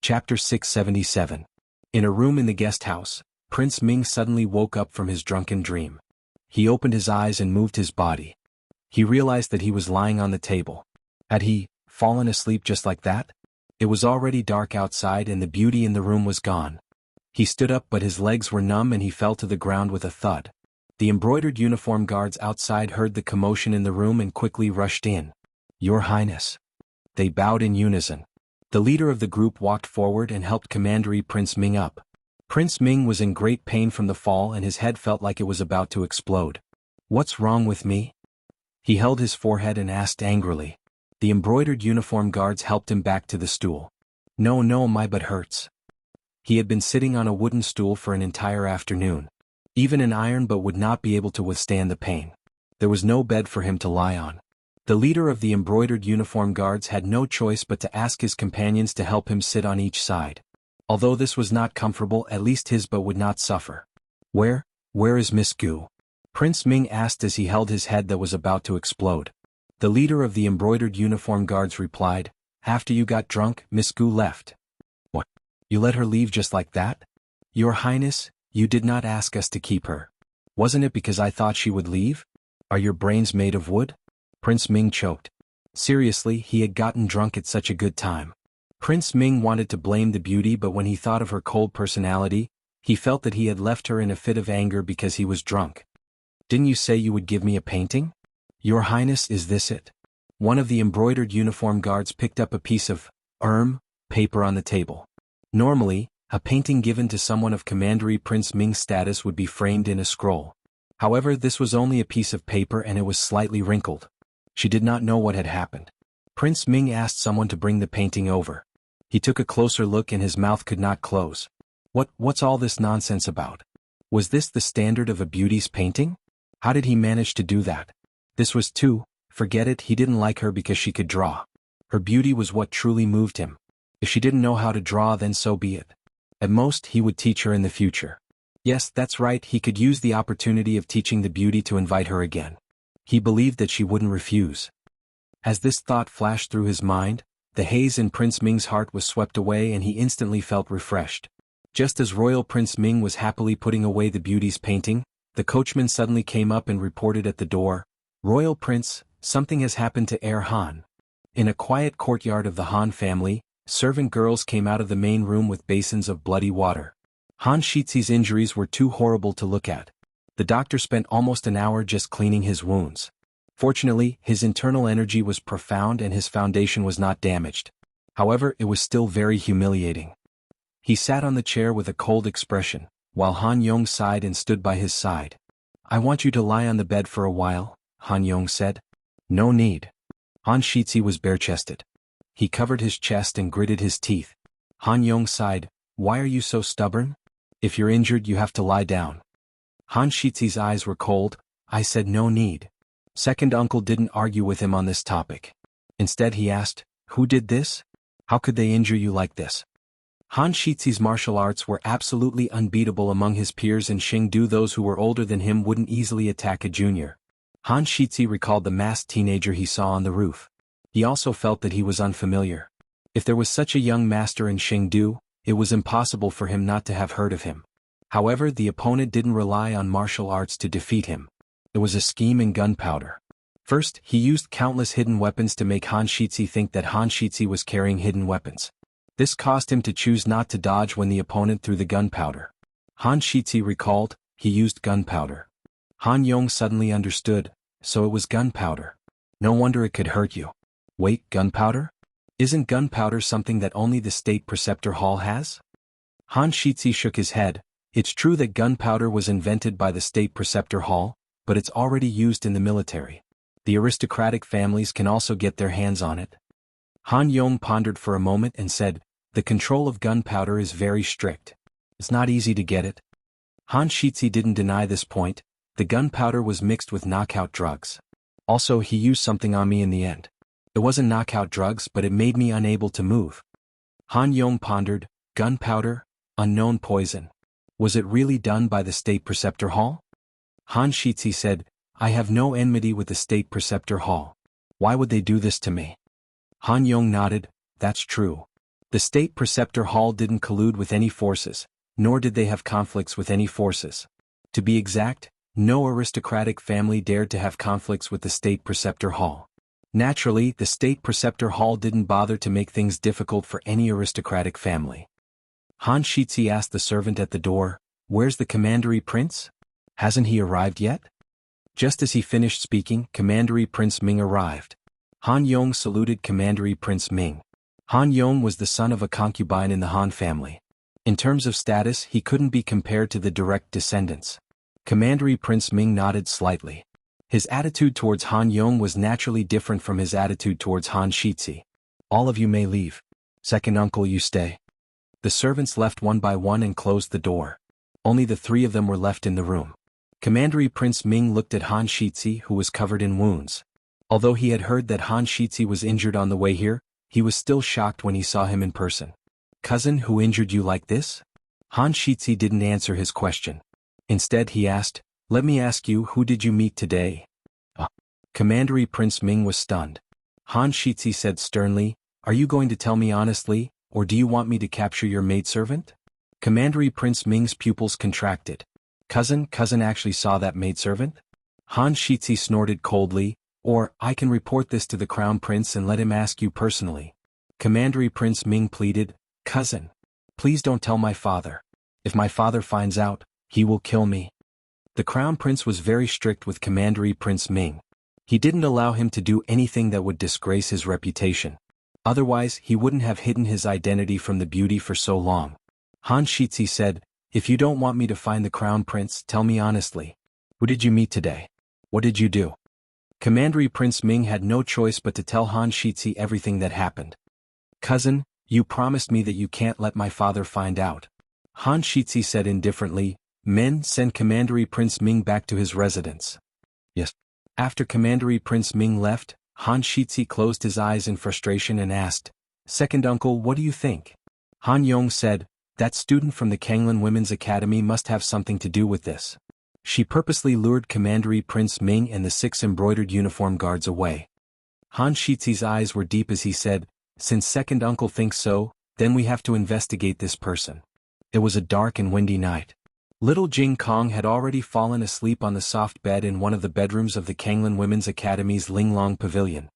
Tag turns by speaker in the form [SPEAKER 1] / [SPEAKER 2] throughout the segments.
[SPEAKER 1] Chapter 677. In a room in the guest house, Prince Ming suddenly woke up from his drunken dream. He opened his eyes and moved his body. He realized that he was lying on the table. Had he fallen asleep just like that? It was already dark outside and the beauty in the room was gone. He stood up but his legs were numb and he fell to the ground with a thud. The embroidered uniform guards outside heard the commotion in the room and quickly rushed in. "Your Highness." They bowed in unison. The leader of the group walked forward and helped Commander Prince Ming up. Prince Ming was in great pain from the fall and his head felt like it was about to explode. "What's wrong with me?" He held his forehead and asked angrily. The embroidered uniform guards helped him back to the stool. No, my butt hurts." He had been sitting on a wooden stool for an entire afternoon. Even an iron butt would not be able to withstand the pain. There was no bed for him to lie on. The leader of the embroidered uniform guards had no choice but to ask his companions to help him sit on each side. Although this was not comfortable, at least his butt would not suffer. Where is Miss Gu?" Prince Ming asked as he held his head that was about to explode. The leader of the embroidered uniform guards replied, "After you got drunk, Miss Gu left." "What? You let her leave just like that?" "Your Highness, you did not ask us to keep her. Wasn't it because I thought she would leave? Are your brains made of wood?" Prince Ming choked. Seriously, he had gotten drunk at such a good time. Prince Ming wanted to blame the beauty, but when he thought of her cold personality, he felt that he had left her in a fit of anger because he was drunk. "Didn't you say you would give me a painting?" "Your Highness, is this it?" One of the embroidered uniform guards picked up a piece of paper on the table. Normally, a painting given to someone of Commander Prince Ming's status would be framed in a scroll. However, this was only a piece of paper and it was slightly wrinkled. She did not know what had happened. Prince Ming asked someone to bring the painting over. He took a closer look and his mouth could not close. What's all this nonsense about? Was this the standard of a beauty's painting? How did he manage to do that? This was forget it, he didn't like her because she could draw. Her beauty was what truly moved him. If she didn't know how to draw, then so be it. At most, he would teach her in the future. Yes, that's right, he could use the opportunity of teaching the beauty to invite her again. He believed that she wouldn't refuse. As this thought flashed through his mind, the haze in Prince Ming's heart was swept away and he instantly felt refreshed. Just as Royal Prince Ming was happily putting away the beauty's painting, the coachman suddenly came up and reported at the door, "Royal Prince, something has happened to Heir Han." In a quiet courtyard of the Han family, servant girls came out of the main room with basins of bloody water. Han Shizi's injuries were too horrible to look at. The doctor spent almost an hour just cleaning his wounds. Fortunately, his internal energy was profound and his foundation was not damaged. However, it was still very humiliating. He sat on the chair with a cold expression, while Han Yong sighed and stood by his side. "I want you to lie on the bed for a while," Han Yong said. "No need." Han Shizi was bare-chested. He covered his chest and gritted his teeth. Han Yong sighed, "Why are you so stubborn? If you're injured, you have to lie down." Han Shizi's eyes were cold. "I said no need." Second uncle didn't argue with him on this topic. Instead he asked, "Who did this? How could they injure you like this?" Han Shizi's martial arts were absolutely unbeatable among his peers in Xingdu. Those who were older than him wouldn't easily attack a junior. Han Shizi recalled the masked teenager he saw on the roof. He also felt that he was unfamiliar. If there was such a young master in Xingdu, it was impossible for him not to have heard of him. However, the opponent didn't rely on martial arts to defeat him. It was a scheme in gunpowder. First, he used countless hidden weapons to make Han Shizi think that Han Shizi was carrying hidden weapons. This caused him to choose not to dodge when the opponent threw the gunpowder. Han Shizi recalled, he used gunpowder. Han Yong suddenly understood, so it was gunpowder. No wonder it could hurt you. Wait, gunpowder? Isn't gunpowder something that only the State Preceptor Hall has? Han Shizi shook his head. It's true that gunpowder was invented by the State Preceptor Hall, but it's already used in the military. The aristocratic families can also get their hands on it. Han Yong pondered for a moment and said, "The control of gunpowder is very strict. It's not easy to get it." Han Shizi didn't deny this point. The gunpowder was mixed with knockout drugs. Also, he used something on me in the end. It wasn't knockout drugs, but it made me unable to move. Han Yong pondered, gunpowder, unknown poison. Was it really done by the State Preceptor Hall? Han Shizi said, "I have no enmity with the State Preceptor Hall. Why would they do this to me?" Han Yong nodded, "That's true. The state preceptor hall didn't collude with any forces, nor did they have conflicts with any forces. To be exact, no aristocratic family dared to have conflicts with the state preceptor hall. Naturally, the state preceptor hall didn't bother to make things difficult for any aristocratic family. Han Shitzi asked the servant at the door, "Where's the Commandery Prince? Hasn't he arrived yet?" Just as he finished speaking, Commandery Prince Ming arrived. Han Yong saluted Commandery Prince Ming. Han Yong was the son of a concubine in the Han family. In terms of status, he couldn't be compared to the direct descendants. Commandery Prince Ming nodded slightly. His attitude towards Han Yong was naturally different from his attitude towards Han Shitzi. "All of you may leave. Second uncle, you stay." The servants left one by one and closed the door. Only the three of them were left in the room. Commandery Prince Ming looked at Han Shitzi, who was covered in wounds. Although he had heard that Han Shitzi was injured on the way here, he was still shocked when he saw him in person. "Cousin, who injured you like this?" Han Shitzi didn't answer his question. Instead he asked, "Let me ask you, who did you meet today?" Commandery Prince Ming was stunned. Han Shitzi said sternly, "Are you going to tell me honestly, or do you want me to capture your maidservant?" Commandery Prince Ming's pupils contracted. Cousin actually saw that maidservant?" Han Shitzi snorted coldly, "Or, I can report this to the Crown Prince and let him ask you personally." Commandery Prince Ming pleaded, "Cousin, please don't tell my father. If my father finds out, he will kill me." The Crown Prince was very strict with Commandery Prince Ming. He didn't allow him to do anything that would disgrace his reputation. Otherwise, he wouldn't have hidden his identity from the beauty for so long. Han Shitzi said, "If you don't want me to find the Crown Prince, tell me honestly. Who did you meet today? What did you do?" Commandery Prince Ming had no choice but to tell Han Shitzi everything that happened. "Cousin, you promised me that you can't let my father find out." Han Shitzi said indifferently, "Men, send Commandery Prince Ming back to his residence." "Yes." After Commandery Prince Ming left, Han Shitzi closed his eyes in frustration and asked, "Second uncle, what do you think?" Han Yong said, "That student from the Kanglan Women's Academy must have something to do with this." She purposely lured Commandery Prince Ming and the 6 embroidered uniform guards away. Han Shitzi's eyes were deep as he said, "Since second uncle thinks so, then we have to investigate this person." It was a dark and windy night. Little Jing Kong had already fallen asleep on the soft bed in one of the bedrooms of the Kanglan Women's Academy's Linglong Pavilion.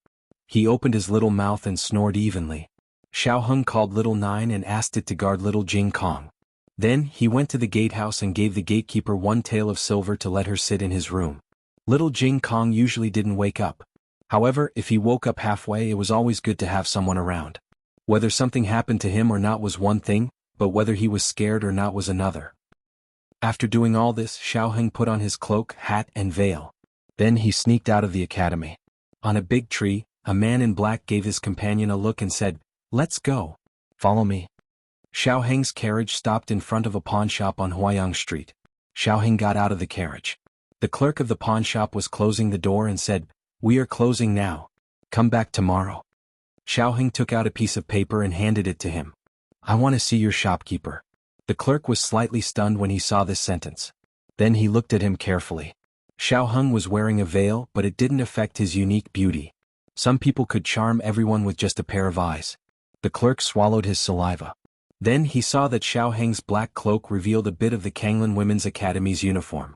[SPEAKER 1] He opened his little mouth and snored evenly. Xiao Heng called Little Nine and asked it to guard Little Jing Kong. Then he went to the gatehouse and gave the gatekeeper 1 tael of silver to let her sit in his room. Little Jing Kong usually didn't wake up. However, if he woke up halfway, it was always good to have someone around. Whether something happened to him or not was one thing, but whether he was scared or not was another. After doing all this, Xiao Heng put on his cloak, hat, and veil. Then he sneaked out of the academy. On a big tree, a man in black gave his companion a look and said, "Let's go. Follow me." Xiao Heng's carriage stopped in front of a pawn shop on Huayang Street. Xiao Heng got out of the carriage. The clerk of the pawn shop was closing the door and said, "We are closing now. Come back tomorrow." Xiao Heng took out a piece of paper and handed it to him. "I want to see your shopkeeper." The clerk was slightly stunned when he saw this sentence. Then he looked at him carefully. Xiao Heng was wearing a veil, but it didn't affect his unique beauty. Some people could charm everyone with just a pair of eyes. The clerk swallowed his saliva. Then he saw that Xiao Heng's black cloak revealed a bit of the Kanglan Women's Academy's uniform.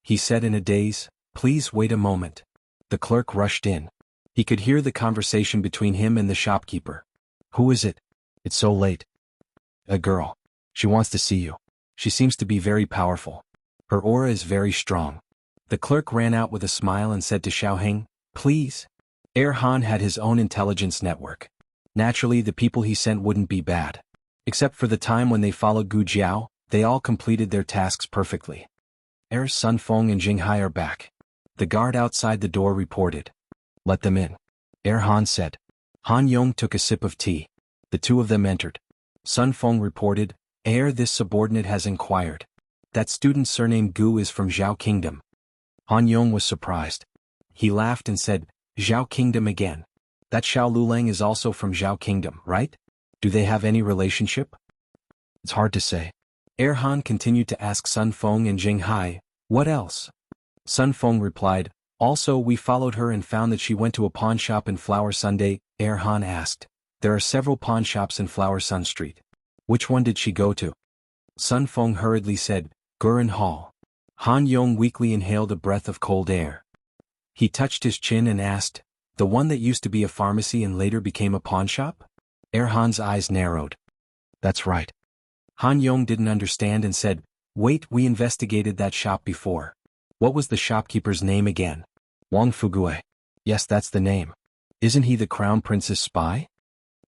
[SPEAKER 1] He said in a daze, "Please wait a moment." The clerk rushed in. He could hear the conversation between him and the shopkeeper. "Who is it? It's so late." "A girl. She wants to see you. She seems to be very powerful. Her aura is very strong." The clerk ran out with a smile and said to Xiao Heng, "Please." Han had his own intelligence network. Naturally, the people he sent wouldn't be bad. Except for the time when they followed Gu Jiao, they all completed their tasks perfectly. Sun Feng and Jing Hai are back. The guard outside the door reported. "Let them in." Han said. Han Yong took a sip of tea. The two of them entered. Sun Feng reported, "This subordinate has inquired. That student's surname Gu is from Zhao Kingdom." Han Yong was surprised. He laughed and said, "Zhao Kingdom again. That Xiao Lulang is also from Zhao Kingdom, right? Do they have any relationship?" "It's hard to say." Han continued to ask Sun Feng and Jing Hai, "What else?" Sun Feng replied, "Also we followed her and found that she went to a pawn shop in Flower Sunday." Han asked, There are several pawn shops in Flower Sun Street. Which one did she go to? Sun Feng hurriedly said, Gurin Hall. Han Yong weakly inhaled a breath of cold air. He touched his chin and asked, the one that used to be a pharmacy and later became a pawn shop? Han's eyes narrowed. That's right. Han Yong didn't understand and said, wait, we investigated that shop before. What was the shopkeeper's name again? Wang Fugue. Yes, that's the name. Isn't he the crown prince's spy?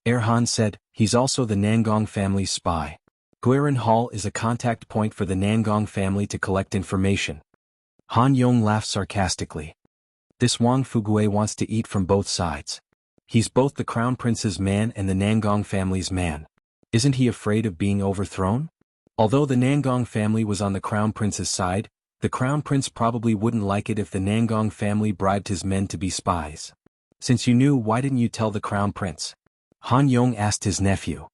[SPEAKER 1] Han said, he's also the Nangong family's spy. Guirin Hall is a contact point for the Nangong family to collect information. Han Yong laughed sarcastically. This Wang Fugue wants to eat from both sides. He's both the crown prince's man and the Nangong family's man. Isn't he afraid of being overthrown? Although the Nangong family was on the crown prince's side, the crown prince probably wouldn't like it if the Nangong family bribed his men to be spies. Since you knew, why didn't you tell the crown prince? Han Yong asked his nephew.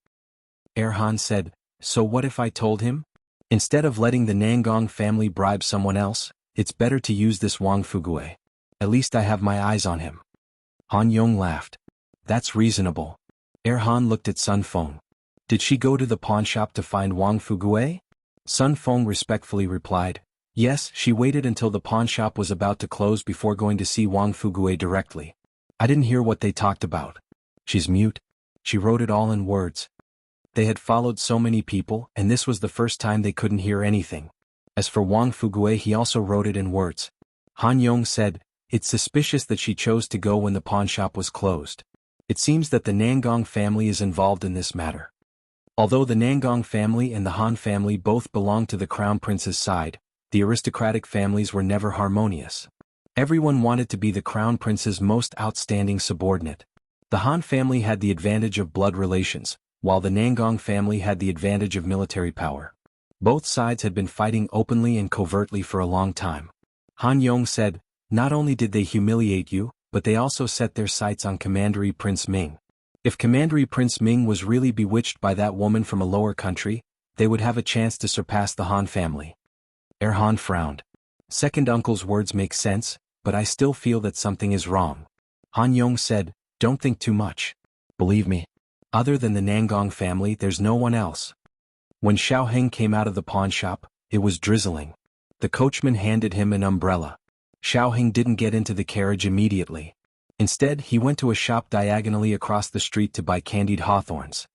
[SPEAKER 1] Han said, so what if I told him? Instead of letting the Nangong family bribe someone else, it's better to use this Wang Fugue. At least I have my eyes on him. Han Yong laughed. That's reasonable. Han looked at Sun Feng. Did she go to the pawn shop to find Wang Fugue? Sun Feng respectfully replied, yes, she waited until the pawn shop was about to close before going to see Wang Fugue directly. I didn't hear what they talked about. She's mute. She wrote it all in words. They had followed so many people, and this was the first time they couldn't hear anything. As for Wang Fugue, he also wrote it in words. Han Yong said, it's suspicious that she chose to go when the pawn shop was closed. It seems that the Nangong family is involved in this matter. Although the Nangong family and the Han family both belonged to the crown prince's side, the aristocratic families were never harmonious. Everyone wanted to be the crown prince's most outstanding subordinate. The Han family had the advantage of blood relations, while the Nangong family had the advantage of military power. Both sides had been fighting openly and covertly for a long time. Han Yong said, not only did they humiliate you, but they also set their sights on Commandery Prince Ming. If Commandery Prince Ming was really bewitched by that woman from a lower country, they would have a chance to surpass the Han family. Han frowned. Second uncle's words make sense, but I still feel that something is wrong. Han Yong said, don't think too much. Believe me. Other than the Nangong family, there's no one else. When Xiao Heng came out of the pawn shop, it was drizzling. The coachman handed him an umbrella. Xiao Heng didn't get into the carriage immediately. Instead, he went to a shop diagonally across the street to buy candied hawthorns.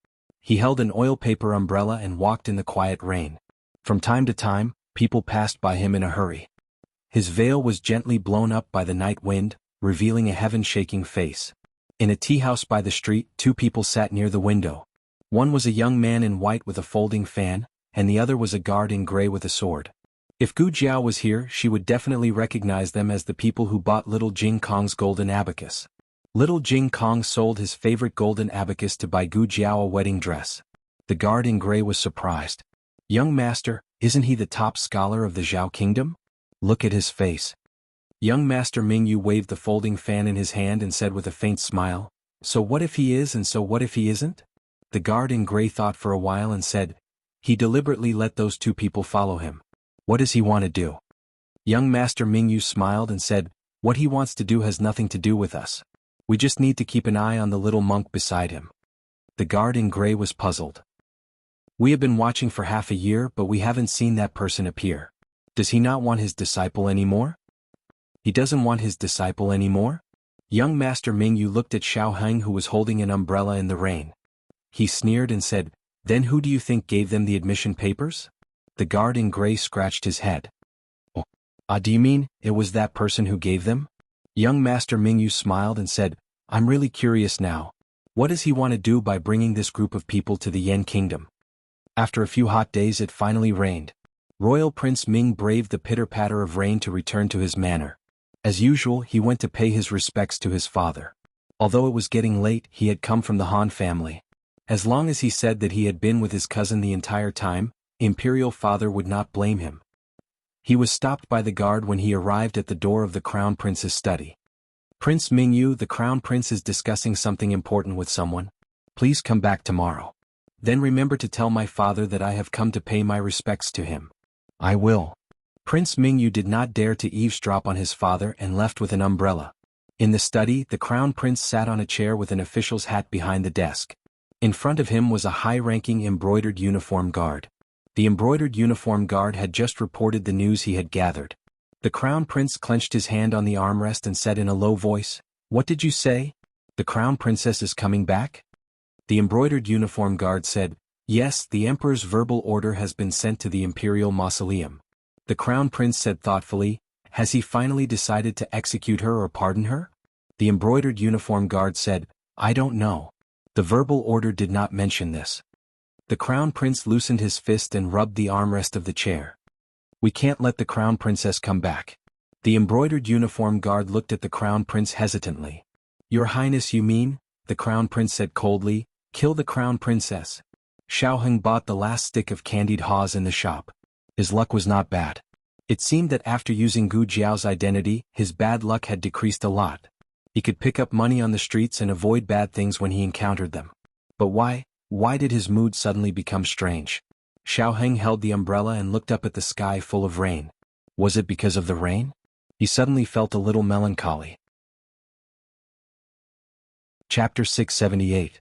[SPEAKER 1] He held an oil paper umbrella and walked in the quiet rain. From time to time, people passed by him in a hurry. His veil was gently blown up by the night wind, revealing a heaven-shaking face. In a tea house by the street, two people sat near the window. One was a young man in white with a folding fan, and the other was a guard in gray with a sword. If Gu Jiao was here, she would definitely recognize them as the people who bought Little Jing Kong's golden abacus. Little Jing Kong sold his favorite golden abacus to buy Gu Jiao a wedding dress. The guard in gray was surprised. Young master, isn't he the top scholar of the Zhao kingdom? Look at his face. Young Master Ming Yu waved the folding fan in his hand and said with a faint smile, so what if he is and so what if he isn't? The guard in gray thought for a while and said, he deliberately let those two people follow him. What does he want to do? Young Master Ming Yu smiled and said, what he wants to do has nothing to do with us. We just need to keep an eye on the little monk beside him. The guard in gray was puzzled. We have been watching for half a year, but we haven't seen that person appear. Does he not want his disciple anymore? He doesn't want his disciple anymore? Young Master Ming Yu looked at Xiao Heng, who was holding an umbrella in the rain. He sneered and said, then who do you think gave them the admission papers? The guard in gray scratched his head. Do you mean, it was that person who gave them? Young Master Ming Yu smiled and said, I'm really curious now. What does he want to do by bringing this group of people to the Yen Kingdom? After a few hot days it finally rained. Royal Prince Ming braved the pitter-patter of rain to return to his manor. As usual, he went to pay his respects to his father. Although it was getting late, he had come from the Han family. As long as he said that he had been with his cousin the entire time, Imperial Father would not blame him. He was stopped by the guard when he arrived at the door of the Crown Prince's study. Prince Mingyu, the Crown Prince is discussing something important with someone. Please come back tomorrow. Then remember to tell my father that I have come to pay my respects to him. I will. Prince Mingyu did not dare to eavesdrop on his father and left with an umbrella. In the study, the crown prince sat on a chair with an official's hat behind the desk. In front of him was a high-ranking embroidered uniform guard. The embroidered uniform guard had just reported the news he had gathered. The crown prince clenched his hand on the armrest and said in a low voice, "What did you say? The crown princess is coming back?" The embroidered uniform guard said, "Yes, the emperor's verbal order has been sent to the imperial mausoleum." The crown prince said thoughtfully, "Has he finally decided to execute her or pardon her?" The embroidered uniform guard said, "I don't know. The verbal order did not mention this." The crown prince loosened his fist and rubbed the armrest of the chair. "We can't let the crown princess come back." The embroidered uniform guard looked at the crown prince hesitantly. "Your Highness, you mean?" the crown prince said coldly. "Kill the crown princess." Xiao Heng bought the last stick of candied haws in the shop. His luck was not bad. It seemed that after using Gu Jiao's identity, his bad luck had decreased a lot. He could pick up money on the streets and avoid bad things when he encountered them. But why did his mood suddenly become strange? Xiao Heng held the umbrella and looked up at the sky full of rain. Was it because of the rain? He suddenly felt a little melancholy. Chapter 678.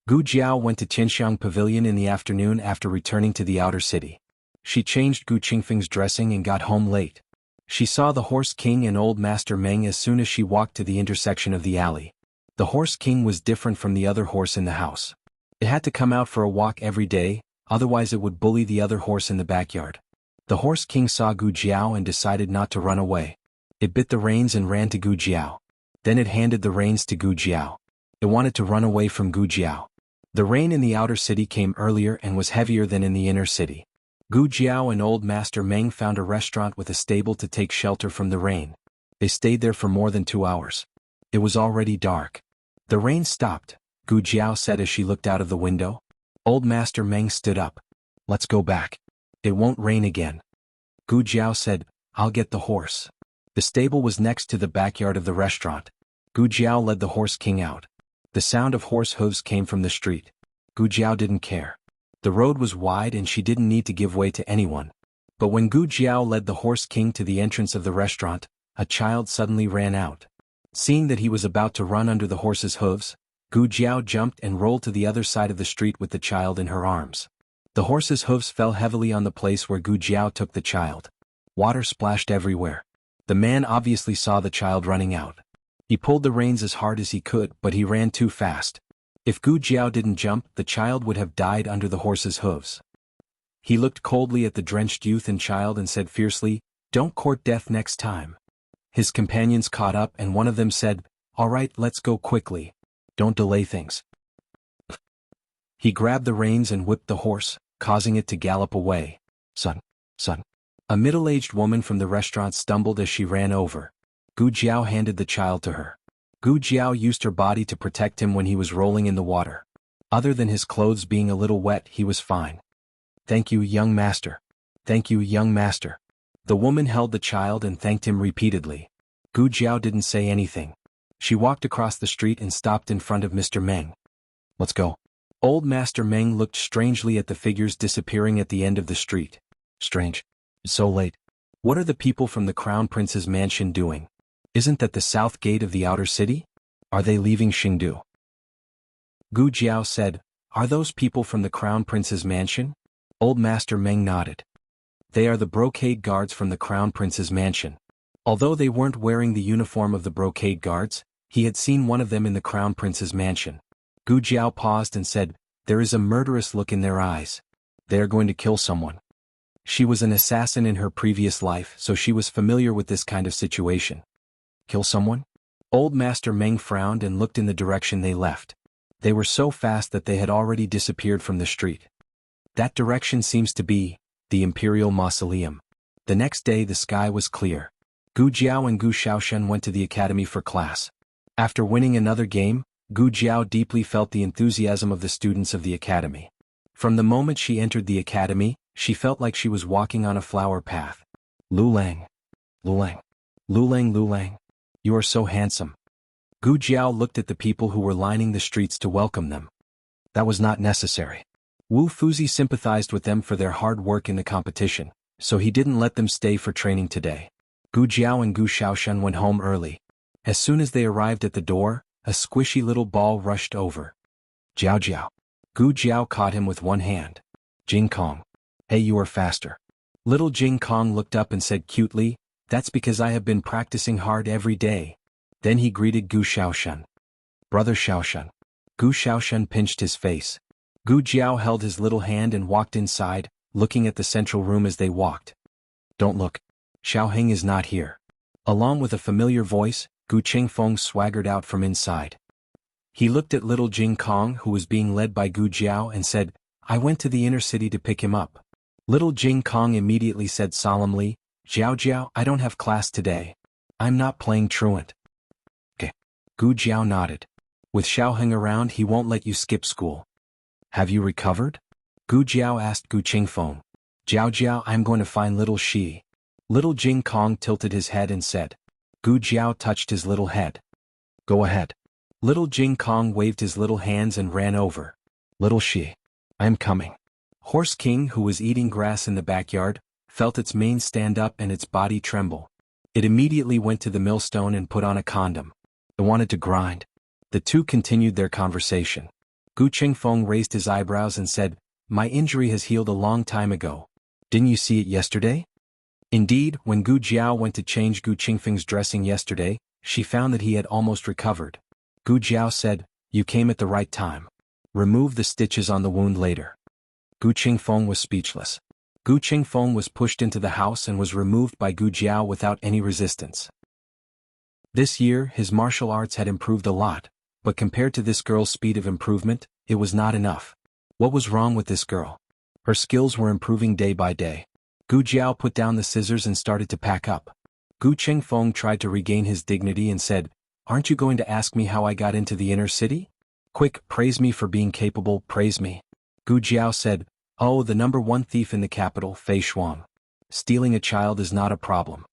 [SPEAKER 1] Gu Jiao went to Qinxiang Pavilion in the afternoon after returning to the outer city. She changed Gu Qingfeng's dressing and got home late. She saw the Horse King and Old Master Meng as soon as she walked to the intersection of the alley. The Horse King was different from the other horse in the house. It had to come out for a walk every day, otherwise it would bully the other horse in the backyard. The Horse King saw Gu Jiao and decided not to run away. It bit the reins and ran to Gu Jiao. Then it handed the reins to Gu Jiao. It wanted to run away from Gu Jiao. The rain in the outer city came earlier and was heavier than in the inner city. Gu Jiao and Old Master Meng found a restaurant with a stable to take shelter from the rain. They stayed there for more than 2 hours. It was already dark. The rain stopped, Gu Jiao said as she looked out of the window. Old Master Meng stood up. "Let's go back. It won't rain again." Gu Jiao said, "I'll get the horse." The stable was next to the backyard of the restaurant. Gu Jiao led the Horse King out. The sound of horse hooves came from the street. Gu Jiao didn't care. The road was wide and she didn't need to give way to anyone. But when Gu Jiao led the Horse King to the entrance of the restaurant, a child suddenly ran out. Seeing that he was about to run under the horse's hooves, Gu Jiao jumped and rolled to the other side of the street with the child in her arms. The horse's hooves fell heavily on the place where Gu Jiao took the child. Water splashed everywhere. The man obviously saw the child running out. He pulled the reins as hard as he could, but he ran too fast. If Gu Jiao didn't jump, the child would have died under the horse's hooves. He looked coldly at the drenched youth and child and said fiercely, "Don't court death next time." His companions caught up and one of them said, "All right, let's go quickly. Don't delay things." He grabbed the reins and whipped the horse, causing it to gallop away. Son. A middle-aged woman from the restaurant stumbled as she ran over. Gu Jiao handed the child to her. Gu Jiao used her body to protect him when he was rolling in the water. Other than his clothes being a little wet, he was fine. "Thank you, young master. Thank you, young master." The woman held the child and thanked him repeatedly. Gu Jiao didn't say anything. She walked across the street and stopped in front of Mr. Meng. "Let's go." Old Master Meng looked strangely at the figures disappearing at the end of the street. "Strange. It's so late. What are the people from the Crown Prince's mansion doing? Isn't that the south gate of the outer city? Are they leaving Xingdu?" Gu Jiao said, "Are those people from the Crown Prince's mansion?" Old Master Meng nodded. "They are the brocade guards from the Crown Prince's mansion." Although they weren't wearing the uniform of the brocade guards, he had seen one of them in the Crown Prince's mansion. Gu Jiao paused and said, "There is a murderous look in their eyes. They are going to kill someone." She was an assassin in her previous life, so she was familiar with this kind of situation. Kill someone? Old Master Meng frowned and looked in the direction they left. They were so fast that they had already disappeared from the street. That direction seems to be the Imperial Mausoleum. The next day the sky was clear. Gu Jiao and Gu Shaoshan went to the academy for class. After winning another game, Gu Jiao deeply felt the enthusiasm of the students of the academy. From the moment she entered the academy, she felt like she was walking on a flower path. "Lulang. Lulang. Lulang Lulang. You are so handsome." Gu Jiao looked at the people who were lining the streets to welcome them. That was not necessary. Wu Fuzi sympathized with them for their hard work in the competition, so he didn't let them stay for training today. Gu Jiao and Gu Shaoshan went home early. As soon as they arrived at the door, a squishy little ball rushed over. Jiao Jiao. Gu Jiao caught him with one hand. Jing Kong. Hey, you are faster. Little Jing Kong looked up and said cutely, that's because I have been practicing hard every day. Then he greeted Gu Xiaoshan. Brother Xiaoshan. Gu Xiaoshan pinched his face. Gu Jiao held his little hand and walked inside, looking at the central room as they walked. Don't look. Xiaoheng is not here. Along with a familiar voice, Gu Qingfeng swaggered out from inside. He looked at little Jing Kong who was being led by Gu Jiao and said, I went to the inner city to pick him up. Little Jing Kong immediately said solemnly, Jiao Jiao, I don't have class today. I'm not playing truant. Okay. Gu Jiao nodded. With Xiaoheng around he won't let you skip school. Have you recovered? Gu Jiao asked Gu Qingfeng. Jiao Jiao, I'm going to find little Shi. Little Jing Kong tilted his head and said. Gu Jiao touched his little head. Go ahead. Little Jing Kong waved his little hands and ran over. Little Shi. I am coming. Horse King, who was eating grass in the backyard, felt its mane stand up and its body tremble. It immediately went to the millstone and put on a condom. It wanted to grind. The two continued their conversation. Gu Qingfeng raised his eyebrows and said, My injury has healed a long time ago. Didn't you see it yesterday? Indeed, when Gu Jiao went to change Gu Qingfeng's dressing yesterday, she found that he had almost recovered. Gu Jiao said, You came at the right time. Remove the stitches on the wound later. Gu Qingfeng was speechless. Gu Qingfeng was pushed into the house and was removed by Gu Jiao without any resistance. This year, his martial arts had improved a lot, but compared to this girl's speed of improvement, it was not enough. What was wrong with this girl? Her skills were improving day by day. Gu Jiao put down the scissors and started to pack up. Gu Qingfeng tried to regain his dignity and said, Aren't you going to ask me how I got into the inner city? Quick, praise me for being capable, praise me. Gu Jiao said, Oh, the number one thief in the capital, Fei Shuang. Stealing a child is not a problem.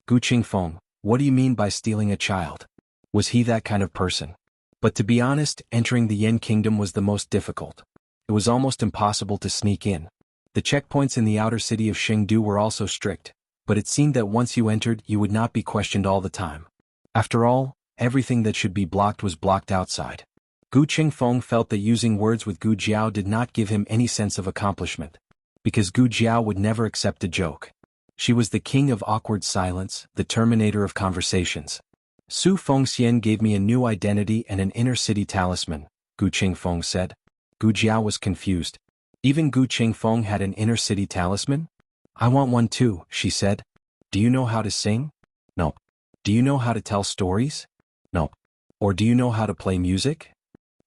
[SPEAKER 1] Gu Qingfeng, what do you mean by stealing a child? Was he that kind of person? But to be honest, entering the Yan Kingdom was the most difficult. It was almost impossible to sneak in. The checkpoints in the outer city of Chengdu were also strict, but it seemed that once you entered you would not be questioned all the time. After all, everything that should be blocked was blocked outside. Gu Qingfeng felt that using words with Gu Jiao did not give him any sense of accomplishment. Because Gu Jiao would never accept a joke. She was the king of awkward silence, the terminator of conversations. Su Fengxian gave me a new identity and an inner city talisman, Gu Qingfeng said. Gu Jiao was confused. Even Gu Qingfeng had an inner city talisman? I want one too, she said. Do you know how to sing? No. Do you know how to tell stories? No. Or do you know how to play music?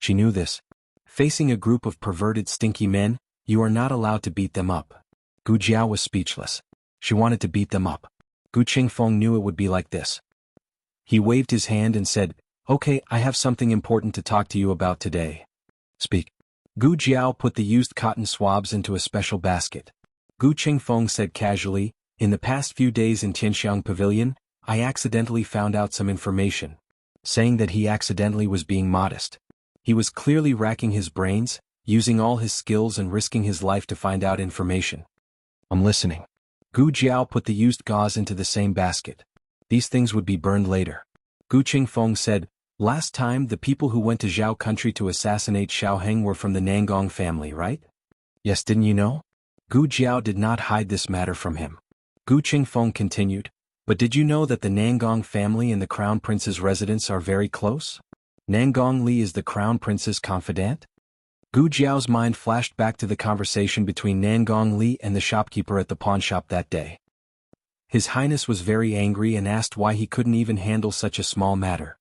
[SPEAKER 1] She knew this. Facing a group of perverted stinky men, you are not allowed to beat them up. Gu Jiao was speechless. She wanted to beat them up. Gu Qingfeng knew it would be like this. He waved his hand and said, Okay, I have something important to talk to you about today. Speak. Gu Jiao put the used cotton swabs into a special basket. Gu Qingfeng said casually, In the past few days in Tianxiang Pavilion, I accidentally found out some information. Saying that he accidentally was being modest. He was clearly racking his brains, using all his skills and risking his life to find out information. I'm listening. Gu Jiao put the used gauze into the same basket. These things would be burned later. Gu Qingfeng said, Last time the people who went to Zhao country to assassinate Xiaoheng were from the Nangong family, right? Yes, didn't you know? Gu Jiao did not hide this matter from him. Gu Qingfeng continued, But did you know that the Nangong family and the Crown Prince's residence are very close? Nangong Li is the Crown Prince's confidant? Gu Jiao's mind flashed back to the conversation between Nangong Li and the shopkeeper at the pawnshop that day. His Highness was very angry and asked why he couldn't even handle such a small matter.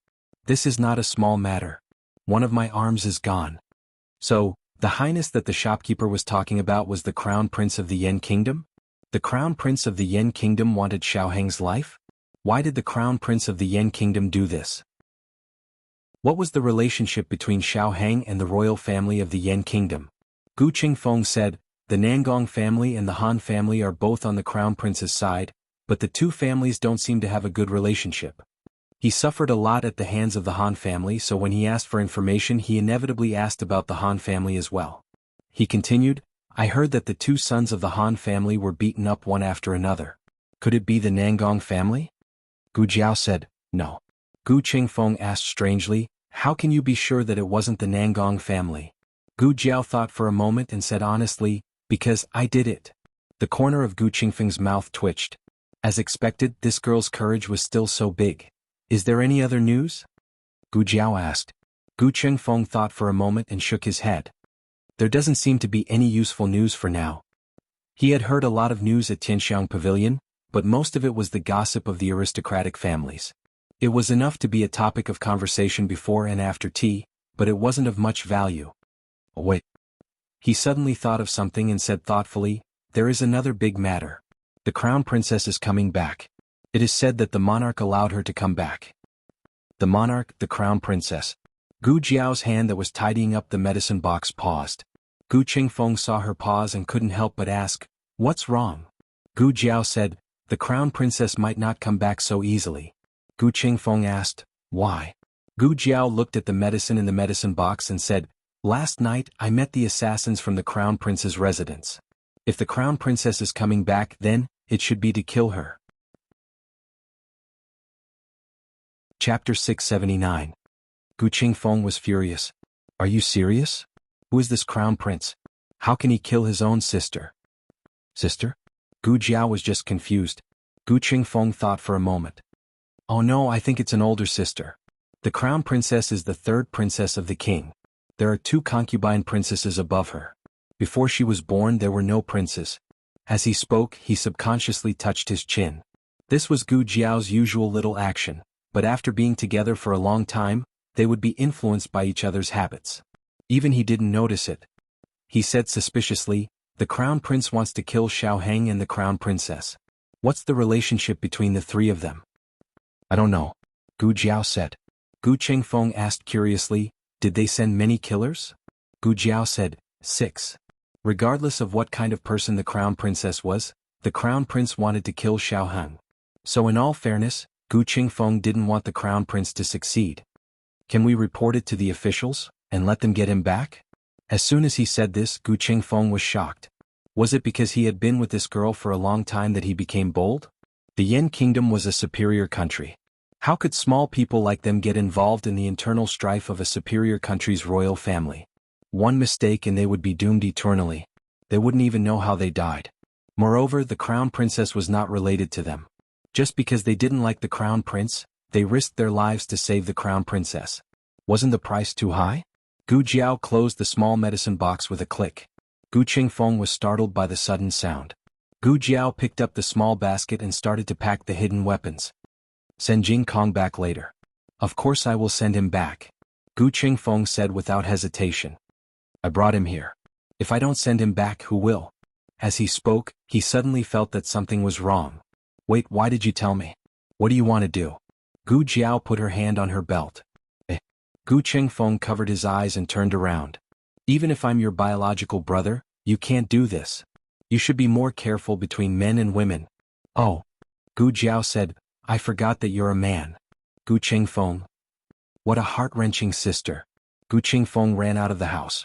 [SPEAKER 1] This is not a small matter. One of my arms is gone. So, the Highness that the shopkeeper was talking about was the Crown Prince of the Yan Kingdom? The Crown Prince of the Yan Kingdom wanted Xiaoheng's life? Why did the Crown Prince of the Yan Kingdom do this? What was the relationship between Xiaoheng and the royal family of the Yan Kingdom? Gu Qingfeng said, The Nangong family and the Han family are both on the Crown Prince's side, but the two families don't seem to have a good relationship. He suffered a lot at the hands of the Han family, so when he asked for information he inevitably asked about the Han family as well. He continued, I heard that the two sons of the Han family were beaten up one after another. Could it be the Nangong family? Gu Jiao said, No. Gu Qingfeng asked strangely, how can you be sure that it wasn't the Nangong family? Gu Jiao thought for a moment and said honestly, because I did it. The corner of Gu Qingfeng's mouth twitched. As expected, this girl's courage was still so big. Is there any other news? Gu Jiao asked. Gu Qingfeng thought for a moment and shook his head. There doesn't seem to be any useful news for now. He had heard a lot of news at Tianxiang Pavilion, but most of it was the gossip of the aristocratic families. It was enough to be a topic of conversation before and after tea, but it wasn't of much value. Oh, wait. He suddenly thought of something and said thoughtfully, there is another big matter. The crown princess is coming back. It is said that the monarch allowed her to come back. The monarch, the crown princess. Gu Jiao's hand that was tidying up the medicine box paused. Gu Qingfeng saw her pause and couldn't help but ask, what's wrong? Gu Jiao said, the crown princess might not come back so easily. Gu Qingfeng asked, why? Gu Jiao looked at the medicine in the medicine box and said, last night I met the assassins from the crown prince's residence. If the crown princess is coming back, then it should be to kill her. Chapter 679. Gu Qingfeng was furious. Are you serious? Who is this crown prince? How can he kill his own sister? Sister? Gu Jiao was just confused. Gu Qingfeng thought for a moment. Oh no, I think it's an older sister. The crown princess is the third princess of the king. There are 2 concubine princesses above her. Before she was born there were no princes. As he spoke, he subconsciously touched his chin. This was Gu Jiao's usual little action, but after being together for a long time, they would be influenced by each other's habits. Even he didn't notice it. He said suspiciously, the crown prince wants to kill Xiao Heng and the crown princess. What's the relationship between the 3 of them? I don't know. Gu Jiao said. Gu Qingfeng asked curiously, did they send many killers? Gu Jiao said, 6. Regardless of what kind of person the crown princess was, the crown prince wanted to kill Xiao Heng. So in all fairness, Gu Qingfeng didn't want the crown prince to succeed. Can we report it to the officials, and let them get him back? As soon as he said this, Gu Qingfeng was shocked. Was it because he had been with this girl for a long time that he became bold? The Yan kingdom was a superior country. How could small people like them get involved in the internal strife of a superior country's royal family? One mistake and they would be doomed eternally. They wouldn't even know how they died. Moreover, the crown princess was not related to them. Just because they didn't like the crown prince, they risked their lives to save the crown princess. Wasn't the price too high? Gu Jiao closed the small medicine box with a click. Gu Qingfeng was startled by the sudden sound. Gu Jiao picked up the small basket and started to pack the hidden weapons. Send Jing Kong back later. Of course I will send him back. Gu Qingfeng said without hesitation. I brought him here. If I don't send him back, who will? As he spoke, he suddenly felt that something was wrong. Wait, why did you tell me? What do you want to do? Gu Jiao put her hand on her belt. Gu Qingfeng covered his eyes and turned around. Even if I'm your biological brother, you can't do this. You should be more careful between men and women. Oh. Gu Jiao said, I forgot that you're a man. Gu Qingfeng. What a heart-wrenching sister. Gu Qingfeng ran out of the house.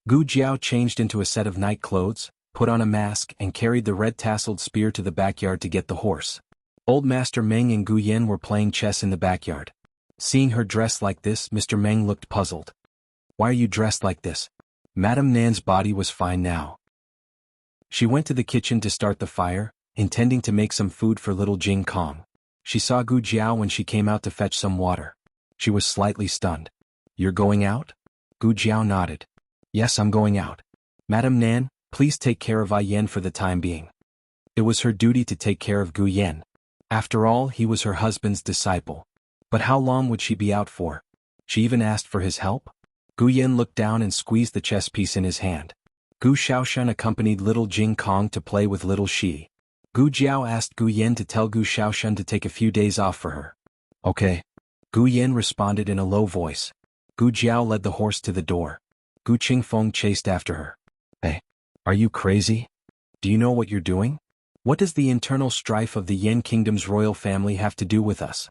[SPEAKER 1] Gu Jiao changed into a set of night clothes, put on a mask and carried the red-tasseled spear to the backyard to get the horse. Old Master Meng and Gu Yan were playing chess in the backyard. Seeing her dressed like this, Mr. Meng looked puzzled. Why are you dressed like this? Madame Nan's body was fine now. She went to the kitchen to start the fire, intending to make some food for little Jing Kong. She saw Gu Jiao when she came out to fetch some water. She was slightly stunned. You're going out? Gu Jiao nodded. Yes, I'm going out. Madame Nan, please take care of Yan for the time being. It was her duty to take care of Gu Yan. After all, he was her husband's disciple. But how long would she be out for? She even asked for his help? Gu Yan looked down and squeezed the chess piece in his hand. Gu Shaoshan accompanied little Jing Kong to play with little Shi. Gu Jiao asked Gu Yan to tell Gu Shaoshan to take a few days off for her. Okay. Gu Yan responded in a low voice. Gu Jiao led the horse to the door. Gu Qingfeng chased after her. Hey, are you crazy? Do you know what you're doing? What does the internal strife of the Yan kingdom's royal family have to do with us?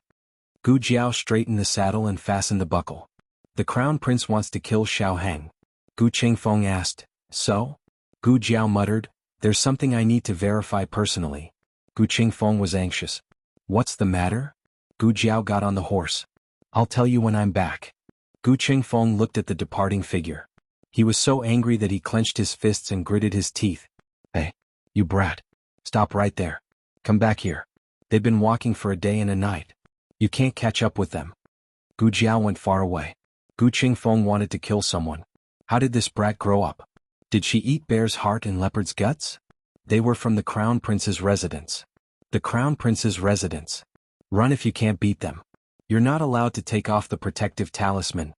[SPEAKER 1] Gu Jiao straightened the saddle and fastened the buckle. The crown prince wants to kill Xiao Heng. Gu Qingfeng asked, so? Gu Jiao muttered, there's something I need to verify personally. Gu Qingfeng was anxious. What's the matter? Gu Jiao got on the horse. I'll tell you when I'm back. Gu Qingfeng looked at the departing figure. He was so angry that he clenched his fists and gritted his teeth. Hey, you brat. Stop right there. Come back here. They've been walking for a day and a night. You can't catch up with them. Gu Jiao went far away. Gu Qingfeng wanted to kill someone. How did this brat grow up? Did she eat bear's heart and leopard's guts? They were from the Crown Prince's residence. The Crown Prince's residence. Run if you can't beat them. You're not allowed to take off the protective talisman.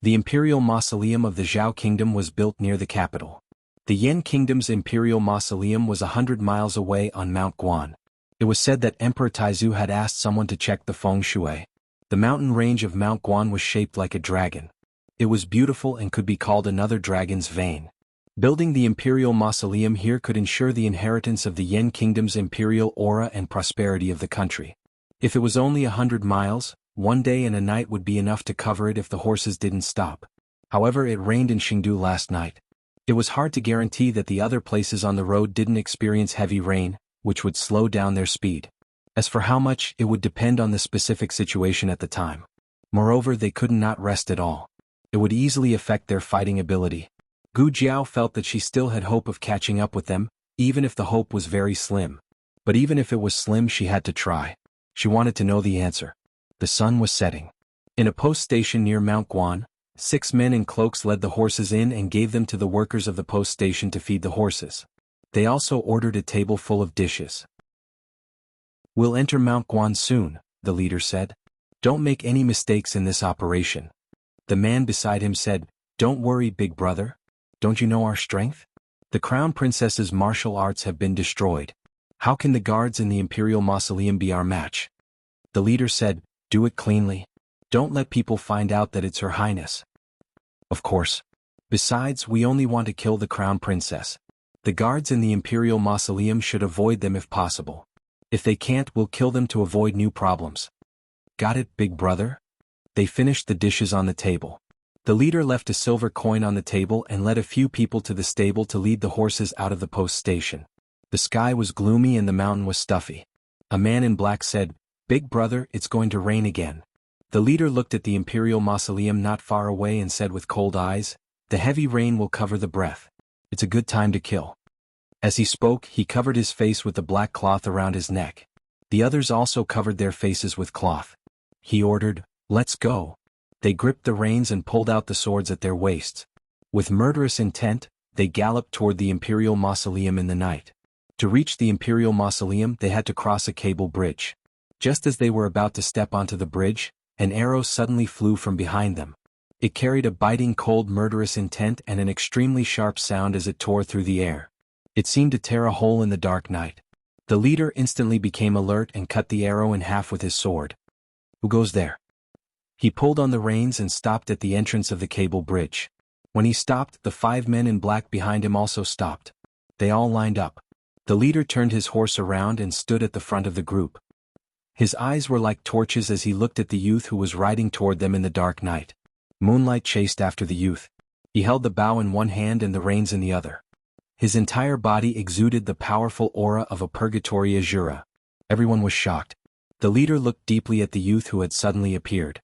[SPEAKER 1] The imperial mausoleum of the Zhao Kingdom was built near the capital. The Yan Kingdom's imperial mausoleum was 100 miles away on Mount Guan. It was said that Emperor Taizu had asked someone to check the feng shui. The mountain range of Mount Guan was shaped like a dragon. It was beautiful and could be called another dragon's vein. Building the imperial mausoleum here could ensure the inheritance of the Yan Kingdom's imperial aura and prosperity of the country. If it was only 100 miles, one day and a night would be enough to cover it if the horses didn't stop. However, it rained in Chengdu last night. It was hard to guarantee that the other places on the road didn't experience heavy rain, which would slow down their speed. As for how much, it would depend on the specific situation at the time. Moreover, they could not rest at all. It would easily affect their fighting ability. Gu Jiao felt that she still had hope of catching up with them, even if the hope was very slim. But even if it was slim, she had to try. She wanted to know the answer. The sun was setting. In a post station near Mount Guan, 6 men in cloaks led the horses in and gave them to the workers of the post station to feed the horses. They also ordered a table full of dishes. We'll enter Mount Guan soon, the leader said. Don't make any mistakes in this operation. The man beside him said, Don't worry, big brother. Don't you know our strength? The Crown Princess's martial arts have been destroyed. How can the guards in the Imperial Mausoleum be our match? The leader said, Do it cleanly. Don't let people find out that it's Her Highness. Of course. Besides, we only want to kill the Crown Princess. The guards in the Imperial Mausoleum should avoid them if possible. If they can't, we'll kill them to avoid new problems. Got it, big brother? They finished the dishes on the table. The leader left a silver coin on the table and led a few people to the stable to lead the horses out of the post station. The sky was gloomy and the mountain was stuffy. A man in black said, Big brother, it's going to rain again. The leader looked at the Imperial Mausoleum not far away and said with cold eyes, The heavy rain will cover the breath. It's a good time to kill. As he spoke, he covered his face with the black cloth around his neck. The others also covered their faces with cloth. He ordered, Let's go. They gripped the reins and pulled out the swords at their waists. With murderous intent, they galloped toward the Imperial Mausoleum in the night. To reach the Imperial Mausoleum, they had to cross a cable bridge. Just as they were about to step onto the bridge, an arrow suddenly flew from behind them. It carried a biting cold murderous intent and an extremely sharp sound as it tore through the air. It seemed to tear a hole in the dark night. The leader instantly became alert and cut the arrow in half with his sword. Who goes there? He pulled on the reins and stopped at the entrance of the cable bridge. When he stopped, the 5 men in black behind him also stopped. They all lined up. The leader turned his horse around and stood at the front of the group. His eyes were like torches as he looked at the youth who was riding toward them in the dark night. Moonlight chased after the youth. He held the bow in one hand and the reins in the other. His entire body exuded the powerful aura of a purgatory azura. Everyone was shocked. The leader looked deeply at the youth who had suddenly appeared.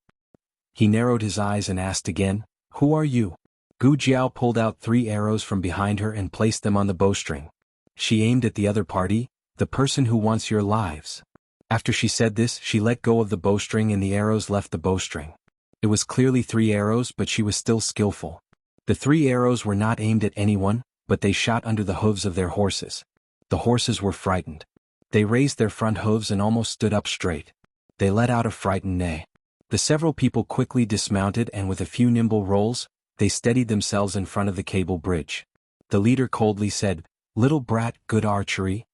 [SPEAKER 1] He narrowed his eyes and asked again, Who are you? Gu Jiao pulled out 3 arrows from behind her and placed them on the bowstring. She aimed at the other party, the person who wants your lives. After she said this, she let go of the bowstring and the arrows left the bowstring. It was clearly 3 arrows, but she was still skillful. The 3 arrows were not aimed at anyone, but they shot under the hooves of their horses. The horses were frightened. They raised their front hooves and almost stood up straight. They let out a frightened neigh. The several people quickly dismounted and with a few nimble rolls, they steadied themselves in front of the cable bridge. The leader coldly said, Little brat, good archery?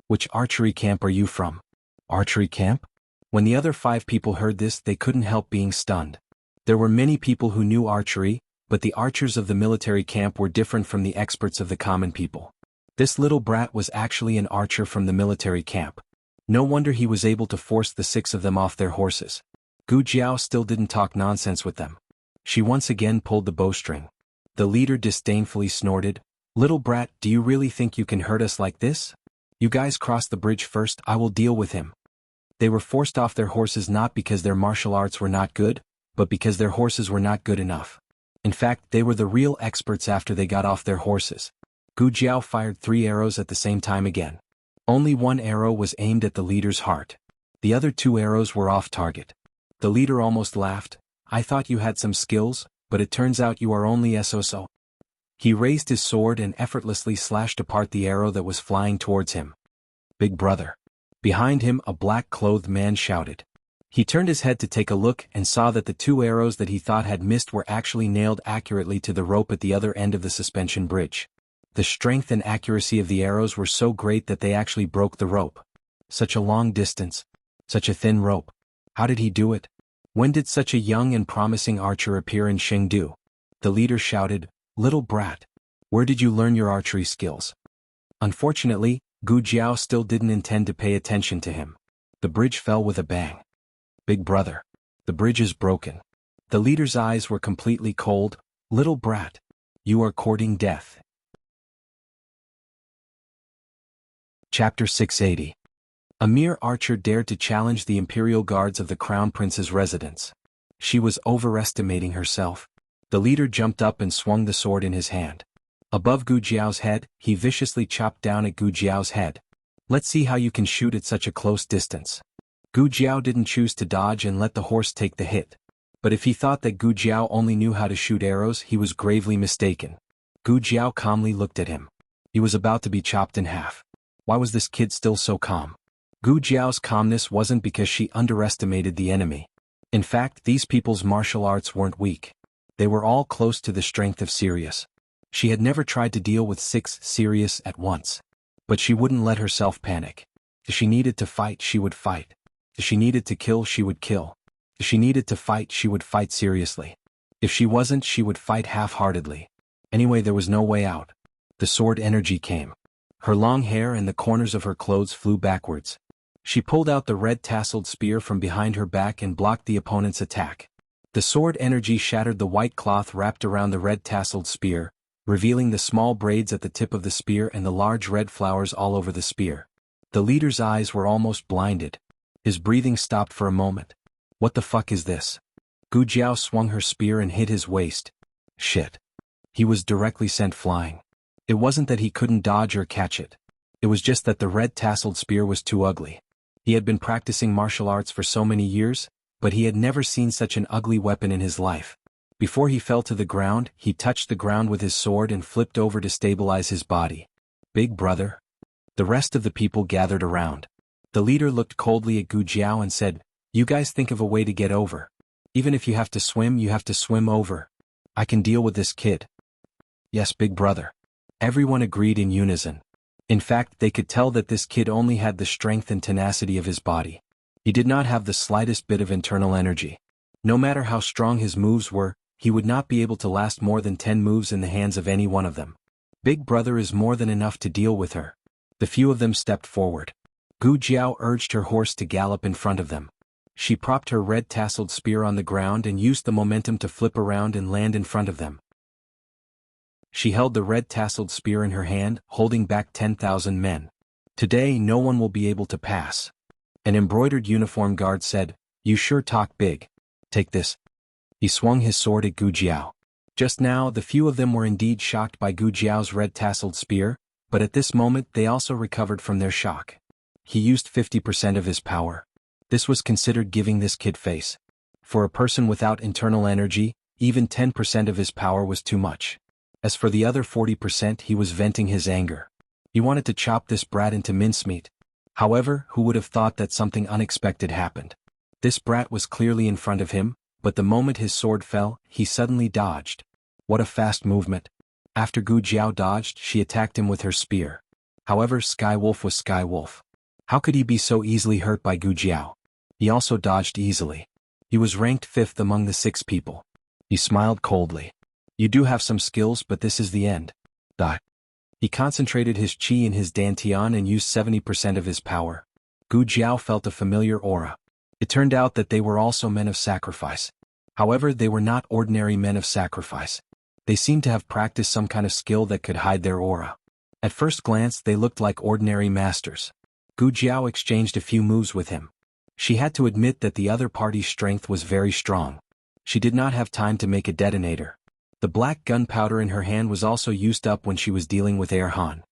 [SPEAKER 1] Which archery camp are you from? Archery camp? When the other 5 people heard this, they couldn't help being stunned. There were many people who knew archery, but the archers of the military camp were different from the experts of the common people. This little brat was actually an archer from the military camp. No wonder he was able to force the 6 of them off their horses. Gu Jiao still didn't talk nonsense with them. She once again pulled the bowstring. The leader disdainfully snorted, Little brat, do you really think you can hurt us like this? You guys cross the bridge first, I will deal with him. They were forced off their horses not because their martial arts were not good, but because their horses were not good enough. In fact, they were the real experts after they got off their horses. Gu Jiao fired 3 arrows at the same time again. Only 1 arrow was aimed at the leader's heart. The other 2 arrows were off target. The leader almost laughed. I thought you had some skills, but it turns out you are only so-so. He raised his sword and effortlessly slashed apart the arrow that was flying towards him. Big brother. Behind him, a black-clothed man shouted. He turned his head to take a look and saw that the 2 arrows that he thought had missed were actually nailed accurately to the rope at the other end of the suspension bridge. The strength and accuracy of the arrows were so great that they actually broke the rope. Such a long distance. Such a thin rope. How did he do it? When did such a young and promising archer appear in Chengdu? The leader shouted, Little brat. Where did you learn your archery skills? Unfortunately, Gu Jiao still didn't intend to pay attention to him. The bridge fell with a bang. Big brother. The bridge is broken. The leader's eyes were completely cold. Little brat. You are courting death. Chapter 680. A mere archer dared to challenge the imperial guards of the crown prince's residence. She was overestimating herself. The leader jumped up and swung the sword in his hand. Above Gu Jiao's head, he viciously chopped down at Gu Jiao's head. Let's see how you can shoot at such a close distance. Gu Jiao didn't choose to dodge and let the horse take the hit. But if he thought that Gu Jiao only knew how to shoot arrows, he was gravely mistaken. Gu Jiao calmly looked at him. He was about to be chopped in half. Why was this kid still so calm? Gu Jiao's calmness wasn't because she underestimated the enemy. In fact, these people's martial arts weren't weak. They were all close to the strength of Sirius. She had never tried to deal with 6 Sirius at once. But she wouldn't let herself panic. If she needed to fight, she would fight. If she needed to kill, she would kill. If she needed to fight, she would fight seriously. If she wasn't, she would fight half-heartedly. Anyway, there was no way out. The sword energy came. Her long hair and the corners of her clothes flew backwards. She pulled out the red tasseled spear from behind her back and blocked the opponent's attack. The sword energy shattered the white cloth wrapped around the red tasseled spear, revealing the small braids at the tip of the spear and the large red flowers all over the spear. The leader's eyes were almost blinded. His breathing stopped for a moment. What the fuck is this? Gu Jiao swung her spear and hit his waist. Shit. He was directly sent flying. It wasn't that he couldn't dodge or catch it. It was just that the red tasseled spear was too ugly. He had been practicing martial arts for so many years, but he had never seen such an ugly weapon in his life. Before he fell to the ground, he touched the ground with his sword and flipped over to stabilize his body. Big brother. The rest of the people gathered around. The leader looked coldly at Gu Jiao and said, You guys think of a way to get over. Even if you have to swim, you have to swim over. I can deal with this kid. Yes, big brother. Everyone agreed in unison. In fact, they could tell that this kid only had the strength and tenacity of his body. He did not have the slightest bit of internal energy. No matter how strong his moves were, he would not be able to last more than 10 moves in the hands of any one of them. Big brother is more than enough to deal with her. The few of them stepped forward. Gu Jiao urged her horse to gallop in front of them. She propped her red tasseled spear on the ground and used the momentum to flip around and land in front of them. She held the red tasseled spear in her hand, holding back 10,000 men. Today no one will be able to pass. An embroidered uniform guard said, You sure talk big. Take this. He swung his sword at Gu Jiao. Just now the few of them were indeed shocked by Gu Jiao's red tasseled spear, but at this moment they also recovered from their shock. He used 50% of his power. This was considered giving this kid face. For a person without internal energy, even 10% of his power was too much. As for the other 40%, he was venting his anger. He wanted to chop this brat into mincemeat. However, who would have thought that something unexpected happened? This brat was clearly in front of him, but the moment his sword fell, he suddenly dodged. What a fast movement. After Gu Jiao dodged, she attacked him with her spear. However, Skywolf was Skywolf. How could he be so easily hurt by Gu Jiao? He also dodged easily. He was ranked 5th among the 6 people. He smiled coldly. You do have some skills, but this is the end. Die. He concentrated his chi in his dantian and used 70% of his power. Gu Jiao felt a familiar aura. It turned out that they were also men of sacrifice. However, they were not ordinary men of sacrifice. They seemed to have practiced some kind of skill that could hide their aura. At first glance, they looked like ordinary masters. Gu Jiao exchanged a few moves with him. She had to admit that the other party's strength was very strong. She did not have time to make a detonator. The black gunpowder in her hand was also used up when she was dealing with Erhan.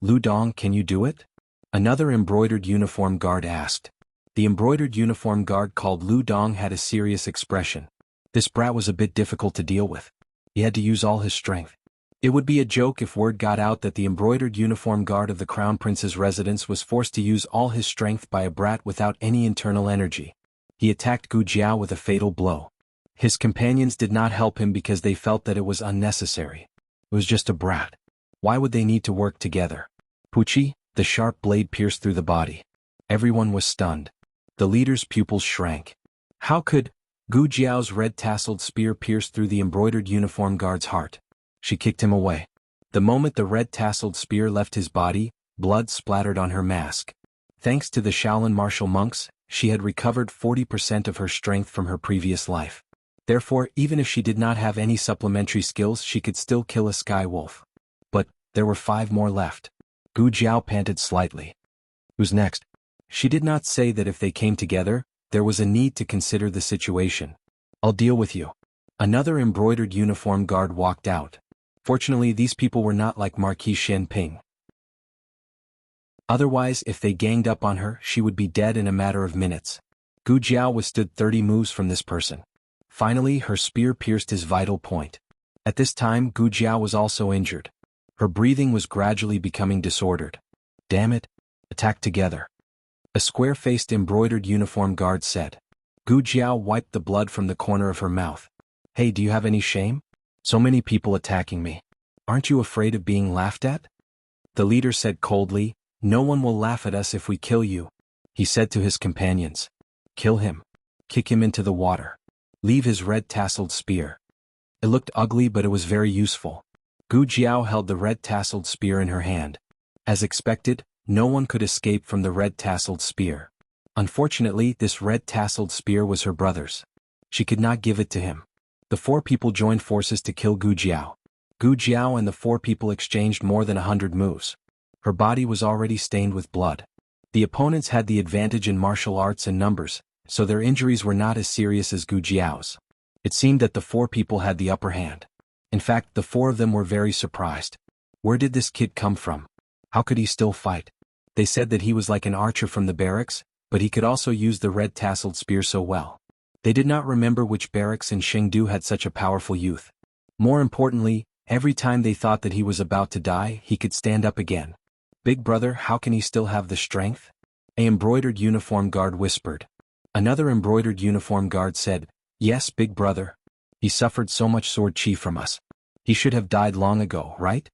[SPEAKER 1] Lu Dong, can you do it? Another embroidered uniform guard asked. The embroidered uniform guard called Lu Dong had a serious expression. This brat was a bit difficult to deal with. He had to use all his strength. It would be a joke if word got out that the embroidered uniform guard of the Crown Prince's residence was forced to use all his strength by a brat without any internal energy. He attacked Gu Jiao with a fatal blow. His companions did not help him because they felt that it was unnecessary. It was just a brat. Why would they need to work together? Puchi, the sharp blade pierced through the body. Everyone was stunned. The leader's pupils shrank. How could Gu Jiao's red-tasseled spear pierce through the embroidered uniform guard's heart? She kicked him away. The moment the red-tasseled spear left his body, blood splattered on her mask. Thanks to the Shaolin martial monks, she had recovered 40% of her strength from her previous life. Therefore, even if she did not have any supplementary skills, she could still kill a sky wolf. But there were 5 more left. Gu Jiao panted slightly. Who's next? She did not say that if they came together, there was a need to consider the situation. I'll deal with you. Another embroidered uniform guard walked out. Fortunately, these people were not like Marquis Shen Ping. Otherwise, if they ganged up on her, she would be dead in a matter of minutes. Gu Jiao withstood 30 moves from this person. Finally, her spear pierced his vital point. At this time, Gu Jiao was also injured. Her breathing was gradually becoming disordered. Damn it! Attack together. A square-faced embroidered uniform guard said. Gu Jiao wiped the blood from the corner of her mouth. Hey, do you have any shame? So many people attacking me. Aren't you afraid of being laughed at? The leader said coldly, no one will laugh at us if we kill you. He said to his companions. Kill him. Kick him into the water. Leave his red-tasseled spear. It looked ugly, but it was very useful. Gu Jiao held the red-tasseled spear in her hand. As expected, no one could escape from the red-tasseled spear. Unfortunately, this red-tasseled spear was her brother's. She could not give it to him. The 4 people joined forces to kill Gu Jiao. Gu Jiao and the 4 people exchanged more than 100 moves. Her body was already stained with blood. The opponents had the advantage in martial arts and numbers, so their injuries were not as serious as Gu Jiao's. It seemed that the 4 people had the upper hand. In fact, the 4 of them were very surprised. Where did this kid come from? How could he still fight? They said that he was like an archer from the barracks, but he could also use the red-tasseled spear so well. They did not remember which barracks in Chengdu had such a powerful youth. More importantly, every time they thought that he was about to die, he could stand up again. Big brother, how can he still have the strength? An embroidered uniform guard whispered. Another embroidered uniform guard said, yes, big brother. He suffered so much sword chi from us. He should have died long ago, right?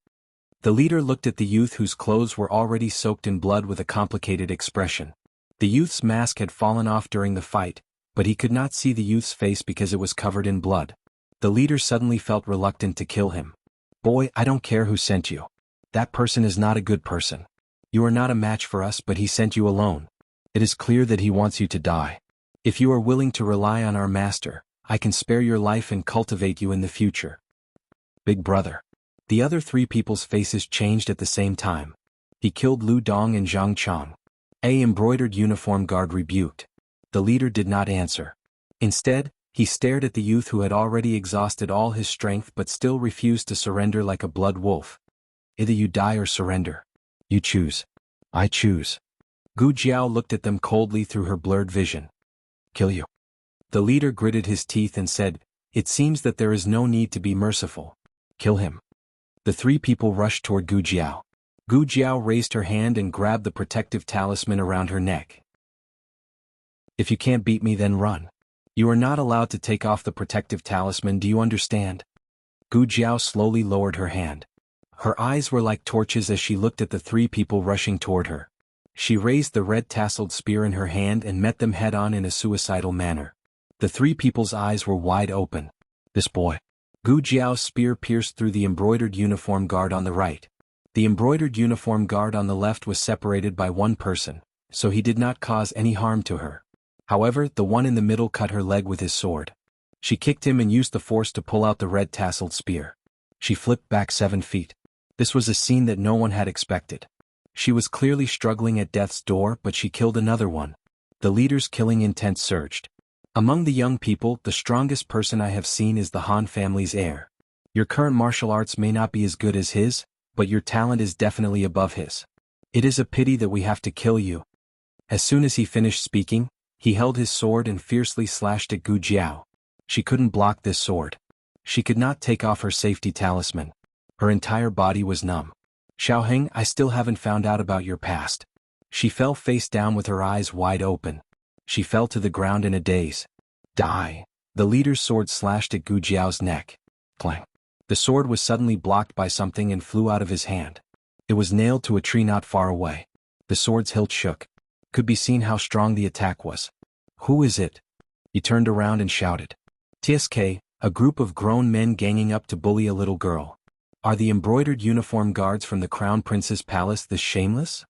[SPEAKER 1] The leader looked at the youth whose clothes were already soaked in blood with a complicated expression. The youth's mask had fallen off during the fight, but he could not see the youth's face because it was covered in blood. The leader suddenly felt reluctant to kill him. Boy, I don't care who sent you. That person is not a good person. You are not a match for us, but he sent you alone. It is clear that he wants you to die. If you are willing to rely on our master, I can spare your life and cultivate you in the future. Big brother. The other 3 people's faces changed at the same time. He killed Lu Dong and Zhang Chang. A embroidered uniform guard rebuked. The leader did not answer. Instead, he stared at the youth who had already exhausted all his strength but still refused to surrender like a blood wolf. Either you die or surrender. You choose. I choose. Gu Jiao looked at them coldly through her blurred vision. Kill you. The leader gritted his teeth and said, it seems that there is no need to be merciful. Kill him. The 3 people rushed toward Gu Jiao. Gu Jiao raised her hand and grabbed the protective talisman around her neck. If you can't beat me, then run. You are not allowed to take off the protective talisman, do you understand? Gu Jiao slowly lowered her hand. Her eyes were like torches as she looked at the 3 people rushing toward her. She raised the red-tasseled spear in her hand and met them head-on in a suicidal manner. The 3 people's eyes were wide open. This boy. Gu Jiao's spear pierced through the embroidered uniform guard on the right. The embroidered uniform guard on the left was separated by 1 person, so he did not cause any harm to her. However, the one in the middle cut her leg with his sword. She kicked him and used the force to pull out the red-tasseled spear. She flipped back 7 feet. This was a scene that no one had expected. She was clearly struggling at death's door, but she killed another one. The leader's killing intent surged. Among the young people, the strongest person I have seen is the Han family's heir. Your current martial arts may not be as good as his, but your talent is definitely above his. It is a pity that we have to kill you. As soon as he finished speaking, he held his sword and fiercely slashed at Gu Jiao. She couldn't block this sword. She could not take off her safety talisman. Her entire body was numb. Xiaoheng, I still haven't found out about your past. She fell face down with her eyes wide open. She fell to the ground in a daze. Die. The leader's sword slashed at Gu Jiao's neck. Clang. The sword was suddenly blocked by something and flew out of his hand. It was nailed to a tree not far away. The sword's hilt shook. Could be seen how strong the attack was. Who is it? He turned around and shouted. TSK, a group of grown men ganging up to bully a little girl. Are the embroidered uniform guards from the Crown Prince's palace this shameless?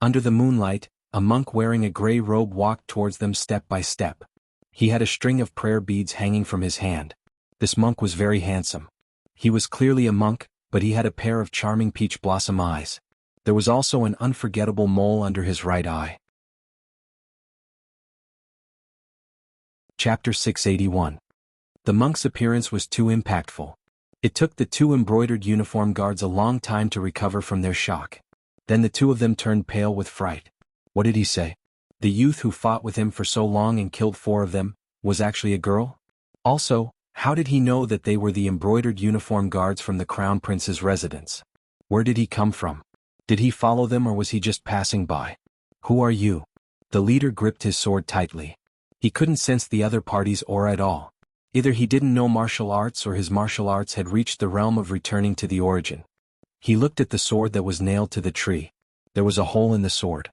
[SPEAKER 1] Under the moonlight, a monk wearing a gray robe walked towards them step by step. He had a string of prayer beads hanging from his hand. This monk was very handsome. He was clearly a monk, but he had a pair of charming peach blossom eyes. There was also an unforgettable mole under his right eye. Chapter 681. The monk's appearance was too impactful. It took the two embroidered uniform guards a long time to recover from their shock. Then the two of them turned pale with fright. What did he say? The youth who fought with him for so long and killed 4 of them, was actually a girl? Also, how did he know that they were the embroidered uniform guards from the Crown Prince's residence? Where did he come from? Did he follow them or was he just passing by? Who are you? The leader gripped his sword tightly. He couldn't sense the other party's aura at all. Either he didn't know martial arts or his martial arts had reached the realm of returning to the origin. He looked at the sword that was nailed to the tree. There was a hole in the sword.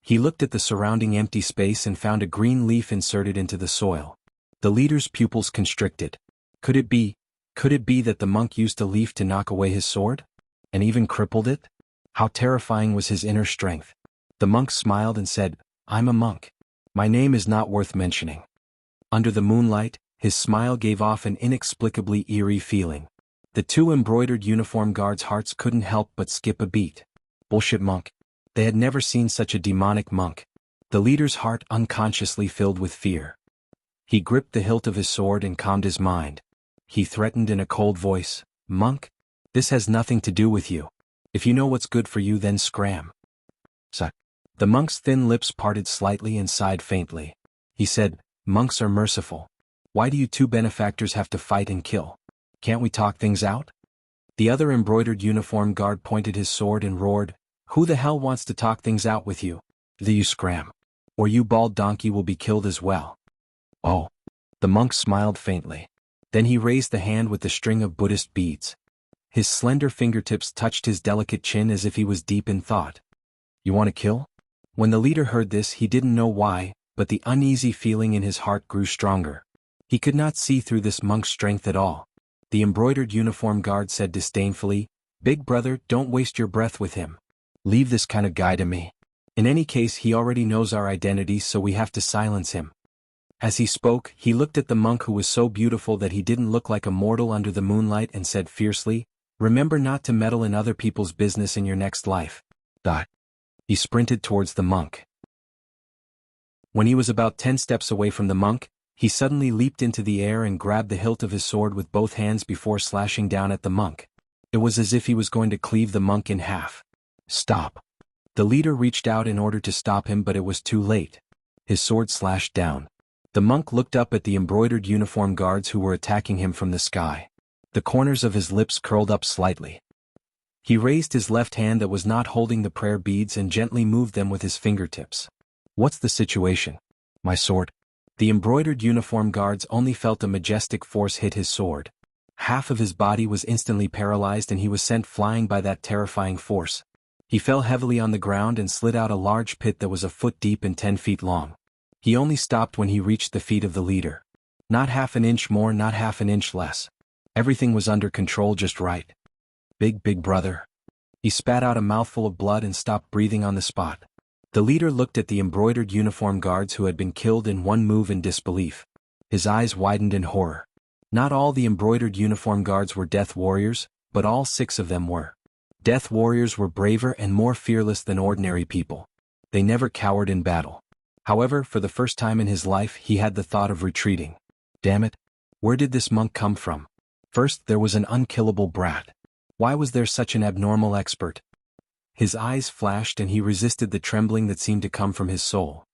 [SPEAKER 1] He looked at the surrounding empty space and found a green leaf inserted into the soil. The leader's pupils constricted. Could it be that the monk used a leaf to knock away his sword? And even crippled it? How terrifying was his inner strength. The monk smiled and said, I'm a monk. My name is not worth mentioning. Under the moonlight, his smile gave off an inexplicably eerie feeling. The two embroidered uniform guards' hearts couldn't help but skip a beat. Bullshit monk. They had never seen such a demonic monk. The leader's heart unconsciously filled with fear. He gripped the hilt of his sword and calmed his mind. He threatened in a cold voice, Monk, this has nothing to do with you. If you know what's good for you, then scram. Suck. The monk's thin lips parted slightly and sighed faintly. He said, Monks are merciful. Why do you two benefactors have to fight and kill? Can't we talk things out? The other embroidered uniform guard pointed his sword and roared, Who the hell wants to talk things out with you? Do you scram? Or you bald donkey will be killed as well. Oh. The monk smiled faintly. Then he raised the hand with the string of Buddhist beads. His slender fingertips touched his delicate chin as if he was deep in thought. You want to kill? When the leader heard this, he didn't know why, but the uneasy feeling in his heart grew stronger. He could not see through this monk's strength at all. The embroidered uniform guard said disdainfully, Big brother, don't waste your breath with him. Leave this kind of guy to me. In any case, he already knows our identity, so we have to silence him. As he spoke, he looked at the monk who was so beautiful that he didn't look like a mortal under the moonlight and said fiercely, Remember not to meddle in other people's business in your next life. He sprinted towards the monk. When he was about 10 steps away from the monk, he suddenly leaped into the air and grabbed the hilt of his sword with both hands before slashing down at the monk. It was as if he was going to cleave the monk in half. Stop. The leader reached out in order to stop him, but it was too late. His sword slashed down. The monk looked up at the embroidered uniform guards who were attacking him from the sky. The corners of his lips curled up slightly. He raised his left hand that was not holding the prayer beads and gently moved them with his fingertips. What's the situation? My sword. The embroidered uniform guards only felt a majestic force hit his sword. Half of his body was instantly paralyzed and he was sent flying by that terrifying force. He fell heavily on the ground and slid out a large pit that was a foot deep and 10 feet long. He only stopped when he reached the feet of the leader. Not half an inch more, not half an inch less. Everything was under control just right. Big brother. He spat out a mouthful of blood and stopped breathing on the spot. The leader looked at the embroidered uniform guards who had been killed in one move in disbelief. His eyes widened in horror. Not all the embroidered uniform guards were death warriors, but all 6 of them were. Death warriors were braver and more fearless than ordinary people. They never cowered in battle. However, for the first time in his life he had the thought of retreating. Damn it! Where did this monk come from? First there was an unkillable brat. Why was there such an abnormal expert? His eyes flashed and he resisted the trembling that seemed to come from his soul.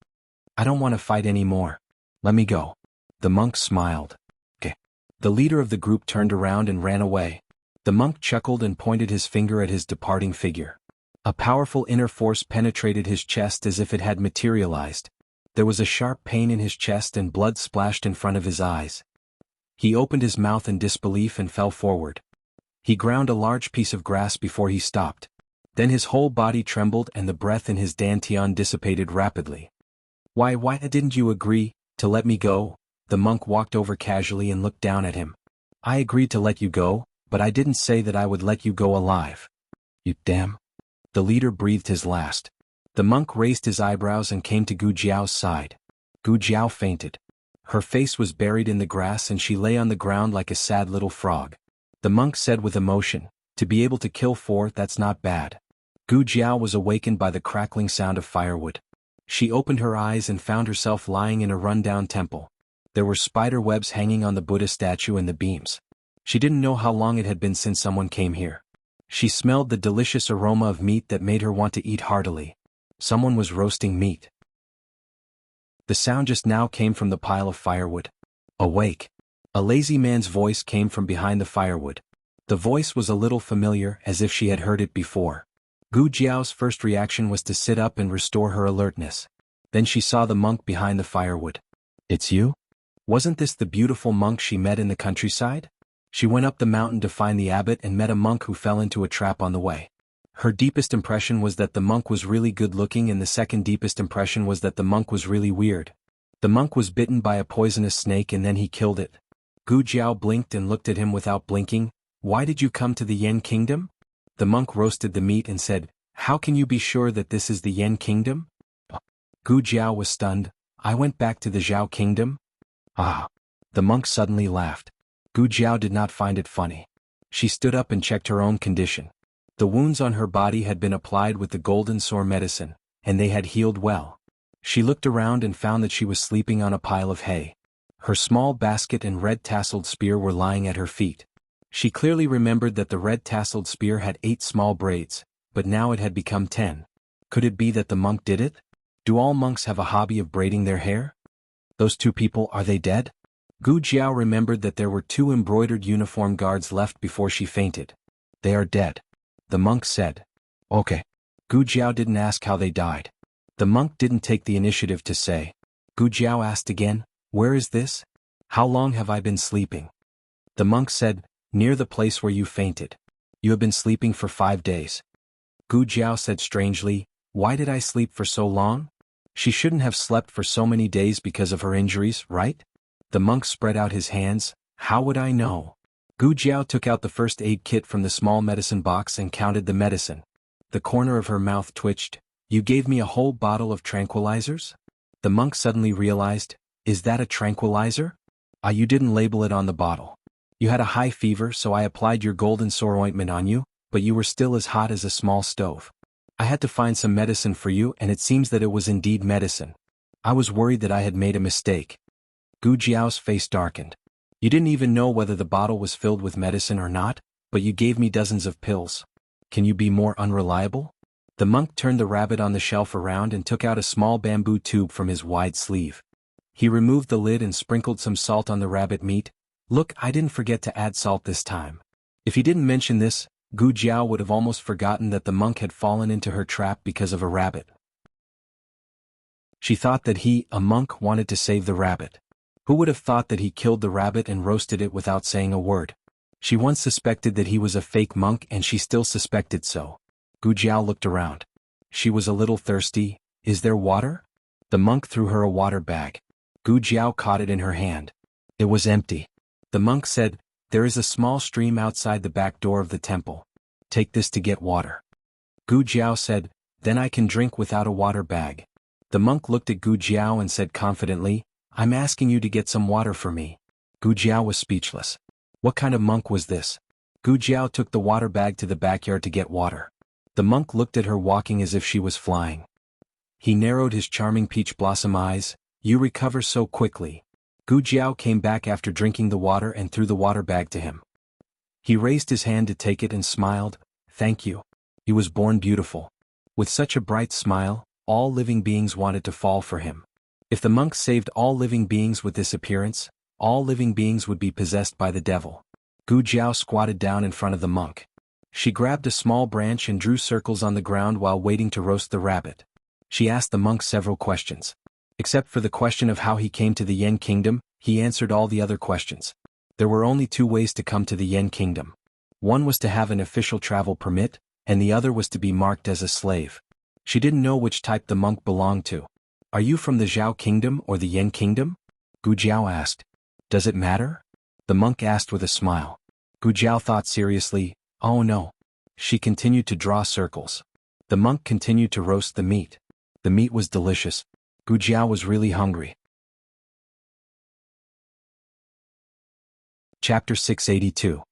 [SPEAKER 1] I don't want to fight anymore. Let me go. The monk smiled. Okay. The leader of the group turned around and ran away. The monk chuckled and pointed his finger at his departing figure. A powerful inner force penetrated his chest as if it had materialized. There was a sharp pain in his chest and blood splashed in front of his eyes. He opened his mouth in disbelief and fell forward. He ground a large piece of grass before he stopped. Then his whole body trembled and the breath in his dantian dissipated rapidly. Why didn't you agree to let me go? The monk walked over casually and looked down at him. I agreed to let you go, but I didn't say that I would let you go alive. You damn. The leader breathed his last. The monk raised his eyebrows and came to Gu Jiao's side. Gu Jiao fainted. Her face was buried in the grass and she lay on the ground like a sad little frog. The monk said with emotion, to be able to kill 4, that's not bad. Gu Jiao was awakened by the crackling sound of firewood. She opened her eyes and found herself lying in a rundown temple. There were spider webs hanging on the Buddha statue and the beams. She didn't know how long it had been since someone came here. She smelled the delicious aroma of meat that made her want to eat heartily. Someone was roasting meat. The sound just now came from the pile of firewood. Awake. A lazy man's voice came from behind the firewood. The voice was a little familiar, as if she had heard it before. Gu Jiao's first reaction was to sit up and restore her alertness. Then she saw the monk behind the firewood. It's you? Wasn't this the beautiful monk she met in the countryside? She went up the mountain to find the abbot and met a monk who fell into a trap on the way. Her deepest impression was that the monk was really good-looking and the second deepest impression was that the monk was really weird. The monk was bitten by a poisonous snake and then he killed it. Gu Jiao blinked and looked at him without blinking. Why did you come to the Yen Kingdom? The monk roasted the meat and said, How can you be sure that this is the Yen Kingdom? Gu Jiao was stunned. I went back to the Zhao Kingdom. Ah. The monk suddenly laughed. Gu Jiao did not find it funny. She stood up and checked her own condition. The wounds on her body had been applied with the golden sore medicine, and they had healed well. She looked around and found that she was sleeping on a pile of hay. Her small basket and red-tasseled spear were lying at her feet. She clearly remembered that the red-tasseled spear had 8 small braids, but now it had become 10. Could it be that the monk did it? Do all monks have a hobby of braiding their hair? Those 2 people, are they dead? Gu Jiao remembered that there were 2 embroidered uniform guards left before she fainted. They are dead. The monk said. Okay. Gu Jiao didn't ask how they died. The monk didn't take the initiative to say. Gu Jiao asked again, Where is this? How long have I been sleeping? The monk said, Near the place where you fainted. You have been sleeping for 5 days. Gu Jiao said strangely, Why did I sleep for so long? She shouldn't have slept for so many days because of her injuries, right? The monk spread out his hands. How would I know? Gu Jiao took out the first aid kit from the small medicine box and counted the medicine. The corner of her mouth twitched. You gave me a whole bottle of tranquilizers? The monk suddenly realized, Is that a tranquilizer? You didn't label it on the bottle. You had a high fever so I applied your golden sore ointment on you, but you were still as hot as a small stove. I had to find some medicine for you and it seems that it was indeed medicine. I was worried that I had made a mistake. Gu Jiao's face darkened. You didn't even know whether the bottle was filled with medicine or not, but you gave me dozens of pills. Can you be more unreliable? The monk turned the rabbit on the shelf around and took out a small bamboo tube from his wide sleeve. He removed the lid and sprinkled some salt on the rabbit meat. Look, I didn't forget to add salt this time. If he didn't mention this, Gu Jiao would have almost forgotten that the monk had fallen into her trap because of a rabbit. She thought that he, a monk, wanted to save the rabbit. Who would have thought that he killed the rabbit and roasted it without saying a word? She once suspected that he was a fake monk and she still suspected so. Gu Jiao looked around. She was a little thirsty. Is there water? The monk threw her a water bag. Gu Jiao caught it in her hand. It was empty. The monk said, There is a small stream outside the back door of the temple. Take this to get water. Gu Jiao said, Then I can drink without a water bag. The monk looked at Gu Jiao and said confidently, I'm asking you to get some water for me. Gu Jiao was speechless. What kind of monk was this? Gu Jiao took the water bag to the backyard to get water. The monk looked at her walking as if she was flying. He narrowed his charming peach blossom eyes. You recover so quickly. Gu Jiao came back after drinking the water and threw the water bag to him. He raised his hand to take it and smiled. Thank you. He was born beautiful. With such a bright smile, all living beings wanted to fall for him. If the monk saved all living beings with this appearance, all living beings would be possessed by the devil. Gu Jiao squatted down in front of the monk. She grabbed a small branch and drew circles on the ground while waiting to roast the rabbit. She asked the monk several questions. Except for the question of how he came to the Yen Kingdom, he answered all the other questions. There were only two ways to come to the Yen Kingdom. One was to have an official travel permit, and the other was to be marked as a slave. She didn't know which type the monk belonged to. Are you from the Zhao Kingdom or the Yen Kingdom? Gu Jiao asked. Does it matter? The monk asked with a smile. Gu Jiao thought seriously, oh no. She continued to draw circles. The monk continued to roast the meat. The meat was delicious. Gu Jiao was really hungry. Chapter 682.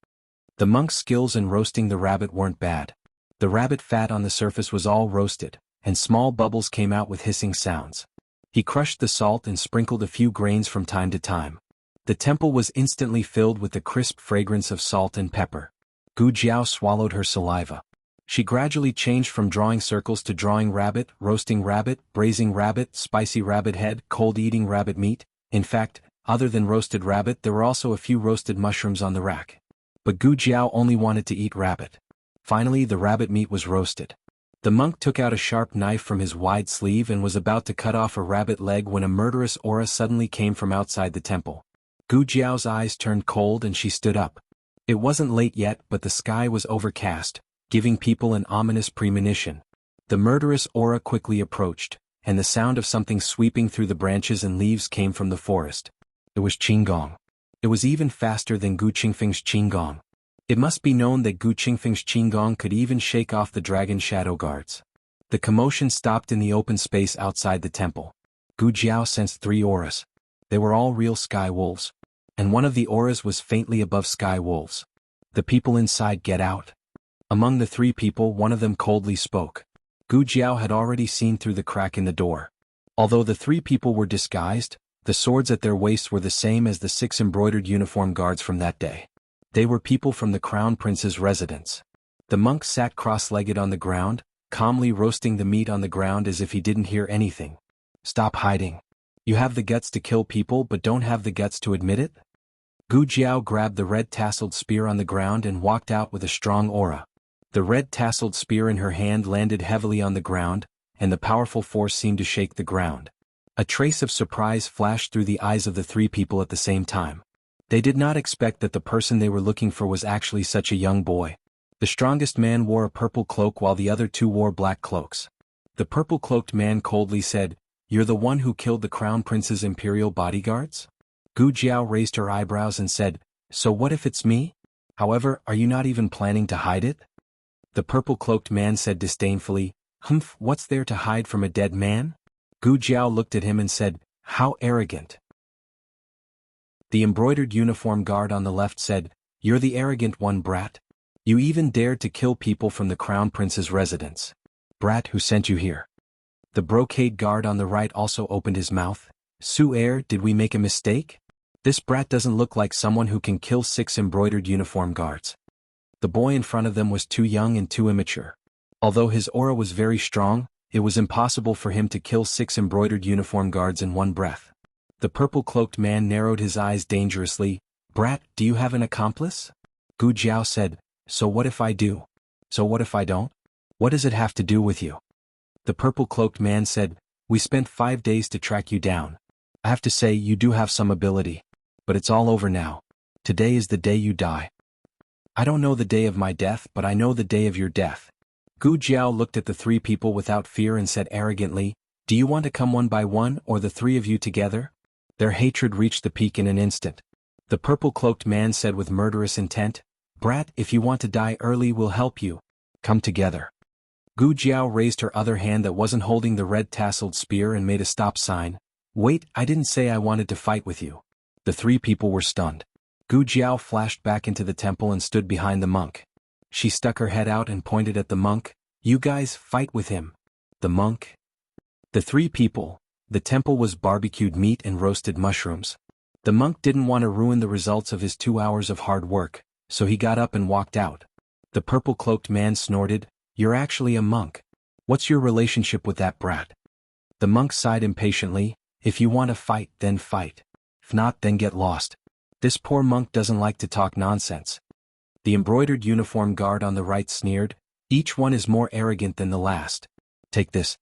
[SPEAKER 1] The monk's skills in roasting the rabbit weren't bad. The rabbit fat on the surface was all roasted, and small bubbles came out with hissing sounds. He crushed the salt and sprinkled a few grains from time to time. The temple was instantly filled with the crisp fragrance of salt and pepper. Gu Jiao swallowed her saliva. She gradually changed from drawing circles to drawing rabbit, roasting rabbit, braising rabbit, spicy rabbit head, cold eating rabbit meat. In fact, other than roasted rabbit there were also a few roasted mushrooms on the rack. But Gu Jiao only wanted to eat rabbit. Finally the rabbit meat was roasted. The monk took out a sharp knife from his wide sleeve and was about to cut off a rabbit leg when a murderous aura suddenly came from outside the temple. Gu Jiao's eyes turned cold and she stood up. It wasn't late yet, but the sky was overcast, giving people an ominous premonition. The murderous aura quickly approached, and the sound of something sweeping through the branches and leaves came from the forest. It was Qinggong. It was even faster than Gu Qingfeng's Qinggong. It must be known that Gu Qingfeng's Qinggong could even shake off the dragon shadow guards. The commotion stopped in the open space outside the temple. Gu Jiao sensed 3 auras. They were all real sky wolves. And one of the auras was faintly above sky wolves. The people inside get out. Among the 3 people one of them coldly spoke. Gu Jiao had already seen through the crack in the door. Although the 3 people were disguised, the swords at their waists were the same as the 6 embroidered uniform guards from that day. They were people from the Crown Prince's residence. The monk sat cross-legged on the ground, calmly roasting the meat on the ground as if he didn't hear anything. Stop hiding. You have the guts to kill people but don't have the guts to admit it? Gu Jiao grabbed the red-tasseled spear on the ground and walked out with a strong aura. The red-tasseled spear in her hand landed heavily on the ground, and the powerful force seemed to shake the ground. A trace of surprise flashed through the eyes of the 3 people at the same time. They did not expect that the person they were looking for was actually such a young boy. The strongest man wore a purple cloak while the other 2 wore black cloaks. The purple-cloaked man coldly said, "You're the one who killed the Crown Prince's imperial bodyguards?" Gu Jiao raised her eyebrows and said, "So what if it's me? However, are you not even planning to hide it?" The purple-cloaked man said disdainfully, "Humph, what's there to hide from a dead man?" Gu Jiao looked at him and said, "How arrogant." The embroidered uniform guard on the left said, "You're the arrogant one, brat. You even dared to kill people from the Crown Prince's residence. Brat, who sent you here?" The brocade guard on the right also opened his mouth. "Su-er, did we make a mistake? This brat doesn't look like someone who can kill 6 embroidered uniform guards." The boy in front of them was too young and too immature. Although his aura was very strong, it was impossible for him to kill 6 embroidered uniform guards in one breath. The purple-cloaked man narrowed his eyes dangerously. "Brat, do you have an accomplice?" Gu Jiao said, "So what if I do? So what if I don't? What does it have to do with you?" The purple-cloaked man said, "We spent 5 days to track you down. I have to say you do have some ability. But it's all over now. Today is the day you die." "I don't know the day of my death, but I know the day of your death." Gu Jiao looked at the 3 people without fear and said arrogantly, "Do you want to come one by one or the 3 of you together?" Their hatred reached the peak in an instant. The purple-cloaked man said with murderous intent, "Brat, if you want to die early we'll help you. Come together." Gu Jiao raised her other hand that wasn't holding the red-tasseled spear and made a stop sign. "Wait, I didn't say I wanted to fight with you." The 3 people were stunned. Gu Jiao flashed back into the temple and stood behind the monk. She stuck her head out and pointed at the monk. "You guys, fight with him." The monk. The three people. The temple was barbecued meat and roasted mushrooms. The monk didn't want to ruin the results of his 2 hours of hard work, so he got up and walked out. The purple-cloaked man snorted, "You're actually a monk. What's your relationship with that brat?" The monk sighed impatiently, "If you want to fight, then fight. If not, then get lost. This poor monk doesn't like to talk nonsense." The embroidered uniform guard on the right sneered, "Each one is more arrogant than the last. Take this."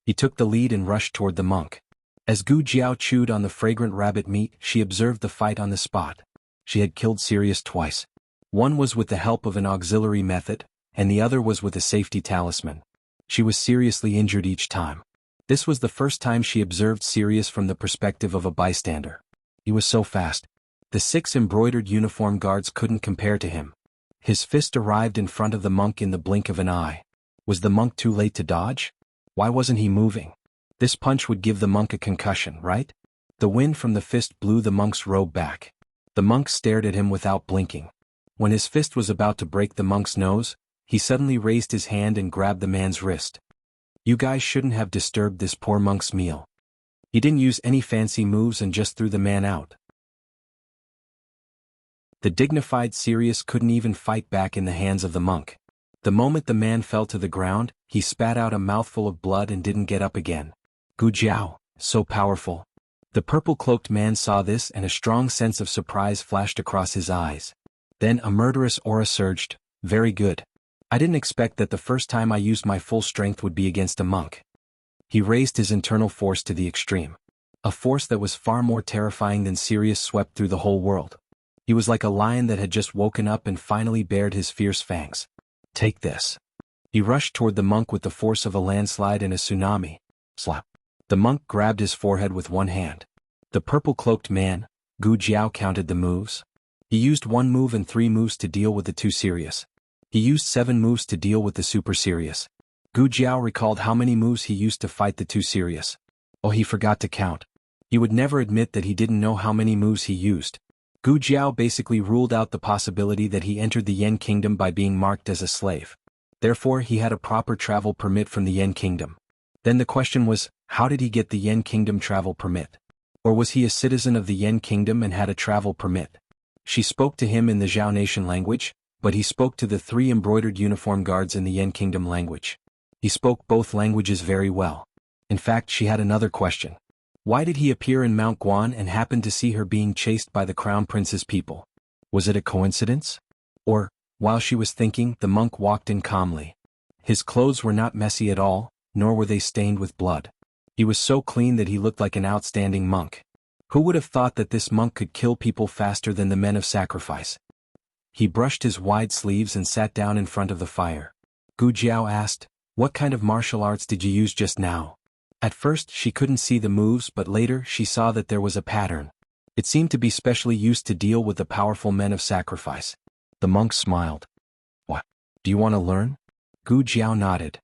[SPEAKER 1] He took the lead and rushed toward the monk. As Gu Jiao chewed on the fragrant rabbit meat, she observed the fight on the spot. She had killed Sirius twice. One was with the help of an auxiliary method, and the other was with a safety talisman. She was seriously injured each time. This was the first time she observed Sirius from the perspective of a bystander. He was so fast. The 6 embroidered uniform guards couldn't compare to him. His fist arrived in front of the monk in the blink of an eye. Was the monk too late to dodge? Why wasn't he moving? This punch would give the monk a concussion, right? The wind from the fist blew the monk's robe back. The monk stared at him without blinking. When his fist was about to break the monk's nose, he suddenly raised his hand and grabbed the man's wrist. "You guys shouldn't have disturbed this poor monk's meal." He didn't use any fancy moves and just threw the man out. The dignified Sirius couldn't even fight back in the hands of the monk. The moment the man fell to the ground, he spat out a mouthful of blood and didn't get up again. Gu Jiao, so powerful. The purple-cloaked man saw this and a strong sense of surprise flashed across his eyes. Then a murderous aura surged, "Very good. I didn't expect that the first time I used my full strength would be against a monk." He raised his internal force to the extreme. A force that was far more terrifying than Sirius swept through the whole world. He was like a lion that had just woken up and finally bared his fierce fangs. "Take this." He rushed toward the monk with the force of a landslide and a tsunami. Slap. The monk grabbed his forehead with one hand. The purple-cloaked man, Gu Jiao, counted the moves. He used 1 move and 3 moves to deal with the 2 Sirius. He used 7 moves to deal with the super Sirius. Gu Jiao recalled how many moves he used to fight the 2 Sirius. Oh, he forgot to count. He would never admit that he didn't know how many moves he used. Gu Jiao basically ruled out the possibility that he entered the Yen Kingdom by being marked as a slave. Therefore, he had a proper travel permit from the Yen Kingdom. Then the question was, how did he get the Yen Kingdom travel permit? Or was he a citizen of the Yen Kingdom and had a travel permit? She spoke to him in the Zhao Nation language, but he spoke to the 3 embroidered uniform guards in the Yen Kingdom language. He spoke both languages very well. In fact, she had another question. Why did he appear in Mount Guan and happen to see her being chased by the Crown Prince's people? Was it a coincidence? Or, while she was thinking, the monk walked in calmly. His clothes were not messy at all, nor were they stained with blood. He was so clean that he looked like an outstanding monk. Who would have thought that this monk could kill people faster than the men of sacrifice? He brushed his wide sleeves and sat down in front of the fire. Gu Jiao asked, "What kind of martial arts did you use just now?" At first she couldn't see the moves, but later she saw that there was a pattern. It seemed to be specially used to deal with the powerful men of sacrifice. The monk smiled. "What? Do you want to learn?" Gu Jiao nodded.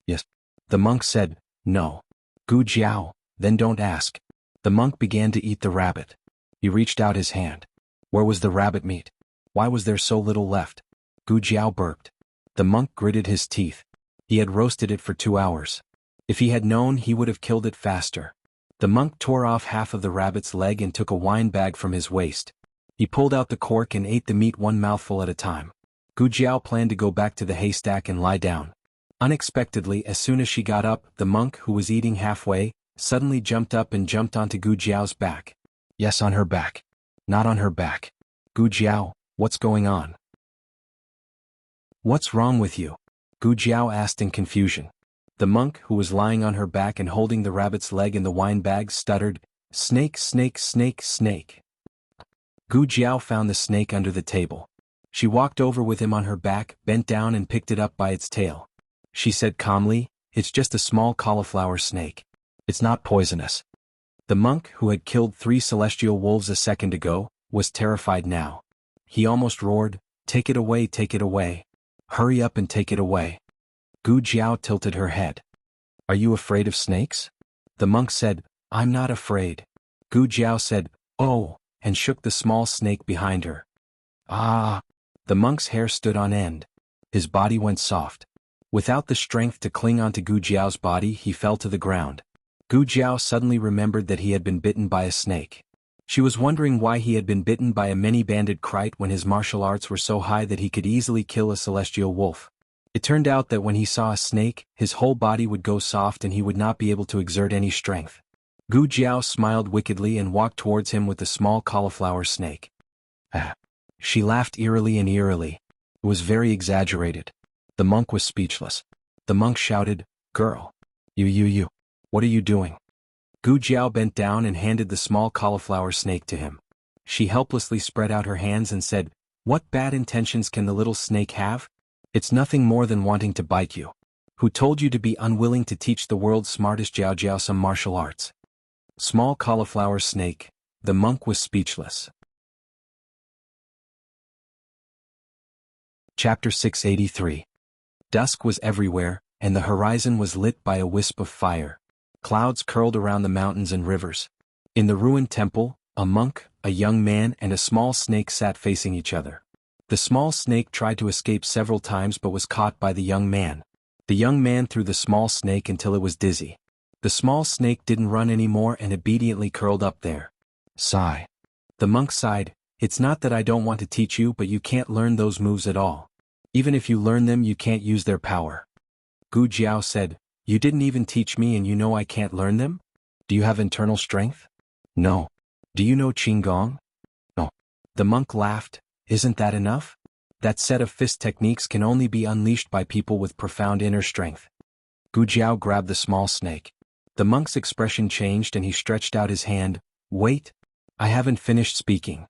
[SPEAKER 1] "Yes." The monk said, "No." Gu Jiao, "Then don't ask." The monk began to eat the rabbit. He reached out his hand. Where was the rabbit meat? Why was there so little left? Gu Jiao burped. The monk gritted his teeth. He had roasted it for 2 hours. If he had known, he would have killed it faster. The monk tore off half of the rabbit's leg and took a wine bag from his waist. He pulled out the cork and ate the meat 1 mouthful at a time. Gu Jiao planned to go back to the haystack and lie down. Unexpectedly, as soon as she got up, the monk, who was eating halfway, suddenly jumped up and jumped onto Gu Jiao's back. Yes, on her back. Not on her back. Gu Jiao, what's going on? What's wrong with you? Gu Jiao asked in confusion. The monk, who was lying on her back and holding the rabbit's leg in the wine bag, stuttered, "Snake, snake, snake, snake." Gu Jiao found the snake under the table. She walked over with him on her back, bent down and picked it up by its tail. She said calmly, "It's just a small cauliflower snake. It's not poisonous." The monk, who had killed 3 celestial wolves a second ago, was terrified now. He almost roared, take it away. Hurry up and take it away." Gu Jiao tilted her head. "Are you afraid of snakes?" The monk said, "I'm not afraid." Gu Jiao said, "Oh," and shook the small snake behind her. Ah! The monk's hair stood on end. His body went soft. Without the strength to cling onto Gu Jiao's body, he fell to the ground. Gu Jiao suddenly remembered that he had been bitten by a snake. She was wondering why he had been bitten by a many-banded kite when his martial arts were so high that he could easily kill a celestial wolf. It turned out that when he saw a snake, his whole body would go soft and he would not be able to exert any strength. Gu Jiao smiled wickedly and walked towards him with the small cauliflower snake. Ah. She laughed eerily and eerily. It was very exaggerated. The monk was speechless. The monk shouted, "Girl! You! What are you doing?" Gu Jiao bent down and handed the small cauliflower snake to him. She helplessly spread out her hands and said, "What bad intentions can the little snake have? It's nothing more than wanting to bite you. Who told you to be unwilling to teach the world's smartest Jiao some martial arts?" Small cauliflower snake. The monk was speechless. Chapter 683. Dusk was everywhere, and the horizon was lit by a wisp of fire. Clouds curled around the mountains and rivers. In the ruined temple, a monk, a young man and a small snake sat facing each other. The small snake tried to escape several times but was caught by the young man. The young man threw the small snake until it was dizzy. The small snake didn't run anymore and obediently curled up there. Sigh. The monk sighed, "It's not that I don't want to teach you, but you can't learn those moves at all. Even if you learn them, you can't use their power." Gu Jiao said, "You didn't even teach me and you know I can't learn them? Do you have internal strength?" "No." "Do you know Qigong?" "No." The monk laughed, "Isn't that enough? That set of fist techniques can only be unleashed by people with profound inner strength." Gu Jiao grabbed the small snake. The monk's expression changed and he stretched out his hand. "Wait. I haven't finished speaking."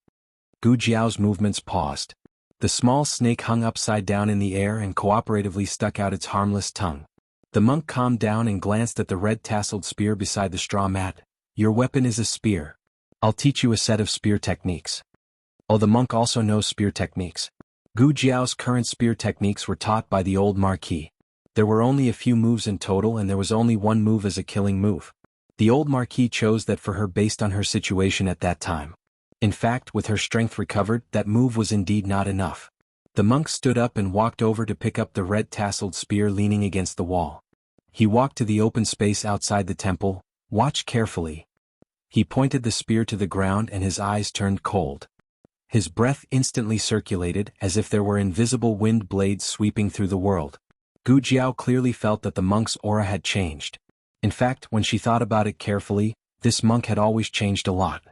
[SPEAKER 1] Gu Jiao's movements paused. The small snake hung upside down in the air and cooperatively stuck out its harmless tongue. The monk calmed down and glanced at the red-tasseled spear beside the straw mat. "Your weapon is a spear. I'll teach you a set of spear techniques." Oh, the monk also knows spear techniques. Gu Jiao's current spear techniques were taught by the old marquis. There were only a few moves in total and there was only one move as a killing move. The old marquis chose that for her based on her situation at that time. In fact, with her strength recovered, that move was indeed not enough. The monk stood up and walked over to pick up the red-tasseled spear leaning against the wall. He walked to the open space outside the temple. "Watch carefully." He pointed the spear to the ground and his eyes turned cold. His breath instantly circulated as if there were invisible wind blades sweeping through the world. Gu Jiao clearly felt that the monk's aura had changed. In fact, when she thought about it carefully, this monk had always changed a lot.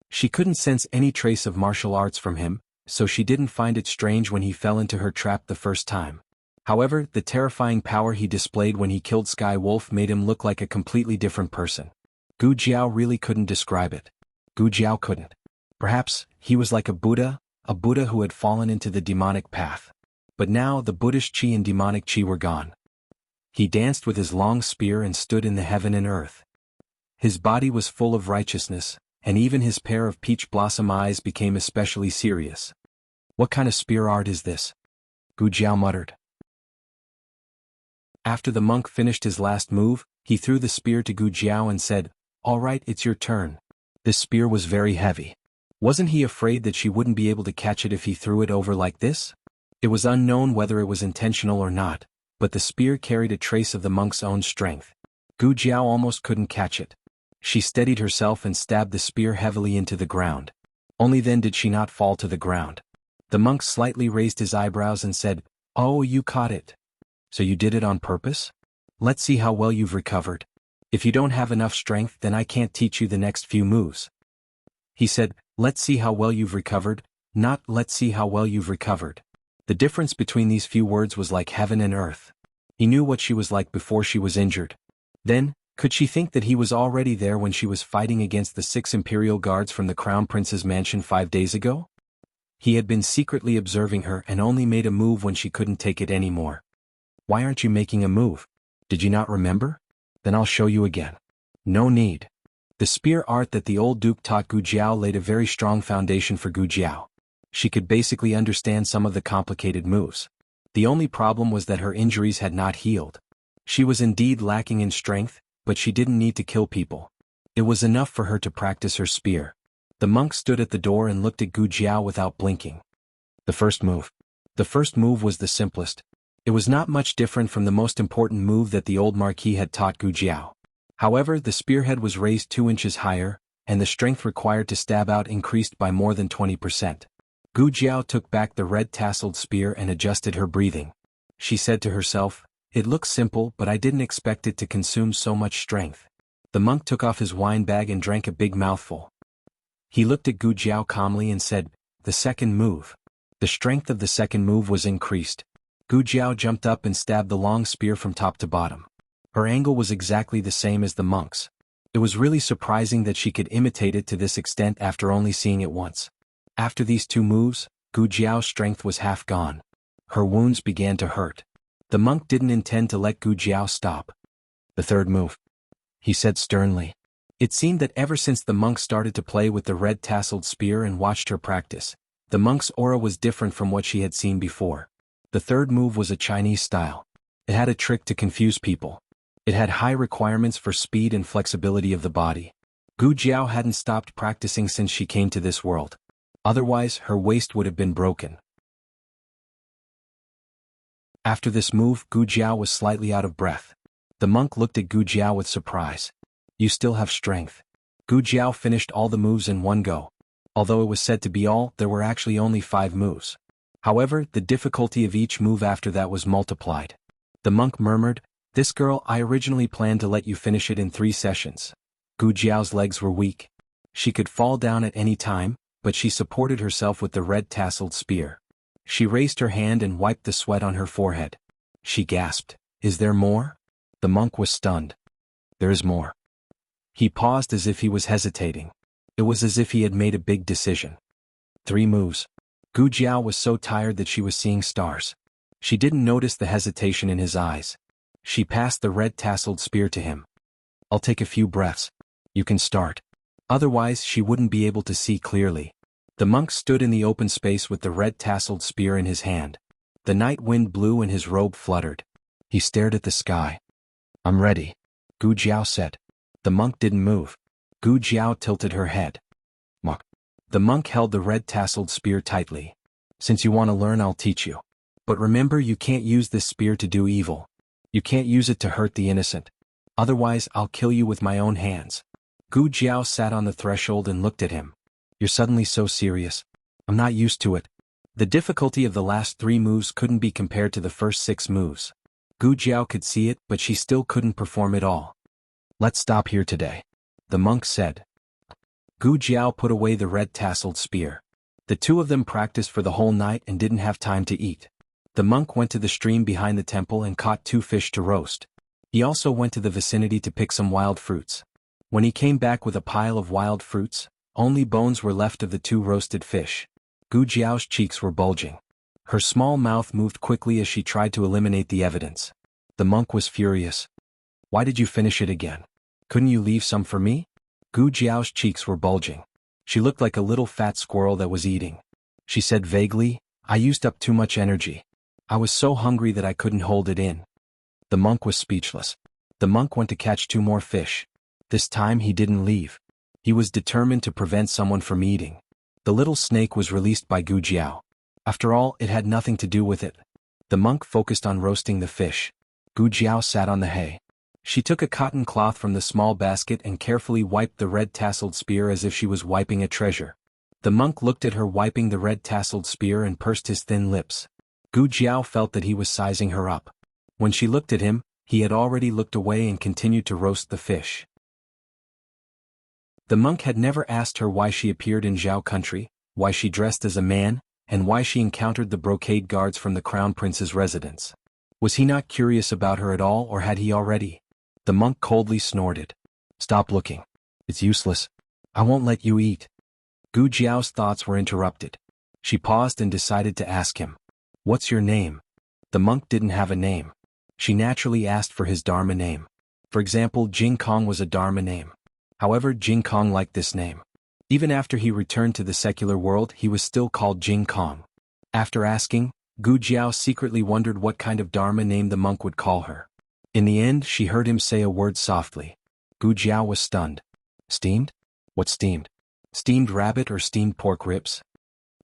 [SPEAKER 1] She couldn't sense any trace of martial arts from him, so she didn't find it strange when he fell into her trap the first time. However, the terrifying power he displayed when he killed Sky Wolf made him look like a completely different person. Gu Jiao really couldn't describe it. Gu Jiao couldn't. Perhaps, he was like a Buddha who had fallen into the demonic path. But now the Buddhist chi and demonic chi were gone. He danced with his long spear and stood in the heaven and earth. His body was full of righteousness, and even his pair of peach blossom eyes became especially serious. "What kind of spear art is this?" Gu Jiao muttered. After the monk finished his last move, he threw the spear to Gu Jiao and said, "All right, it's your turn." This spear was very heavy. Wasn't he afraid that she wouldn't be able to catch it if he threw it over like this? It was unknown whether it was intentional or not, but the spear carried a trace of the monk's own strength. Gu Jiao almost couldn't catch it. She steadied herself and stabbed the spear heavily into the ground. Only then did she not fall to the ground. The monk slightly raised his eyebrows and said, "Oh, you caught it. So you did it on purpose? Let's see how well you've recovered. If you don't have enough strength, then I can't teach you the next few moves." He said, "Let's see how well you've recovered, not let's see how well you've recovered." The difference between these few words was like heaven and earth. He knew what she was like before she was injured. Then, could she think that he was already there when she was fighting against the 6 imperial guards from the Crown Prince's mansion 5 days ago? He had been secretly observing her and only made a move when she couldn't take it anymore. "Why aren't you making a move? Did you not remember? Then I'll show you again." "No need." The spear art that the old duke taught Gu Jiao laid a very strong foundation for Gu Jiao. She could basically understand some of the complicated moves. The only problem was that her injuries had not healed. She was indeed lacking in strength, but she didn't need to kill people. It was enough for her to practice her spear. The monk stood at the door and looked at Gu Jiao without blinking. The first move. The first move was the simplest. It was not much different from the most important move that the old marquis had taught Gu Jiao. However, the spearhead was raised 2 inches higher, and the strength required to stab out increased by more than 20%. Gu Jiao took back the red-tasseled spear and adjusted her breathing. She said to herself, "It looks simple, but I didn't expect it to consume so much strength." The monk took off his wine bag and drank a big mouthful. He looked at Gu Jiao calmly and said, "The second move." The strength of the second move was increased. Gu Jiao jumped up and stabbed the long spear from top to bottom. Her angle was exactly the same as the monk's. It was really surprising that she could imitate it to this extent after only seeing it once. After these 2 moves, Gu Jiao's strength was half gone. Her wounds began to hurt. The monk didn't intend to let Gu Jiao stop. "The third move," he said sternly. It seemed that ever since the monk started to play with the red-tasseled spear and watched her practice, the monk's aura was different from what she had seen before. The third move was a Chinese style. It had a trick to confuse people. It had high requirements for speed and flexibility of the body. Gu Jiao hadn't stopped practicing since she came to this world. Otherwise, her waist would have been broken. After this move, Gu Jiao was slightly out of breath. The monk looked at Gu Jiao with surprise. "You still have strength." Gu Jiao finished all the moves in one go. Although it was said to be all, there were actually only 5 moves. However, the difficulty of each move after that was multiplied. The monk murmured, "This girl, I originally planned to let you finish it in 3 sessions. Gu Jiao's legs were weak. She could fall down at any time, but she supported herself with the red-tasseled spear. She raised her hand and wiped the sweat on her forehead. She gasped, "Is there more?" The monk was stunned. "There is more." He paused as if he was hesitating. It was as if he had made a big decision. 3 moves. Gu Jiao was so tired that she was seeing stars. She didn't notice the hesitation in his eyes. She passed the red-tasseled spear to him. "I'll take a few breaths. You can start." Otherwise, she wouldn't be able to see clearly. The monk stood in the open space with the red-tasseled spear in his hand. The night wind blew and his robe fluttered. He stared at the sky. "I'm ready," Gu Jiao said. The monk didn't move. Gu Jiao tilted her head. "Monk." The monk held the red-tasseled spear tightly. "Since you want to learn, I'll teach you. But remember, you can't use this spear to do evil. You can't use it to hurt the innocent. Otherwise, I'll kill you with my own hands." Gu Jiao sat on the threshold and looked at him. "You're suddenly so serious. I'm not used to it." The difficulty of the last 3 moves couldn't be compared to the first 6 moves. Gu Jiao could see it, but she still couldn't perform it all. "Let's stop here today," the monk said. Gu Jiao put away the red-tasseled spear. The 2 of them practiced for the whole night and didn't have time to eat. The monk went to the stream behind the temple and caught 2 fish to roast. He also went to the vicinity to pick some wild fruits. When he came back with a pile of wild fruits, only bones were left of the 2 roasted fish. Gu Jiao's cheeks were bulging. Her small mouth moved quickly as she tried to eliminate the evidence. The monk was furious. "Why did you finish it again? Couldn't you leave some for me?" Gu Jiao's cheeks were bulging. She looked like a little fat squirrel that was eating. She said vaguely, "I used up too much energy. I was so hungry that I couldn't hold it in." The monk was speechless. The monk went to catch 2 more fish. This time he didn't leave. He was determined to prevent someone from eating. The little snake was released by Gu Jiao. After all, it had nothing to do with it. The monk focused on roasting the fish. Gu Jiao sat on the hay. She took a cotton cloth from the small basket and carefully wiped the red-tasseled spear as if she was wiping a treasure. The monk looked at her wiping the red-tasseled spear and pursed his thin lips. Gu Jiao felt that he was sizing her up. When she looked at him, he had already looked away and continued to roast the fish. The monk had never asked her why she appeared in Zhao country, why she dressed as a man, and why she encountered the brocade guards from the crown prince's residence. Was he not curious about her at all, or had he already? The monk coldly snorted. "Stop looking. It's useless. I won't let you eat." Gu Jiao's thoughts were interrupted. She paused and decided to ask him. "What's your name?" The monk didn't have a name. She naturally asked for his Dharma name. For example, Jing Kong was a Dharma name. However, Jing Kong liked this name. Even after he returned to the secular world, he was still called Jing Kong. After asking, Gu Jiao secretly wondered what kind of Dharma name the monk would call her. In the end, she heard him say a word softly. Gu Jiao was stunned. "Steamed? What's steamed? Steamed rabbit or steamed pork ribs?"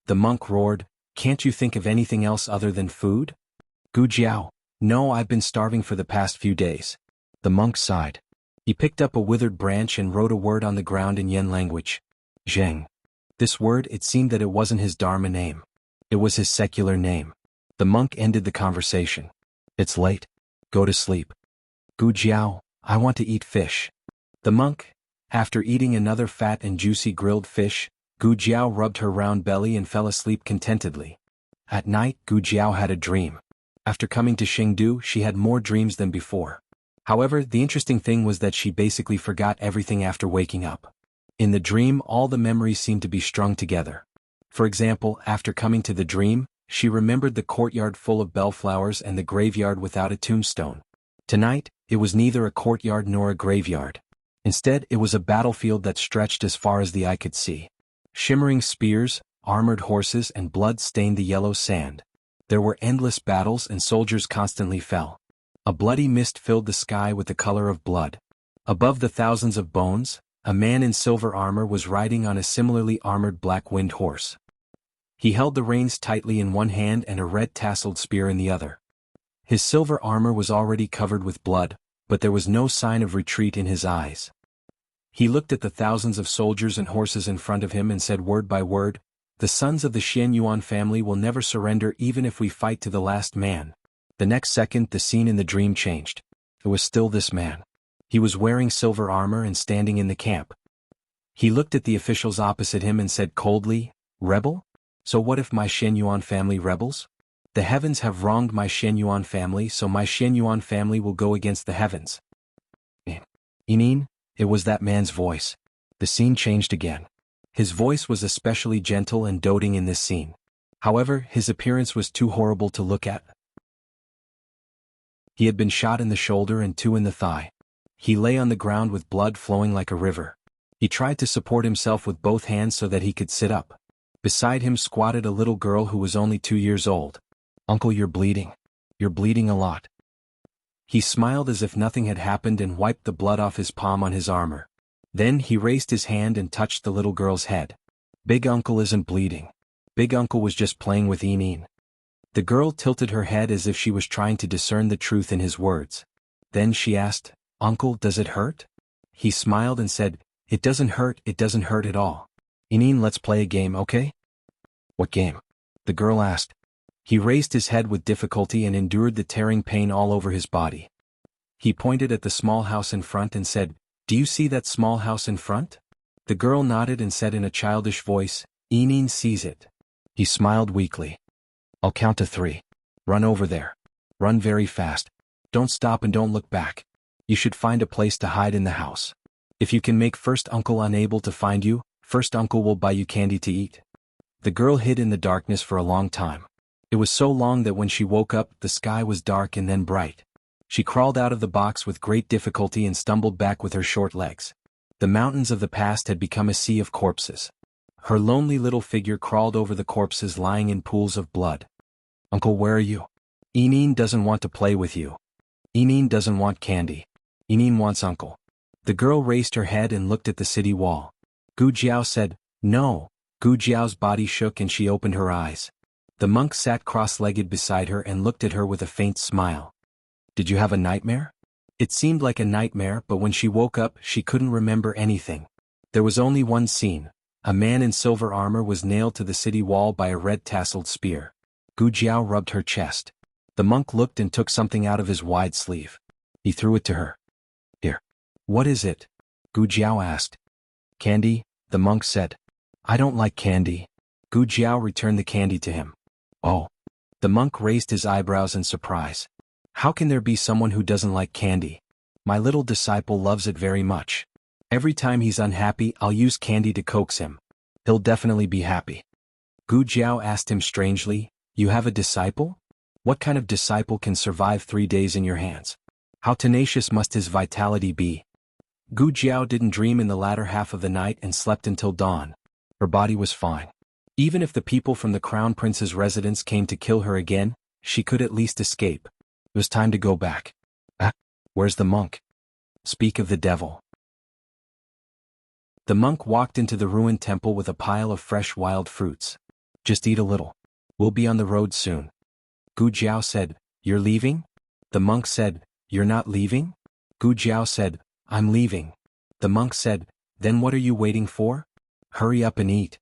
[SPEAKER 1] The monk roared, "Can't you think of anything else other than food?" Gu Jiao, "No, I've been starving for the past few days." The monk sighed. He picked up a withered branch and wrote a word on the ground in Yen language. Zheng. This word, it seemed that it wasn't his Dharma name. It was his secular name. The monk ended the conversation. It's late. Go to sleep. Gu Jiao, I want to eat fish. The monk, after eating another fat and juicy grilled fish, Gu Jiao rubbed her round belly and fell asleep contentedly. At night, Gu Jiao had a dream. After coming to Chengdu, she had more dreams than before. However, the interesting thing was that she basically forgot everything after waking up. In the dream, all the memories seemed to be strung together. For example, after coming to the dream, she remembered the courtyard full of bellflowers and the graveyard without a tombstone. Tonight, it was neither a courtyard nor a graveyard. Instead, it was a battlefield that stretched as far as the eye could see. Shimmering spears, armored horses, and blood stained the yellow sand. There were endless battles and soldiers constantly fell. A bloody mist filled the sky with the color of blood. Above the thousands of bones, a man in silver armor was riding on a similarly armored black-winged horse. He held the reins tightly in one hand and a red-tasseled spear in the other. His silver armor was already covered with blood, but there was no sign of retreat in his eyes. He looked at the thousands of soldiers and horses in front of him and said word by word, "The sons of the Xian Yuan family will never surrender even if we fight to the last man." The next second the scene in the dream changed. It was still this man. He was wearing silver armor and standing in the camp. He looked at the officials opposite him and said coldly, "Rebel? So what if my Xian Yuan family rebels? The heavens have wronged my Xian Yuan family, so my Xian Yuan family will go against the heavens." Inin, it was that man's voice. The scene changed again. His voice was especially gentle and doting in this scene. However, his appearance was too horrible to look at. He had been shot in the shoulder and 2 in the thigh. He lay on the ground with blood flowing like a river. He tried to support himself with both hands so that he could sit up. Beside him squatted a little girl who was only 2 years old. "Uncle, you're bleeding. You're bleeding a lot." He smiled as if nothing had happened and wiped the blood off his palm on his armor. Then he raised his hand and touched the little girl's head. "Big uncle isn't bleeding. Big uncle was just playing with Inin." The girl tilted her head as if she was trying to discern the truth in his words. Then she asked, "Uncle, does it hurt?" He smiled and said, it doesn't hurt at all. Inin, let's play a game, okay?" "What game?" the girl asked. He raised his head with difficulty and endured the tearing pain all over his body. He pointed at the small house in front and said, "Do you see that small house in front?" The girl nodded and said in a childish voice, "Inin sees it." He smiled weakly. "I'll count to 3. Run over there. Run very fast. Don't stop and don't look back. You should find a place to hide in the house. If you can make first uncle unable to find you, first uncle will buy you candy to eat." The girl hid in the darkness for a long time. It was so long that when she woke up, the sky was dark and then bright. She crawled out of the box with great difficulty and stumbled back with her short legs. The mountains of the past had become a sea of corpses. Her lonely little figure crawled over the corpses lying in pools of blood. "Uncle, where are you?" "Inin doesn't want to play with you. Inin doesn't want candy. Inin wants uncle." The girl raised her head and looked at the city wall. Gu Jiao said, "No." Gu Jiao's body shook and she opened her eyes. The monk sat cross-legged beside her and looked at her with a faint smile. "Did you have a nightmare?" It seemed like a nightmare, but when she woke up, she couldn't remember anything. There was only one scene. A man in silver armor was nailed to the city wall by a red-tasseled spear. Gu Jiao rubbed her chest. The monk looked and took something out of his wide sleeve. He threw it to her. "Here." "What is it?" Gu Jiao asked. "Candy," the monk said. "I don't like candy." Gu Jiao returned the candy to him. "Oh." The monk raised his eyebrows in surprise. "How can there be someone who doesn't like candy? My little disciple loves it very much. Every time he's unhappy, I'll use candy to coax him. He'll definitely be happy." Gu Jiao asked him strangely, "You have a disciple? What kind of disciple can survive 3 days in your hands? How tenacious must his vitality be?" Gu Jiao didn't dream in the latter half of the night and slept until dawn. Her body was fine. Even if the people from the Crown Prince's residence came to kill her again, she could at least escape. It was time to go back. Where's the monk?" "Speak of the devil." The monk walked into the ruined temple with a pile of fresh wild fruits. "Just eat a little. We'll be on the road soon." Gu Jiao said, "You're leaving?" The monk said, "You're not leaving?" Gu Jiao said, I'm leaving. The monk said, then what are you waiting for? Hurry up and eat.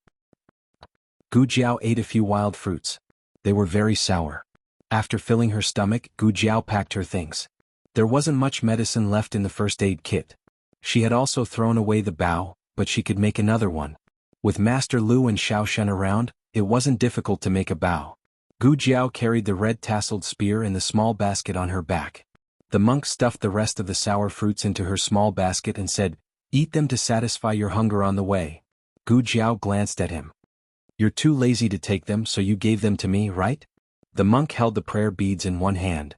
[SPEAKER 1] Gu Jiao ate a few wild fruits. They were very sour. After filling her stomach, Gu Jiao packed her things. There wasn't much medicine left in the first aid kit. She had also thrown away the bao, but she could make another one. With Master Lu and Xiao Shen around, it wasn't difficult to make a bao. Gu Jiao carried the red tasseled spear in the small basket on her back. The monk stuffed the rest of the sour fruits into her small basket and said, eat them to satisfy your hunger on the way. Gu Jiao glanced at him. You're too lazy to take them, so you gave them to me, right? The monk held the prayer beads in one hand.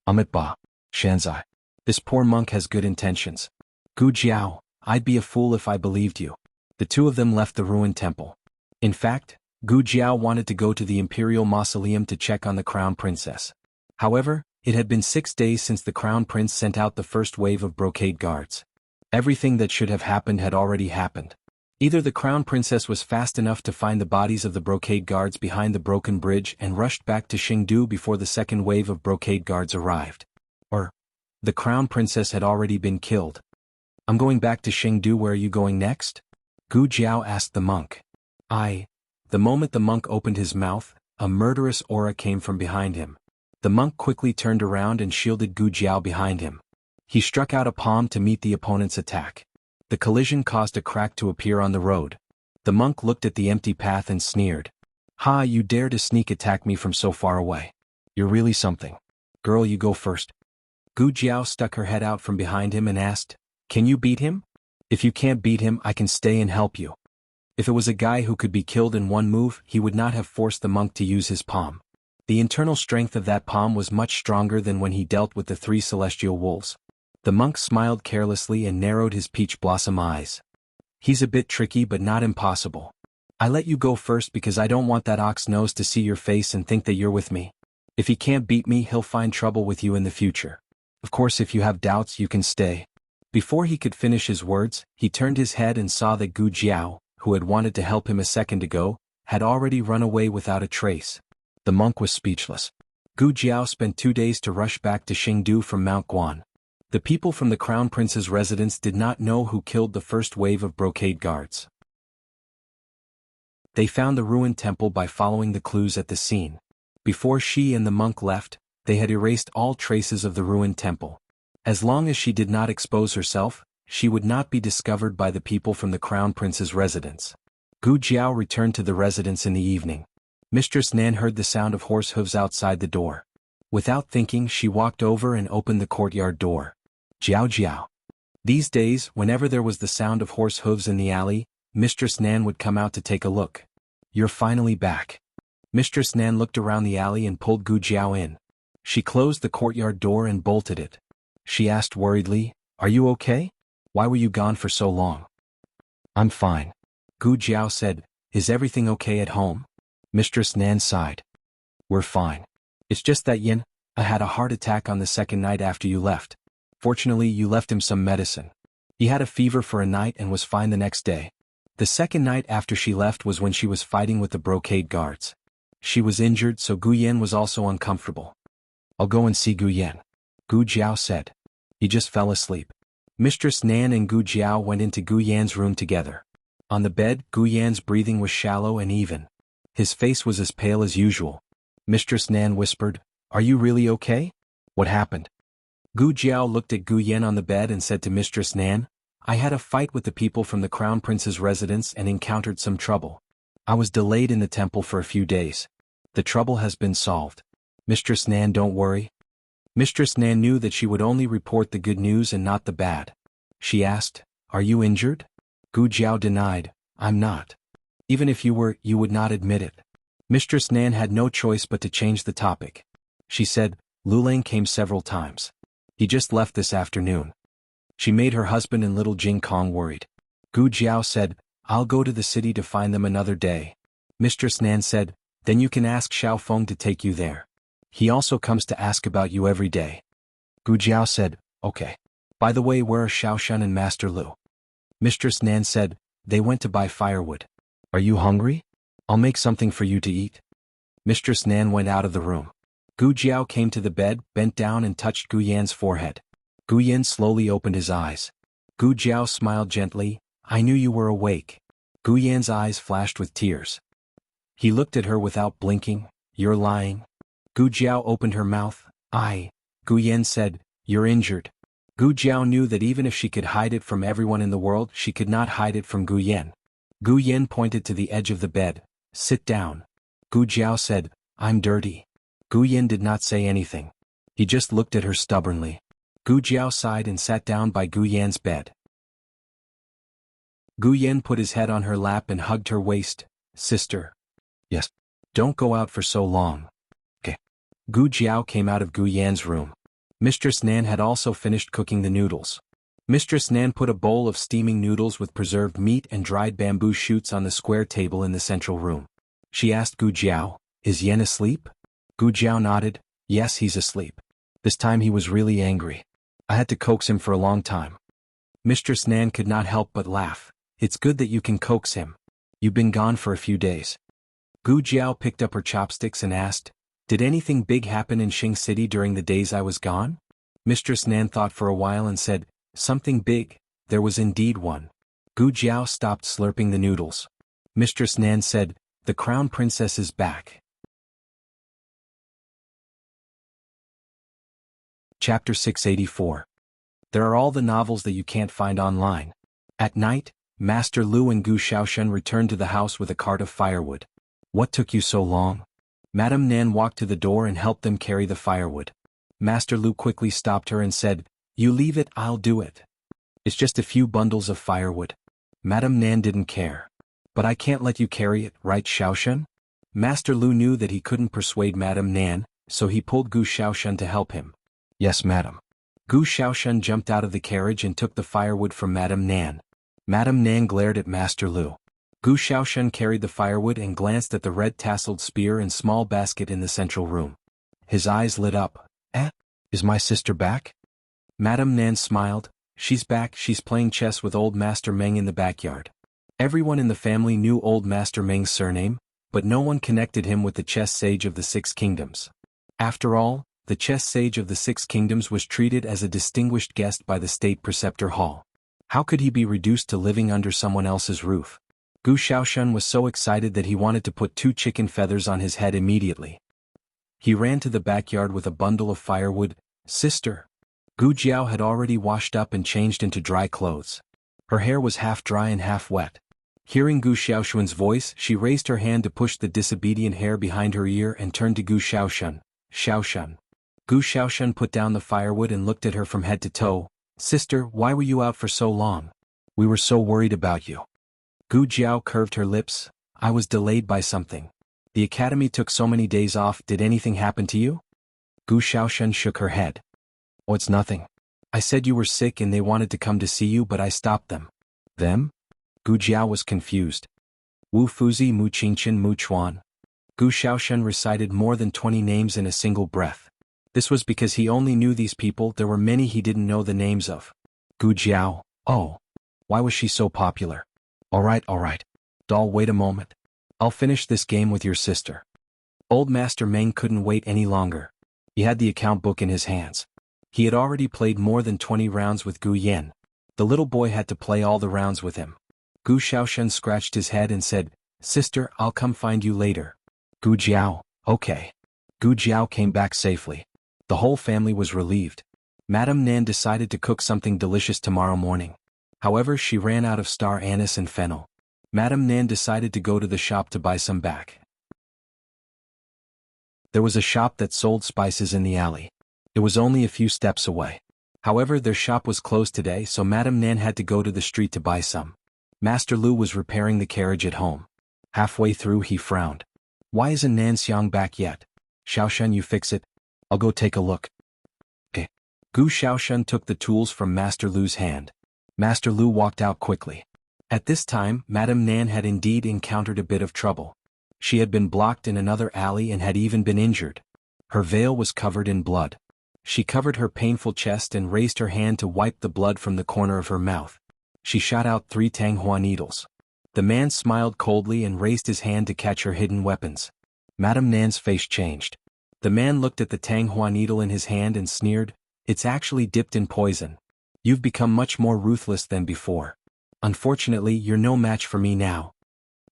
[SPEAKER 1] Amit Ba, Shanzai. This poor monk has good intentions. Gu Jiao, I'd be a fool if I believed you. The two of them left the ruined temple. In fact, Gu Jiao wanted to go to the imperial mausoleum to check on the crown princess. However, it had been 6 days since the crown prince sent out the first wave of brocade guards. Everything that should have happened had already happened. Either the crown princess was fast enough to find the bodies of the brocade guards behind the broken bridge and rushed back to Xingdu before the second wave of brocade guards arrived. Or, the crown princess had already been killed. I'm going back to Xingdu. Where are you going next? Gu Jiao asked the monk. The moment the monk opened his mouth, a murderous aura came from behind him. The monk quickly turned around and shielded Gu Jiao behind him. He struck out a palm to meet the opponent's attack. The collision caused a crack to appear on the road. The monk looked at the empty path and sneered. Ha, you dare to sneak attack me from so far away. You're really something. Girl, you go first. Gu Jiao stuck her head out from behind him and asked, can you beat him? If you can't beat him, I can stay and help you. If it was a guy who could be killed in one move, he would not have forced the monk to use his palm. The internal strength of that palm was much stronger than when he dealt with the 3 celestial wolves. The monk smiled carelessly and narrowed his peach blossom eyes. He's a bit tricky but not impossible. I let you go first because I don't want that ox nose to see your face and think that you're with me. If he can't beat me, he'll find trouble with you in the future. Of course, if you have doubts, you can stay. Before he could finish his words, he turned his head and saw that Gu Jiao, who had wanted to help him a second ago, had already run away without a trace. The monk was speechless. Gu Jiao spent 2 days to rush back to Xingdu from Mount Guan. The people from the Crown Prince's residence did not know who killed the first wave of brocade guards. They found the ruined temple by following the clues at the scene. Before she and the monk left, they had erased all traces of the ruined temple. As long as she did not expose herself, she would not be discovered by the people from the Crown Prince's residence. Gu Jiao returned to the residence in the evening. Mistress Nan heard the sound of horse hooves outside the door. Without thinking, she walked over and opened the courtyard door. Jiao Jiao. These days, whenever there was the sound of horse hooves in the alley, Mistress Nan would come out to take a look. You're finally back. Mistress Nan looked around the alley and pulled Gu Jiao in. She closed the courtyard door and bolted it. She asked worriedly, are you okay? Why were you gone for so long? I'm fine. Gu Jiao said, is everything okay at home? Mistress Nan sighed. We're fine. It's just that I had a heart attack on the second night after you left. Fortunately, you left him some medicine. He had a fever for a night and was fine the next day. The second night after she left was when she was fighting with the brocade guards. She was injured, so Gu Yan was also uncomfortable. I'll go and see Gu Yan. Gu Jiao said. He just fell asleep. Mistress Nan and Gu Jiao went into Gu Yan's room together. On the bed, Gu Yan's breathing was shallow and even. His face was as pale as usual. Mistress Nan whispered, are you really okay? What happened? Gu Jiao looked at Gu Yan on the bed and said to Mistress Nan, I had a fight with the people from the Crown Prince's residence and encountered some trouble. I was delayed in the temple for a few days. The trouble has been solved. Mistress Nan, don't worry. Mistress Nan knew that she would only report the good news and not the bad. She asked, are you injured? Gu Jiao denied, I'm not. Even if you were, you would not admit it. Mistress Nan had no choice but to change the topic. She said, Lulang came several times. He just left this afternoon. She made her husband and little Jing Kong worried. Gu Jiao said, I'll go to the city to find them another day. Mistress Nan said, then you can ask Xiao Feng to take you there. He also comes to ask about you every day. Gu Jiao said, okay. By the way, where are Xiao Shen and Master Lu? Mistress Nan said, they went to buy firewood. Are you hungry? I'll make something for you to eat. Mistress Nan went out of the room. Gu Jiao came to the bed, bent down and touched Gu Yan's forehead. Gu Yan slowly opened his eyes. Gu Jiao smiled gently. I knew you were awake. Gu Yan's eyes flashed with tears. He looked at her without blinking. You're lying. Gu Jiao opened her mouth. Gu Yan said, you're injured. Gu Jiao knew that even if she could hide it from everyone in the world, she could not hide it from Gu Yan. Gu Yan pointed to the edge of the bed. Sit down. Gu Jiao said, I'm dirty. Gu Yan did not say anything. He just looked at her stubbornly. Gu Jiao sighed and sat down by Gu Yan's bed. Gu Yan put his head on her lap and hugged her waist. Sister. Yes. Don't go out for so long. Okay. Gu Jiao came out of Gu Yan's room. Mistress Nan had also finished cooking the noodles. Mistress Nan put a bowl of steaming noodles with preserved meat and dried bamboo shoots on the square table in the central room. She asked Gu Jiao, is Yan asleep? Gu Jiao nodded, yes, he's asleep. This time he was really angry. I had to coax him for a long time. Mistress Nan could not help but laugh. It's good that you can coax him. You've been gone for a few days. Gu Jiao picked up her chopsticks and asked, did anything big happen in Xing City during the days I was gone? Mistress Nan thought for a while and said, something big, there was indeed one. Gu Jiao stopped slurping the noodles. Mistress Nan said, the crown princess is back. Chapter 684. There are all the novels that you can't find online. At night, Master Lu and Gu Xiaoshen returned to the house with a cart of firewood. What took you so long? Madame Nan walked to the door and helped them carry the firewood. Master Lu quickly stopped her and said, you leave it, I'll do it. It's just a few bundles of firewood. Madame Nan didn't care. But I can't let you carry it, right Xiaoshen? Master Lu knew that he couldn't persuade Madame Nan, so he pulled Gu Xiaoshen to help him. Yes, madam. Gu Xiaoshen jumped out of the carriage and took the firewood from Madame Nan. Madame Nan glared at Master Lu. Gu Xiaoshen carried the firewood and glanced at the red-tasseled spear and small basket in the central room. His eyes lit up. Is my sister back? Madame Nan smiled. She's back, she's playing chess with old Master Meng in the backyard. Everyone in the family knew old Master Meng's surname, but no one connected him with the chess sage of the Six Kingdoms. After all, the chess sage of the Six Kingdoms was treated as a distinguished guest by the State Preceptor Hall. How could he be reduced to living under someone else's roof? Gu Xiaoshen was so excited that he wanted to put 2 chicken feathers on his head immediately. He ran to the backyard with a bundle of firewood. Sister. Gu Jiao had already washed up and changed into dry clothes. Her hair was half dry and half wet. Hearing Gu Xiaoshen's voice, she raised her hand to push the disobedient hair behind her ear and turned to Gu Xiaoshen. Xiaoshen. Gu Xiaoshen put down the firewood and looked at her from head to toe. Sister, why were you out for so long? We were so worried about you. Gu Jiao curved her lips. I was delayed by something. The academy took so many days off, did anything happen to you? Gu Xiaoshen shook her head. Oh, it's nothing. I said you were sick and they wanted to come to see you but I stopped them. Them? Gu Jiao was confused. Wu Fuzi, Mu Qingchen, Mu Chuan. Gu Xiaoshen recited more than 20 names in a single breath. This was because he only knew these people, there were many he didn't know the names of. Gu Jiao, oh. Why was she so popular? Alright. Doll, wait a moment. I'll finish this game with your sister. Old Master Meng couldn't wait any longer. He had the account book in his hands. He had already played more than 20 rounds with Gu Yan. The little boy had to play all the rounds with him. Gu Xiaoshen scratched his head and said, Sister, I'll come find you later. Gu Jiao, okay. Gu Jiao came back safely. The whole family was relieved. Madame Nan decided to cook something delicious tomorrow morning. However, she ran out of star anise and fennel. Madame Nan decided to go to the shop to buy some back. There was a shop that sold spices in the alley. It was only a few steps away. However, their shop was closed today, so Madame Nan had to go to the street to buy some. Master Lu was repairing the carriage at home. Halfway through, he frowned. Why isn't Nan Xiang back yet? Xiaoshen, you fix it. I'll go take a look. Okay. Gu Xiaoshen took the tools from Master Lu's hand. Master Lu walked out quickly. At this time, Madame Nan had indeed encountered a bit of trouble. She had been blocked in another alley and had even been injured. Her veil was covered in blood. She covered her painful chest and raised her hand to wipe the blood from the corner of her mouth. She shot out 3 Tanghua needles. The man smiled coldly and raised his hand to catch her hidden weapons. Madame Nan's face changed. The man looked at the Tanghua needle in his hand and sneered, It's actually dipped in poison. You've become much more ruthless than before. Unfortunately, you're no match for me now.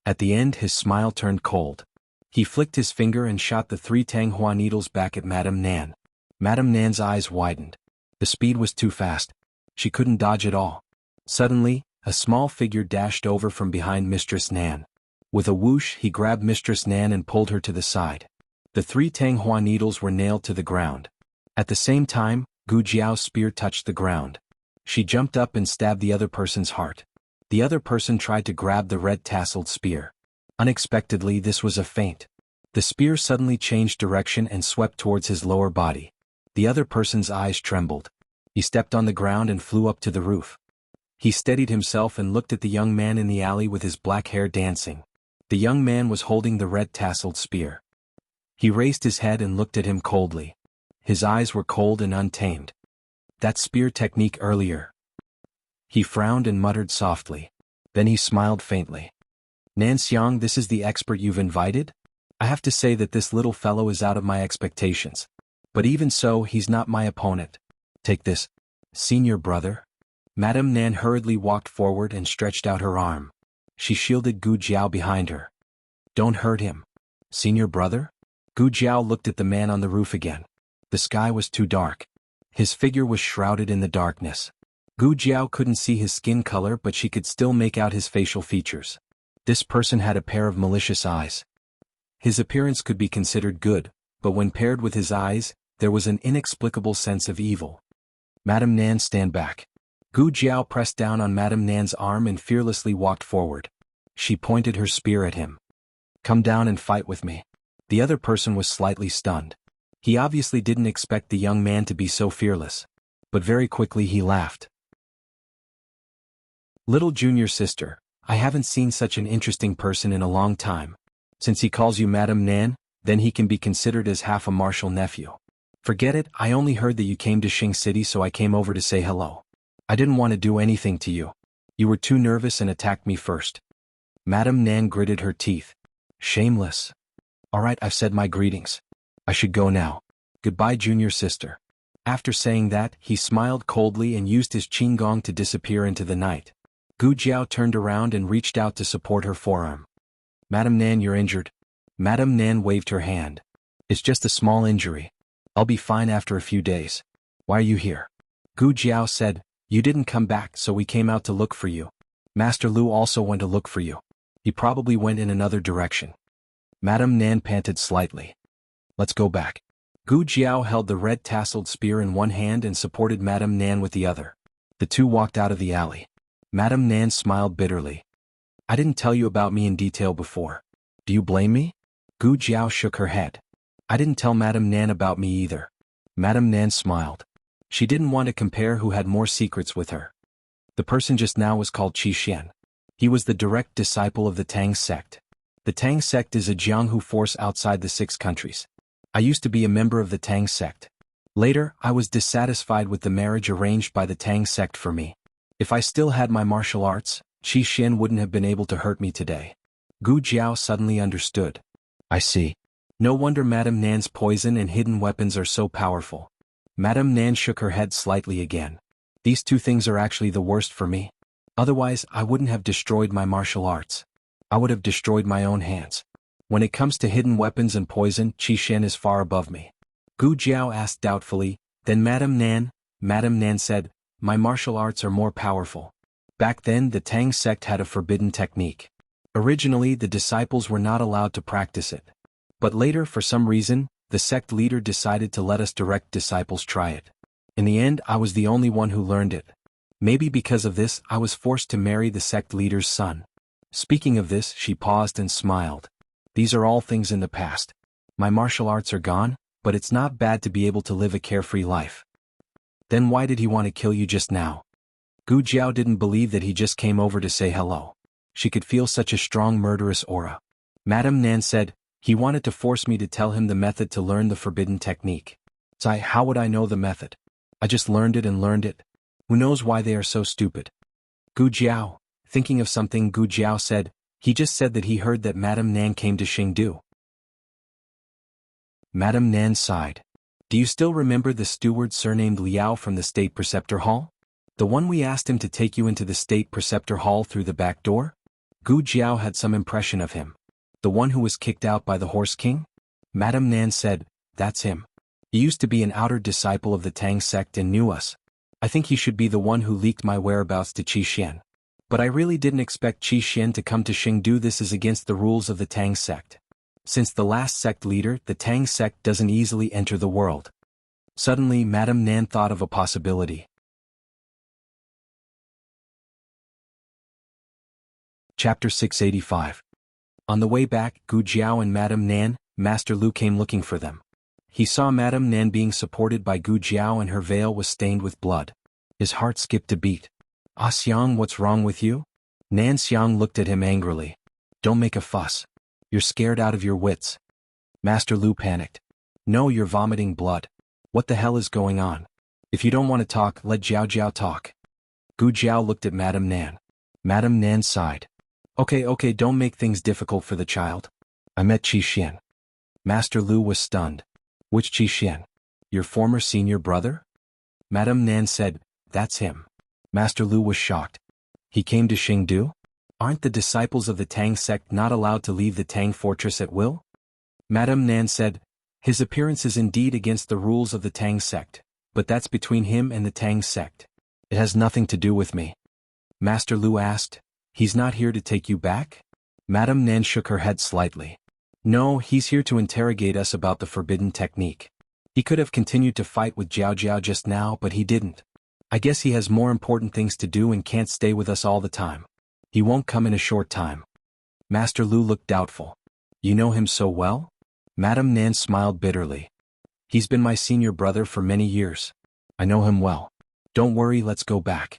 [SPEAKER 1] At the end, his smile turned cold. He flicked his finger and shot the 3 Tanghua needles back at Madame Nan. Madame Nan's eyes widened. The speed was too fast. She couldn't dodge at all. Suddenly, a small figure dashed over from behind Mistress Nan. With a whoosh, he grabbed Mistress Nan and pulled her to the side. The 3 Tanghua needles were nailed to the ground. At the same time, Gu Jiao's spear touched the ground. She jumped up and stabbed the other person's heart. The other person tried to grab the red-tasseled spear. Unexpectedly, this was a feint. The spear suddenly changed direction and swept towards his lower body. The other person's eyes trembled. He stepped on the ground and flew up to the roof. He steadied himself and looked at the young man in the alley with his black hair dancing. The young man was holding the red-tasseled spear. He raised his head and looked at him coldly. His eyes were cold and untamed. That spear technique earlier. He frowned and muttered softly. Then he smiled faintly. Nan Xiang, this is the expert you've invited? I have to say that this little fellow is out of my expectations. But even so, he's not my opponent. Take this, senior brother. Madame Nan hurriedly walked forward and stretched out her arm. She shielded Gu Jiao behind her. Don't hurt him. Senior brother? Gu Jiao looked at the man on the roof again. The sky was too dark. His figure was shrouded in the darkness. Gu Jiao couldn't see his skin color, but she could still make out his facial features. This person had a pair of malicious eyes. His appearance could be considered good, but when paired with his eyes, there was an inexplicable sense of evil. Madame Nan, stand back. Gu Jiao pressed down on Madame Nan's arm and fearlessly walked forward. She pointed her spear at him. Come down and fight with me. The other person was slightly stunned. He obviously didn't expect the young man to be so fearless. But very quickly he laughed. Little junior sister, I haven't seen such an interesting person in a long time. Since he calls you Madame Nan, then he can be considered as half a martial nephew. Forget it, I only heard that you came to Xing City, so I came over to say hello. I didn't want to do anything to you. You were too nervous and attacked me first. Madame Nan gritted her teeth. Shameless. Alright, I've said my greetings. I should go now. Goodbye, junior sister. After saying that, he smiled coldly and used his qinggong to disappear into the night. Gu Jiao turned around and reached out to support her forearm. Madame Nan, you're injured. Madame Nan waved her hand. It's just a small injury. I'll be fine after a few days. Why are you here? Gu Jiao said, you didn't come back, so we came out to look for you. Master Lu also went to look for you. He probably went in another direction. Madame Nan panted slightly. Let's go back. Gu Jiao held the red-tasseled spear in one hand and supported Madame Nan with the other. The two walked out of the alley. Madame Nan smiled bitterly. I didn't tell you about me in detail before. Do you blame me? Gu Jiao shook her head. I didn't tell Madame Nan about me either. Madame Nan smiled. She didn't want to compare who had more secrets with her. The person just now was called Qi Xian. He was the direct disciple of the Tang sect. The Tang sect is a Jianghu force outside the 6 countries. I used to be a member of the Tang sect. Later, I was dissatisfied with the marriage arranged by the Tang sect for me. If I still had my martial arts, Qi Xian wouldn't have been able to hurt me today. Gu Jiao suddenly understood. I see. No wonder Madame Nan's poison and hidden weapons are so powerful. Madame Nan shook her head slightly again. These two things are actually the worst for me. Otherwise, I wouldn't have destroyed my martial arts. I would have destroyed my own hands. When it comes to hidden weapons and poison, Qi Xian is far above me. Gu Jiao asked doubtfully, then Madame Nan said, my martial arts are more powerful. Back then, the Tang sect had a forbidden technique. Originally, the disciples were not allowed to practice it. But later, for some reason, the sect leader decided to let us direct disciples try it. In the end, I was the only one who learned it. Maybe because of this, I was forced to marry the sect leader's son. Speaking of this, she paused and smiled. These are all things in the past. My martial arts are gone, but it's not bad to be able to live a carefree life. Then why did he want to kill you just now? Gu Jiao didn't believe that he just came over to say hello. She could feel such a strong murderous aura. Madame Nan said, he wanted to force me to tell him the method to learn the forbidden technique. How would I know the method? I just learned it and learned it. Who knows why they are so stupid? Gu Jiao, thinking of something, Gu Jiao said, he just said that he heard that Madame Nan came to Xingdu. Madame Nan sighed. Do you still remember the steward surnamed Liao from the State Preceptor Hall? The one we asked him to take you into the state preceptor hall through the back door? Gu Jiao had some impression of him. The one who was kicked out by the Horse King? Madame Nan said, that's him. He used to be an outer disciple of the Tang sect and knew us. I think he should be the one who leaked my whereabouts to Qi Xian. But I really didn't expect Qi Xian to come to Xingdu. This is against the rules of the Tang sect. Since the last sect leader, the Tang sect doesn't easily enter the world. Suddenly Madame Nan thought of a possibility. Chapter 685. On the way back, Gu Jiao and Madame Nan, Master Lu came looking for them. He saw Madame Nan being supported by Gu Jiao and her veil was stained with blood. His heart skipped a beat. Ah Xiang, what's wrong with you? Nan Xiang looked at him angrily. Don't make a fuss. You're scared out of your wits. Master Lu panicked. No, you're vomiting blood. What the hell is going on? If you don't want to talk, let Jiao Jiao talk. Gu Jiao looked at Madame Nan. Madame Nan sighed. Okay, don't make things difficult for the child. I met Qi Xian. Master Lu was stunned. Which Qi Xian? Your former senior brother? Madame Nan said, that's him. Master Lu was shocked. He came to Xingdu? Aren't the disciples of the Tang sect not allowed to leave the Tang fortress at will? Madame Nan said, his appearance is indeed against the rules of the Tang sect, but that's between him and the Tang sect. It has nothing to do with me. Master Lu asked, he's not here to take you back? Madame Nan shook her head slightly. No, he's here to interrogate us about the forbidden technique. He could have continued to fight with Jiao Jiao just now, but he didn't. I guess he has more important things to do and can't stay with us all the time. He won't come in a short time. Master Lu looked doubtful. You know him so well? Madame Nan smiled bitterly. He's been my senior brother for many years. I know him well. Don't worry, let's go back.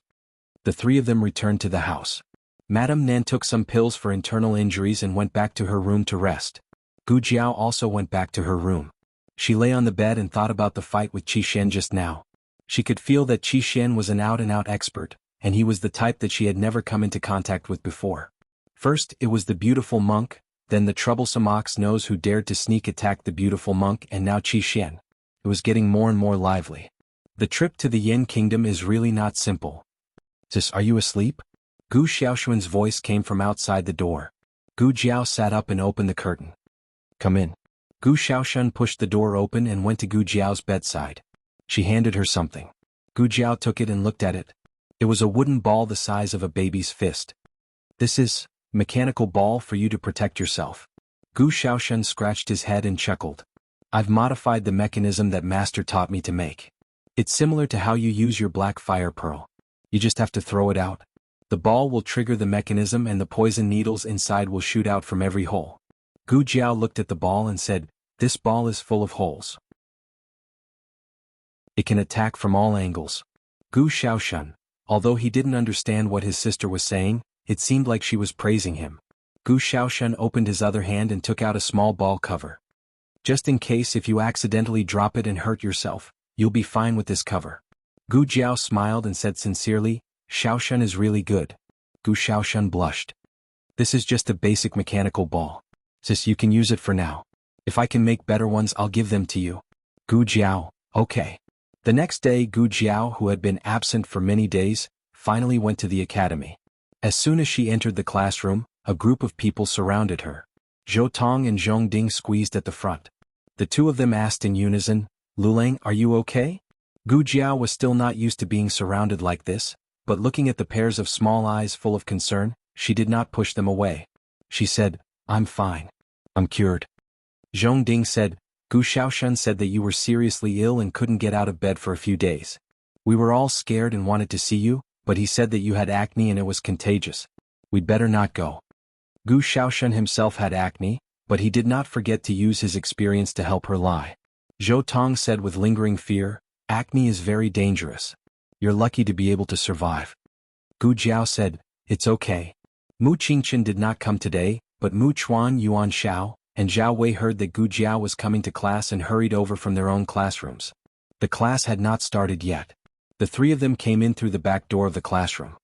[SPEAKER 1] The three of them returned to the house. Madame Nan took some pills for internal injuries and went back to her room to rest. Gu Jiao also went back to her room. She lay on the bed and thought about the fight with Qi Xian just now. She could feel that Qi Xian was an out-and-out expert, and he was the type that she had never come into contact with before. First, it was the beautiful monk, then the troublesome ox-nose who dared to sneak attack the beautiful monk, and now Qi Xian. It was getting more and more lively. The trip to the Yin Kingdom is really not simple. Sis, are you asleep? Gu Xiaoshuan's voice came from outside the door. Gu Jiao sat up and opened the curtain. Come in. Gu Xiaoshuan pushed the door open and went to Gu Jiao's bedside. She handed her something. Gu Jiao took it and looked at it. It was a wooden ball the size of a baby's fist. This is mechanical ball for you to protect yourself. Gu Xiaoshuan scratched his head and chuckled. I've modified the mechanism that Master taught me to make. It's similar to how you use your black fire pearl. You just have to throw it out. The ball will trigger the mechanism and the poison needles inside will shoot out from every hole. Gu Jiao looked at the ball and said, this ball is full of holes. It can attack from all angles. Gu Xiaoshuan, although he didn't understand what his sister was saying, it seemed like she was praising him. Gu Xiaoshuan opened his other hand and took out a small ball cover. Just in case if you accidentally drop it and hurt yourself, you'll be fine with this cover. Gu Jiao smiled and said sincerely, Xiaoshuan is really good. Gu Xiaoshuan blushed. This is just a basic mechanical ball. Sis, you can use it for now. If I can make better ones, I'll give them to you. Gu Jiao, okay. The next day, Gu Jiao, who had been absent for many days, finally went to the academy. As soon as she entered the classroom, a group of people surrounded her. Zhou Tong and Zhong Ding squeezed at the front. The two of them asked in unison, Lulang, are you okay? Gu Jiao was still not used to being surrounded like this, but looking at the pairs of small eyes full of concern, she did not push them away. She said, I'm fine. I'm cured. Zhong Ding said, Gu Xiaoshuan said that you were seriously ill and couldn't get out of bed for a few days. We were all scared and wanted to see you, but he said that you had acne and it was contagious. We'd better not go. Gu Xiaoshuan himself had acne, but he did not forget to use his experience to help her lie. Zhou Tong said with lingering fear, acne is very dangerous. You're lucky to be able to survive. Gu Jiao said, it's okay. Mu Qingchen did not come today, but Mu Chuan Yuan Xiao and Zhao Wei heard that Gu Jiao was coming to class and hurried over from their own classrooms. The class had not started yet. The three of them came in through the back door of the classroom.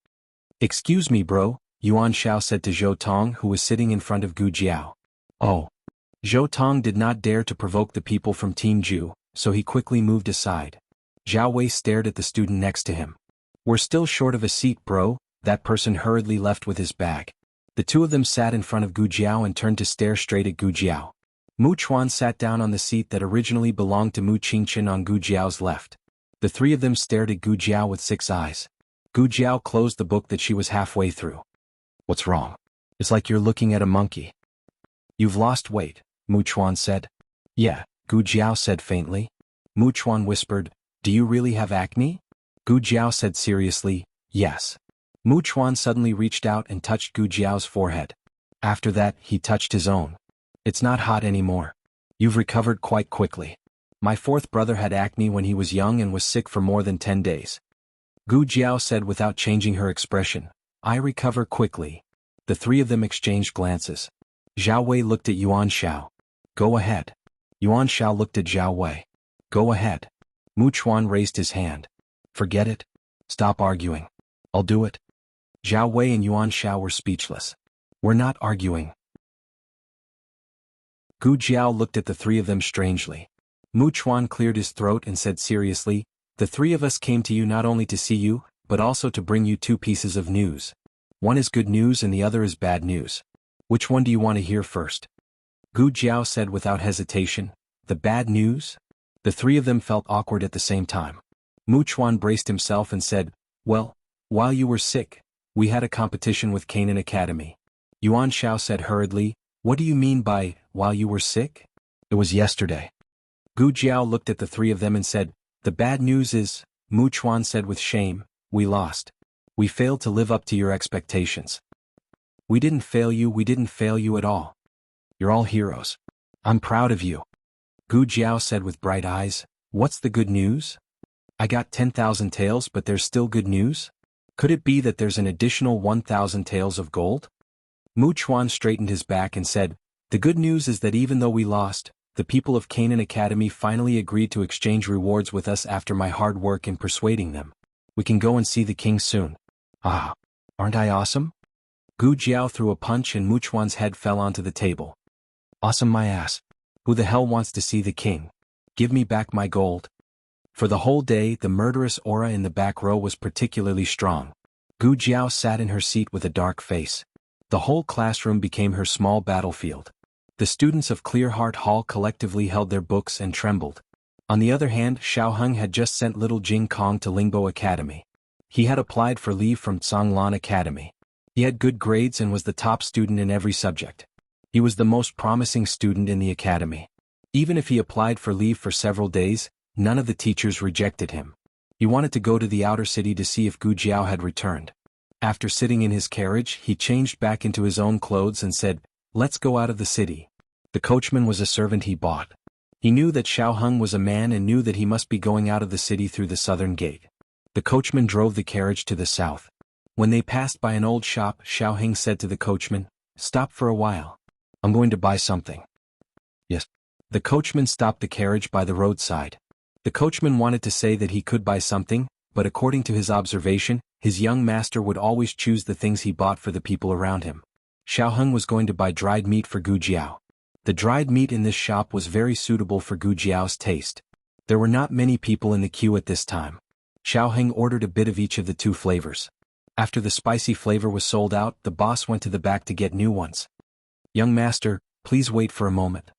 [SPEAKER 1] Excuse me, bro, Yuan Xiao said to Zhou Tong, who was sitting in front of Gu Jiao. Oh. Zhou Tong did not dare to provoke the people from Team Ju, so he quickly moved aside. Zhao Wei stared at the student next to him. "We're still short of a seat, bro." That person hurriedly left with his bag. The two of them sat in front of Gu Jiao and turned to stare straight at Gu Jiao. Mu Chuan sat down on the seat that originally belonged to Mu Qingchen on Gu Jiao's left. The three of them stared at Gu Jiao with 6 eyes. Gu Jiao closed the book that she was halfway through. "What's wrong? It's like you're looking at a monkey." "You've lost weight," Mu Chuan said. "Yeah," Gu Jiao said faintly. Mu Chuan whispered, "Do you really have acne?" Gu Jiao said seriously, "Yes." Mu Chuan suddenly reached out and touched Gu Jiao's forehead. After that, he touched his own. "It's not hot anymore. You've recovered quite quickly. My fourth brother had acne when he was young and was sick for more than 10 days. Gu Jiao said without changing her expression, "I recover quickly." The three of them exchanged glances. Zhao Wei looked at Yuan Shao. "Go ahead." Yuan Shao looked at Zhao Wei. "Go ahead." Mu Chuan raised his hand. "Forget it. Stop arguing. I'll do it." Zhao Wei and Yuan Shao were speechless. "We're not arguing." Gu Jiao looked at the three of them strangely. Mu Chuan cleared his throat and said seriously, "The three of us came to you not only to see you, but also to bring you 2 pieces of news. One is good news and the other is bad news. Which one do you want to hear first?" Gu Jiao said without hesitation, "The bad news?" The three of them felt awkward at the same time. Mu Chuan braced himself and said, "Well, while you were sick, we had a competition with Canaan Academy." Yuan Shao said hurriedly, "What do you mean by, while you were sick?" "It was yesterday." Gu Jiao looked at the three of them and said, "The bad news is," Mu Chuan said with shame, "we lost. We failed to live up to your expectations." We didn't fail you at all. You're all heroes. I'm proud of you." Gu Jiao said with bright eyes, "What's the good news?" "I got 10,000 taels, but there's still good news? Could it be that there's an additional 1,000 taels of gold?" Mu Chuan straightened his back and said, "The good news is that even though we lost, the people of Canaan Academy finally agreed to exchange rewards with us after my hard work in persuading them. We can go and see the king soon." "Ah, aren't I awesome?" Gu Jiao threw a punch and Mu Chuan's head fell onto the table. "Awesome my ass. Who the hell wants to see the king? Give me back my gold." For the whole day, the murderous aura in the back row was particularly strong. Gu Jiao sat in her seat with a dark face. The whole classroom became her small battlefield. The students of Clearheart Hall collectively held their books and trembled. On the other hand, Xiao Heng had just sent little Jing Kong to Lingbo Academy. He had applied for leave from Tsanglan Academy. He had good grades and was the top student in every subject. He was the most promising student in the academy. Even if he applied for leave for several days, none of the teachers rejected him. He wanted to go to the outer city to see if Gu Jiao had returned. After sitting in his carriage, he changed back into his own clothes and said, "Let's go out of the city." The coachman was a servant he bought. He knew that Xiao Heng was a man and knew that he must be going out of the city through the southern gate. The coachman drove the carriage to the south. When they passed by an old shop, Xiao Heng said to the coachman, "Stop for a while. I'm going to buy something." "Yes." The coachman stopped the carriage by the roadside. The coachman wanted to say that he could buy something, but according to his observation, his young master would always choose the things he bought for the people around him. Xiao Heng was going to buy dried meat for Gu Jiao. The dried meat in this shop was very suitable for Gu Jiao's taste. There were not many people in the queue at this time. Xiao Heng ordered a bit of each of the 2 flavors. After the spicy flavor was sold out, the boss went to the back to get new ones. "Young master, please wait for a moment.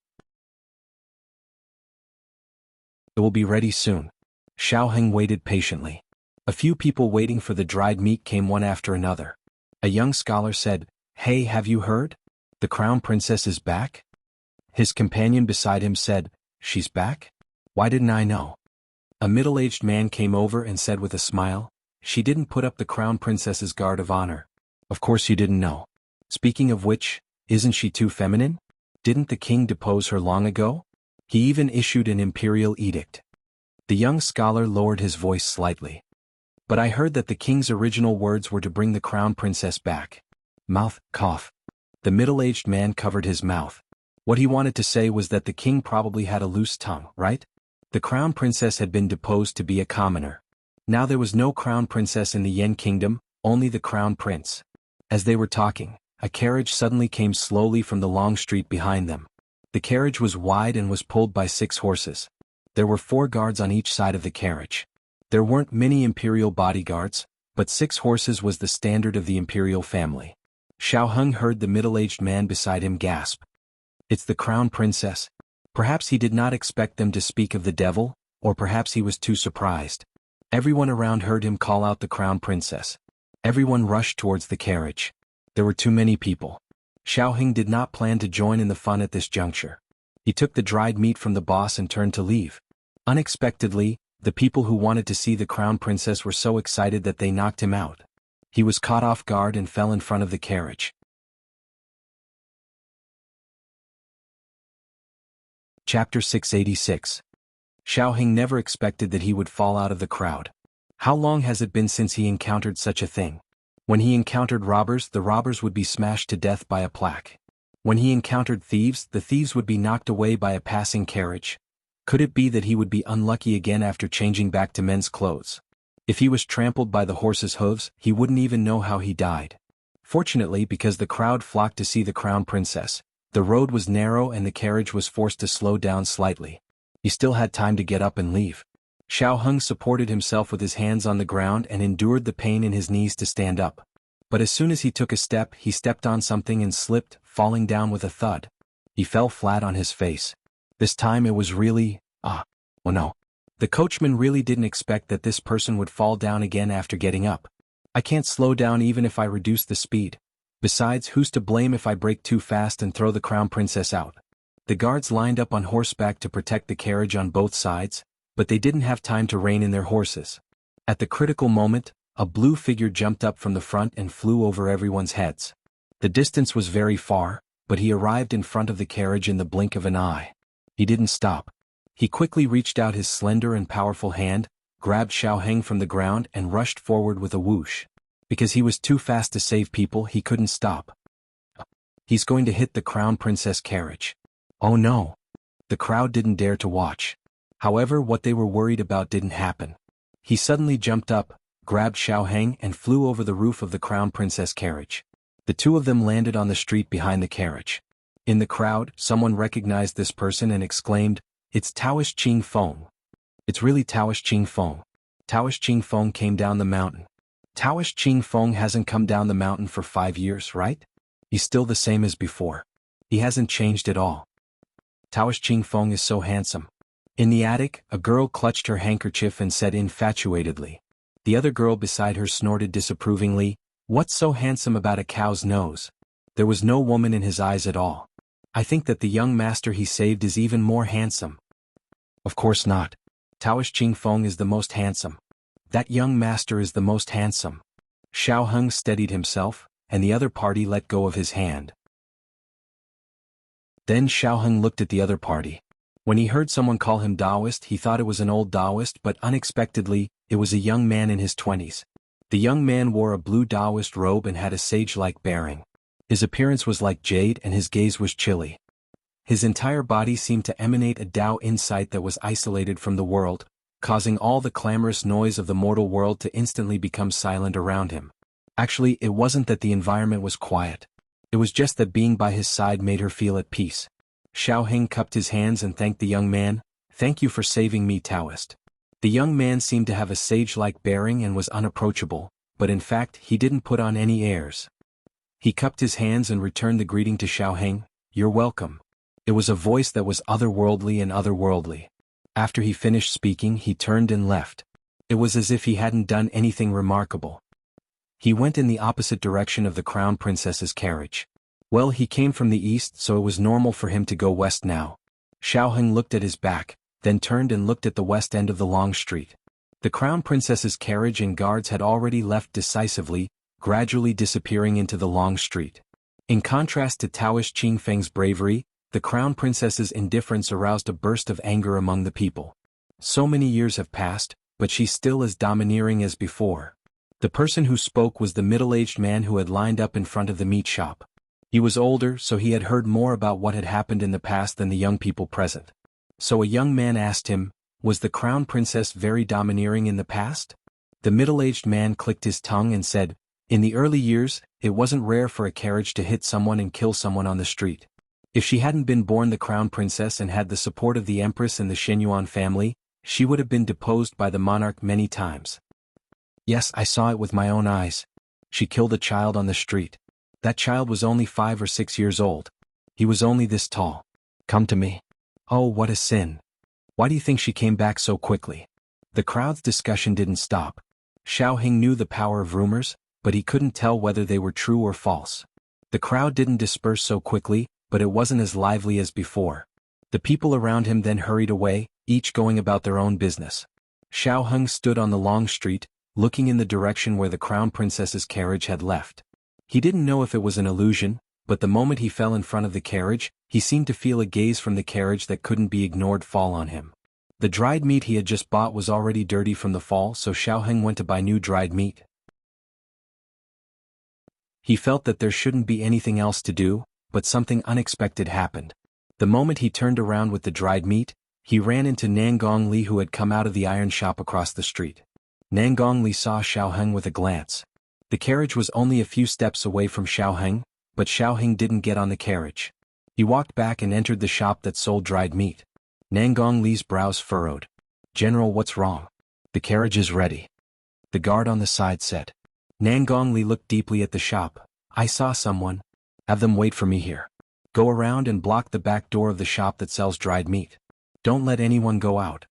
[SPEAKER 1] It will be ready soon." Xiao Heng waited patiently. A few people waiting for the dried meat came one after another. A young scholar said, "Hey, have you heard? The crown princess is back?" His companion beside him said, "She's back? Why didn't I know?" A middle-aged man came over and said with a smile, "She didn't put up the crown princess's guard of honor. Of course you didn't know. Speaking of which, isn't she too feminine? Didn't the king depose her long ago? He even issued an imperial edict." The young scholar lowered his voice slightly. "But I heard that the king's original words were to bring the crown princess back." Mouth, cough. The middle-aged man covered his mouth. What he wanted to say was that the king probably had a loose tongue, right? The crown princess had been deposed to be a commoner. Now there was no crown princess in the Yen kingdom, only the crown prince. As they were talking, a carriage suddenly came slowly from the long street behind them. The carriage was wide and was pulled by 6 horses. There were 4 guards on each side of the carriage. There weren't many imperial bodyguards, but 6 horses was the standard of the imperial family. Xiao Heng heard the middle-aged man beside him gasp. It's the crown princess. Perhaps he did not expect them to speak of the devil, or perhaps he was too surprised. Everyone around heard him call out the crown princess. Everyone rushed towards the carriage. There were too many people. Xiao Heng did not plan to join in the fun at this juncture. He took the dried meat from the boss and turned to leave. Unexpectedly, the people who wanted to see the crown princess were so excited that they knocked him out. He was caught off guard and fell in front of the carriage. Chapter 686. Xiao Heng never expected that he would fall out of the crowd. How long has it been since he encountered such a thing? When he encountered robbers, the robbers would be smashed to death by a plaque. When he encountered thieves, the thieves would be knocked away by a passing carriage. Could it be that he would be unlucky again after changing back to men's clothes? If he was trampled by the horse's hooves, he wouldn't even know how he died. Fortunately, because the crowd flocked to see the crown princess, the road was narrow and the carriage was forced to slow down slightly. He still had time to get up and leave. Xiao Heng supported himself with his hands on the ground and endured the pain in his knees to stand up. But as soon as he took a step, he stepped on something and slipped, falling down with a thud. He fell flat on his face. This time it was really, oh no. The coachman really didn't expect that this person would fall down again after getting up. I can't slow down even if I reduce the speed. Besides, who's to blame if I brake too fast and throw the crown princess out? The guards lined up on horseback to protect the carriage on both sides, but they didn't have time to rein in their horses. At the critical moment, a blue figure jumped up from the front and flew over everyone's heads. The distance was very far, but he arrived in front of the carriage in the blink of an eye. He didn't stop. He quickly reached out his slender and powerful hand, grabbed Xiao Heng from the ground and rushed forward with a whoosh. Because he was too fast to save people, he couldn't stop. He's going to hit the crown princess carriage. Oh no! The crowd didn't dare to watch. However, what they were worried about didn't happen. He suddenly jumped up, grabbed Xiao Heng and flew over the roof of the crown princess carriage. The two of them landed on the street behind the carriage. In the crowd, someone recognized this person and exclaimed, "It's Taoish Qing Feng." It's really Taoish Qing Feng. Taoish Qing Feng came down the mountain. Taoish Qing Feng hasn't come down the mountain for 5 years, right? He's still the same as before. He hasn't changed at all. Taoish Qing Feng is so handsome. In the attic, a girl clutched her handkerchief and said infatuatedly. The other girl beside her snorted disapprovingly, "What's so handsome about a cow's nose?" There was no woman in his eyes at all. I think that the young master he saved is even more handsome. Of course not. Taoish Qing Feng is the most handsome. That young master is the most handsome. Xiao Heng steadied himself, and the other party let go of his hand. Then Xiao Heng looked at the other party. When he heard someone call him Taoist, he thought it was an old Taoist, but unexpectedly, it was a young man in his 20s. The young man wore a blue Taoist robe and had a sage-like bearing. His appearance was like jade and his gaze was chilly. His entire body seemed to emanate a Tao insight that was isolated from the world, causing all the clamorous noise of the mortal world to instantly become silent around him. Actually, it wasn't that the environment was quiet. It was just that being by his side made her feel at peace. Xiao Heng cupped his hands and thanked the young man. "Thank you for saving me, Taoist." The young man seemed to have a sage-like bearing and was unapproachable, but in fact he didn't put on any airs. He cupped his hands and returned the greeting to Xiao Heng, "You're welcome." It was a voice that was otherworldly and otherworldly. After he finished speaking, he turned and left. It was as if he hadn't done anything remarkable. He went in the opposite direction of the crown princess's carriage. Well, he came from the east, so it was normal for him to go west now. Xiao Heng looked at his back, then turned and looked at the west end of the long street. The crown princess's carriage and guards had already left decisively, gradually disappearing into the long street. In contrast to Taoish Qing Feng's bravery, the crown princess's indifference aroused a burst of anger among the people. So many years have passed, but she's still as domineering as before. The person who spoke was the middle-aged man who had lined up in front of the meat shop. He was older, so he had heard more about what had happened in the past than the young people present. So a young man asked him, "Was the crown princess very domineering in the past?" The middle-aged man clicked his tongue and said, "In the early years, it wasn't rare for a carriage to hit someone and kill someone on the street. If she hadn't been born the crown princess and had the support of the empress and the Shenyuan family, she would have been deposed by the monarch many times. Yes, I saw it with my own eyes. She killed a child on the street. That child was only 5 or 6 years old. He was only this tall. Come to me. Oh, what a sin. Why do you think she came back so quickly? The crowd's discussion didn't stop. Xiaoheng knew the power of rumors, but he couldn't tell whether they were true or false. The crowd didn't disperse so quickly, but it wasn't as lively as before. The people around him then hurried away, each going about their own business. Xiaoheng stood on the long street, looking in the direction where the crown princess's carriage had left. He didn't know if it was an illusion, but the moment he fell in front of the carriage, he seemed to feel a gaze from the carriage that couldn't be ignored fall on him. The dried meat he had just bought was already dirty from the fall, so Xiaoheng went to buy new dried meat. He felt that there shouldn't be anything else to do, but something unexpected happened. The moment he turned around with the dried meat, he ran into Nangong Li, who had come out of the iron shop across the street. Nangong Li saw Xiaoheng with a glance. The carriage was only a few steps away from Xiaoheng, but Xiaoheng didn't get on the carriage. He walked back and entered the shop that sold dried meat. Nangong Li's brows furrowed. "General, what's wrong?" "The carriage is ready," the guard on the side said. Nangong Li looked deeply at the shop. "I saw someone." "Have them wait for me here. Go around and block the back door of the shop that sells dried meat. Don't let anyone go out."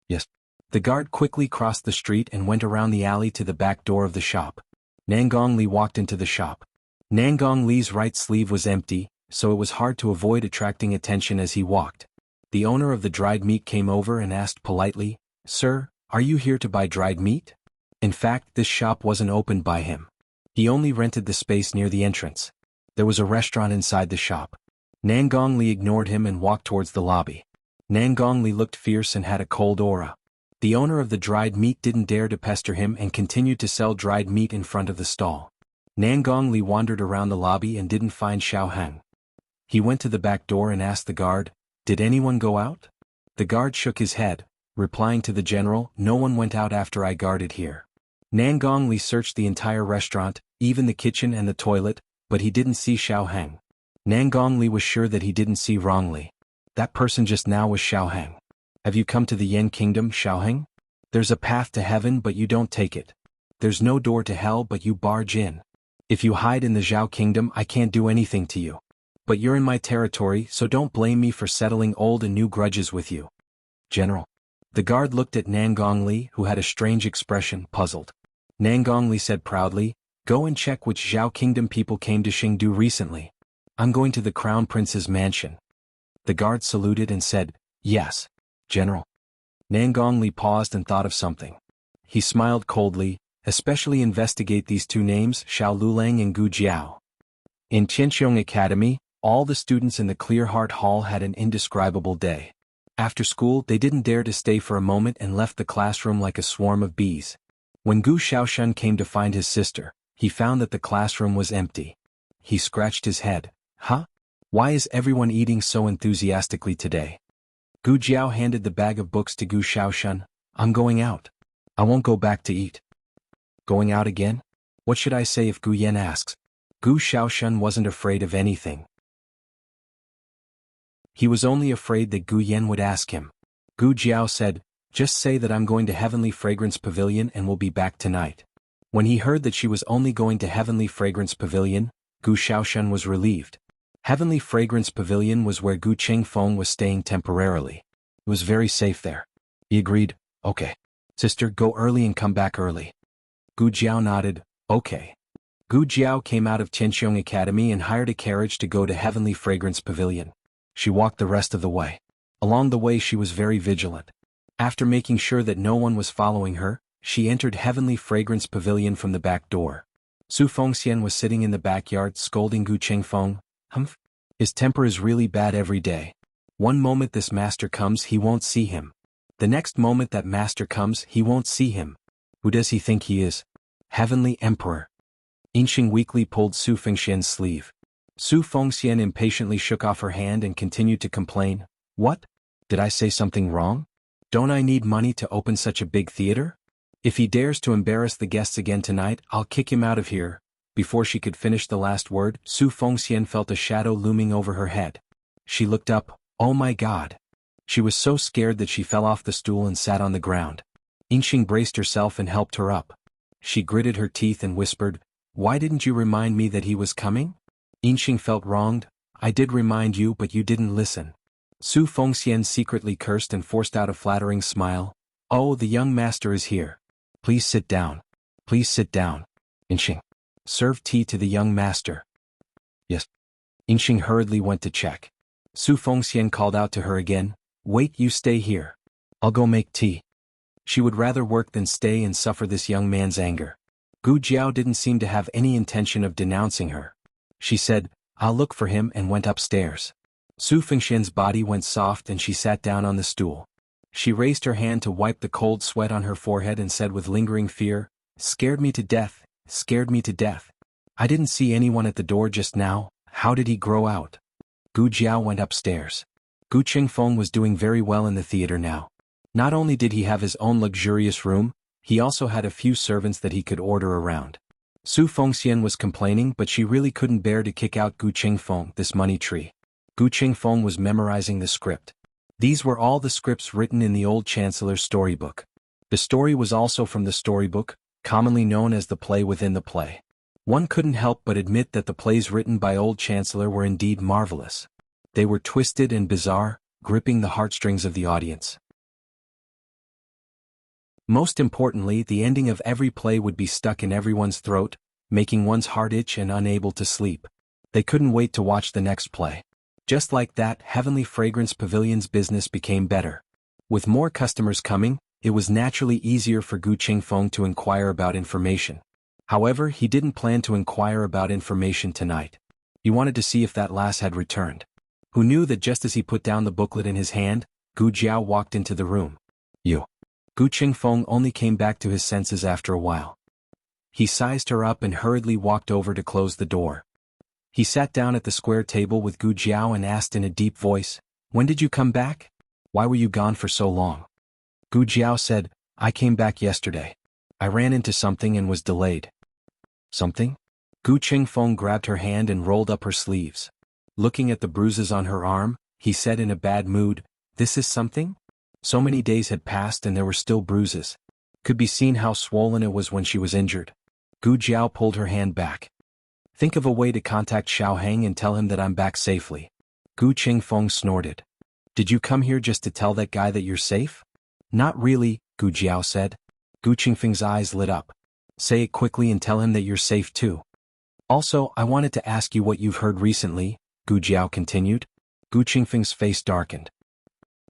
[SPEAKER 1] "Yes." The guard quickly crossed the street and went around the alley to the back door of the shop. Nangong Li walked into the shop. Nangong Li's right sleeve was empty, so it was hard to avoid attracting attention as he walked. The owner of the dried meat came over and asked politely, "Sir, are you here to buy dried meat?" In fact, this shop wasn't opened by him. He only rented the space near the entrance. There was a restaurant inside the shop. Nangong Li ignored him and walked towards the lobby. Nangong Li looked fierce and had a cold aura. The owner of the dried meat didn't dare to pester him and continued to sell dried meat in front of the stall. Nangong Li wandered around the lobby and didn't find Xiaoheng. He went to the back door and asked the guard, "Did anyone go out?" The guard shook his head, replying to the general, "No one went out after I guarded here." Nangong Li searched the entire restaurant, even the kitchen and the toilet, but he didn't see Xiaoheng. Nangong Li was sure that he didn't see wrongly. That person just now was Xiaoheng. "Have you come to the Yen Kingdom, Xiaoheng? There's a path to heaven but you don't take it. There's no door to hell but you barge in. If you hide in the Zhao Kingdom I can't do anything to you. But you're in my territory, so don't blame me for settling old and new grudges with you." "General." The guard looked at Nangong Li, who had a strange expression, puzzled. Nangong Li said proudly, "Go and check which Zhao Kingdom people came to Xingdu recently. I'm going to the Crown Prince's mansion." The guard saluted and said, "Yes, General." Nangong Li paused and thought of something. He smiled coldly, "Especially investigate these two names, Xiao Lulang and Gu Jiao." In Qianqiong Academy, all the students in the Clear Heart Hall had an indescribable day. After school, they didn't dare to stay for a moment and left the classroom like a swarm of bees. When Gu Xiaoshun came to find his sister, he found that the classroom was empty. He scratched his head. "Huh? Why is everyone eating so enthusiastically today?" Gu Jiao handed the bag of books to Gu Xiaoshun. "I'm going out. I won't go back to eat." "Going out again? What should I say if Gu Yan asks?" Gu Xiaoshun wasn't afraid of anything. He was only afraid that Gu Yan would ask him. Gu Jiao said, "Just say that I'm going to Heavenly Fragrance Pavilion and will be back tonight." When he heard that she was only going to Heavenly Fragrance Pavilion, Gu Xiaoshun was relieved. Heavenly Fragrance Pavilion was where Gu Qingfeng was staying temporarily. It was very safe there. He agreed, "Okay. Sister, go early and come back early." Gu Jiao nodded, "Okay." Gu Jiao came out of Qianqiong Academy and hired a carriage to go to Heavenly Fragrance Pavilion. She walked the rest of the way. Along the way she was very vigilant. After making sure that no one was following her, she entered Heavenly Fragrance Pavilion from the back door. Su Fengxian was sitting in the backyard scolding Gu Qingfeng. "Humph. His temper is really bad every day. One moment this master comes he won't see him. The next moment that master comes he won't see him. Who does he think he is? Heavenly Emperor." Yinxing weakly pulled Su Fengxian's sleeve. Su Fengxian impatiently shook off her hand and continued to complain. "What? Did I say something wrong? Don't I need money to open such a big theater? If he dares to embarrass the guests again tonight, I'll kick him out of here." Before she could finish the last word, Su Fengxian felt a shadow looming over her head. She looked up. Oh my God! She was so scared that she fell off the stool and sat on the ground. Yinxing braced herself and helped her up. She gritted her teeth and whispered, "Why didn't you remind me that he was coming?" Yinxing felt wronged. "I did remind you but you didn't listen." Su Fengxian secretly cursed and forced out a flattering smile. "Oh, the young master is here. Please sit down. Please sit down." Yinxing. "Serve tea to the young master." "Yes." Yinxing hurriedly went to check. Su Fengxian called out to her again, "Wait, you stay here. I'll go make tea." She would rather work than stay and suffer this young man's anger. Gu Jiao didn't seem to have any intention of denouncing her. She said, "I'll look for him," and went upstairs. Su Fengxian's body went soft and she sat down on the stool. She raised her hand to wipe the cold sweat on her forehead and said with lingering fear, "Scared me to death, scared me to death. I didn't see anyone at the door just now. How did he grow out?" Gu Jiao went upstairs. Gu Qingfeng was doing very well in the theater now. Not only did he have his own luxurious room, he also had a few servants that he could order around. Su Fengxian was complaining but she really couldn't bear to kick out Gu Qingfeng, this money tree. Gu Qingfeng was memorizing the script. These were all the scripts written in the old Chancellor's storybook. The story was also from the storybook, commonly known as the play within the play. One couldn't help but admit that the plays written by old Chancellor were indeed marvelous. They were twisted and bizarre, gripping the heartstrings of the audience. Most importantly, the ending of every play would be stuck in everyone's throat, making one's heart itch and unable to sleep. They couldn't wait to watch the next play. Just like that, Heavenly Fragrance Pavilion's business became better. With more customers coming, it was naturally easier for Gu Qingfeng to inquire about information. However, he didn't plan to inquire about information tonight. He wanted to see if that lass had returned. Who knew that just as he put down the booklet in his hand, Gu Jiao walked into the room. "You." Gu Qingfeng only came back to his senses after a while. He sized her up and hurriedly walked over to close the door. He sat down at the square table with Gu Jiao and asked in a deep voice, "When did you come back? Why were you gone for so long?" Gu Jiao said, "I came back yesterday. I ran into something and was delayed." "Something?" Gu Qingfeng grabbed her hand and rolled up her sleeves. Looking at the bruises on her arm, he said in a bad mood, "This is something?" So many days had passed and there were still bruises. Could be seen how swollen it was when she was injured. Gu Jiao pulled her hand back. "Think of a way to contact Xiaoheng and tell him that I'm back safely." Gu Qingfeng snorted. "Did you come here just to tell that guy that you're safe?" "Not really," Gu Jiao said. Gu Qingfeng's eyes lit up. "Say it quickly and tell him that you're safe too." "Also, I wanted to ask you what you've heard recently," Gu Jiao continued. Gu Qingfeng's face darkened.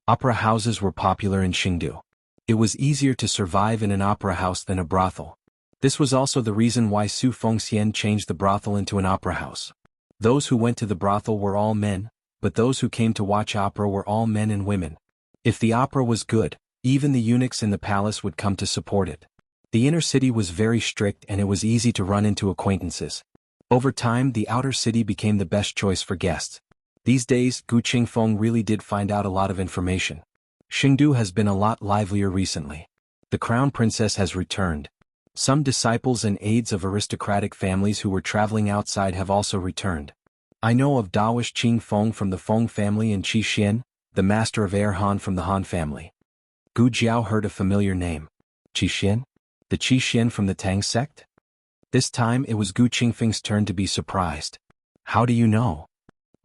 [SPEAKER 1] Opera houses were popular in Xingdu. It was easier to survive in an opera house than a brothel. This was also the reason why Su Fengxian changed the brothel into an opera house. Those who went to the brothel were all men, but those who came to watch opera were all men and women. If the opera was good, even the eunuchs in the palace would come to support it. The inner city was very strict and it was easy to run into acquaintances. Over time, the outer city became the best choice for guests. These days, Gu Qingfeng really did find out a lot of information. Xingdu has been a lot livelier recently. The crown princess has returned. Some disciples and aides of aristocratic families who were traveling outside have also returned. I know of Dawish Qing Feng from the Feng family and Qi Xian, the master of Air Han from the Han family. Gu Jiao heard a familiar name. Qi Xian? The Qi Xian from the Tang sect? This time it was Gu Qingfeng's turn to be surprised. "How do you know?"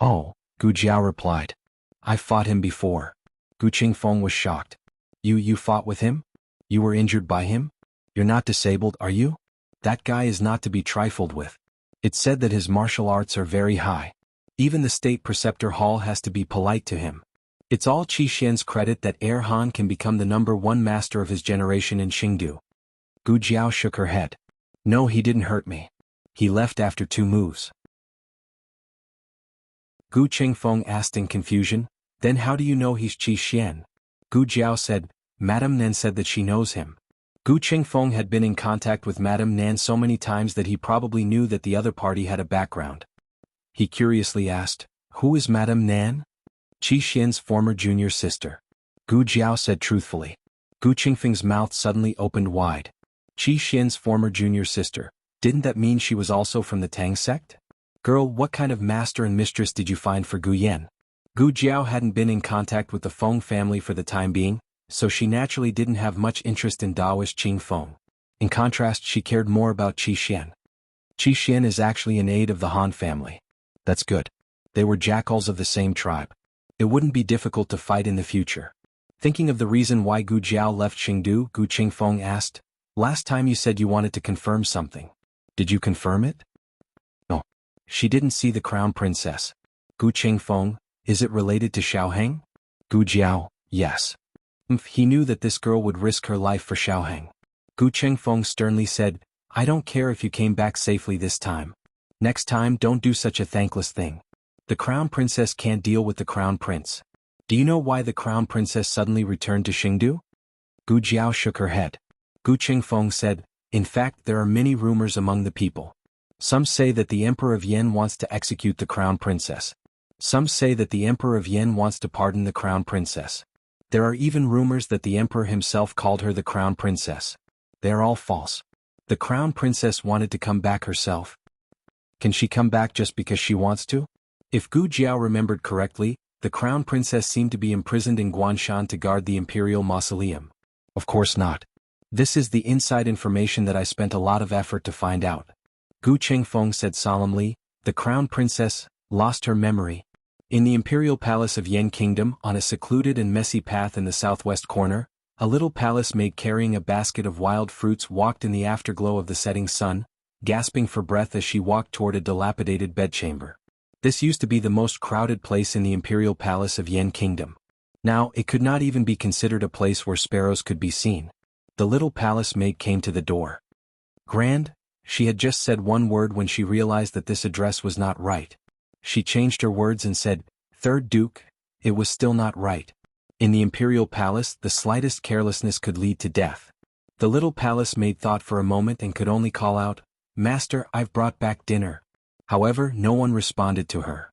[SPEAKER 1] "Oh," Gu Jiao replied. "I fought him before." Gu Qingfeng was shocked. You fought with him? You were injured by him? You're not disabled, are you?" "That guy is not to be trifled with. It's said that his martial arts are very high. Even the state preceptor hall has to be polite to him. It's all Qi Xian's credit that Air Han can become the #1 master of his generation in Xingdu." Gu Jiao shook her head. "No, he didn't hurt me. He left after 2 moves." Gu Qingfeng asked in confusion, "Then how do you know he's Qi Xian?" Gu Jiao said, "Madame Nan said that she knows him." Gu Qingfeng had been in contact with Madame Nan so many times that he probably knew that the other party had a background. He curiously asked, "Who is Madame Nan?" "Qi Xian's former junior sister." Gu Jiao said truthfully. Gu Qingfeng's mouth suddenly opened wide. Qi Xian's former junior sister. Didn't that mean she was also from the Tang sect? "Girl, what kind of master and mistress did you find for Gu Yan?" Gu Jiao hadn't been in contact with the Feng family for the time being, so she naturally didn't have much interest in Dawish Qing Feng. In contrast, she cared more about Qi Xian. Qi Xian is actually an aide of the Han family. That's good. They were jackals of the same tribe. It wouldn't be difficult to fight in the future. Thinking of the reason why Gu Jiao left Qingdu, Gu Qingfeng asked, "Last time you said you wanted to confirm something. Did you confirm it?" No. She didn't see the crown princess. Gu Qingfeng, is it related to Xiaoheng? Gu Jiao, yes. He knew that this girl would risk her life for Xiaoheng. Gu Qingfeng sternly said, "I don't care if you came back safely this time. Next time don't do such a thankless thing. The crown princess can't deal with the crown prince. Do you know why the crown princess suddenly returned to Qingdu?" Gu Jiao shook her head. Gu Qingfeng said, "In fact there are many rumors among the people. Some say that the Emperor of Yen wants to execute the crown princess. Some say that the Emperor of Yen wants to pardon the crown princess. There are even rumors that the Emperor himself called her the crown princess. They are all false. The crown princess wanted to come back herself. Can she come back just because she wants to?" If Gu Jiao remembered correctly, the crown princess seemed to be imprisoned in Guanshan to guard the imperial mausoleum. Of course not. This is the inside information that I spent a lot of effort to find out. Gu Qingfeng said solemnly, "The crown princess lost her memory. In the imperial palace of Yen Kingdom, on a secluded and messy path in the southwest corner, a little palace maid carrying a basket of wild fruits walked in the afterglow of the setting sun, gasping for breath as she walked toward a dilapidated bedchamber. This used to be the most crowded place in the imperial palace of Yen Kingdom. Now, it could not even be considered a place where sparrows could be seen. The little palace maid came to the door. Grand, she had just said one word when she realized that this address was not right. She changed her words and said, "Third Duke," it was still not right. In the imperial palace, the slightest carelessness could lead to death. The little palace maid thought for a moment and could only call out, "Master, I've brought back dinner." However, no one responded to her.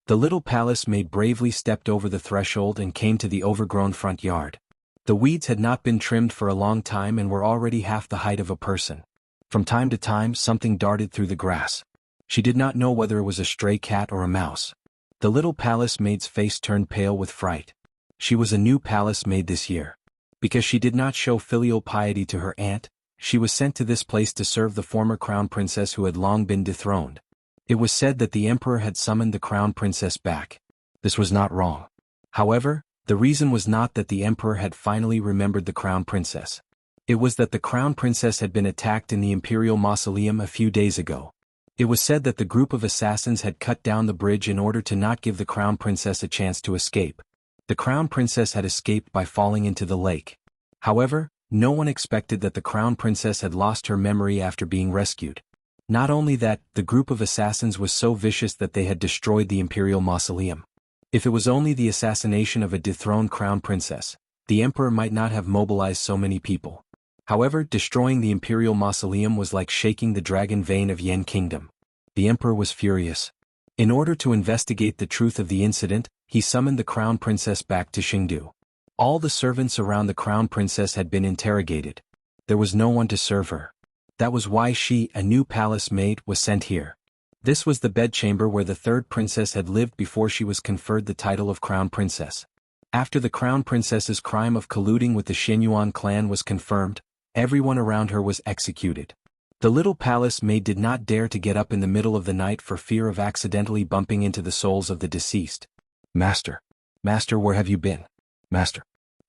[SPEAKER 1] The little palace maid bravely stepped over the threshold and came to the overgrown front yard. The weeds had not been trimmed for a long time and were already half the height of a person. From time to time, something darted through the grass. She did not know whether it was a stray cat or a mouse. The little palace maid's face turned pale with fright. She was a new palace maid this year. Because she did not show filial piety to her aunt, she was sent to this place to serve the former crown princess who had long been dethroned. It was said that the emperor had summoned the crown princess back. This was not wrong. However, the reason was not that the emperor had finally remembered the crown princess. It was that the crown princess had been attacked in the imperial mausoleum a few days ago. It was said that the group of assassins had cut down the bridge in order to not give the crown princess a chance to escape. The crown princess had escaped by falling into the lake. However, no one expected that the crown princess had lost her memory after being rescued. Not only that, the group of assassins was so vicious that they had destroyed the imperial mausoleum. If it was only the assassination of a dethroned crown princess, the emperor might not have mobilized so many people. However, destroying the imperial mausoleum was like shaking the dragon vein of Yen Kingdom. The emperor was furious. In order to investigate the truth of the incident, he summoned the crown princess back to Qingdu. All the servants around the crown princess had been interrogated. There was no one to serve her. That was why she, a new palace maid, was sent here. This was the bedchamber where the third princess had lived before she was conferred the title of crown princess. After the crown princess's crime of colluding with the Xianyuan clan was confirmed, everyone around her was executed. The little palace maid did not dare to get up in the middle of the night for fear of accidentally bumping into the souls of the deceased. "Master. Master, where have you been? Master."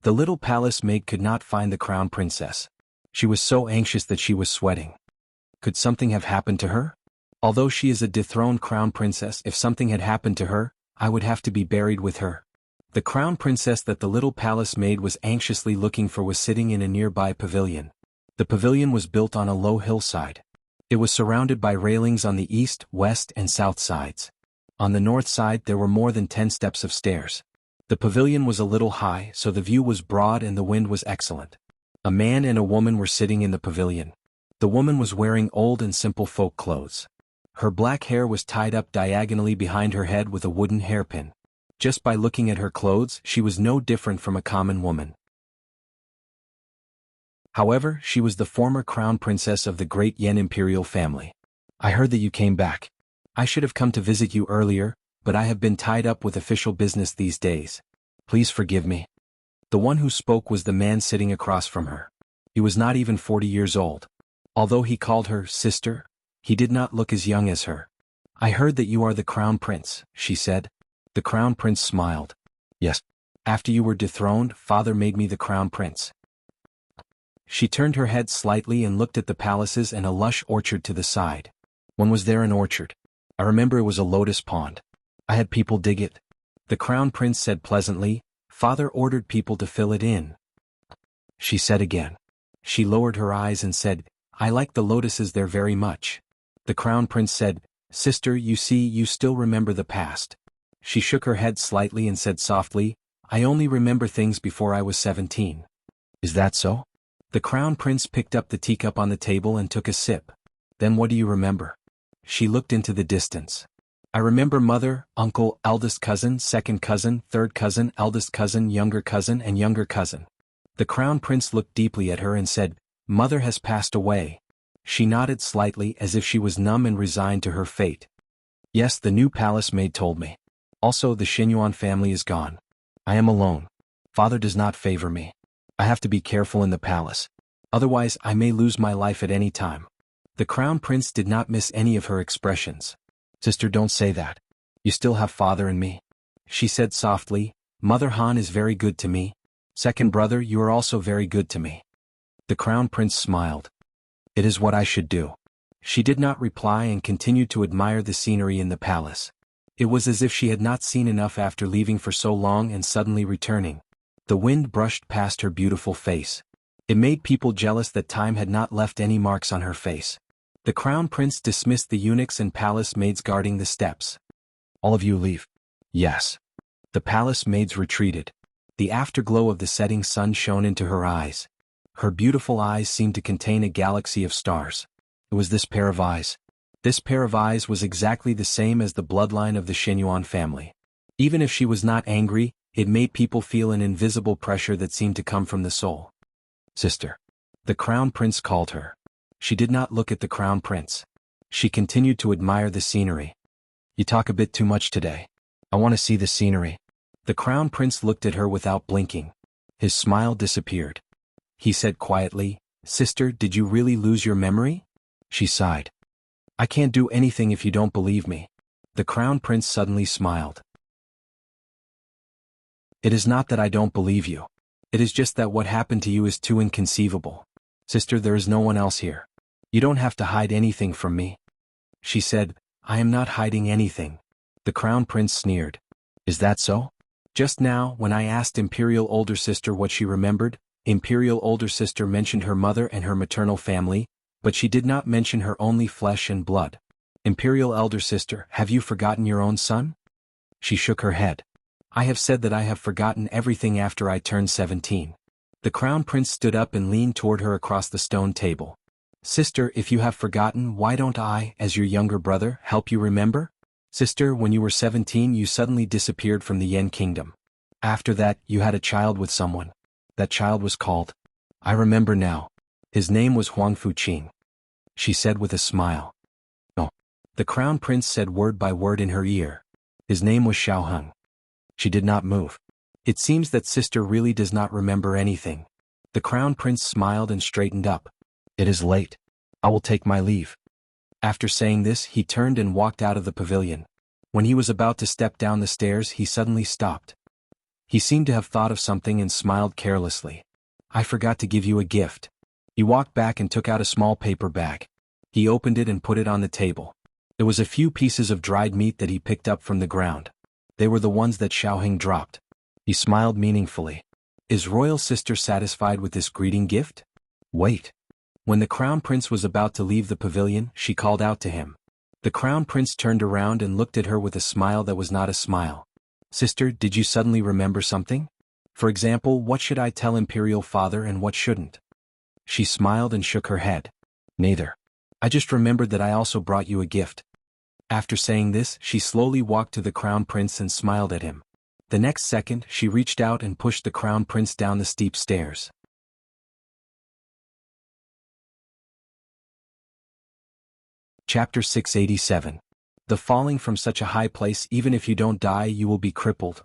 [SPEAKER 1] The little palace maid could not find the crown princess. She was so anxious that she was sweating. Could something have happened to her? Although she is a dethroned crown princess, if something had happened to her, I would have to be buried with her. The crown princess that the little palace maid was anxiously looking for was sitting in a nearby pavilion. The pavilion was built on a low hillside. It was surrounded by railings on the east, west, and south sides. On the north side there were more than 10 steps of stairs. The pavilion was a little high, so the view was broad and the wind was excellent. A man and a woman were sitting in the pavilion. The woman was wearing old and simple folk clothes. Her black hair was tied up diagonally behind her head with a wooden hairpin. Just by looking at her clothes, she was no different from a common woman. However, she was the former crown princess of the great Yen imperial family. "I heard that you came back. I should have come to visit you earlier, but I have been tied up with official business these days. Please forgive me." The one who spoke was the man sitting across from her. He was not even 40 years old. Although he called her sister, he did not look as young as her. "I heard that you are the crown prince," she said. The crown prince smiled. "Yes. After you were dethroned, father made me the crown prince." She turned her head slightly and looked at the palaces and a lush orchard to the side. "When was there an orchard? I remember it was a lotus pond. I had people dig it." The crown prince said pleasantly, "Father ordered people to fill it in." She said again. She lowered her eyes and said, "I like the lotuses there very much." The crown prince said, "Sister, you see, you still remember the past." She shook her head slightly and said softly, "I only remember things before I was 17. "Is that so?" The crown prince picked up the teacup on the table and took a sip. "Then what do you remember?" She looked into the distance. "I remember mother, uncle, eldest cousin, second cousin, third cousin, eldest cousin, younger cousin, and younger cousin." The crown prince looked deeply at her and said, "Mother has passed away." She nodded slightly as if she was numb and resigned to her fate. "Yes, the new palace maid told me. Also, the Xinyuan family is gone. I am alone. Father does not favor me. I have to be careful in the palace. Otherwise, I may lose my life at any time." The crown prince did not miss any of her expressions. "Sister, don't say that. You still have father and me." She said softly, "Mother Han is very good to me. Second brother, you are also very good to me." The crown prince smiled. "It is what I should do." She did not reply and continued to admire the scenery in the palace. It was as if she had not seen enough after leaving for so long and suddenly returning. The wind brushed past her beautiful face. It made people jealous that time had not left any marks on her face. The crown prince dismissed the eunuchs and palace maids guarding the steps. "All of you leave." "Yes." The palace maids retreated. The afterglow of the setting sun shone into her eyes. Her beautiful eyes seemed to contain a galaxy of stars. It was this pair of eyes. This pair of eyes was exactly the same as the bloodline of the Xinyuan family. Even if she was not angry, it made people feel an invisible pressure that seemed to come from the soul. "Sister." The crown prince called her. She did not look at the crown prince. She continued to admire the scenery. "You talk a bit too much today. I want to see the scenery." The crown prince looked at her without blinking. His smile disappeared. He said quietly, "Sister, did you really lose your memory?" She sighed. "I can't do anything if you don't believe me." The crown prince suddenly smiled. "It is not that I don't believe you. It is just that what happened to you is too inconceivable. Sister, there is no one else here. You don't have to hide anything from me." She said, "I am not hiding anything." The crown prince sneered. "Is that so?" Just now, when I asked Imperial older sister what she remembered, Imperial older sister mentioned her mother and her maternal family, but she did not mention her only flesh and blood. "Imperial elder sister, have you forgotten your own son?" She shook her head. "I have said that I have forgotten everything after I turned 17. The crown prince stood up and leaned toward her across the stone table. "Sister, if you have forgotten, why don't I, as your younger brother, help you remember? Sister, when you were 17 you suddenly disappeared from the Yen kingdom. After that, you had a child with someone. That child was called— I remember now. His name was Huang Fuqing." She said with a smile. "Oh." The crown prince said word by word in her ear. "His name was Xiaoheng." She did not move. "It seems that sister really does not remember anything." The crown prince smiled and straightened up. "It is late. I will take my leave." After saying this, he turned and walked out of the pavilion. When he was about to step down the stairs, he suddenly stopped. He seemed to have thought of something and smiled carelessly. "I forgot to give you a gift." He walked back and took out a small paper bag. He opened it and put it on the table. There was a few pieces of dried meat that he picked up from the ground. They were the ones that Xiaoheng dropped. He smiled meaningfully. "Is royal sister satisfied with this greeting gift?" "Wait." When the crown prince was about to leave the pavilion, she called out to him. The crown prince turned around and looked at her with a smile that was not a smile. "Sister, did you suddenly remember something? For example, what should I tell imperial father and what shouldn't?" She smiled and shook her head. "Neither. I just remembered that I also brought you a gift." After saying this, she slowly walked to the crown prince and smiled at him. The next second, she reached out and pushed the crown prince down the steep stairs. Chapter 687. The falling from such a high place. Even if you don't die, you will be crippled.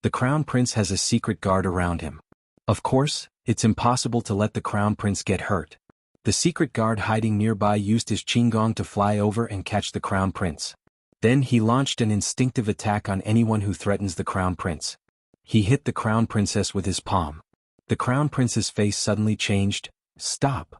[SPEAKER 1] The crown prince has a secret guard around him. Of course, It's impossible to let the crown prince get hurt. The secret guard hiding nearby used his qinggong to fly over and catch the crown prince. Then he launched an instinctive attack on anyone who threatens the crown prince. He hit the crown princess with his palm. The crown prince's face suddenly changed. Stop.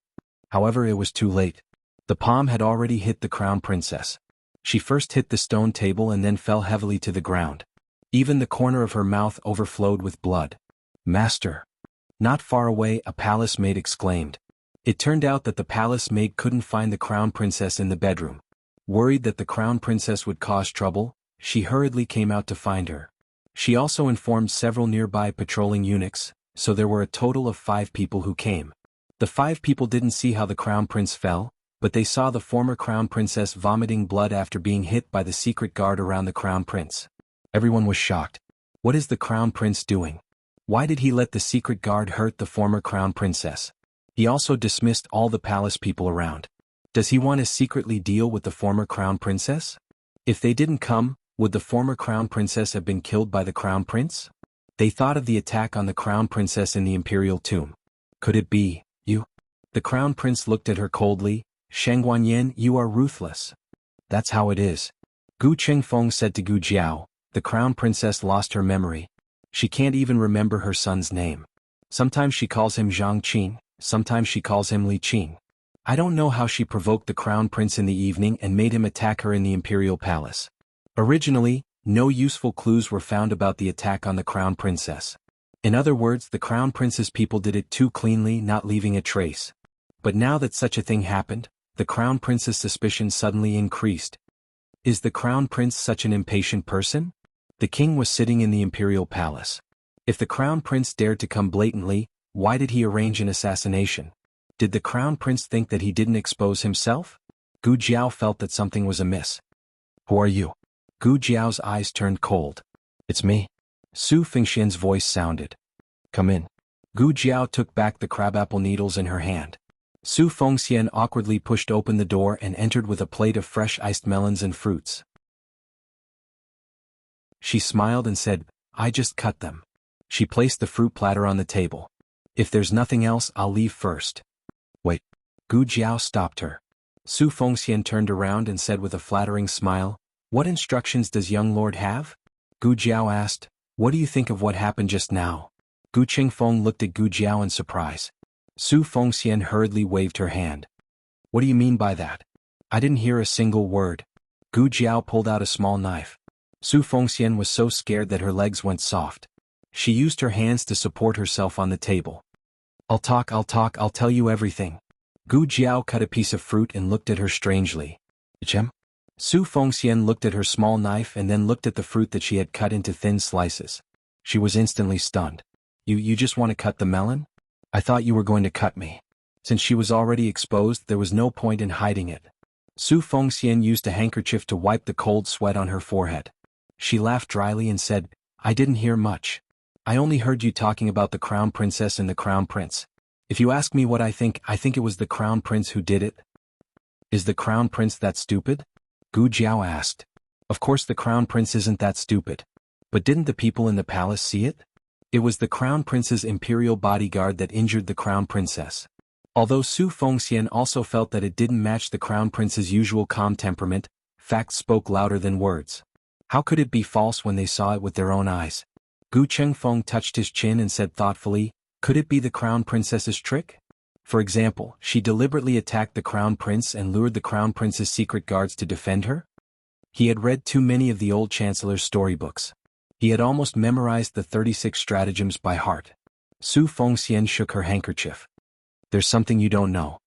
[SPEAKER 1] However, it was too late. The palm had already hit the crown princess. She first hit the stone table and then fell heavily to the ground. Even the corner of her mouth overflowed with blood. Master. Not far away, a palace maid exclaimed. It turned out that the palace maid couldn't find the crown princess in the bedroom. Worried that the crown princess would cause trouble, she hurriedly came out to find her. She also informed several nearby patrolling eunuchs, so there were a total of 5 people who came. The 5 people didn't see how the crown prince fell, but they saw the former crown princess vomiting blood after being hit by the secret guard around the crown prince. Everyone was shocked. What is the crown prince doing? Why did he let the secret guard hurt the former crown princess? He also dismissed all the palace people around. Does he want to secretly deal with the former crown princess? If they didn't come, would the former crown princess have been killed by the crown prince? They thought of the attack on the crown princess in the imperial tomb. Could it be you? The crown prince looked at her coldly. Sheng Guanyan, you are ruthless. That's how it is. Gu Chengfeng said to Gu Jiao, the crown princess lost her memory. She can't even remember her son's name. Sometimes she calls him Zhang Qing, sometimes she calls him Li Qing. I don't know how she provoked the crown prince in the evening and made him attack her in the imperial palace. Originally, no useful clues were found about the attack on the crown princess. In other words, the crown prince's people did it too cleanly, not leaving a trace. But now that such a thing happened, the crown prince's suspicion suddenly increased. Is the crown prince such an impatient person? The king was sitting in the imperial palace. If the crown prince dared to come blatantly, why did he arrange an assassination? Did the crown prince think that he didn't expose himself? Gu Jiao felt that something was amiss. Who are you? Gu Jiao's eyes turned cold. It's me. Su Fengxian's voice sounded. Come in. Gu Jiao took back the crabapple needles in her hand. Su Fengxian awkwardly pushed open the door and entered with a plate of fresh iced melons and fruits. She smiled and said, I just cut them. She placed the fruit platter on the table. If there's nothing else, I'll leave first. Wait. Gu Jiao stopped her. Su Fengxian turned around and said with a flattering smile, What instructions does young lord have? Gu Jiao asked, What do you think of what happened just now? Gu Chengfeng looked at Gu Jiao in surprise. Su Fengxian hurriedly waved her hand. What do you mean by that? I didn't hear a single word. Gu Jiao pulled out a small knife. Su Fengxian was so scared that her legs went soft. She used her hands to support herself on the table. I'll talk, I'll tell you everything. Gu Jiao cut a piece of fruit and looked at her strangely. Chem? Su Fengxian looked at her small knife and then looked at the fruit that she had cut into thin slices. She was instantly stunned. You just want to cut the melon? I thought you were going to cut me. Since she was already exposed, there was no point in hiding it. Su Fengxian used a handkerchief to wipe the cold sweat on her forehead. She laughed dryly and said, I didn't hear much. I only heard you talking about the crown princess and the crown prince. If you ask me what I think it was the crown prince who did it. Is the crown prince that stupid? Gu Jiao asked. Of course the crown prince isn't that stupid. But didn't the people in the palace see it? It was the crown prince's imperial bodyguard that injured the crown princess. Although Su Fengxian also felt that it didn't match the crown prince's usual calm temperament, facts spoke louder than words. How could it be false when they saw it with their own eyes? Gu Chengfeng touched his chin and said thoughtfully, could it be the crown princess's trick? For example, she deliberately attacked the crown prince and lured the crown prince's secret guards to defend her? He had read too many of the old chancellor's storybooks. He had almost memorized the 36 stratagems by heart. Su Fengxian shook her handkerchief. There's something you don't know.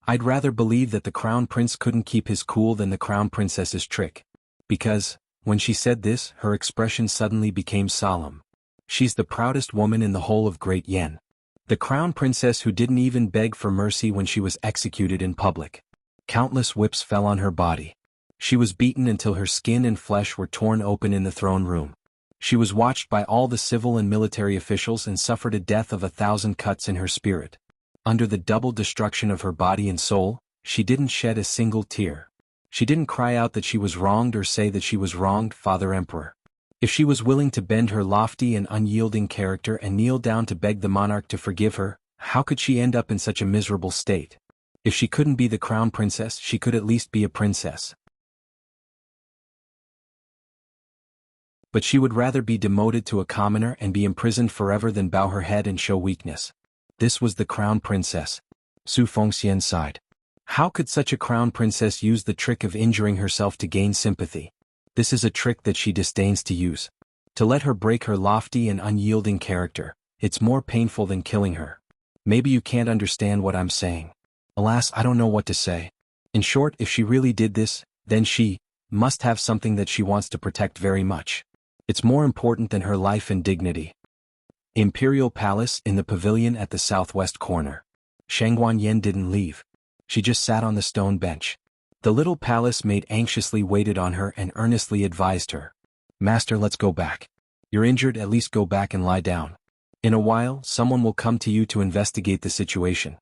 [SPEAKER 1] I'd rather believe that the crown prince couldn't keep his cool than the crown princess's trick. Because, when she said this, her expression suddenly became solemn. She's the proudest woman in the whole of Great Yen. The crown princess who didn't even beg for mercy when she was executed in public. Countless whips fell on her body. She was beaten until her skin and flesh were torn open in the throne room. She was watched by all the civil and military officials and suffered a death of 1,000 cuts in her spirit. Under the double destruction of her body and soul, she didn't shed a single tear. She didn't cry out that she was wronged or say that she was wronged, Father Emperor. If she was willing to bend her lofty and unyielding character and kneel down to beg the monarch to forgive her, How could she end up in such a miserable state? If she couldn't be the crown princess, she could at least be a princess. But she would rather be demoted to a commoner and be imprisoned forever than bow her head and show weakness. This was the crown princess. Su Fengxian sighed. How could such a crown princess use the trick of injuring herself to gain sympathy? This is a trick that she disdains to use. To let her break her lofty and unyielding character, it's more painful than killing her. Maybe you can't understand what I'm saying. Alas, I don't know what to say. In short, if she really did this, then she must have something that she wants to protect very much. It's more important than her life and dignity. Imperial Palace in the pavilion at the southwest corner. Shangguan Yin didn't leave. She just sat on the stone bench. The little palace maid anxiously waited on her and earnestly advised her. Master, let's go back. You're injured, at least go back and lie down. In a while, someone will come to you to investigate the situation.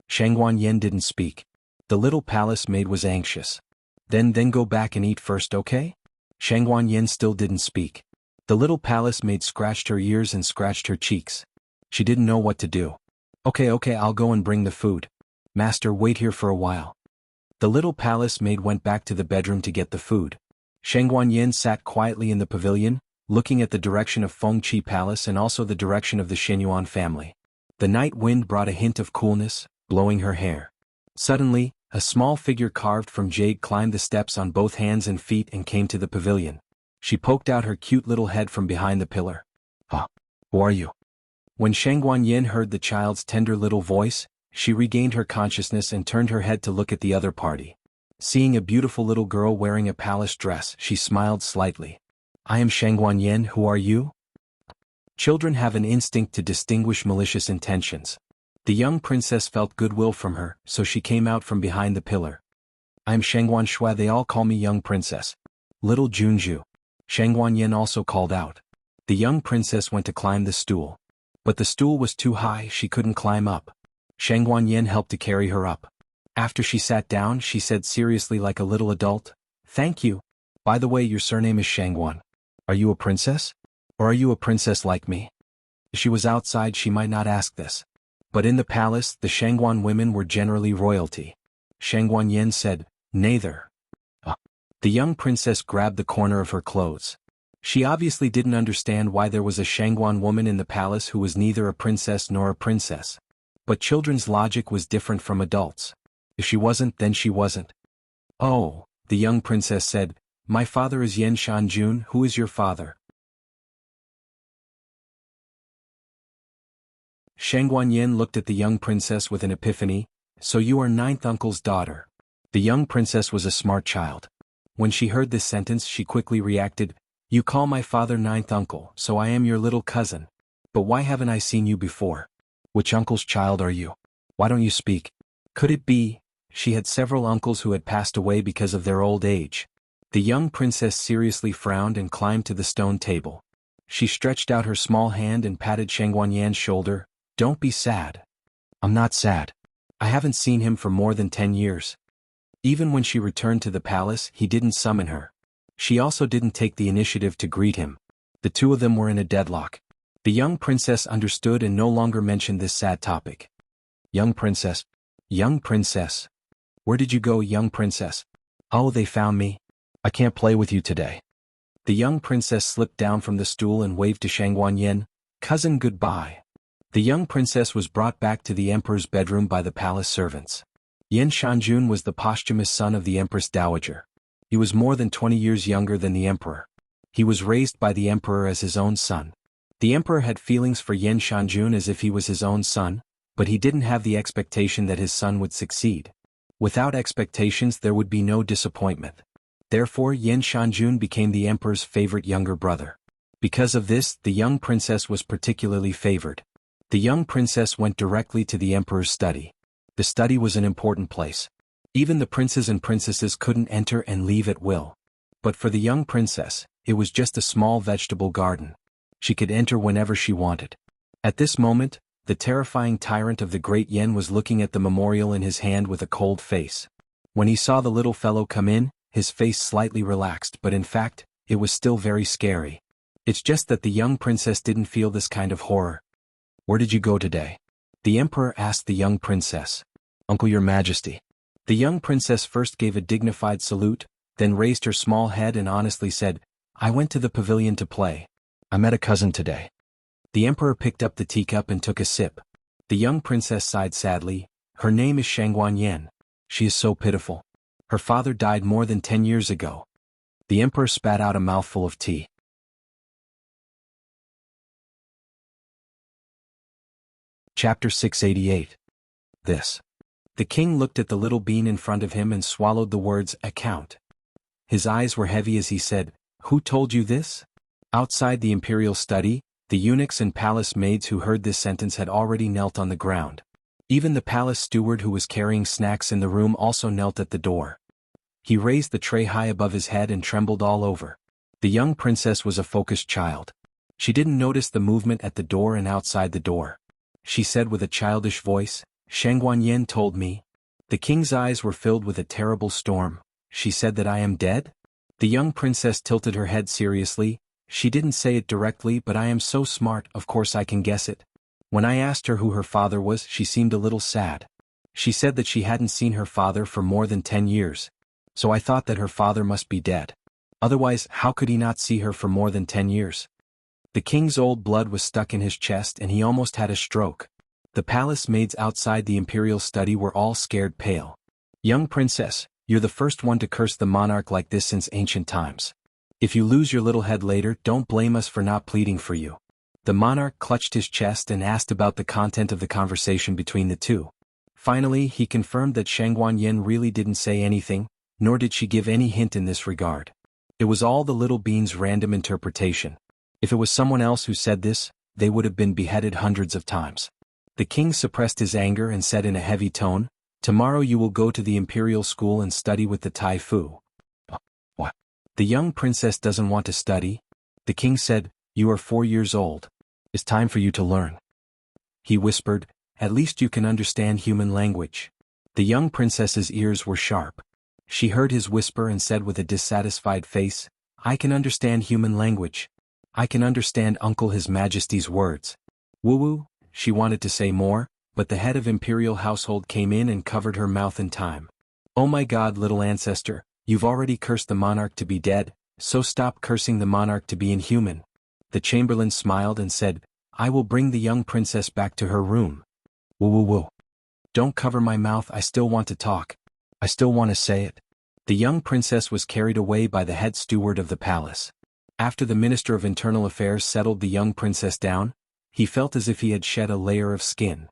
[SPEAKER 1] Shangguan Yin didn't speak. The little palace maid was anxious. Then go back and eat first, okay? Shangguan Yin still didn't speak. The little palace maid scratched her ears and scratched her cheeks. She didn't know what to do. Okay, I'll go and bring the food. Master, wait here for a while. The little palace maid went back to the bedroom to get the food. Shangguan Yin sat quietly in the pavilion, looking at the direction of Fengqi Palace and also the direction of the Xinyuan family. The night wind brought a hint of coolness, blowing her hair. Suddenly, a small figure carved from jade climbed the steps on both hands and feet and came to the pavilion. She poked out her cute little head from behind the pillar. Who are you? When Shangguan Yin heard the child's tender little voice, she regained her consciousness and turned her head to look at the other party. Seeing a beautiful little girl wearing a palace dress, she smiled slightly. I am Shangguan Yin, who are you? Children have an instinct to distinguish malicious intentions. The young princess felt goodwill from her, so she came out from behind the pillar. I am Shangguan Shui, they all call me young princess. Little Junju. Shangguan Yin also called out. The young princess went to climb the stool. But the stool was too high, she couldn't climb up. Shangguan Yin helped to carry her up. After she sat down, she said seriously like a little adult, Thank you. By the way, your surname is Shangguan. Are you a princess? Or are you a princess like me? If she was outside, she might not ask this. But in the palace, the Shangguan women were generally royalty. Shangguan Yin said, Neither. The young princess grabbed the corner of her clothes. She obviously didn't understand why there was a Shangguan woman in the palace who was neither a princess nor a princess. But children's logic was different from adults. If she wasn't, then she wasn't. Oh, the young princess said, My father is Yen Shanjun, who is your father? Shangguan Yin looked at the young princess with an epiphany, So you are ninth uncle's daughter. The young princess was a smart child. When she heard this sentence, she quickly reacted, You call my father ninth uncle, so I am your little cousin. But why haven't I seen you before? Which uncle's child are you? Why don't you speak? Could it be? She had several uncles who had passed away because of their old age. The young princess seriously frowned and climbed to the stone table. She stretched out her small hand and patted Shangguan Yan's shoulder. Don't be sad. I'm not sad. I haven't seen him for more than 10 years. Even when she returned to the palace, he didn't summon her. She also didn't take the initiative to greet him. The two of them were in a deadlock. The young princess understood and no longer mentioned this sad topic. Young princess. Young princess. Where did you go, young princess? Oh, they found me. I can't play with you today. The young princess slipped down from the stool and waved to Shangguan Yin. Cousin, goodbye. The young princess was brought back to the emperor's bedroom by the palace servants. Yen Shanjun was the posthumous son of the Empress Dowager. He was more than 20 years younger than the emperor. He was raised by the emperor as his own son. The emperor had feelings for Yen Shanjun as if he was his own son, but he didn't have the expectation that his son would succeed. Without expectations, there would be no disappointment. Therefore, Yen Shanjun became the emperor's favorite younger brother. Because of this, the young princess was particularly favored. The young princess went directly to the emperor's study. The study was an important place. Even the princes and princesses couldn't enter and leave at will. But for the young princess, it was just a small vegetable garden. She could enter whenever she wanted. At this moment, the terrifying tyrant of the great Yen was looking at the memorial in his hand with a cold face. When he saw the little fellow come in, his face slightly relaxed, but in fact, it was still very scary. It's just that the young princess didn't feel this kind of horror. Where did you go today? The emperor asked the young princess. Uncle, your majesty. The young princess first gave a dignified salute, then raised her small head and honestly said, I went to the pavilion to play. I met a cousin today. The emperor picked up the teacup and took a sip. The young princess sighed sadly. Her name is Shangguan Yan. She is so pitiful. Her father died more than 10 years ago. The emperor spat out a mouthful of tea. Chapter 688. This. The king looked at the little bean in front of him and swallowed the words, account. His eyes were heavy as he said, Who told you this? Outside the imperial study, the eunuchs and palace maids who heard this sentence had already knelt on the ground. Even the palace steward who was carrying snacks in the room also knelt at the door. He raised the tray high above his head and trembled all over. The young princess was a focused child. She didn't notice the movement at the door and outside the door. She said with a childish voice, Shangguan Yan told me. The king's eyes were filled with a terrible storm. She said that I am dead? The young princess tilted her head seriously. She didn't say it directly, but I am so smart, of course I can guess it. When I asked her who her father was, she seemed a little sad. She said that she hadn't seen her father for more than 10 years. So I thought that her father must be dead. Otherwise, how could he not see her for more than 10 years? The king's old blood was stuck in his chest and he almost had a stroke. The palace maids outside the imperial study were all scared pale. Young princess, you're the first one to curse the monarch like this since ancient times. If you lose your little head later, don't blame us for not pleading for you. The monarch clutched his chest and asked about the content of the conversation between the two. Finally, he confirmed that Shangguan Yan really didn't say anything, nor did she give any hint in this regard. It was all the little bean's random interpretation. If it was someone else who said this, they would have been beheaded hundreds of times. The king suppressed his anger and said in a heavy tone, Tomorrow you will go to the imperial school and study with the Tai Fu. What? The young princess doesn't want to study. The king said, You are 4 years old. It's time for you to learn. He whispered, At least you can understand human language. The young princess's ears were sharp. She heard his whisper and said with a dissatisfied face, I can understand human language. I can understand Uncle His Majesty's words. Woo-woo, she wanted to say more, but the head of imperial household came in and covered her mouth in time. Oh my God, little ancestor, you've already cursed the monarch to be dead, so stop cursing the monarch to be inhuman. The chamberlain smiled and said, I will bring the young princess back to her room. Woo-woo-woo. Don't cover my mouth, I still want to talk. I still want to say it. The young princess was carried away by the head steward of the palace. After the Minister of Internal Affairs settled the young princess down, he felt as if he had shed a layer of skin.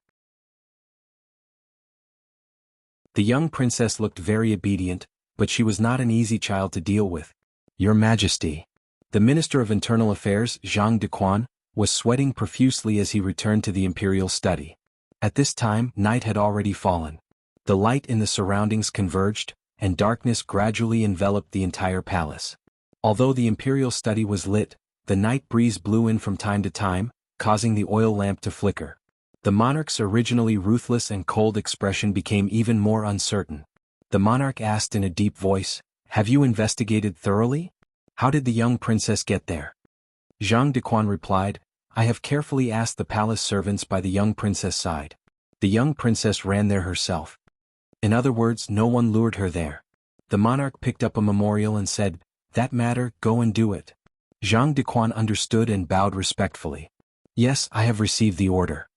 [SPEAKER 1] The young princess looked very obedient, but she was not an easy child to deal with. Your Majesty. The Minister of Internal Affairs, Zhang Dequan, was sweating profusely as he returned to the imperial study. At this time, night had already fallen. The light in the surroundings converged, and darkness gradually enveloped the entire palace. Although the imperial study was lit, the night breeze blew in from time to time, causing the oil lamp to flicker. The monarch's originally ruthless and cold expression became even more uncertain. The monarch asked in a deep voice, Have you investigated thoroughly? How did the young princess get there? Zhang Dequan replied, I have carefully asked the palace servants by the young princess' side. The young princess ran there herself. In other words, no one lured her there. The monarch picked up a memorial and said, That matter, go and do it. Zhang Dequan understood and bowed respectfully. Yes, I have received the order.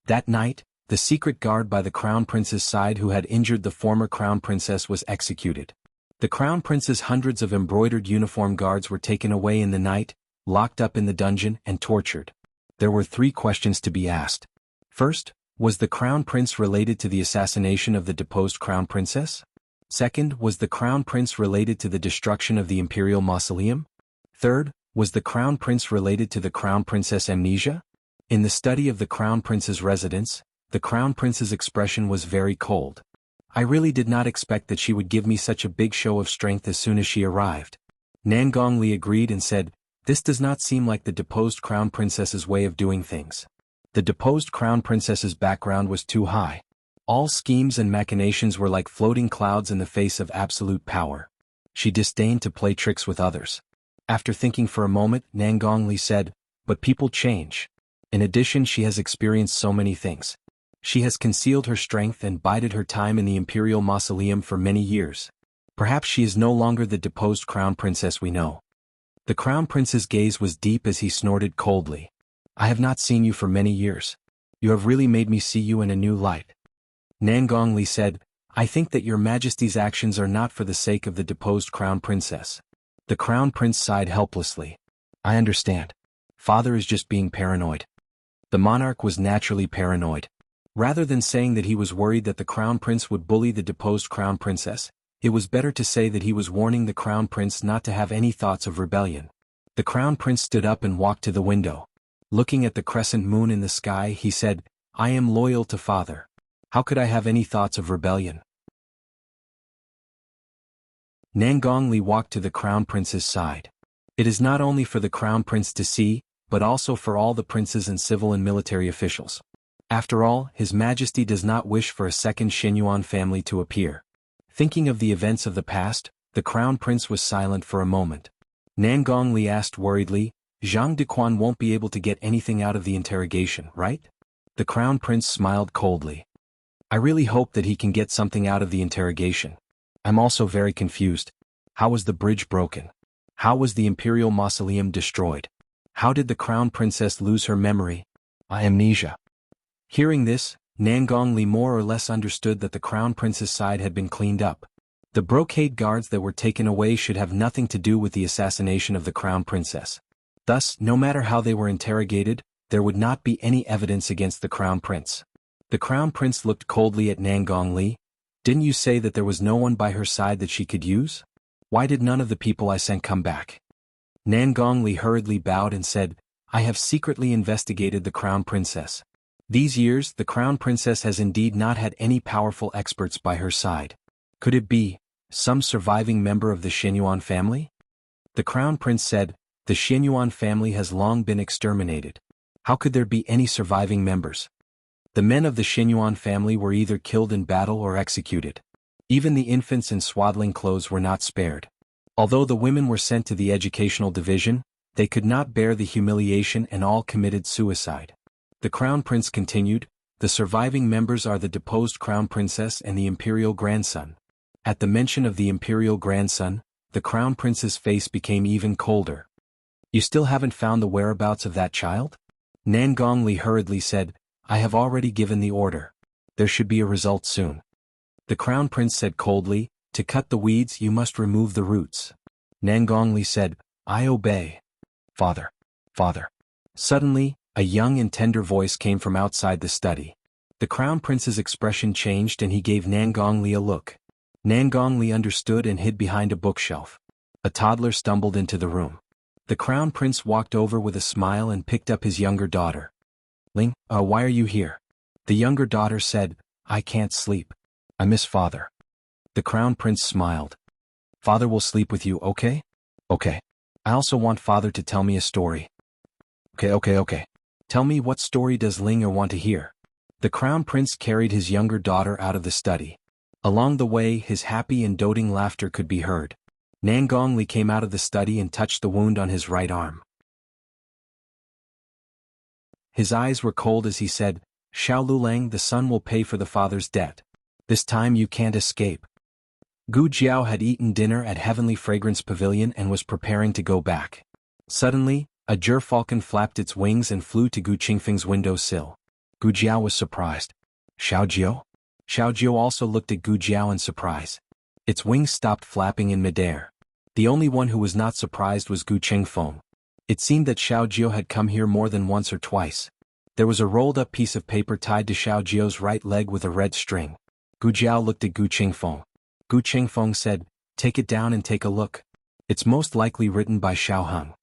[SPEAKER 1] That night, the secret guard by the crown prince's side who had injured the former crown princess was executed. The crown prince's hundreds of embroidered uniform guards were taken away in the night, locked up in the dungeon and tortured. There were 3 questions to be asked. First, was the crown prince related to the assassination of the deposed crown princess? Second, was the crown prince related to the destruction of the imperial mausoleum? Third, was the crown prince related to the crown princess amnesia? In the study of the crown prince's residence, the crown prince's expression was very cold. I really did not expect that she would give me such a big show of strength as soon as she arrived. Nan Gongli agreed and said, This does not seem like the deposed crown princess's way of doing things. The deposed crown princess's background was too high. All schemes and machinations were like floating clouds in the face of absolute power. She disdained to play tricks with others. After thinking for a moment, Nan Gongli said, But people change. In addition, she has experienced so many things. She has concealed her strength and bided her time in the imperial mausoleum for many years. Perhaps she is no longer the deposed crown princess we know. The crown prince's gaze was deep as he snorted coldly. I have not seen you for many years. You have really made me see you in a new light. Nangongli said, I think that your majesty's actions are not for the sake of the deposed crown princess. The crown prince sighed helplessly. I understand. Father is just being paranoid. The monarch was naturally paranoid. Rather than saying that he was worried that the crown prince would bully the deposed crown princess, it was better to say that he was warning the crown prince not to have any thoughts of rebellion. The crown prince stood up and walked to the window. Looking at the crescent moon in the sky, he said, I am loyal to father. How could I have any thoughts of rebellion? Nangongli walked to the crown prince's side. It is not only for the crown prince to see, but also for all the princes and civil and military officials. After all, His Majesty does not wish for a second Xinyuan family to appear. Thinking of the events of the past, the crown prince was silent for a moment. Nangongli asked worriedly, Zhang Dequan won't be able to get anything out of the interrogation, right? The crown prince smiled coldly. I really hope that he can get something out of the interrogation. I'm also very confused. How was the bridge broken? How was the imperial mausoleum destroyed? How did the crown princess lose her memory? Amnesia. Hearing this, Nangongli more or less understood that the crown prince's side had been cleaned up. The brocade guards that were taken away should have nothing to do with the assassination of the crown princess. Thus, no matter how they were interrogated, there would not be any evidence against the crown prince. The crown prince looked coldly at Nangongli. Didn't you say that there was no one by her side that she could use? Why did none of the people I sent come back? Nangongli hurriedly bowed and said, I have secretly investigated the crown princess. These years, the crown princess has indeed not had any powerful experts by her side. Could it be some surviving member of the Xinyuan family? The crown prince said, the Xinyuan family has long been exterminated. How could there be any surviving members? The men of the Xinyuan family were either killed in battle or executed. Even the infants in swaddling clothes were not spared. Although the women were sent to the educational division, they could not bear the humiliation and all committed suicide. The crown prince continued, the surviving members are the deposed crown princess and the imperial grandson. At the mention of the imperial grandson, the crown prince's face became even colder. You still haven't found the whereabouts of that child? Nangongli hurriedly said, I have already given the order. There should be a result soon. The crown prince said coldly, to cut the weeds you must remove the roots. Nangongli said, I obey. Father. Father. Suddenly, a young and tender voice came from outside the study. The crown prince's expression changed and he gave Nangongli a look. Nangongli understood and hid behind a bookshelf. A toddler stumbled into the room. The crown prince walked over with a smile and picked up his younger daughter. Ling, why are you here? The younger daughter said, I can't sleep. I miss father. The crown prince smiled. Father will sleep with you, okay? Okay. I also want father to tell me a story. Okay. Tell me, what story does Ling want to hear? The crown prince carried his younger daughter out of the study. Along the way, his happy and doting laughter could be heard. Nangongli came out of the study and touched the wound on his right arm. His eyes were cold as he said, Xiao Lulang, the son will pay for the father's debt. This time you can't escape. Gu Jiao had eaten dinner at Heavenly Fragrance Pavilion and was preparing to go back. Suddenly, a gerfalcon flapped its wings and flew to Gu Qingfeng's window sill. Gu Jiao was surprised. Xiao Jiao? Xiao Jiao also looked at Gu Jiao in surprise. Its wings stopped flapping in midair. The only one who was not surprised was Gu Qingfeng. It seemed that Xiao Jiao had come here more than once or twice. There was a rolled-up piece of paper tied to Xiao Jiao's right leg with a red string. Gu Jiao looked at Gu Qingfeng. Gu Qingfeng said, take it down and take a look. It's most likely written by Xiao Heng.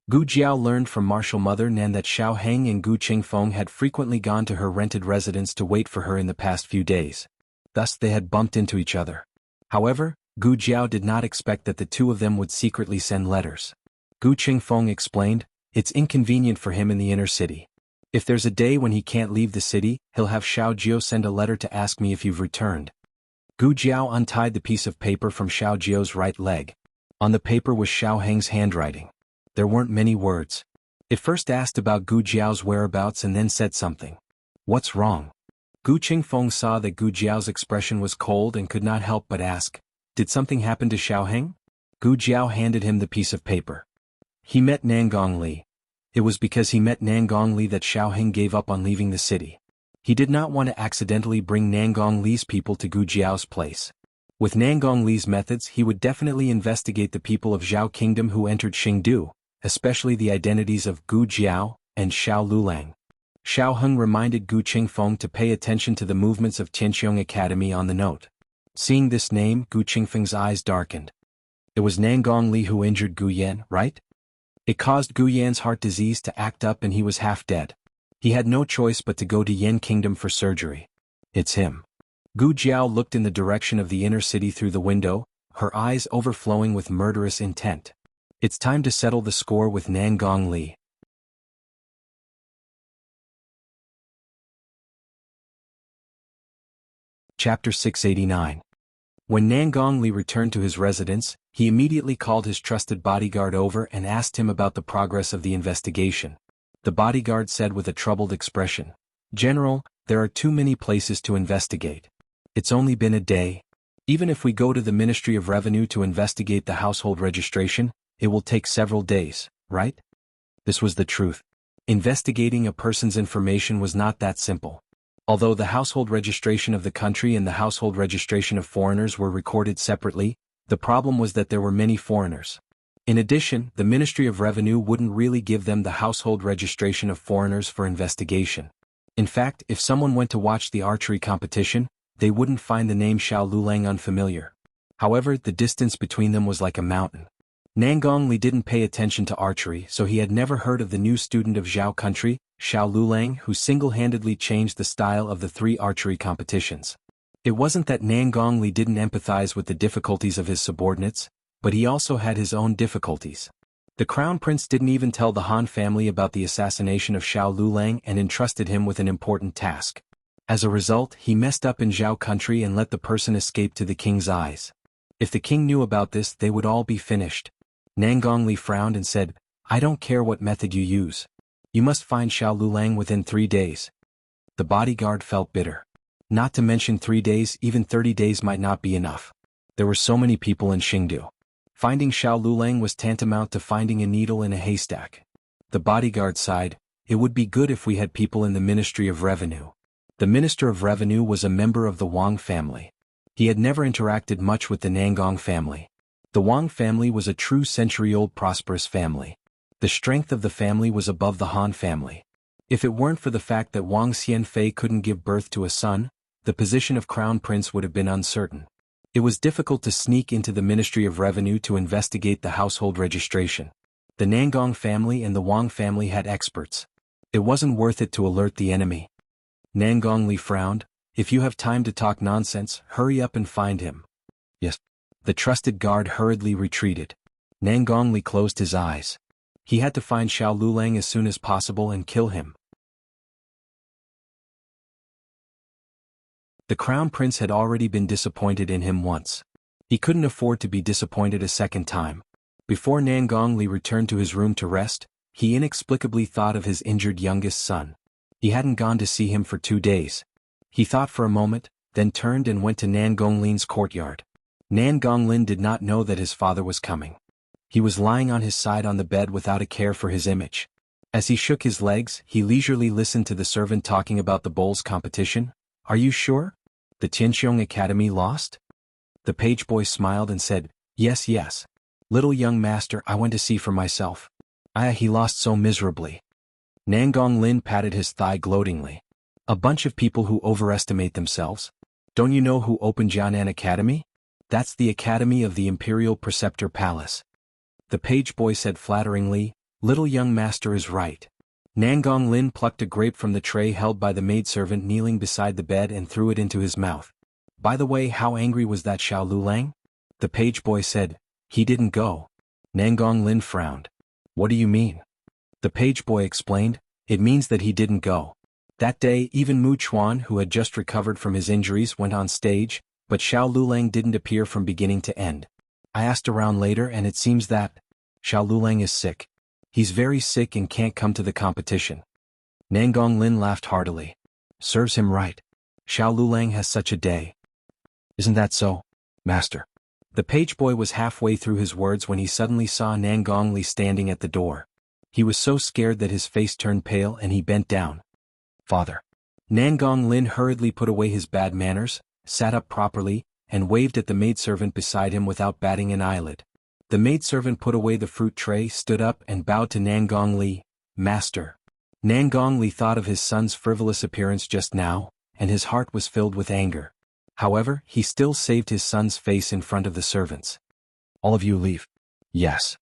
[SPEAKER 1] Gu Jiao learned from martial mother Nan that Xiao Heng and Gu Qingfeng had frequently gone to her rented residence to wait for her in the past few days. Thus they had bumped into each other. However, Gu Jiao did not expect that the two of them would secretly send letters. Gu Qingfeng explained, it's inconvenient for him in the inner city. If there's a day when he can't leave the city, he'll have Xiao Jiao send a letter to ask me if you've returned. Gu Jiao untied the piece of paper from Xiao Jiao's right leg. On the paper was Xiao Heng's handwriting. There weren't many words. It first asked about Gu Jiao's whereabouts and then said something. What's wrong? Gu Qingfeng saw that Gu Jiao's expression was cold and could not help but ask, "Did something happen to Xiaoheng?" Gu Jiao handed him the piece of paper. He met Nangong Li. It was because he met Nangong Li that Xiaoheng gave up on leaving the city. He did not want to accidentally bring Nangong Li's people to Gu Jiao's place. With Nangong Li's methods, he would definitely investigate the people of Zhao Kingdom who entered Xingdu, especially the identities of Gu Jiao and Xiao Lulang. Xiaoheng reminded Gu Qingfeng to pay attention to the movements of Tianqiong Academy on the note. Seeing this name, Gu Qingfeng's eyes darkened. It was Nangong Li who injured Gu Yan, right? It caused Gu Yan's heart disease to act up and he was half dead. He had no choice but to go to Yan Kingdom for surgery. It's him. Gu Jiao looked in the direction of the inner city through the window, her eyes overflowing with murderous intent. It's time to settle the score with Nangong Li. Chapter 689. When Nangong Li returned to his residence, he immediately called his trusted bodyguard over and asked him about the progress of the investigation. The bodyguard said with a troubled expression, "General, there are too many places to investigate. It's only been a day. Even if we go to the Ministry of Revenue to investigate the household registration, it will take several days, right?" This was the truth. Investigating a person's information was not that simple. Although the household registration of the country and the household registration of foreigners were recorded separately, the problem was that there were many foreigners. In addition, the Ministry of Revenue wouldn't really give them the household registration of foreigners for investigation. In fact, if someone went to watch the archery competition, they wouldn't find the name Xiao Lulang unfamiliar. However, the distance between them was like a mountain. Nangong Li didn't pay attention to archery, so he had never heard of the new student of Zhao country, Xiao Lulang, who single-handedly changed the style of the 3 archery competitions. It wasn't that Nangong Li didn't empathize with the difficulties of his subordinates, but he also had his own difficulties. The crown prince didn't even tell the Han family about the assassination of Xiao Lulang and entrusted him with an important task. As a result, he messed up in Zhao country and let the person escape to the king's eyes. If the king knew about this, they would all be finished. Nangong Li frowned and said, "I don't care what method you use. You must find Xiao Lulang within 3 days." The bodyguard felt bitter. Not to mention 3 days, even 30 days might not be enough. There were so many people in Xingdu. Finding Xiao Lulang was tantamount to finding a needle in a haystack. The bodyguard sighed, "It would be good if we had people in the Ministry of Revenue." The Minister of Revenue was a member of the Wang family. He had never interacted much with the Nangong family. The Wang family was a true century-old prosperous family. The strength of the family was above the Han family. If it weren't for the fact that Wang Xianfei couldn't give birth to a son, the position of crown prince would have been uncertain. It was difficult to sneak into the Ministry of Revenue to investigate the household registration. The Nangong family and the Wang family had experts. It wasn't worth it to alert the enemy. Nangong Li frowned. "If you have time to talk nonsense, hurry up and find him." "Yes." The trusted guard hurriedly retreated. Nangong Li closed his eyes. He had to find Xiao Lulang as soon as possible and kill him. The crown prince had already been disappointed in him once. He couldn't afford to be disappointed a second time. Before Nangong Li returned to his room to rest, he inexplicably thought of his injured youngest son. He hadn't gone to see him for 2 days. He thought for a moment, then turned and went to Nangong Lin's courtyard. Nangong Lin did not know that his father was coming. He was lying on his side on the bed without a care for his image. As he shook his legs, he leisurely listened to the servant talking about the bowls competition. "Are you sure? The Tianqiong Academy lost?" The page boy smiled and said, Yes. Little young master, I went to see for myself. He lost so miserably." Nangong Lin patted his thigh gloatingly. "A bunch of people who overestimate themselves. Don't you know who opened Jianan Academy? That's the Academy of the Imperial Preceptor Palace." The page boy said flatteringly, "Little young master is right." Nangong Lin plucked a grape from the tray held by the maidservant kneeling beside the bed and threw it into his mouth. "By the way, how angry was that Xiao Lulang?" The page boy said, "He didn't go." Nangong Lin frowned. "What do you mean?" The page boy explained, "It means that he didn't go. That day, even Mu Chuan, who had just recovered from his injuries, went on stage, but Xiao Lulang didn't appear from beginning to end. I asked around later and it seems that Xiao Lulang is sick. He's very sick and can't come to the competition." Nangong Lin laughed heartily. "Serves him right. Xiao Lulang has such a day. Isn't that so, master? The page boy was halfway through his words when he suddenly saw Nan Gongli standing at the door. He was so scared that his face turned pale and he bent down. Father. Nan Gonglin hurriedly put away his bad manners, sat up properly, and waved at the maidservant beside him without batting an eyelid. The maidservant put away the fruit tray, stood up and bowed to Nan Gongli. Master. Nan Gongli thought of his son's frivolous appearance just now, and his heart was filled with anger. However, he still saved his son's face in front of the servants. All of you leave. Yes.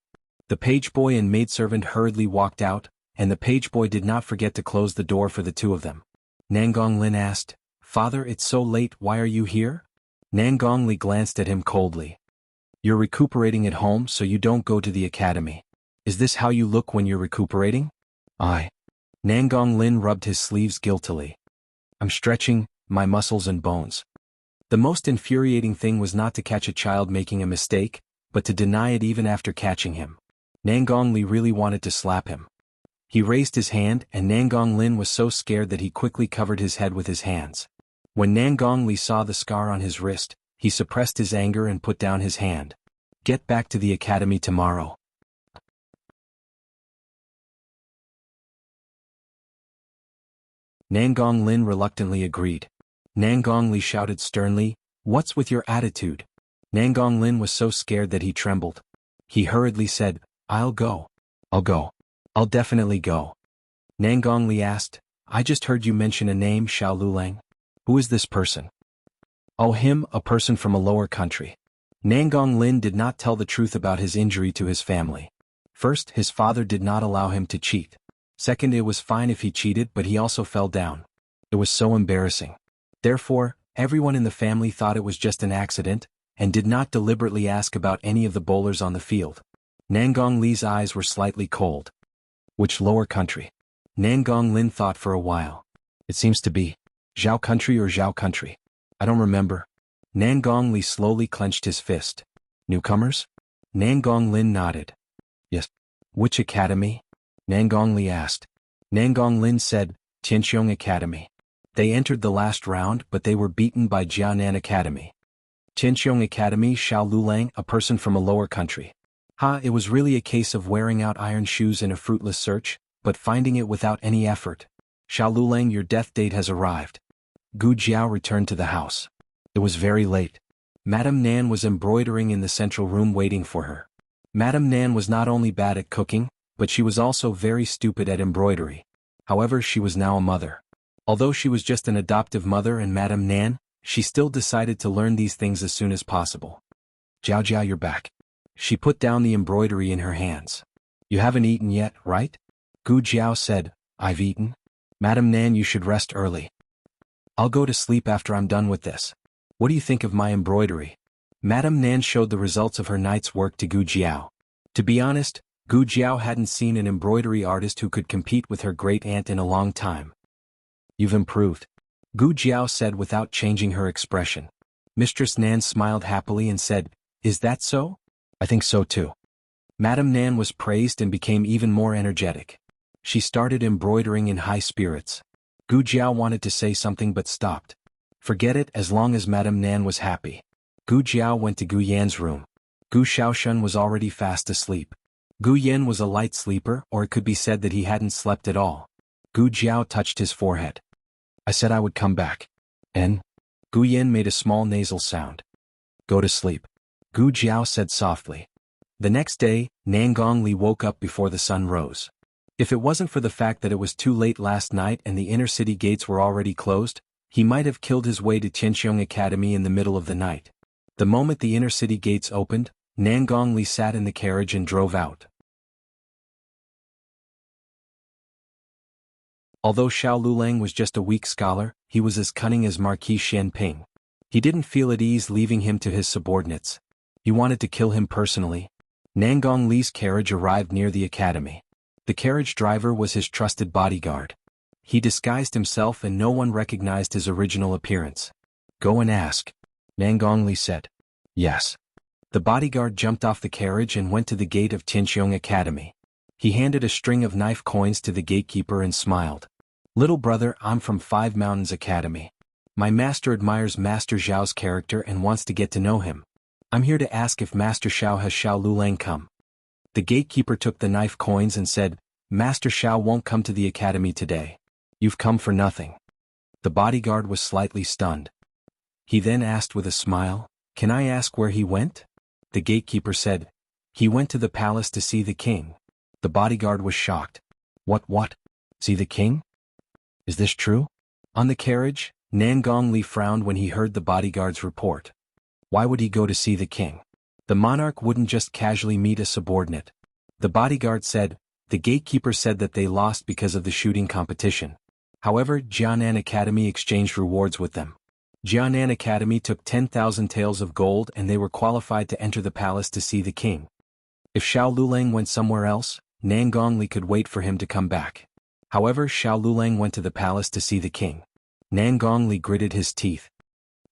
[SPEAKER 1] The page boy and maidservant hurriedly walked out, and the page boy did not forget to close the door for the two of them. Nan Gonglin asked, Father, it's so late, why are you here? Nan Gongli glanced at him coldly. You're recuperating at home so you don't go to the academy. Is this how you look when you're recuperating? Aye. Nan Gonglin rubbed his sleeves guiltily. I'm stretching my muscles and bones. The most infuriating thing was not to catch a child making a mistake, but to deny it even after catching him. Nan Gongli really wanted to slap him. He raised his hand and Nan Gonglin was so scared that he quickly covered his head with his hands. When Nan Gongli saw the scar on his wrist, he suppressed his anger and put down his hand. Get back to the academy tomorrow. Nan Gonglin reluctantly agreed. Nan Gongli shouted sternly, What's with your attitude? Nan Gonglin was so scared that he trembled. He hurriedly said, I'll go. I'll go. I'll definitely go. Nan Gongli asked, I just heard you mention a name, Xiao Lulang. Who is this person? Oh, him, a person from a lower country. Nan Gonglin did not tell the truth about his injury to his family. First, his father did not allow him to cheat. Second, it was fine if he cheated, but he also fell down. It was so embarrassing. Therefore, everyone in the family thought it was just an accident, and did not deliberately ask about any of the bowlers on the field. Nan Gongli's eyes were slightly cold. Which lower country? Nan Gonglin thought for a while. It seems to be Zhao country or Zhao country. I don't remember. Nan Gongli slowly clenched his fist. Newcomers? Nan Gonglin nodded. Yes. Which academy? Nan Gongli asked. Nan Gonglin said, Tianqiong Academy. They entered the last round but they were beaten by Jianan Academy. Tianqiong Academy, Xiao Lulang, a person from a lower country. It was really a case of wearing out iron shoes in a fruitless search, but finding it without any effort. Xiao Lulang, your death date has arrived. Gu Jiao returned to the house. It was very late. Madame Nan was embroidering in the central room waiting for her. Madame Nan was not only bad at cooking, but she was also very stupid at embroidery. However, she was now a mother. Although she was just an adoptive mother and Madame Nan, she still decided to learn these things as soon as possible. Jiao Jiao, you're back. She put down the embroidery in her hands. You haven't eaten yet, right? Gu Jiao said, I've eaten. Madame Nan, you should rest early. I'll go to sleep after I'm done with this. What do you think of my embroidery? Madame Nan showed the results of her night's work to Gu Jiao. To be honest, Gu Jiao hadn't seen an embroidery artist who could compete with her great-aunt in a long time. You've improved. Gu Jiao said without changing her expression. Mistress Nan smiled happily and said, Is that so? I think so too. Madame Nan was praised and became even more energetic. She started embroidering in high spirits. Gu Jiao wanted to say something but stopped. Forget it, as long as Madame Nan was happy. Gu Jiao went to Gu Yan's room. Gu Shaoshun was already fast asleep. Gu Yan was a light sleeper, or it could be said that he hadn't slept at all. Gu Jiao touched his forehead. I said I would come back. And? Gu Yan made a small nasal sound. Go to sleep. Gu Jiao said softly. The next day, Nan Gongli woke up before the sun rose. If it wasn't for the fact that it was too late last night and the inner city gates were already closed, he might have killed his way to Tianqiong Academy in the middle of the night. The moment the inner city gates opened, Nan Gongli sat in the carriage and drove out. Although Xiao Lulang was just a weak scholar, he was as cunning as Marquis Xianping. He didn't feel at ease leaving him to his subordinates. He wanted to kill him personally. Nan Gongli's carriage arrived near the academy. The carriage driver was his trusted bodyguard. He disguised himself and no one recognized his original appearance. Go and ask. Nan Gongli said. Yes. The bodyguard jumped off the carriage and went to the gate of Tianqiong Academy. He handed a string of knife coins to the gatekeeper and smiled. Little brother, I'm from 5 Mountains Academy. My master admires Master Zhao's character and wants to get to know him. I'm here to ask if Master Xiao has Xiao Lulang come. The gatekeeper took the knife coins and said, Master Xiao won't come to the academy today. You've come for nothing. The bodyguard was slightly stunned. He then asked with a smile, Can I ask where he went? The gatekeeper said, He went to the palace to see the king. The bodyguard was shocked. What? See the king? Is this true? On the carriage, Nangong Li frowned when he heard the bodyguard's report. Why would he go to see the king? The monarch wouldn't just casually meet a subordinate. The bodyguard said, The gatekeeper said that they lost because of the shooting competition. However, Jianan Academy exchanged rewards with them. Jianan Academy took 10,000 taels of gold and they were qualified to enter the palace to see the king. If Xiao Lulang went somewhere else, Nangong Li could wait for him to come back. However, Xiao Lulang went to the palace to see the king. Nangong Li gritted his teeth.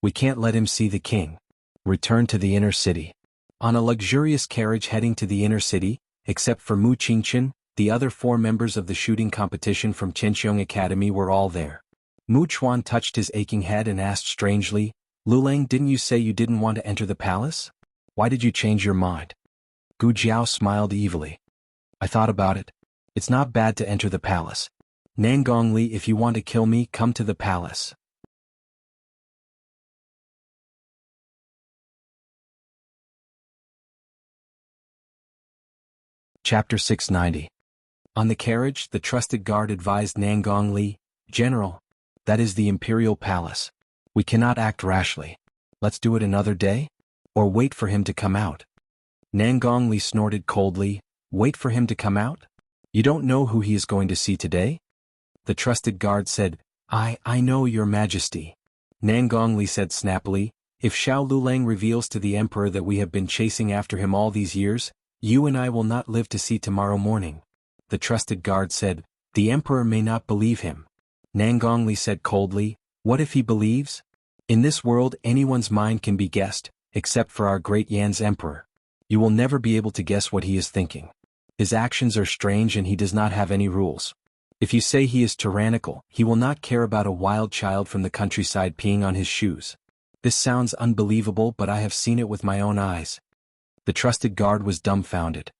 [SPEAKER 1] We can't let him see the king. Return to the inner city. On a luxurious carriage heading to the inner city, except for Mu Qingchen, the other 4 members of the shooting competition from Chenxiong Academy were all there. Mu Chuan touched his aching head and asked strangely, Lulang, didn't you say you didn't want to enter the palace? Why did you change your mind? Gu Jiao smiled evilly. I thought about it. It's not bad to enter the palace. Nangong Li, if you want to kill me, come to the palace. Chapter 690. On the carriage, the trusted guard advised Nangong Li, General, that is the imperial palace. We cannot act rashly. Let's do it another day? Or wait for him to come out. Nangong Li snorted coldly, Wait for him to come out? You don't know who he is going to see today? The trusted guard said, I know, Your Majesty. Nangong Li said snappily, If Xiao Lulang reveals to the emperor that we have been chasing after him all these years, you and I will not live to see tomorrow morning. The trusted guard said, The emperor may not believe him. Nangong Li said coldly, What if he believes? In this world anyone's mind can be guessed, except for our great Yan's emperor. You will never be able to guess what he is thinking. His actions are strange and he does not have any rules. If you say he is tyrannical, he will not care about a wild child from the countryside peeing on his shoes. This sounds unbelievable, but I have seen it with my own eyes. The trusted guard was dumbfounded.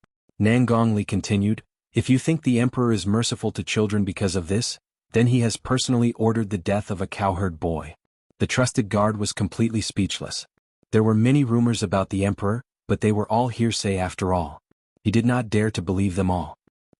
[SPEAKER 1] Nangong Li continued, If you think the emperor is merciful to children because of this, then he has personally ordered the death of a cowherd boy. The trusted guard was completely speechless. There were many rumors about the emperor, but they were all hearsay after all. He did not dare to believe them all.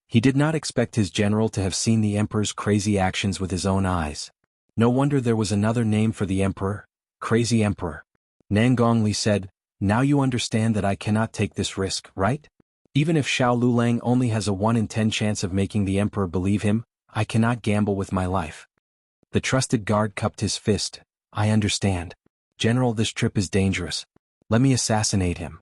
[SPEAKER 1] He did not expect his general to have seen the emperor's crazy actions with his own eyes. No wonder there was another name for the emperor, Crazy Emperor. Nangong Li said, Now you understand that I cannot take this risk, right? Even if Xiao Lulang only has a 1 in 10 chance of making the emperor believe him, I cannot gamble with my life. The trusted guard cupped his fist. I understand. General, this trip is dangerous. Let me assassinate him.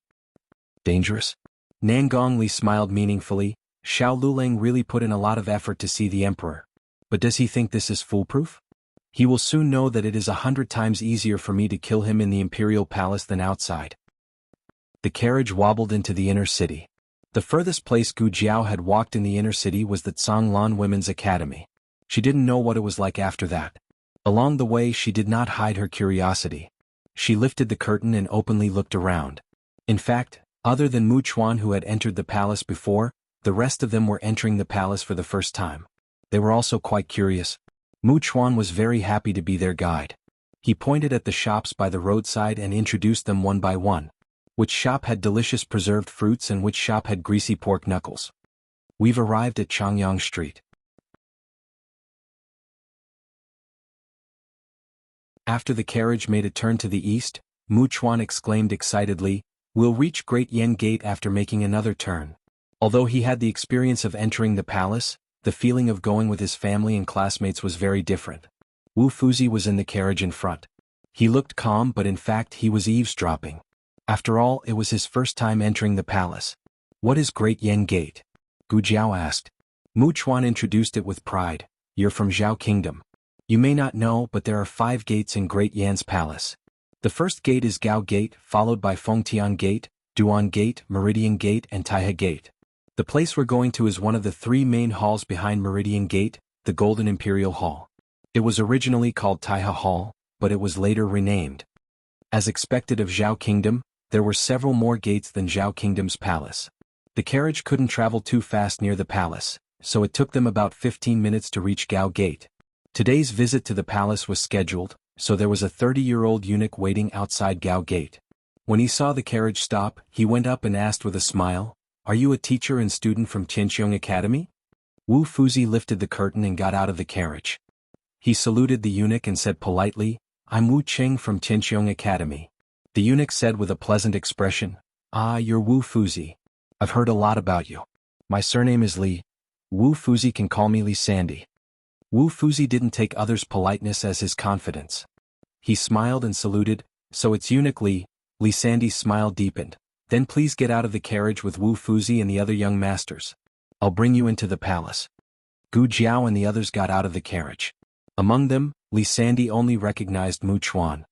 [SPEAKER 1] Dangerous? Nangong Li smiled meaningfully. Xiao Lulang really put in a lot of effort to see the emperor. But does he think this is foolproof? He will soon know that it is 100 times easier for me to kill him in the imperial palace than outside. The carriage wobbled into the inner city. The furthest place Gu Jiao had walked in the inner city was the Canglan Women's Academy. She didn't know what it was like after that. Along the way she did not hide her curiosity. She lifted the curtain and openly looked around. In fact, other than Mu Chuan who had entered the palace before, the rest of them were entering the palace for the first time. They were also quite curious. Mu Chuan was very happy to be their guide. He pointed at the shops by the roadside and introduced them one by one. Which shop had delicious preserved fruits and which shop had greasy pork knuckles. We've arrived at Changyang Street. After the carriage made a turn to the east, Mu Chuan exclaimed excitedly, We'll reach Great Yen Gate after making another turn. Although he had the experience of entering the palace, the feeling of going with his family and classmates was very different. Wu Fuzi was in the carriage in front. He looked calm, but in fact he was eavesdropping. After all, it was his first time entering the palace. What is Great Yen Gate? Gu Jiao asked. Mu Chuan introduced it with pride. You're from Zhao Kingdom. You may not know, but there are 5 gates in Great Yan's palace. The first gate is Gao Gate, followed by Fengtian Gate, Duan Gate, Meridian Gate, and Taihe Gate. The place we're going to is one of the 3 main halls behind Meridian Gate, the Golden Imperial Hall. It was originally called Taihe Hall, but it was later renamed. As expected of Zhao Kingdom, there were several more gates than Zhao Kingdom's palace. The carriage couldn't travel too fast near the palace, so it took them about 15 minutes to reach Gao Gate. Today's visit to the palace was scheduled, so there was a 30-year-old eunuch waiting outside Gao Gate. When he saw the carriage stop, he went up and asked with a smile, "Are you a teacher and student from Tianqiong Academy?" Wu Fuzi lifted the curtain and got out of the carriage. He saluted the eunuch and said politely, "I'm Wu Cheng from Tianqiong Academy." The eunuch said with a pleasant expression, "Ah, you're Wu Fuzi. I've heard a lot about you. My surname is Li. Wu Fuzi can call me Li Sandy." Wu Fuzi didn't take others' politeness as his confidence. He smiled and saluted, "So it's eunuch Li." Li Sandy's smile deepened. "Then please get out of the carriage with Wu Fuzi and the other young masters. I'll bring you into the palace." Gu Jiao and the others got out of the carriage. Among them, Li Sandy only recognized Mu Chuan.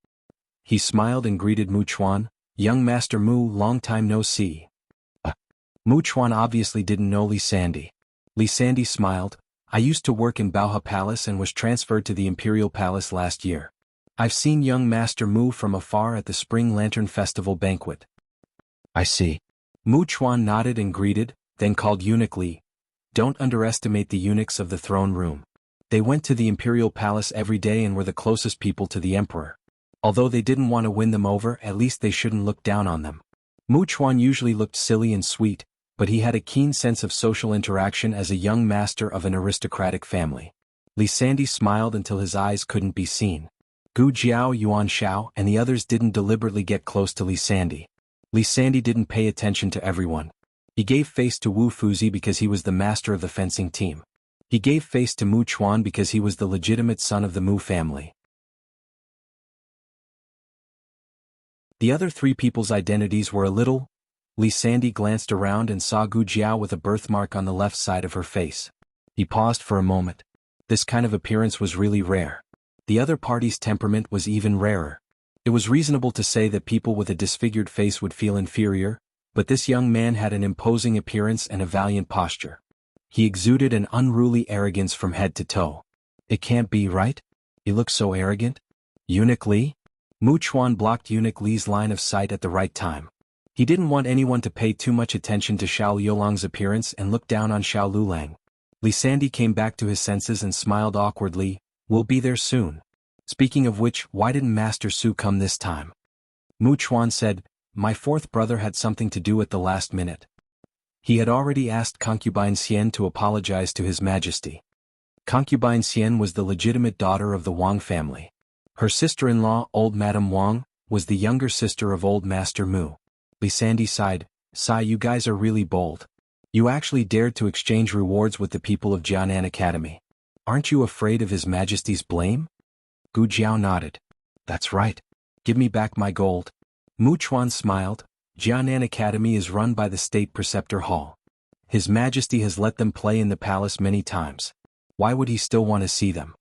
[SPEAKER 1] He smiled and greeted Mu Chuan, "Young Master Mu, long time no see." Mu Chuan obviously didn't know Li Sandy. Li Sandy smiled, "I used to work in Baohe Palace and was transferred to the Imperial Palace last year. I've seen young Master Mu from afar at the Spring Lantern Festival banquet." "I see." Mu Chuan nodded and greeted, then called eunuch Li. "Don't underestimate the eunuchs of the throne room. They went to the Imperial Palace every day and were the closest people to the Emperor. Although they didn't want to win them over, at least they shouldn't look down on them." Mu Chuan usually looked silly and sweet, but he had a keen sense of social interaction as a young master of an aristocratic family. Li Sandy smiled until his eyes couldn't be seen. Gu Jiao, Yuan Shao, and the others didn't deliberately get close to Li Sandy. Li Sandy didn't pay attention to everyone. He gave face to Wu Fuzi because he was the master of the fencing team. He gave face to Mu Chuan because he was the legitimate son of the Mu family. The other three people's identities were a little. Li Sandy glanced around and saw Gu Jiao with a birthmark on the left side of her face. He paused for a moment. This kind of appearance was really rare. The other party's temperament was even rarer. It was reasonable to say that people with a disfigured face would feel inferior, but this young man had an imposing appearance and a valiant posture. He exuded an unruly arrogance from head to toe. "It can't be, right? He looks so arrogant." "Eunuch Li?" Mu Chuan blocked eunuch Li's line of sight at the right time. He didn't want anyone to pay too much attention to Xiao Liulang's appearance and look down on Xiao Lulang. Li Sandy came back to his senses and smiled awkwardly, "We'll be there soon. Speaking of which, why didn't Master Su come this time?" Mu Chuan said, "My fourth brother had something to do at the last minute." He had already asked concubine Xian to apologize to His Majesty. Concubine Xian was the legitimate daughter of the Wang family. Her sister-in-law, old Madame Wang, was the younger sister of old Master Mu. Li Sandy sighed, "Sai, you guys are really bold. You actually dared to exchange rewards with the people of Jianan Academy. Aren't you afraid of His Majesty's blame?" Gu Jiao nodded. "That's right. Give me back my gold." Mu Chuan smiled. "Jianan Academy is run by the State Preceptor Hall. His Majesty has let them play in the palace many times. Why would he still want to see them?"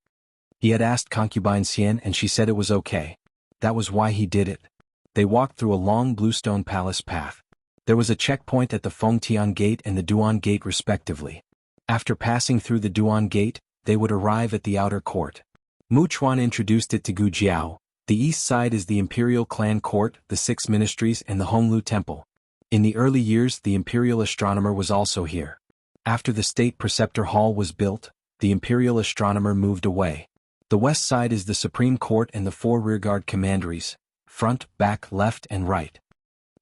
[SPEAKER 1] He had asked concubine Xian and she said it was okay. That was why he did it. They walked through a long bluestone palace path. There was a checkpoint at the Fengtian Gate and the Duan Gate respectively. After passing through the Duan Gate, they would arrive at the outer court. Mu Chuan introduced it to Gu Jiao. The east side is the Imperial Clan Court, the Six Ministries and the Honglu Temple. In the early years the Imperial Astronomer was also here. After the State Preceptor Hall was built, the Imperial Astronomer moved away. The west side is the Supreme Court and the four rearguard commanderies, front, back, left and right.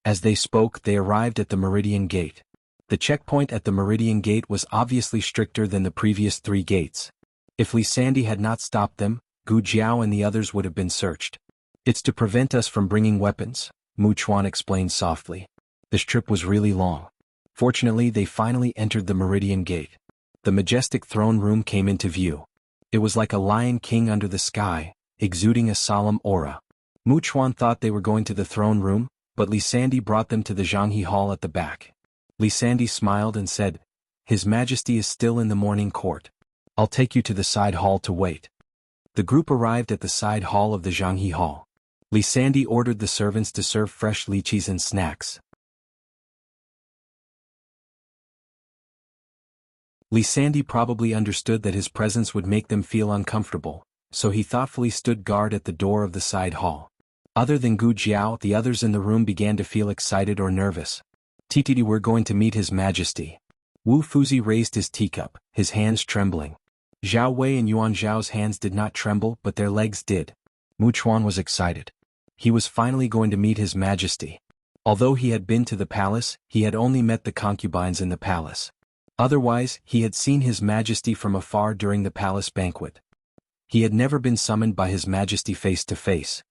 [SPEAKER 1] As they spoke they arrived at the Meridian Gate. The checkpoint at the Meridian Gate was obviously stricter than the previous three gates. If Li Sandy had not stopped them, Gu Jiao and the others would have been searched. "It's to prevent us from bringing weapons," Mu Chuan explained softly. This trip was really long. Fortunately they finally entered the Meridian Gate. The majestic throne room came into view. It was like a lion king under the sky, exuding a solemn aura. Mu Chuan thought they were going to the throne room, but Li Sandy brought them to the Zhanghe Hall at the back. Li Sandy smiled and said, "His Majesty is still in the morning court. I'll take you to the side hall to wait." The group arrived at the side hall of the Zhanghe Hall. Li Sandy ordered the servants to serve fresh lychees and snacks. Li Sandy probably understood that his presence would make them feel uncomfortable, so he thoughtfully stood guard at the door of the side hall. Other than Gu Jiao, the others in the room began to feel excited or nervous. "TTD, we're going to meet His Majesty." Wu Fuzi raised his teacup, his hands trembling. Zhao Wei and Yuan Zhao's hands did not tremble, but their legs did. Mu Chuan was excited. He was finally going to meet His Majesty. Although he had been to the palace, he had only met the concubines in the palace. Otherwise, he had seen His Majesty from afar during the palace banquet. He had never been summoned by His Majesty face to face.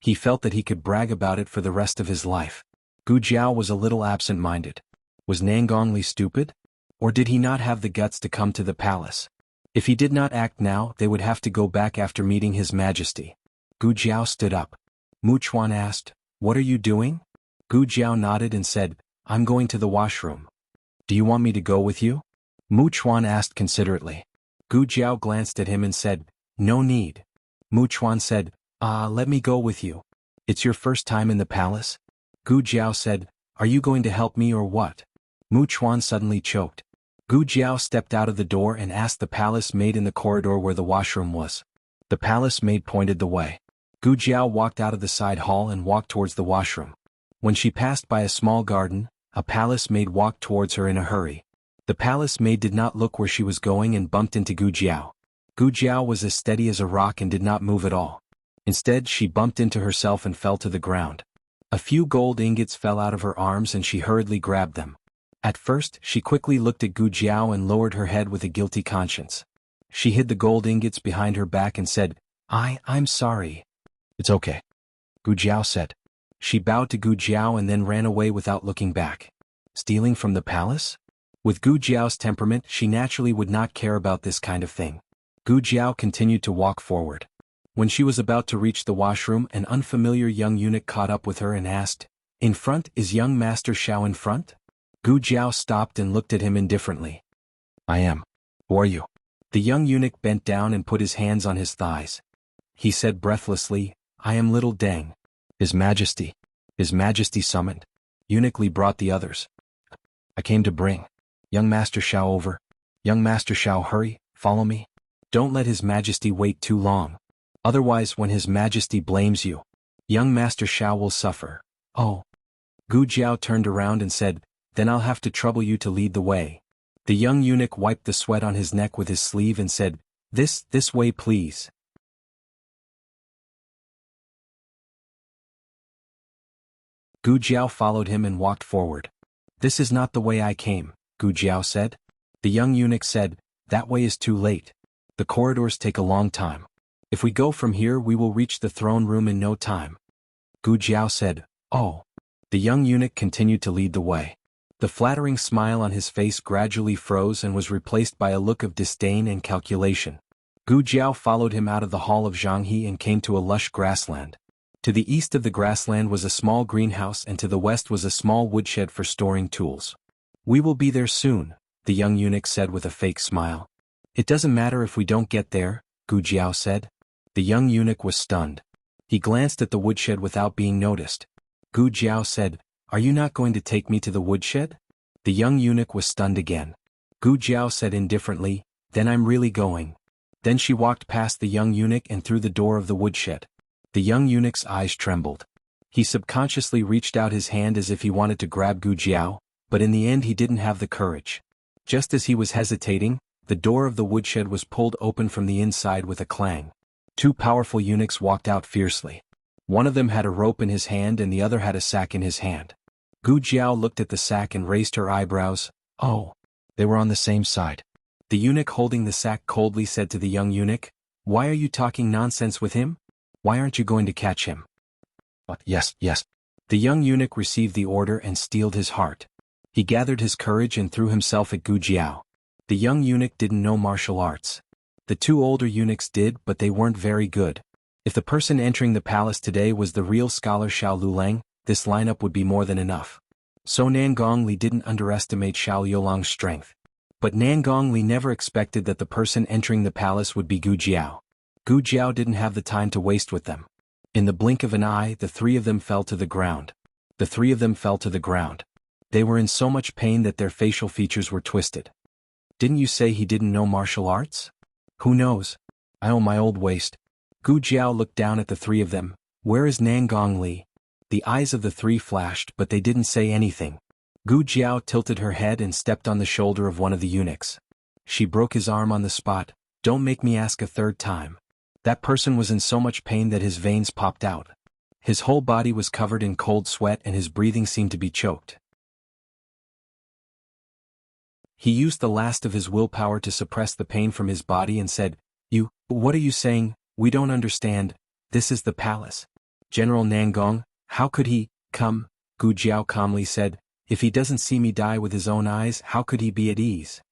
[SPEAKER 1] He felt that he could brag about it for the rest of his life. Gu Jiao was a little absent-minded. Was Nangongli stupid? Or did he not have the guts to come to the palace? If he did not act now, they would have to go back after meeting His Majesty. Gu Jiao stood up. Mu Chuan asked, "What are you doing?" Gu Jiao nodded and said, "I'm going to the washroom." "Do you want me to go with you?" Mu Chuan asked considerately. Gu Jiao glanced at him and said, "No need." Mu Chuan said, "Let me go with you. It's your first time in the palace?" Gu Jiao said, "Are you going to help me or what?" Mu Chuan suddenly choked. Gu Jiao stepped out of the door and asked the palace maid in the corridor where the washroom was. The palace maid pointed the way. Gu Jiao walked out of the side hall and walked towards the washroom. When she passed by a small garden, a palace maid walked towards her in a hurry. The palace maid did not look where she was going and bumped into Gu Jiao. Gu Jiao was as steady as a rock and did not move at all. Instead, she bumped into herself and fell to the ground. A few gold ingots fell out of her arms and she hurriedly grabbed them. At first, she quickly looked at Gu Jiao and lowered her head with a guilty conscience. She hid the gold ingots behind her back and said, I'm sorry." "It's okay," Gu Jiao said. She bowed to Gu Jiao and then ran away without looking back. Stealing from the palace? With Gu Jiao's temperament, she naturally would not care about this kind of thing. Gu Jiao continued to walk forward. When she was about to reach the washroom, an unfamiliar young eunuch caught up with her and asked, "In front, is young Master Xiao in front?" Gu Jiao stopped and looked at him indifferently. "I am. Who are you?" The young eunuch bent down and put his hands on his thighs. He said breathlessly, "I am little Deng. His Majesty. His Majesty summoned." Eunuch Li brought the others. "I came to bring young Master Xiao over. Young Master Xiao, hurry, follow me. Don't let His Majesty wait too long. Otherwise, when His Majesty blames you, young Master Xiao will suffer." "Oh." Gu Jiao turned around and said, "Then I'll have to trouble you to lead the way." The young eunuch wiped the sweat on his neck with his sleeve and said, This way please." Gu Jiao followed him and walked forward. "This is not the way I came," Gu Jiao said. The young eunuch said, "That way is too late. The corridors take a long time. If we go from here we will reach the throne room in no time." Gu Jiao said, "Oh." The young eunuch continued to lead the way. The flattering smile on his face gradually froze and was replaced by a look of disdain and calculation. Gu Jiao followed him out of the hall of Zhanghe and came to a lush grassland. To the east of the grassland was a small greenhouse and to the west was a small woodshed for storing tools. "We will be there soon," the young eunuch said with a fake smile. "It doesn't matter if we don't get there," Gu Jiao said. The young eunuch was stunned. He glanced at the woodshed without being noticed. Gu Jiao said, "Are you not going to take me to the woodshed?" The young eunuch was stunned again. Gu Jiao said indifferently, "Then I'm really going." Then she walked past the young eunuch and through the door of the woodshed. The young eunuch's eyes trembled. He subconsciously reached out his hand as if he wanted to grab Gu Jiao, but in the end he didn't have the courage. Just as he was hesitating, the door of the woodshed was pulled open from the inside with a clang. Two powerful eunuchs walked out fiercely. One of them had a rope in his hand and the other had a sack in his hand. Gu Jiao looked at the sack and raised her eyebrows. "Oh." They were on the same side. The eunuch holding the sack coldly said to the young eunuch, "Why are you talking nonsense with him? Why aren't you going to catch him?" Yes. The young eunuch received the order and steeled his heart. He gathered his courage and threw himself at Gu Jiao. The young eunuch didn't know martial arts. The two older eunuchs did, but they weren't very good. If the person entering the palace today was the real scholar Xiao Lulang, this lineup would be more than enough. So Nangongli didn't underestimate Xiao Yolang's strength. But Nangongli never expected that the person entering the palace would be Gu Jiao. Gu Jiao didn't have the time to waste with them. In the blink of an eye, the three of them fell to the ground. They were in so much pain that their facial features were twisted. "Didn't you say he didn't know martial arts?" "Who knows? I owe my old waist, Gu Jiao looked down at the three of them. Where is Nangong Li? The eyes of the three flashed, but they didn't say anything. Gu Jiao tilted her head and stepped on the shoulder of one of the eunuchs. She broke his arm on the spot. Don't make me ask a third time. That person was in so much pain that his veins popped out. His whole body was covered in cold sweat and his breathing seemed to be choked. He used the last of his willpower to suppress the pain from his body and said, What are you saying? We don't understand. This is the palace. General Nangong, how could he come? Gu Jiao calmly said, if he doesn't see me die with his own eyes, how could he be at ease?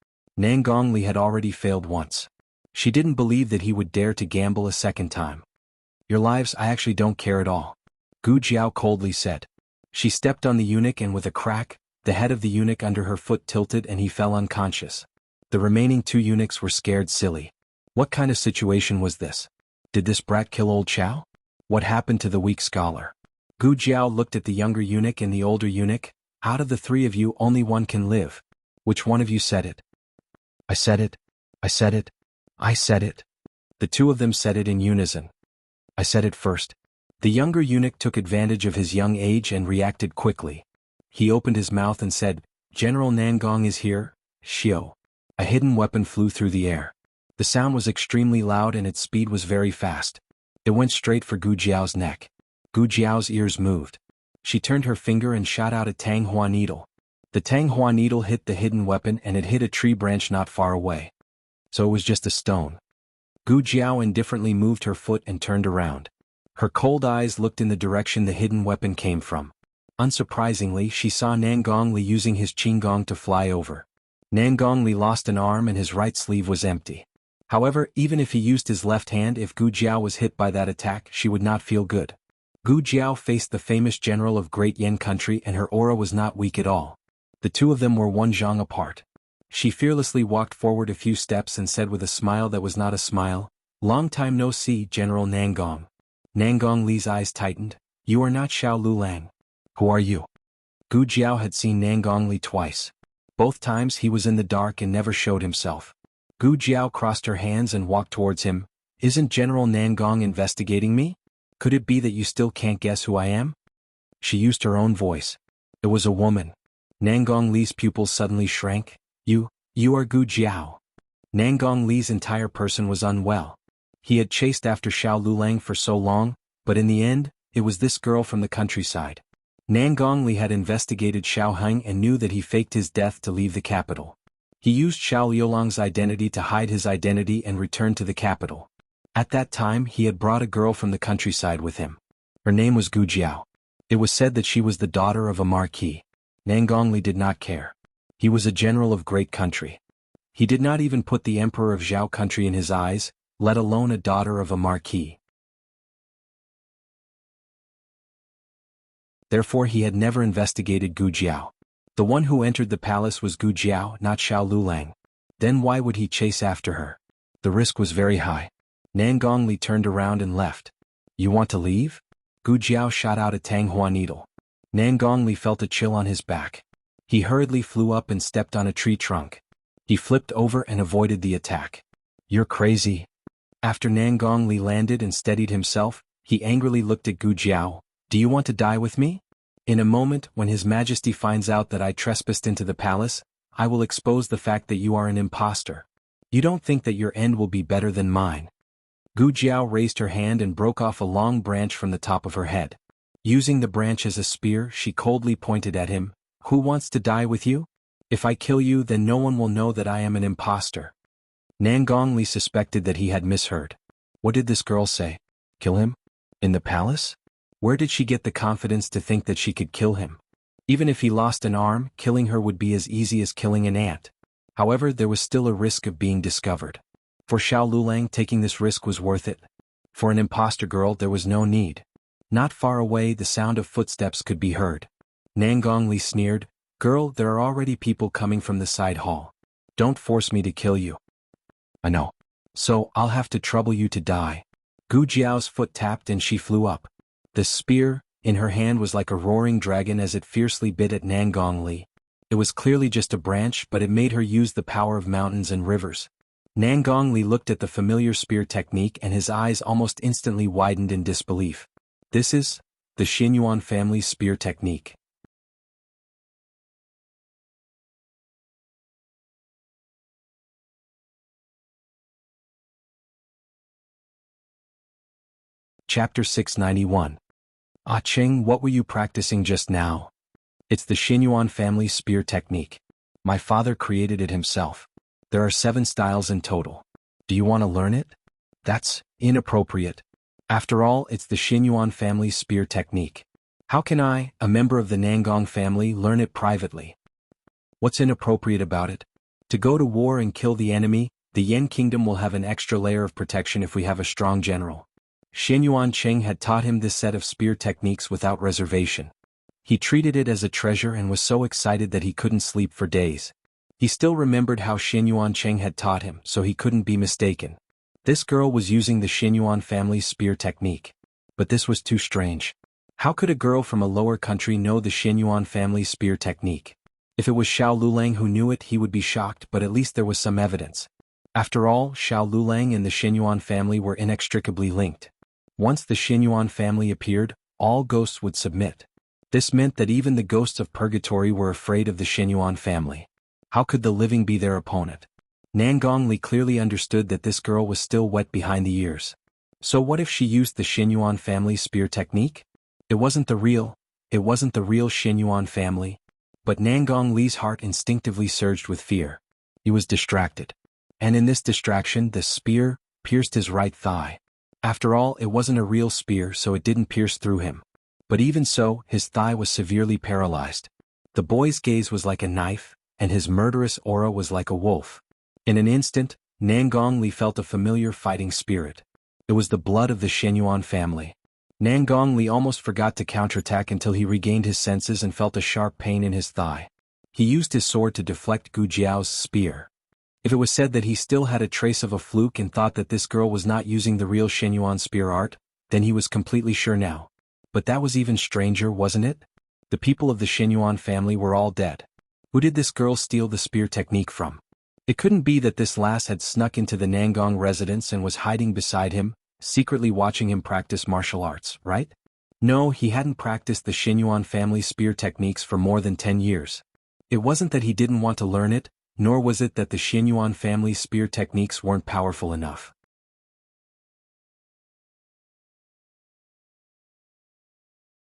[SPEAKER 1] Nangong Li had already failed once. She didn't believe that he would dare to gamble a second time. Your lives I actually don't care at all, Gu Jiao coldly said. She stepped on the eunuch and with a crack, the head of the eunuch under her foot tilted and he fell unconscious. The remaining two eunuchs were scared silly. What kind of situation was this? Did this brat kill old Xiao? What happened to the weak scholar? Gu Jiao looked at the younger eunuch and the older eunuch. Out of the three of you only one can live. Which one of you said it? I said it. I said it. I said it. The two of them said it in unison. I said it first. The younger eunuch took advantage of his young age and reacted quickly. He opened his mouth and said, General Nangong is here, Xiao. A hidden weapon flew through the air. The sound was extremely loud and its speed was very fast. It went straight for Gu Jiao's neck. Gu Jiao's ears moved. She turned her finger and shot out a Tang Hua needle. The Tang Hua needle hit the hidden weapon and it hit a tree branch not far away. So it was just a stone. Gu Jiao indifferently moved her foot and turned around. Her cold eyes looked in the direction the hidden weapon came from. Unsurprisingly, she saw Nangong Li using his qinggong to fly over. Nangong Li lost an arm and his right sleeve was empty. However, even if he used his left hand, if Gu Jiao was hit by that attack, she would not feel good. Gu Jiao faced the famous general of Great Yan country and her aura was not weak at all. The two of them were one zhang apart. She fearlessly walked forward a few steps and said with a smile that was not a smile, Long time no see, General Nangong. Nangong Li's eyes tightened. You are not Xiao Lulang. Who are you? Gu Jiao had seen Nangong Li twice. Both times he was in the dark and never showed himself. Gu Jiao crossed her hands and walked towards him. Isn't General Nangong investigating me? Could it be that you still can't guess who I am? She used her own voice. It was a woman. Nangong Li's pupils suddenly shrank. You are Gu Jiao. Nangong Li's entire person was unwell. He had chased after Xiao Lulang for so long, but in the end, it was this girl from the countryside. Nangong Li had investigated Xiao Heng and knew that he faked his death to leave the capital. He used Xiao Liulang's identity to hide his identity and return to the capital. At that time he had brought a girl from the countryside with him. Her name was Gu Jiao. It was said that she was the daughter of a marquis. Nangong Li did not care. He was a general of great country. He did not even put the emperor of Zhao country in his eyes, let alone a daughter of a marquis. Therefore he had never investigated Gu Jiao. The one who entered the palace was Gu Jiao, not Xiao Lulang. Then why would he chase after her? The risk was very high. Nangong Li turned around and left. You want to leave? Gu Jiao shot out a Tang Hua needle. Nangong Li felt a chill on his back. He hurriedly flew up and stepped on a tree trunk. He flipped over and avoided the attack. You're crazy. After Nangong Li landed and steadied himself, he angrily looked at Gu Jiao. Do you want to die with me? In a moment, when His Majesty finds out that I trespassed into the palace, I will expose the fact that you are an impostor. You don't think that your end will be better than mine. Gu Jiao raised her hand and broke off a long branch from the top of her head. Using the branch as a spear, she coldly pointed at him. Who wants to die with you? If I kill you, then no one will know that I am an impostor. Nangong Li suspected that he had misheard. What did this girl say? Kill him? In the palace? Where did she get the confidence to think that she could kill him? Even if he lost an arm, killing her would be as easy as killing an ant. However, there was still a risk of being discovered. For Xiao Lulang, taking this risk was worth it. For an impostor girl, there was no need. Not far away, the sound of footsteps could be heard. Nangong Li sneered, Girl, there are already people coming from the side hall. Don't force me to kill you. I know. So, I'll have to trouble you to die. Gu Jiao's foot tapped and she flew up. The spear, in her hand, was like a roaring dragon as it fiercely bit at Nangong Li. It was clearly just a branch, but it made her use the power of mountains and rivers. Nangong Li looked at the familiar spear technique and his eyes almost instantly widened in disbelief. This is the Xinyuan family's spear technique. Chapter 691. Ah Ching, what were you practicing just now? It's the Xinyuan family spear technique. My father created it himself. There are 7 styles in total. Do you want to learn it? That's inappropriate. After all, it's the Xinyuan family spear technique. How can I, a member of the Nangong family, learn it privately? What's inappropriate about it? To go to war and kill the enemy, the Yen kingdom will have an extra layer of protection if we have a strong general. Xinyuan Cheng had taught him this set of spear techniques without reservation. He treated it as a treasure and was so excited that he couldn't sleep for days. He still remembered how Xinyuan Cheng had taught him, so he couldn't be mistaken. This girl was using the Xinyuan family's spear technique. But this was too strange. How could a girl from a lower country know the Xinyuan family's spear technique? If it was Xiao Lulang who knew it, he would be shocked, but at least there was some evidence. After all, Xiao Lulang and the Xinyuan family were inextricably linked. Once the Xinyuan family appeared, all ghosts would submit. This meant that even the ghosts of purgatory were afraid of the Xinyuan family. How could the living be their opponent? Nangong Li clearly understood that this girl was still wet behind the ears. So what if she used the Xinyuan family spear technique? It wasn't the real Xinyuan family. But Nangong Li's heart instinctively surged with fear. He was distracted. And in this distraction, the spear pierced his right thigh. After all, it wasn't a real spear, so it didn't pierce through him. But even so, his thigh was severely paralyzed. The boy's gaze was like a knife, and his murderous aura was like a wolf. In an instant, Nangong Li felt a familiar fighting spirit. It was the blood of the Xinyuan family. Nangong Li almost forgot to counterattack until he regained his senses and felt a sharp pain in his thigh. He used his sword to deflect Gu Jiao's spear. If it was said that he still had a trace of a fluke and thought that this girl was not using the real Xinyuan spear art, then he was completely sure now. But that was even stranger, wasn't it? The people of the Xinyuan family were all dead. Who did this girl steal the spear technique from? It couldn't be that this lass had snuck into the Nangong residence and was hiding beside him, secretly watching him practice martial arts, right? No, he hadn't practiced the Xinyuan family spear techniques for more than 10 years. It wasn't that he didn't want to learn it, nor was it that the Xinyuan family spear techniques weren't powerful enough.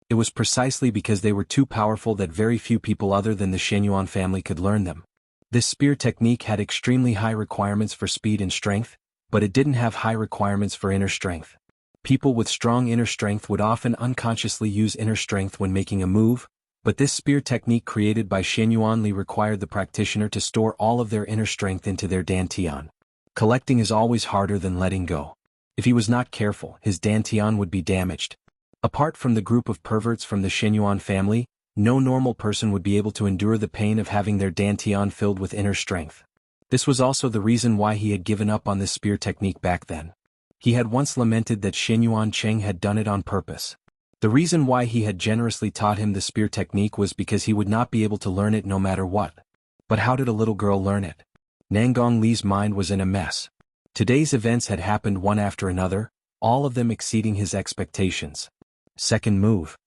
[SPEAKER 1] It was precisely because they were too powerful that very few people other than the Xinyuan family could learn them. This spear technique had extremely high requirements for speed and strength, but it didn't have high requirements for inner strength. People with strong inner strength would often unconsciously use inner strength when making a move, but this spear technique created by Xinyuan Li required the practitioner to store all of their inner strength into their dantian. Collecting is always harder than letting go. If he was not careful, his dantian would be damaged. Apart from the group of perverts from the Xinyuan family, no normal person would be able to endure the pain of having their dantian filled with inner strength. This was also the reason why he had given up on this spear technique back then. He had once lamented that Xinyuan Cheng had done it on purpose. The reason why he had generously taught him the spear technique was because he would not be able to learn it no matter what. But how did a little girl learn it? Nangong Li's mind was in a mess. Today's events had happened one after another, all of them exceeding his expectations. Second move.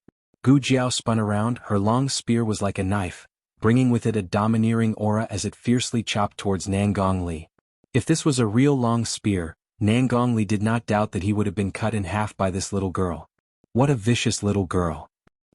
[SPEAKER 1] Gu Jiao spun around, her long spear was like a knife, bringing with it a domineering aura as it fiercely chopped towards Nangong Li. If this was a real long spear, Nangong Li did not doubt that he would have been cut in half by this little girl. What a vicious little girl.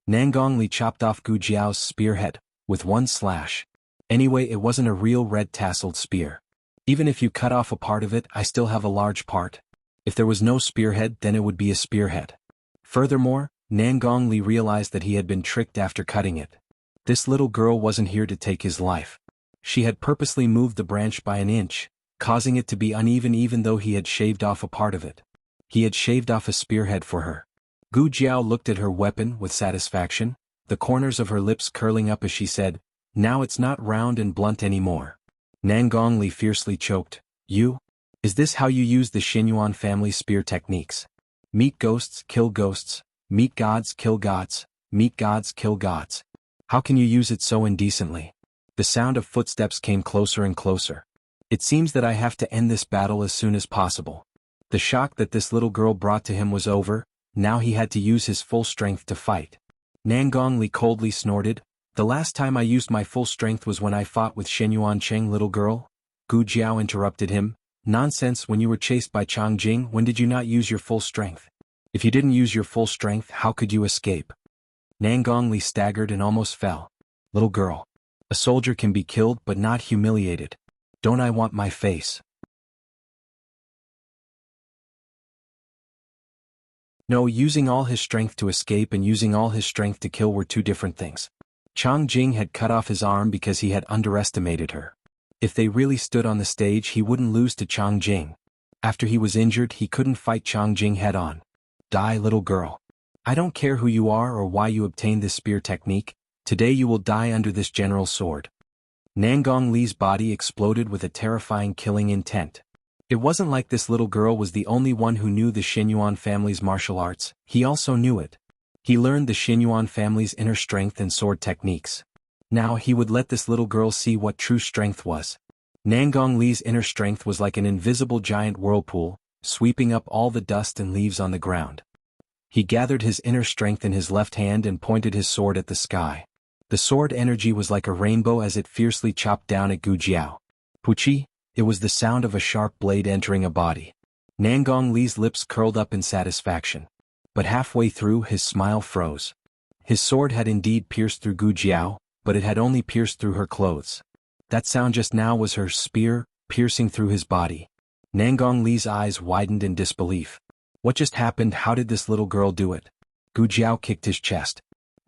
[SPEAKER 1] Nangong Li chopped off Gu Jiao's spearhead, with one slash. Anyway, it wasn't a real red tasseled spear. Even if you cut off a part of it, I still have a large part. If there was no spearhead, then it would be a spearhead. Furthermore, Nangong Li realized that he had been tricked after cutting it. This little girl wasn't here to take his life. She had purposely moved the branch by an inch, causing it to be uneven even though he had shaved off a part of it. He had shaved off a spearhead for her. Gu Jiao looked at her weapon with satisfaction, the corners of her lips curling up as she said, "Now it's not round and blunt anymore." Nangong Li fiercely choked. "You? Is this how you use the Xinyuan family spear techniques? Meet ghosts, kill ghosts, meet gods, kill gods, meet gods, kill gods. How can you use it so indecently?" The sound of footsteps came closer and closer. It seems that I have to end this battle as soon as possible. The shock that this little girl brought to him was over, now he had to use his full strength to fight. Nangong Li coldly snorted, "The last time I used my full strength was when I fought with Shenyuan Cheng, little girl." Gu Jiao interrupted him, "Nonsense, when you were chased by Chang Jing, when did you not use your full strength? If you didn't use your full strength, how could you escape?" Nangong Li staggered and almost fell. "Little girl. A soldier can be killed but not humiliated. Don't I want my face?" No, using all his strength to escape and using all his strength to kill were two different things. Chang Jing had cut off his arm because he had underestimated her. If they really stood on the stage, he wouldn't lose to Chang Jing. After he was injured, he couldn't fight Chang Jing head-on. "Die, little girl. I don't care who you are or why you obtained this spear technique, today you will die under this general's sword." Nangong Li's body exploded with a terrifying killing intent. It wasn't like this little girl was the only one who knew the Shenyuan family's martial arts, he also knew it. He learned the Shenyuan family's inner strength and sword techniques. Now he would let this little girl see what true strength was. Nangong Li's inner strength was like an invisible giant whirlpool, sweeping up all the dust and leaves on the ground. He gathered his inner strength in his left hand and pointed his sword at the sky. The sword energy was like a rainbow as it fiercely chopped down at Gu Jiao. "Puchi!" It was the sound of a sharp blade entering a body. Nangong Li's lips curled up in satisfaction. But halfway through, his smile froze. His sword had indeed pierced through Gu Jiao, but it had only pierced through her clothes. That sound just now was her spear, piercing through his body. Nangong Li's eyes widened in disbelief. What just happened? How did this little girl do it? Gu Jiao kicked his chest.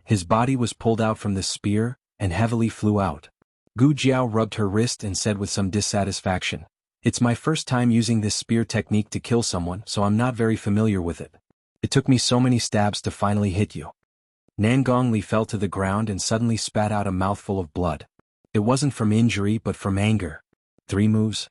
[SPEAKER 1] His body was pulled out from the spear, and heavily flew out. Gu Jiao rubbed her wrist and said with some dissatisfaction, "It's my first time using this spear technique to kill someone, so I'm not very familiar with it. It took me so many stabs to finally hit you." Nangong Li fell to the ground and suddenly spat out a mouthful of blood. It wasn't from injury but from anger. 3 moves?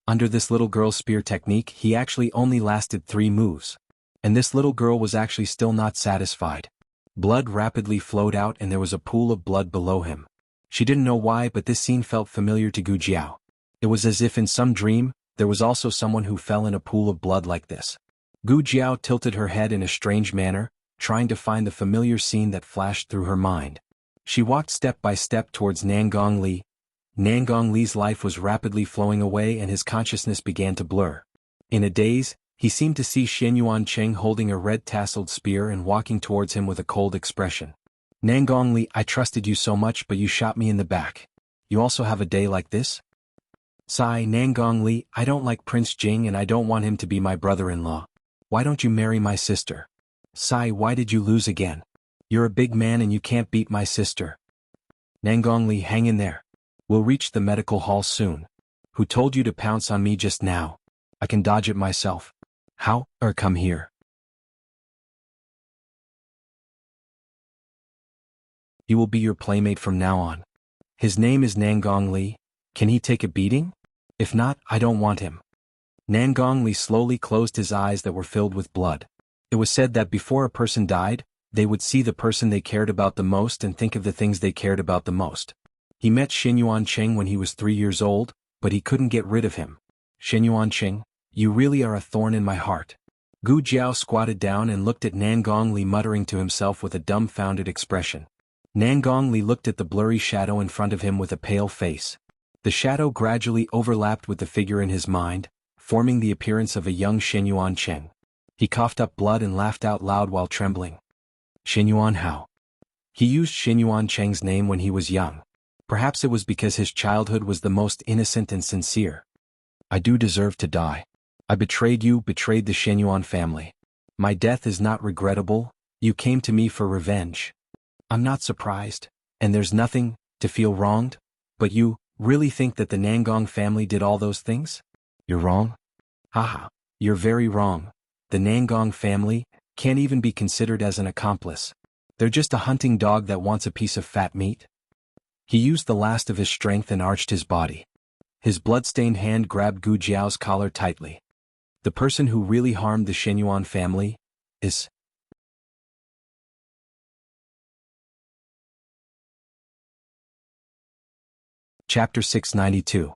[SPEAKER 1] Under this little girl's spear technique, he actually only lasted 3 moves. And this little girl was actually still not satisfied. Blood rapidly flowed out and there was a pool of blood below him. She didn't know why, but this scene felt familiar to Gu Jiao. It was as if in some dream, there was also someone who fell in a pool of blood like this. Gu Jiao tilted her head in a strange manner, trying to find the familiar scene that flashed through her mind. She walked step by step towards Nangong Li. Nangong Li's life was rapidly flowing away and his consciousness began to blur. In a daze, he seemed to see Shenyuan Cheng holding a red-tasseled spear and walking towards him with a cold expression. "Nangong Li, I trusted you so much but you shot me in the back. You also have a day like this?" "Sigh, Nangong Li, I don't like Prince Jing and I don't want him to be my brother-in-law. Why don't you marry my sister?" "Sigh, why did you lose again? You're a big man and you can't beat my sister." "Nangong Li, hang in there. We'll reach the medical hall soon. Who told you to pounce on me just now? I can dodge it myself." "How? Come here." "He will be your playmate from now on. His name is Nangong Li. Can he take a beating? If not, I don't want him." Nangong Li slowly closed his eyes that were filled with blood. It was said that before a person died, they would see the person they cared about the most and think of the things they cared about the most. He met Shenyuan Cheng when he was 3 years old, but he couldn't get rid of him. "Shenyuan Cheng, you really are a thorn in my heart." Gu Jiao squatted down and looked at Nangong Li, muttering to himself with a dumbfounded expression. Nangong Li looked at the blurry shadow in front of him with a pale face. The shadow gradually overlapped with the figure in his mind, forming the appearance of a young Shenyuan Cheng. He coughed up blood and laughed out loud while trembling. "Shenyuan Hao." He used Shenyuan Cheng's name when he was young. Perhaps it was because his childhood was the most innocent and sincere. "I do deserve to die. I betrayed you, betrayed the Shenyuan family. My death is not regrettable, you came to me for revenge. I'm not surprised, and there's nothing to feel wronged, but you really think that the Nangong family did all those things? You're wrong. Haha, you're very wrong. The Nangong family can't even be considered as an accomplice. They're just a hunting dog that wants a piece of fat meat." He used the last of his strength and arched his body. His blood-stained hand grabbed Gu Jiao's collar tightly. "The person who really harmed the Shenyuan family is..." Chapter 692.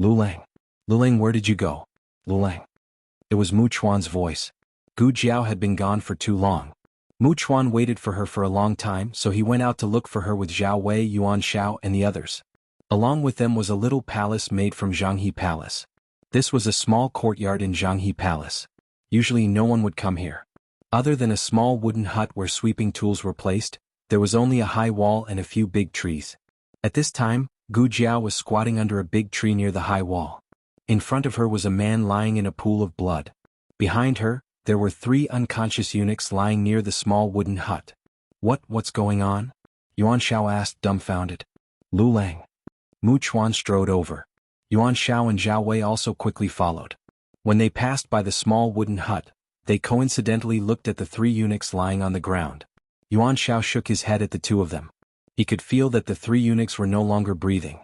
[SPEAKER 1] Lulang. Lulang, where did you go? Lulang. It was Mu Chuan's voice. Gu Jiao had been gone for too long. Mu Chuan waited for her for a long time, so he went out to look for her with Zhao Wei, Yuan Shao, and the others. Along with them was a little palace made from Zhanghe Palace. This was a small courtyard in Zhanghe Palace. Usually no one would come here. Other than a small wooden hut where sweeping tools were placed, there was only a high wall and a few big trees. At this time, Gu Jiao was squatting under a big tree near the high wall. In front of her was a man lying in a pool of blood. Behind her, there were 3 unconscious eunuchs lying near the small wooden hut. What's going on? Yuan Shao asked, dumbfounded. Lulang. Mu Chuan strode over. Yuan Shao and Zhao Wei also quickly followed. When they passed by the small wooden hut, they coincidentally looked at the 3 eunuchs lying on the ground. Yuan Shao shook his head at the 2 of them. He could feel that the 3 eunuchs were no longer breathing.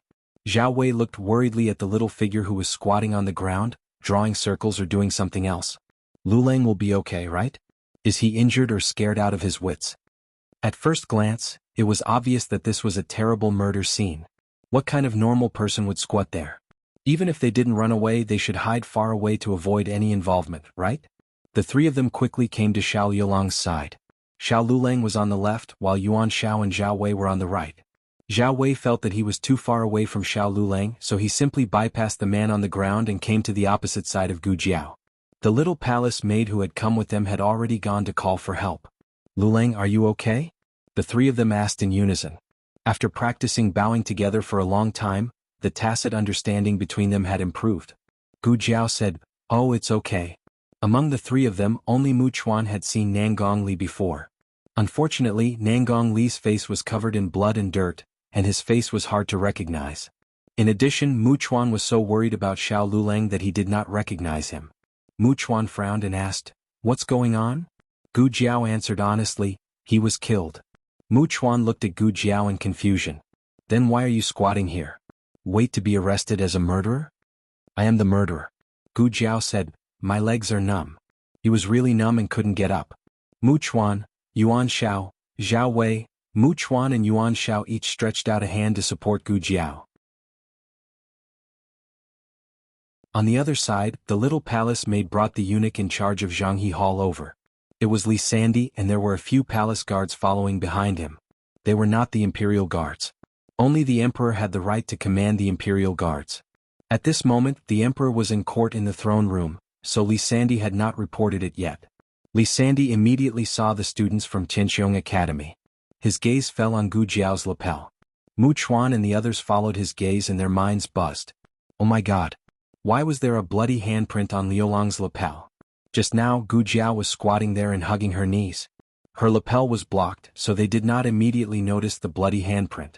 [SPEAKER 1] Zhao Wei looked worriedly at the little figure who was squatting on the ground, drawing circles or doing something else. Lulang will be okay, right? Is he injured or scared out of his wits? At first glance, it was obvious that this was a terrible murder scene. What kind of normal person would squat there? Even if they didn't run away, they should hide far away to avoid any involvement, right? The 3 of them quickly came to Xiao Yulang's side. Xiao Lulang was on the left, while Yuan Shao and Zhao Wei were on the right. Zhao Wei felt that he was too far away from Xiao Lulang, so he simply bypassed the man on the ground and came to the opposite side of Gu Jiao. The little palace maid who had come with them had already gone to call for help. Lulang, are you okay? The 3 of them asked in unison. After practicing bowing together for a long time, the tacit understanding between them had improved. Gu Jiao said, "Oh, it's okay." Among the 3 of them, only Mu Chuan had seen Nangong Li before. Unfortunately, Nangong Li's face was covered in blood and dirt, and his face was hard to recognize. In addition, Mu Chuan was so worried about Xiao Lulang that he did not recognize him. Mu Chuan frowned and asked, "What's going on?" Gu Jiao answered honestly, "He was killed." Mu Chuan looked at Gu Jiao in confusion. "Then why are you squatting here? Wait to be arrested as a murderer?" "I am the murderer." Gu Jiao said, "My legs are numb." He was really numb and couldn't get up. Mu Chuan, Yuan Shao, Zhao Wei, Mu Chuan and Yuan Shao each stretched out a hand to support Gu Jiao. On the other side, the little palace maid brought the eunuch in charge of Zhanghe Hall over. It was Li Sandy, and there were a few palace guards following behind him. They were not the imperial guards. Only the emperor had the right to command the imperial guards. At this moment, the emperor was in court in the throne room, so Li Sandy had not reported it yet. Li Sandy immediately saw the students from Tianxiong Academy. His gaze fell on Gu Jiao's lapel. Mu Chuan and the others followed his gaze and their minds buzzed. Oh my god! Why was there a bloody handprint on Liolang's lapel? Just now Gu Jiao was squatting there and hugging her knees. Her lapel was blocked, so they did not immediately notice the bloody handprint.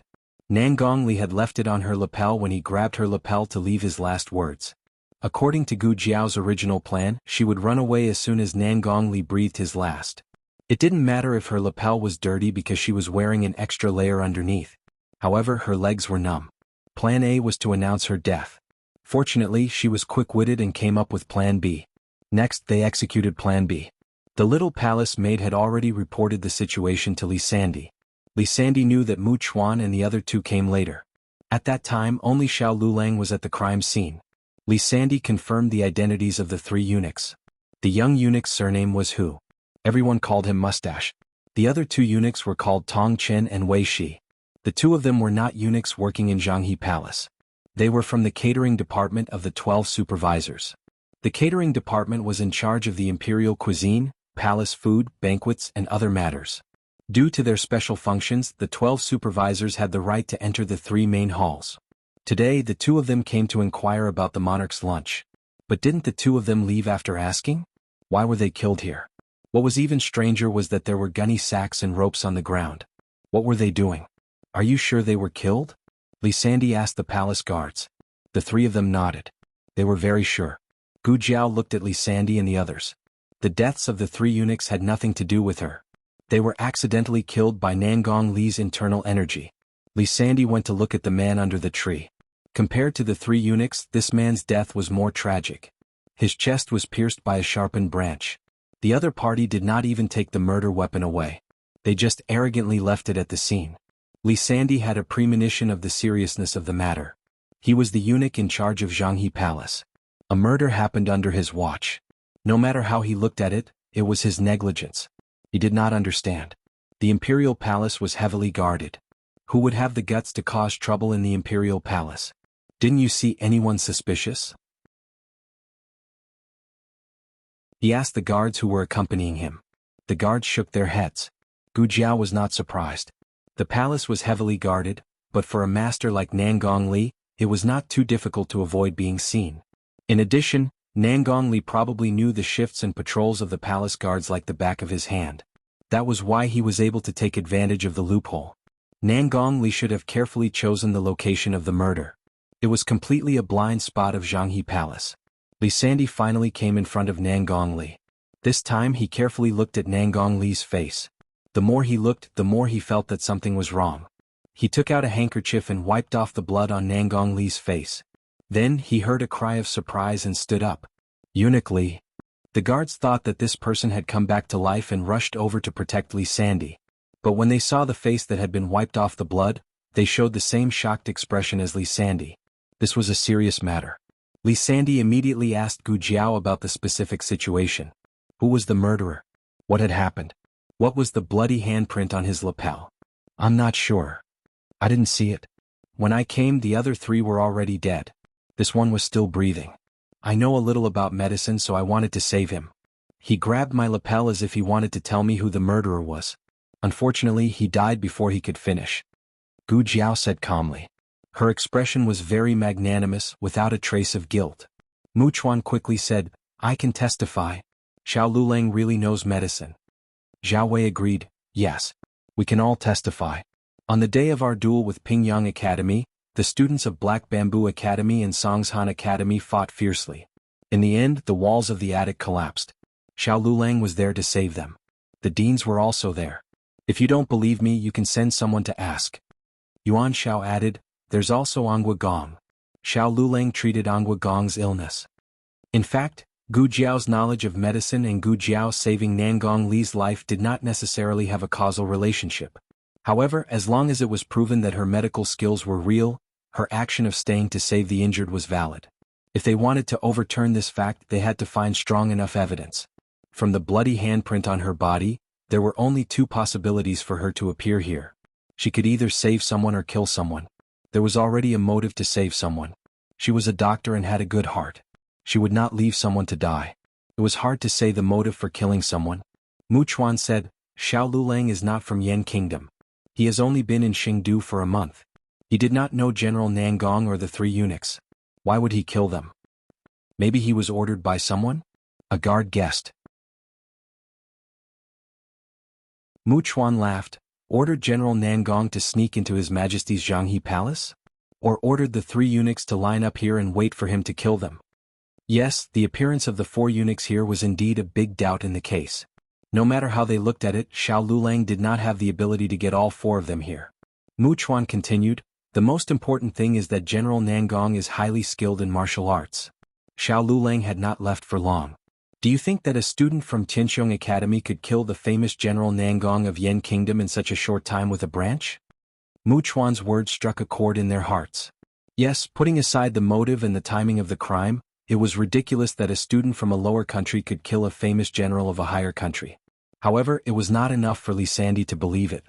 [SPEAKER 1] Nangong Li had left it on her lapel when he grabbed her lapel to leave his last words. According to Gu Jiao's original plan, she would run away as soon as Nangong Li breathed his last. It didn't matter if her lapel was dirty because she was wearing an extra layer underneath. However, her legs were numb. Plan A was to announce her death. Fortunately, she was quick-witted and came up with Plan B. Next, they executed Plan B. The little palace maid had already reported the situation to Li Sandy. Li Sandy knew that Mu Chuan and the other 2 came later. At that time, only Xiao Lulang was at the crime scene. Li Sandy confirmed the identities of the 3 eunuchs. The young eunuch's surname was Hu. Everyone called him Mustache. The other 2 eunuchs were called Tong Chen and Wei Shi. The 2 of them were not eunuchs working in Zhanghe Palace. They were from the catering department of the 12 supervisors. The catering department was in charge of the imperial cuisine, palace food, banquets, and other matters. Due to their special functions, the 12 supervisors had the right to enter the 3 main halls. Today, the 2 of them came to inquire about the monarch's lunch. But didn't the 2 of them leave after asking? Why were they killed here? What was even stranger was that there were gunny sacks and ropes on the ground. What were they doing? Are you sure they were killed? Li Sandy asked the palace guards. The 3 of them nodded. They were very sure. Gu Jiao looked at Li Sandy and the others. The deaths of the 3 eunuchs had nothing to do with her. They were accidentally killed by Nangong Li's internal energy. Li Sandy went to look at the man under the tree. Compared to the 3 eunuchs, this man's death was more tragic. His chest was pierced by a sharpened branch. The other party did not even take the murder weapon away. They just arrogantly left it at the scene. Li Sandy had a premonition of the seriousness of the matter. He was the eunuch in charge of Zhanghe Palace. A murder happened under his watch. No matter how he looked at it, it was his negligence. He did not understand. The imperial palace was heavily guarded. Who would have the guts to cause trouble in the imperial palace? Didn't you see anyone suspicious? He asked the guards who were accompanying him. The guards shook their heads. Gu Jiao was not surprised. The palace was heavily guarded, but for a master like Nangong Li, it was not too difficult to avoid being seen. In addition, Nangong Li probably knew the shifts and patrols of the palace guards like the back of his hand. That was why he was able to take advantage of the loophole. Nangong Li should have carefully chosen the location of the murder. It was completely a blind spot of Zhanghe Palace. Li Sandy finally came in front of Nangong Li. This time he carefully looked at Nangong Li's face. The more he looked, the more he felt that something was wrong. He took out a handkerchief and wiped off the blood on Nangong Li's face. Then he heard a cry of surprise and stood up. Eunuch Li. The guards thought that this person had come back to life and rushed over to protect Li Sandy. But when they saw the face that had been wiped off the blood, they showed the same shocked expression as Li Sandy. This was a serious matter. Li Sandy immediately asked Gu Jiao about the specific situation. Who was the murderer? What had happened? What was the bloody handprint on his lapel? I'm not sure. I didn't see it. When I came, the other three were already dead. This one was still breathing. I know a little about medicine, so I wanted to save him. He grabbed my lapel as if he wanted to tell me who the murderer was. Unfortunately, he died before he could finish. Gu Jiao said calmly. Her expression was very magnanimous, without a trace of guilt. Mu Chuan quickly said, I can testify. Xiao Lulang really knows medicine. Zhao Wei agreed, yes. We can all testify. On the day of our duel with Pingyang Academy, the students of Black Bamboo Academy and Songshan Academy fought fiercely. In the end, the walls of the attic collapsed. Xiao Lulang was there to save them. The deans were also there. If you don't believe me, you can send someone to ask. Yuan Xiao added, there's also Angua Gong. Xiao Lulang treated Angua Gong's illness. In fact, Gu Jiao's knowledge of medicine and Gu Jiao saving Nangong Li's life did not necessarily have a causal relationship. However, as long as it was proven that her medical skills were real, her action of staying to save the injured was valid. If they wanted to overturn this fact, they had to find strong enough evidence. From the bloody handprint on her body, there were only two possibilities for her to appear here. She could either save someone or kill someone. There was already a motive to save someone. She was a doctor and had a good heart. She would not leave someone to die. It was hard to say the motive for killing someone. Mu Chuan said, Xiao Lulang is not from Yan Kingdom. He has only been in Xingdu for a month. He did not know General Nangong or the three eunuchs. Why would he kill them? Maybe he was ordered by someone? A guard guessed. Mu Chuan laughed. Ordered General Nangong to sneak into His Majesty's Zhanghe Palace? Or ordered the three eunuchs to line up here and wait for him to kill them? Yes, the appearance of the four eunuchs here was indeed a big doubt in the case. No matter how they looked at it, Xiao Lulang did not have the ability to get all four of them here. Mu Chuan continued, the most important thing is that General Nangong is highly skilled in martial arts. Xiao Lulang had not left for long. Do you think that a student from Tianxiong Academy could kill the famous General Nangong of Yan Kingdom in such a short time with a branch? Mu Chuan's words struck a chord in their hearts. Yes, putting aside the motive and the timing of the crime, it was ridiculous that a student from a lower country could kill a famous general of a higher country. However, it was not enough for Li Sandy to believe it.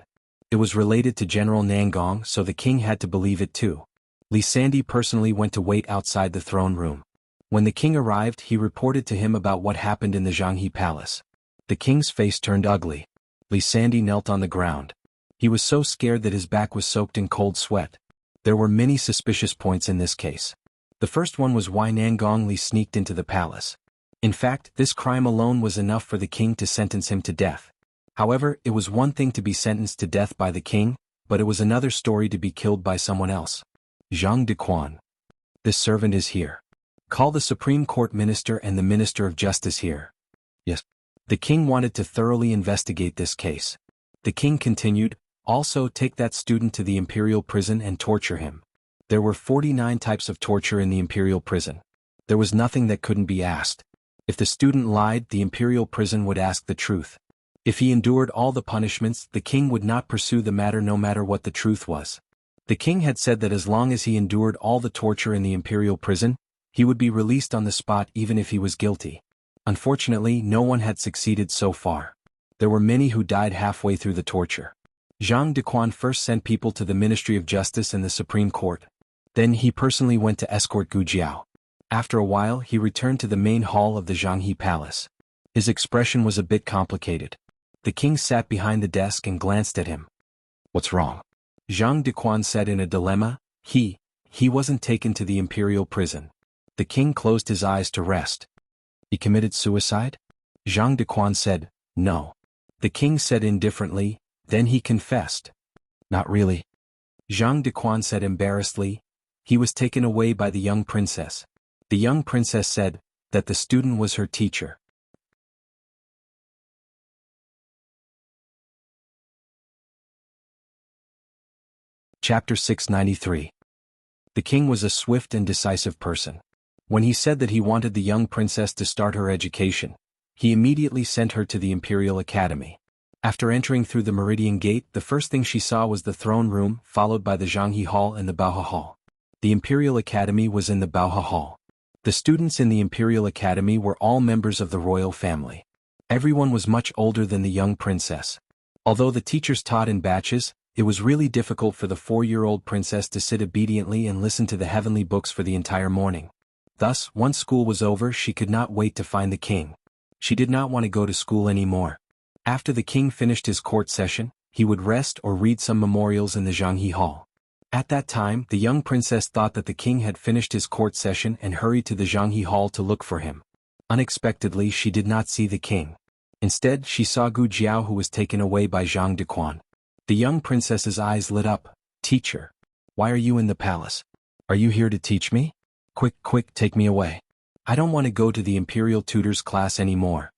[SPEAKER 1] It was related to General Nangong, so the king had to believe it too. Li Sandy personally went to wait outside the throne room. When the king arrived, he reported to him about what happened in the Zhanghe Palace. The king's face turned ugly. Li Sandy knelt on the ground. He was so scared that his back was soaked in cold sweat. There were many suspicious points in this case. The first one was why Nangong Li sneaked into the palace. In fact, this crime alone was enough for the king to sentence him to death. However, it was one thing to be sentenced to death by the king, but it was another story to be killed by someone else. Zhang Dequan. This servant is here. Call the Supreme Court Minister and the Minister of Justice here. Yes. The king wanted to thoroughly investigate this case. The king continued, also take that student to the imperial prison and torture him. There were 49 types of torture in the imperial prison. There was nothing that couldn't be asked. If the student lied, the imperial prison would ask the truth. If he endured all the punishments, the king would not pursue the matter no matter what the truth was. The king had said that as long as he endured all the torture in the imperial prison, he would be released on the spot even if he was guilty. Unfortunately, no one had succeeded so far. There were many who died halfway through the torture. Zhang Dequan first sent people to the Ministry of Justice and the Supreme Court. Then he personally went to escort Gu Jiao. After a while he returned to the main hall of the Zhanghe Palace. His expression was a bit complicated. The king sat behind the desk and glanced at him. "What's wrong?" Zhang Dequan said in a dilemma. He wasn't taken to the imperial prison. The king closed his eyes to rest. "He committed suicide?" Zhang Dequan said, "No." The king said indifferently, "Then he confessed." "Not really." Zhang Dequan said embarrassedly, "He was taken away by the young princess." The young princess said that the student was her teacher. Chapter 693. The king was a swift and decisive person. When he said that he wanted the young princess to start her education, he immediately sent her to the Imperial Academy. After entering through the Meridian Gate, the first thing she saw was the throne room, followed by the Zhanghe Hall and the Baohe Hall. The Imperial Academy was in the Baohe Hall. The students in the Imperial Academy were all members of the royal family. Everyone was much older than the young princess. Although the teachers taught in batches, it was really difficult for the 4-year-old princess to sit obediently and listen to the heavenly books for the entire morning. Thus, once school was over, she could not wait to find the king. She did not want to go to school anymore. After the king finished his court session, he would rest or read some memorials in the Zhanghe Hall. At that time, the young princess thought that the king had finished his court session and hurried to the Zhanghe Hall to look for him. Unexpectedly, she did not see the king. Instead, she saw Gu Jiao, who was taken away by Zhang Dequan. The young princess's eyes lit up. "Teacher, why are you in the palace? Are you here to teach me? Quick, take me away. I don't want to go to the imperial tutor's class anymore."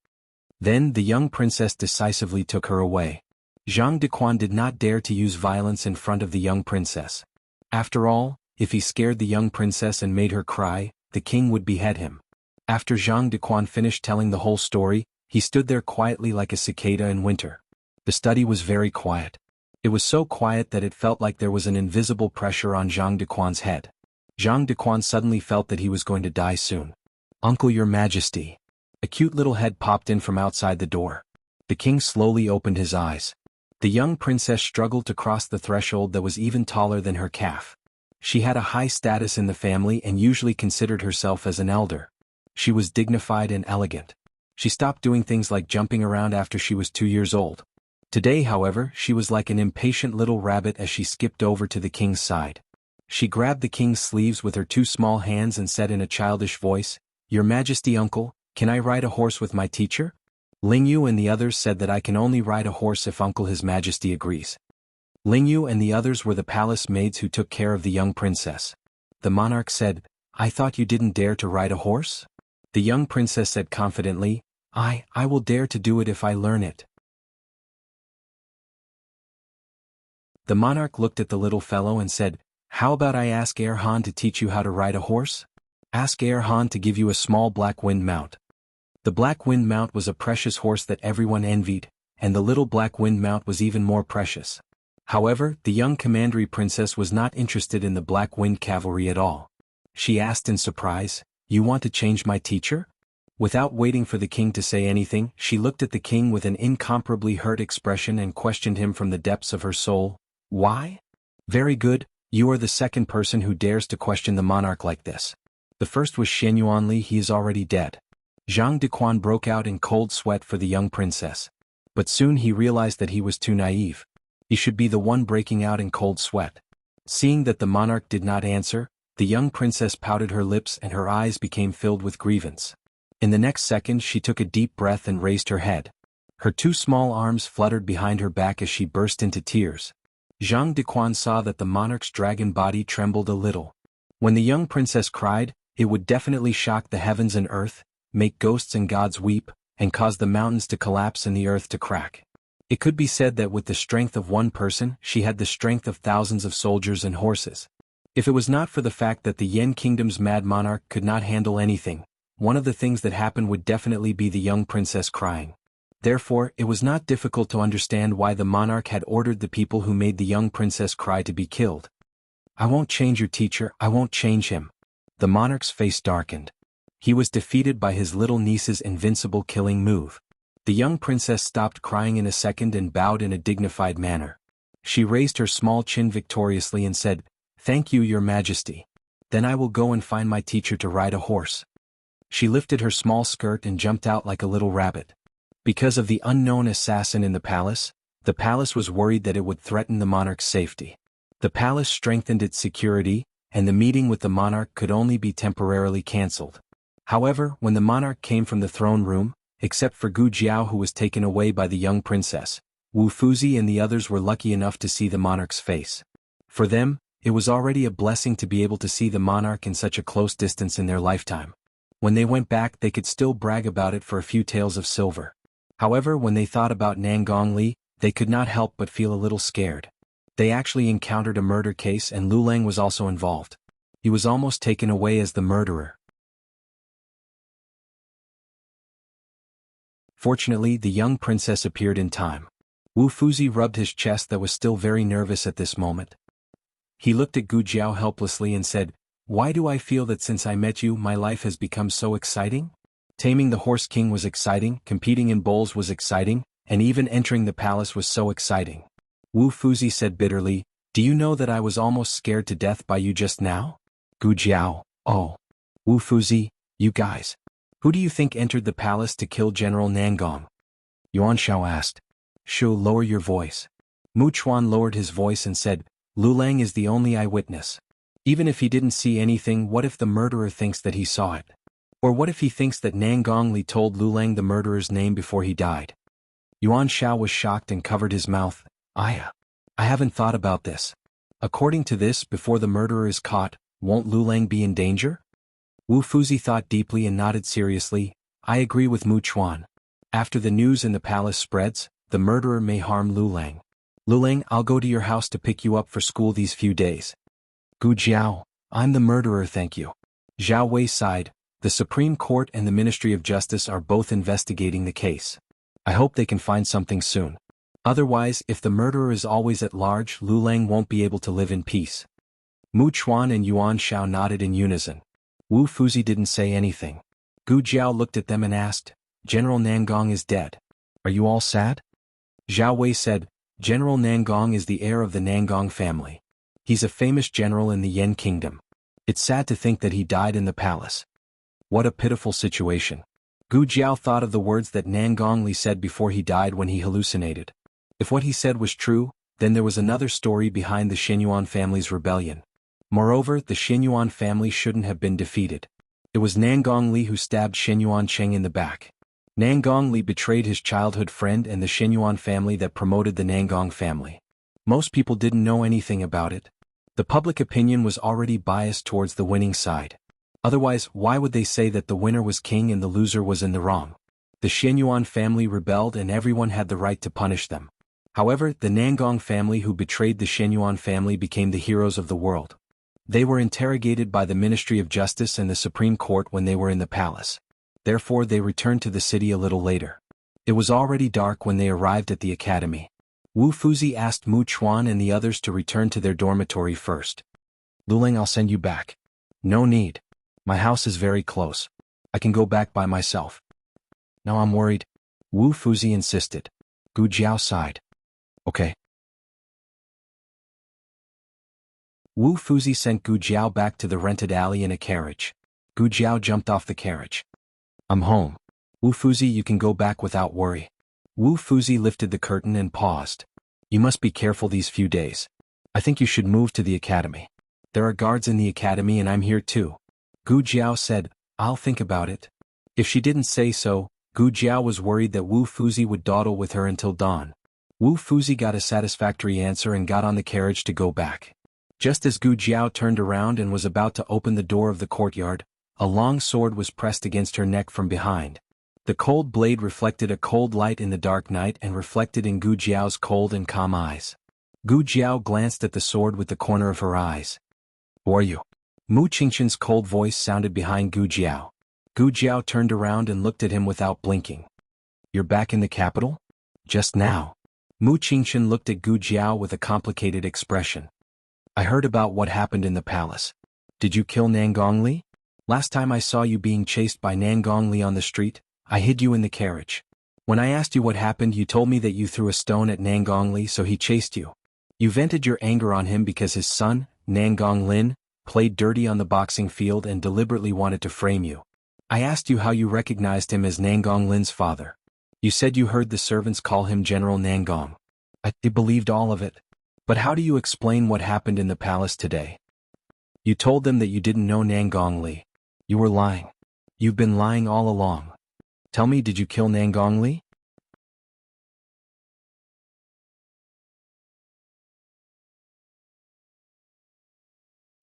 [SPEAKER 1] Then the young princess decisively took her away. Zhang Dequan did not dare to use violence in front of the young princess. After all, if he scared the young princess and made her cry, the king would behead him. After Zhang Dequan finished telling the whole story, he stood there quietly like a cicada in winter. The study was very quiet. It was so quiet that it felt like there was an invisible pressure on Zhang Dequan's head. Zhang Dequan suddenly felt that he was going to die soon. "Uncle, Your Majesty." A cute little head popped in from outside the door. The king slowly opened his eyes. The young princess struggled to cross the threshold that was even taller than her calf. She had a high status in the family and usually considered herself as an elder. She was dignified and elegant. She stopped doing things like jumping around after she was 2 years old. Today, however, she was like an impatient little rabbit as she skipped over to the king's side. She grabbed the king's sleeves with her 2 small hands and said in a childish voice, "Your Majesty, uncle, can I ride a horse with my teacher?" Ling Yu and the others said that I can only ride a horse if Uncle His Majesty agrees. Ling Yu and the others were the palace maids who took care of the young princess. The monarch said, "I thought you didn't dare to ride a horse?" The young princess said confidently, I will dare to do it if I learn it." The monarch looked at the little fellow and said, "How about I ask Er Han to teach you how to ride a horse? Ask Er Han to give you a small black wind mount." The black wind mount was a precious horse that everyone envied, and the little black wind mount was even more precious. However, the young commandery princess was not interested in the black wind cavalry at all. She asked in surprise, "You want to change my teacher?" Without waiting for the king to say anything, she looked at the king with an incomparably hurt expression and questioned him from the depths of her soul. "Why?" "Very good, you are the second person who dares to question the monarch like this. The first was Shen Yuanli, he is already dead." Zhang Dequan broke out in cold sweat for the young princess. But soon he realized that he was too naive. He should be the one breaking out in cold sweat. Seeing that the monarch did not answer, the young princess pouted her lips and her eyes became filled with grievance. In the next second she took a deep breath and raised her head. Her 2 small arms fluttered behind her back as she burst into tears. Zhang Dequan saw that the monarch's dragon body trembled a little. When the young princess cried, it would definitely shock the heavens and earth, make ghosts and gods weep, and cause the mountains to collapse and the earth to crack. It could be said that with the strength of one person, she had the strength of thousands of soldiers and horses. If it was not for the fact that the Yen Kingdom's mad monarch could not handle anything, one of the things that happened would definitely be the young princess crying. Therefore, it was not difficult to understand why the monarch had ordered the people who made the young princess cry to be killed. I won't change your teacher, I won't change him. The monarch's face darkened. He was defeated by his little niece's invincible killing move. The young princess stopped crying in a second and bowed in a dignified manner. She raised her small chin victoriously and said, "Thank you, your majesty. Then I will go and find my teacher to ride a horse." She lifted her small skirt and jumped out like a little rabbit. Because of the unknown assassin in the palace was worried that it would threaten the monarch's safety. The palace strengthened its security, and the meeting with the monarch could only be temporarily cancelled. However, when the monarch came from the throne room, except for Gu Jiao, who was taken away by the young princess, Wu Fuzi and the others were lucky enough to see the monarch's face. For them, it was already a blessing to be able to see the monarch in such a close distance in their lifetime. When they went back, they could still brag about it for a few taels of silver. However, when they thought about Nan Gongli, they could not help but feel a little scared. They actually encountered a murder case and Lu Lang was also involved. He was almost taken away as the murderer. Fortunately, the young princess appeared in time. Wu Fuzi rubbed his chest that was still very nervous at this moment. He looked at Gu Jiao helplessly and said, "Why do I feel that since I met you my life has become so exciting? Taming the Horse King was exciting, competing in bowls was exciting, and even entering the palace was so exciting." Wu Fuzi said bitterly, "Do you know that I was almost scared to death by you just now?" Gu Jiao, "Oh. Wu Fuzi, you guys. Who do you think entered the palace to kill General Nangong?" Yuan Shao asked. "Shu, lower your voice." Mu Chuan lowered his voice and said, "Lu Lang is the only eyewitness. Even if he didn't see anything, what if the murderer thinks that he saw it? Or what if he thinks that Nan Gongli told Lu Lang the murderer's name before he died?" Yuan Shao was shocked and covered his mouth. I haven't thought about this. According to this, before the murderer is caught, won't Lu Lang be in danger?" Wu Fuzi thought deeply and nodded seriously. "I agree with Mu Chuan. After the news in the palace spreads, the murderer may harm Lu Lang. Lu Lang, I'll go to your house to pick you up for school these few days." Gu Jiao, "I'm the murderer, thank you." Zhao Wei sighed. "The Supreme Court and the Ministry of Justice are both investigating the case. I hope they can find something soon. Otherwise, if the murderer is always at large, Lu Lang won't be able to live in peace." Mu Chuan and Yuan Shao nodded in unison. Wu Fuzi didn't say anything. Gu Jiao looked at them and asked, "General Nangong is dead. Are you all sad?" Zhao Wei said, "General Nangong is the heir of the Nangong family. He's a famous general in the Yen kingdom. It's sad to think that he died in the palace. What a pitiful situation." Gu Jiao thought of the words that Nan Gongli said before he died when he hallucinated. If what he said was true, then there was another story behind the Xinyuan family's rebellion. Moreover, the Xinyuan family shouldn't have been defeated. It was Nan Gongli who stabbed Xinyuan Cheng in the back. Nan Gongli betrayed his childhood friend and the Xinyuan family that promoted the Nangong family. Most people didn't know anything about it. The public opinion was already biased towards the winning side. Otherwise, why would they say that the winner was king and the loser was in the wrong? The Xinyuan family rebelled and everyone had the right to punish them. However, the Nangong family who betrayed the Xinyuan family became the heroes of the world. They were interrogated by the Ministry of Justice and the Supreme Court when they were in the palace. Therefore, they returned to the city a little later. It was already dark when they arrived at the academy. Wu Fuzi asked Mu Chuan and the others to return to their dormitory first. "Lu Lang, I'll send you back." "No need. My house is very close. I can go back by myself." "Now I'm worried." Wu Fuzi insisted. Gu Jiao sighed. "Okay." Wu Fuzi sent Gu Jiao back to the rented alley in a carriage. Gu Jiao jumped off the carriage. "I'm home. Wu Fuzi, you can go back without worry." Wu Fuzi lifted the curtain and paused. "You must be careful these few days. I think you should move to the academy. There are guards in the academy and I'm here too." Gu Jiao said, "I'll think about it." If she didn't say so, Gu Jiao was worried that Wu Fuzi would dawdle with her until dawn. Wu Fuzi got a satisfactory answer and got on the carriage to go back. Just as Gu Jiao turned around and was about to open the door of the courtyard, a long sword was pressed against her neck from behind. The cold blade reflected a cold light in the dark night and reflected in Gu Jiao's cold and calm eyes. Gu Jiao glanced at the sword with the corner of her eyes. "Who are you?" Mu Qingshan's cold voice sounded behind Gu Jiao. Gu Jiao turned around and looked at him without blinking. "You're back in the capital? Just now?" Mu Qingshan looked at Gu Jiao with a complicated expression. I heard about what happened in the palace. Did you kill Nangongli? Last time I saw you being chased by Nangongli on the street, I hid you in the carriage. When I asked you what happened, you told me that you threw a stone at Nangongli, so he chased you. You vented your anger on him because his son, Nangonglin, played dirty on the boxing field and deliberately wanted to frame you. I asked you how you recognized him as Nangonglin's father. You said you heard the servants call him General Nangong. I believed all of it. But how do you explain what happened in the palace today? You told them that you didn't know Nangongli. You were lying. You've been lying all along. Tell me, did you kill Nangongli?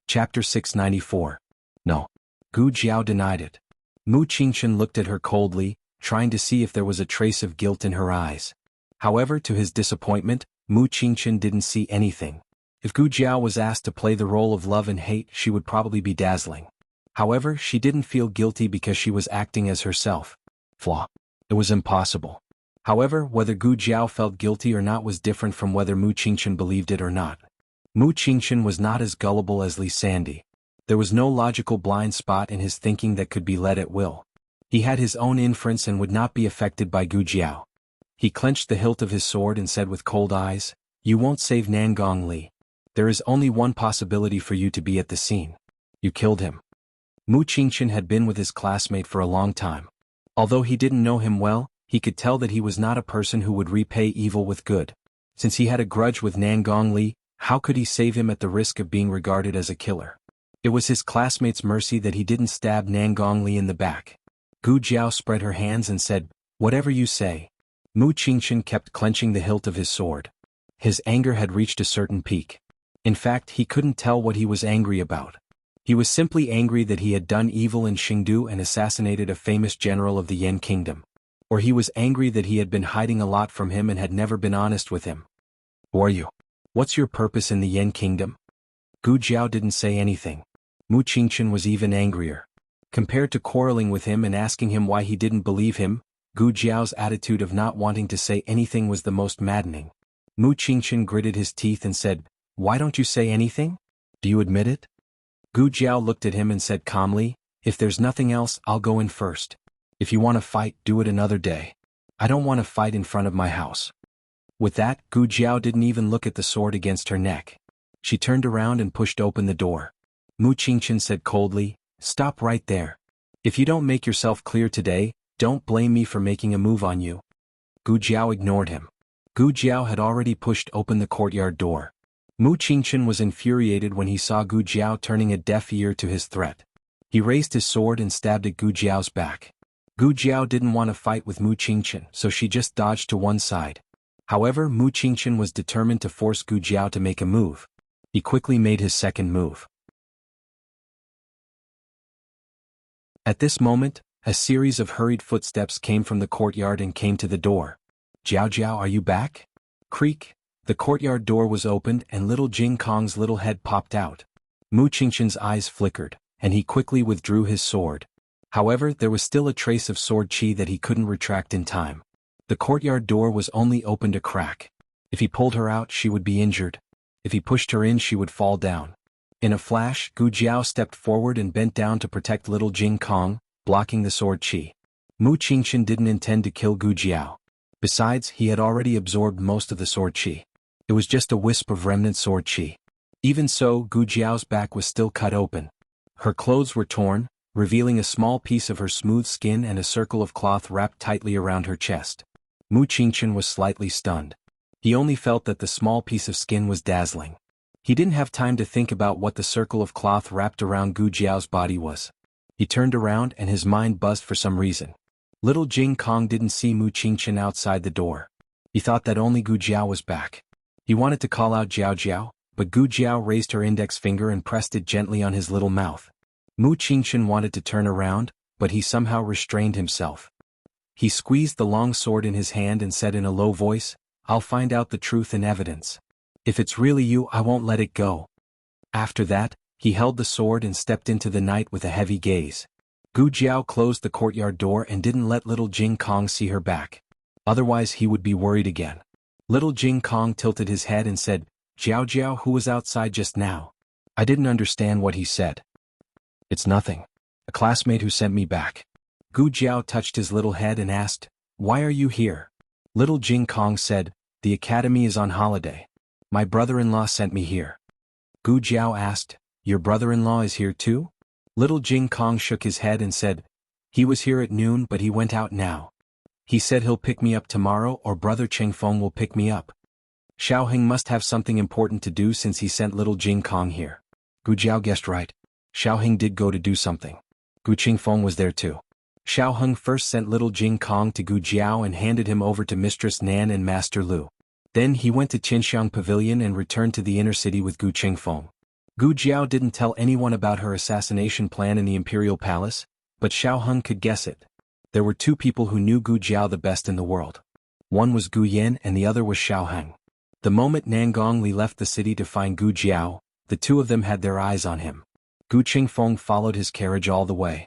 [SPEAKER 1] Chapter 694. No. Gu Jiao denied it. Mu Qingchen looked at her coldly, trying to see if there was a trace of guilt in her eyes. However, to his disappointment, Mu Qingchen didn't see anything. If Gu Jiao was asked to play the role of love and hate, she would probably be dazzling. However, she didn't feel guilty because she was acting as herself. Flaw. It was impossible. However, whether Gu Jiao felt guilty or not was different from whether Mu Qingchen believed it or not. Mu Qingchen was not as gullible as Li Sandy. There was no logical blind spot in his thinking that could be led at will. He had his own inference and would not be affected by Gu Jiao. He clenched the hilt of his sword and said with cold eyes, "You won't save Nangongli. There is only one possibility for you to be at the scene. You killed him." Mu Qingchen had been with his classmate for a long time. Although he didn't know him well, he could tell that he was not a person who would repay evil with good. Since he had a grudge with Nangongli, how could he save him at the risk of being regarded as a killer? It was his classmate's mercy that he didn't stab Nangongli in the back. Gu Jiao spread her hands and said, "Whatever you say." Mu Qingchen kept clenching the hilt of his sword. His anger had reached a certain peak. In fact, he couldn't tell what he was angry about. He was simply angry that he had done evil in Xingdu and assassinated a famous general of the Yan kingdom. Or he was angry that he had been hiding a lot from him and had never been honest with him. "Who are you? What's your purpose in the Yan kingdom?" Gu Jiao didn't say anything. Mu Qingchen was even angrier. Compared to quarreling with him and asking him why he didn't believe him, Gu Jiao's attitude of not wanting to say anything was the most maddening. Mu Qingchen gritted his teeth and said, "Why don't you say anything? Do you admit it?" Gu Jiao looked at him and said calmly, "If there's nothing else, I'll go in first. If you want to fight, do it another day. I don't want to fight in front of my house." With that, Gu Jiao didn't even look at the sword against her neck. She turned around and pushed open the door. Mu Qingchen said coldly, "Stop right there. If you don't make yourself clear today, don't blame me for making a move on you." Gu Jiao ignored him. Gu Jiao had already pushed open the courtyard door. Mu Qingchen was infuriated when he saw Gu Jiao turning a deaf ear to his threat. He raised his sword and stabbed at Gu Jiao's back. Gu Jiao didn't want to fight with Mu Qingchen, so she just dodged to one side. However, Mu Qingchen was determined to force Gu Jiao to make a move. He quickly made his second move. At this moment, a series of hurried footsteps came from the courtyard and came to the door. "Jiao Jiao, are you back?" Creak. The courtyard door was opened and little Jing Kong's little head popped out. Mu Qingchen's eyes flickered, and he quickly withdrew his sword. However, there was still a trace of sword chi that he couldn't retract in time. The courtyard door was only opened a crack. If he pulled her out, she would be injured. If he pushed her in, she would fall down. In a flash, Gu Jiao stepped forward and bent down to protect little Jing Kong, blocking the sword chi. Mu Qingchen didn't intend to kill Gu Jiao. Besides, he had already absorbed most of the sword chi. It was just a wisp of remnant sword chi. Even so, Gu Jiao's back was still cut open. Her clothes were torn, revealing a small piece of her smooth skin and a circle of cloth wrapped tightly around her chest. Mu Qingchen was slightly stunned. He only felt that the small piece of skin was dazzling. He didn't have time to think about what the circle of cloth wrapped around Gu Jiao's body was. He turned around and his mind buzzed for some reason. Little Jing Kong didn't see Mu Qingchen outside the door. He thought that only Gu Jiao was back. He wanted to call out Jiao Jiao, but Gu Jiao raised her index finger and pressed it gently on his little mouth. Mu Qingchen wanted to turn around, but he somehow restrained himself. He squeezed the long sword in his hand and said in a low voice, "I'll find out the truth and evidence. If it's really you, I won't let it go." After that, he held the sword and stepped into the night with a heavy gaze. Gu Jiao closed the courtyard door and didn't let little Jing Kong see her back. Otherwise he would be worried again. Little Jing Kong tilted his head and said, Jiao Jiao, who was outside just now? I didn't understand what he said. It's nothing. A classmate who sent me back. Gu Jiao touched his little head and asked, why are you here? Little Jing Kong said, the academy is on holiday. My brother-in-law sent me here. Gu Jiao asked, your brother-in-law is here too? Little Jing Kong shook his head and said, he was here at noon but he went out now. He said he'll pick me up tomorrow or brother Chengfeng will pick me up. Xiaoheng must have something important to do since he sent little Jing Kong here. Gu Jiao guessed right. Xiaoheng did go to do something. Gu Qingfeng was there too. Xiaoheng first sent little Jing Kong to Gu Jiao and handed him over to Mistress Nan and Master Lu. Then he went to Qinxiang Pavilion and returned to the inner city with Gu Qingfeng. Gu Jiao didn't tell anyone about her assassination plan in the Imperial Palace, but Xiaoheng could guess it. There were two people who knew Gu Jiao the best in the world. One was Gu Yin and the other was Xiaoheng. The moment Nangong Li left the city to find Gu Jiao, the two of them had their eyes on him. Gu Qingfeng followed his carriage all the way.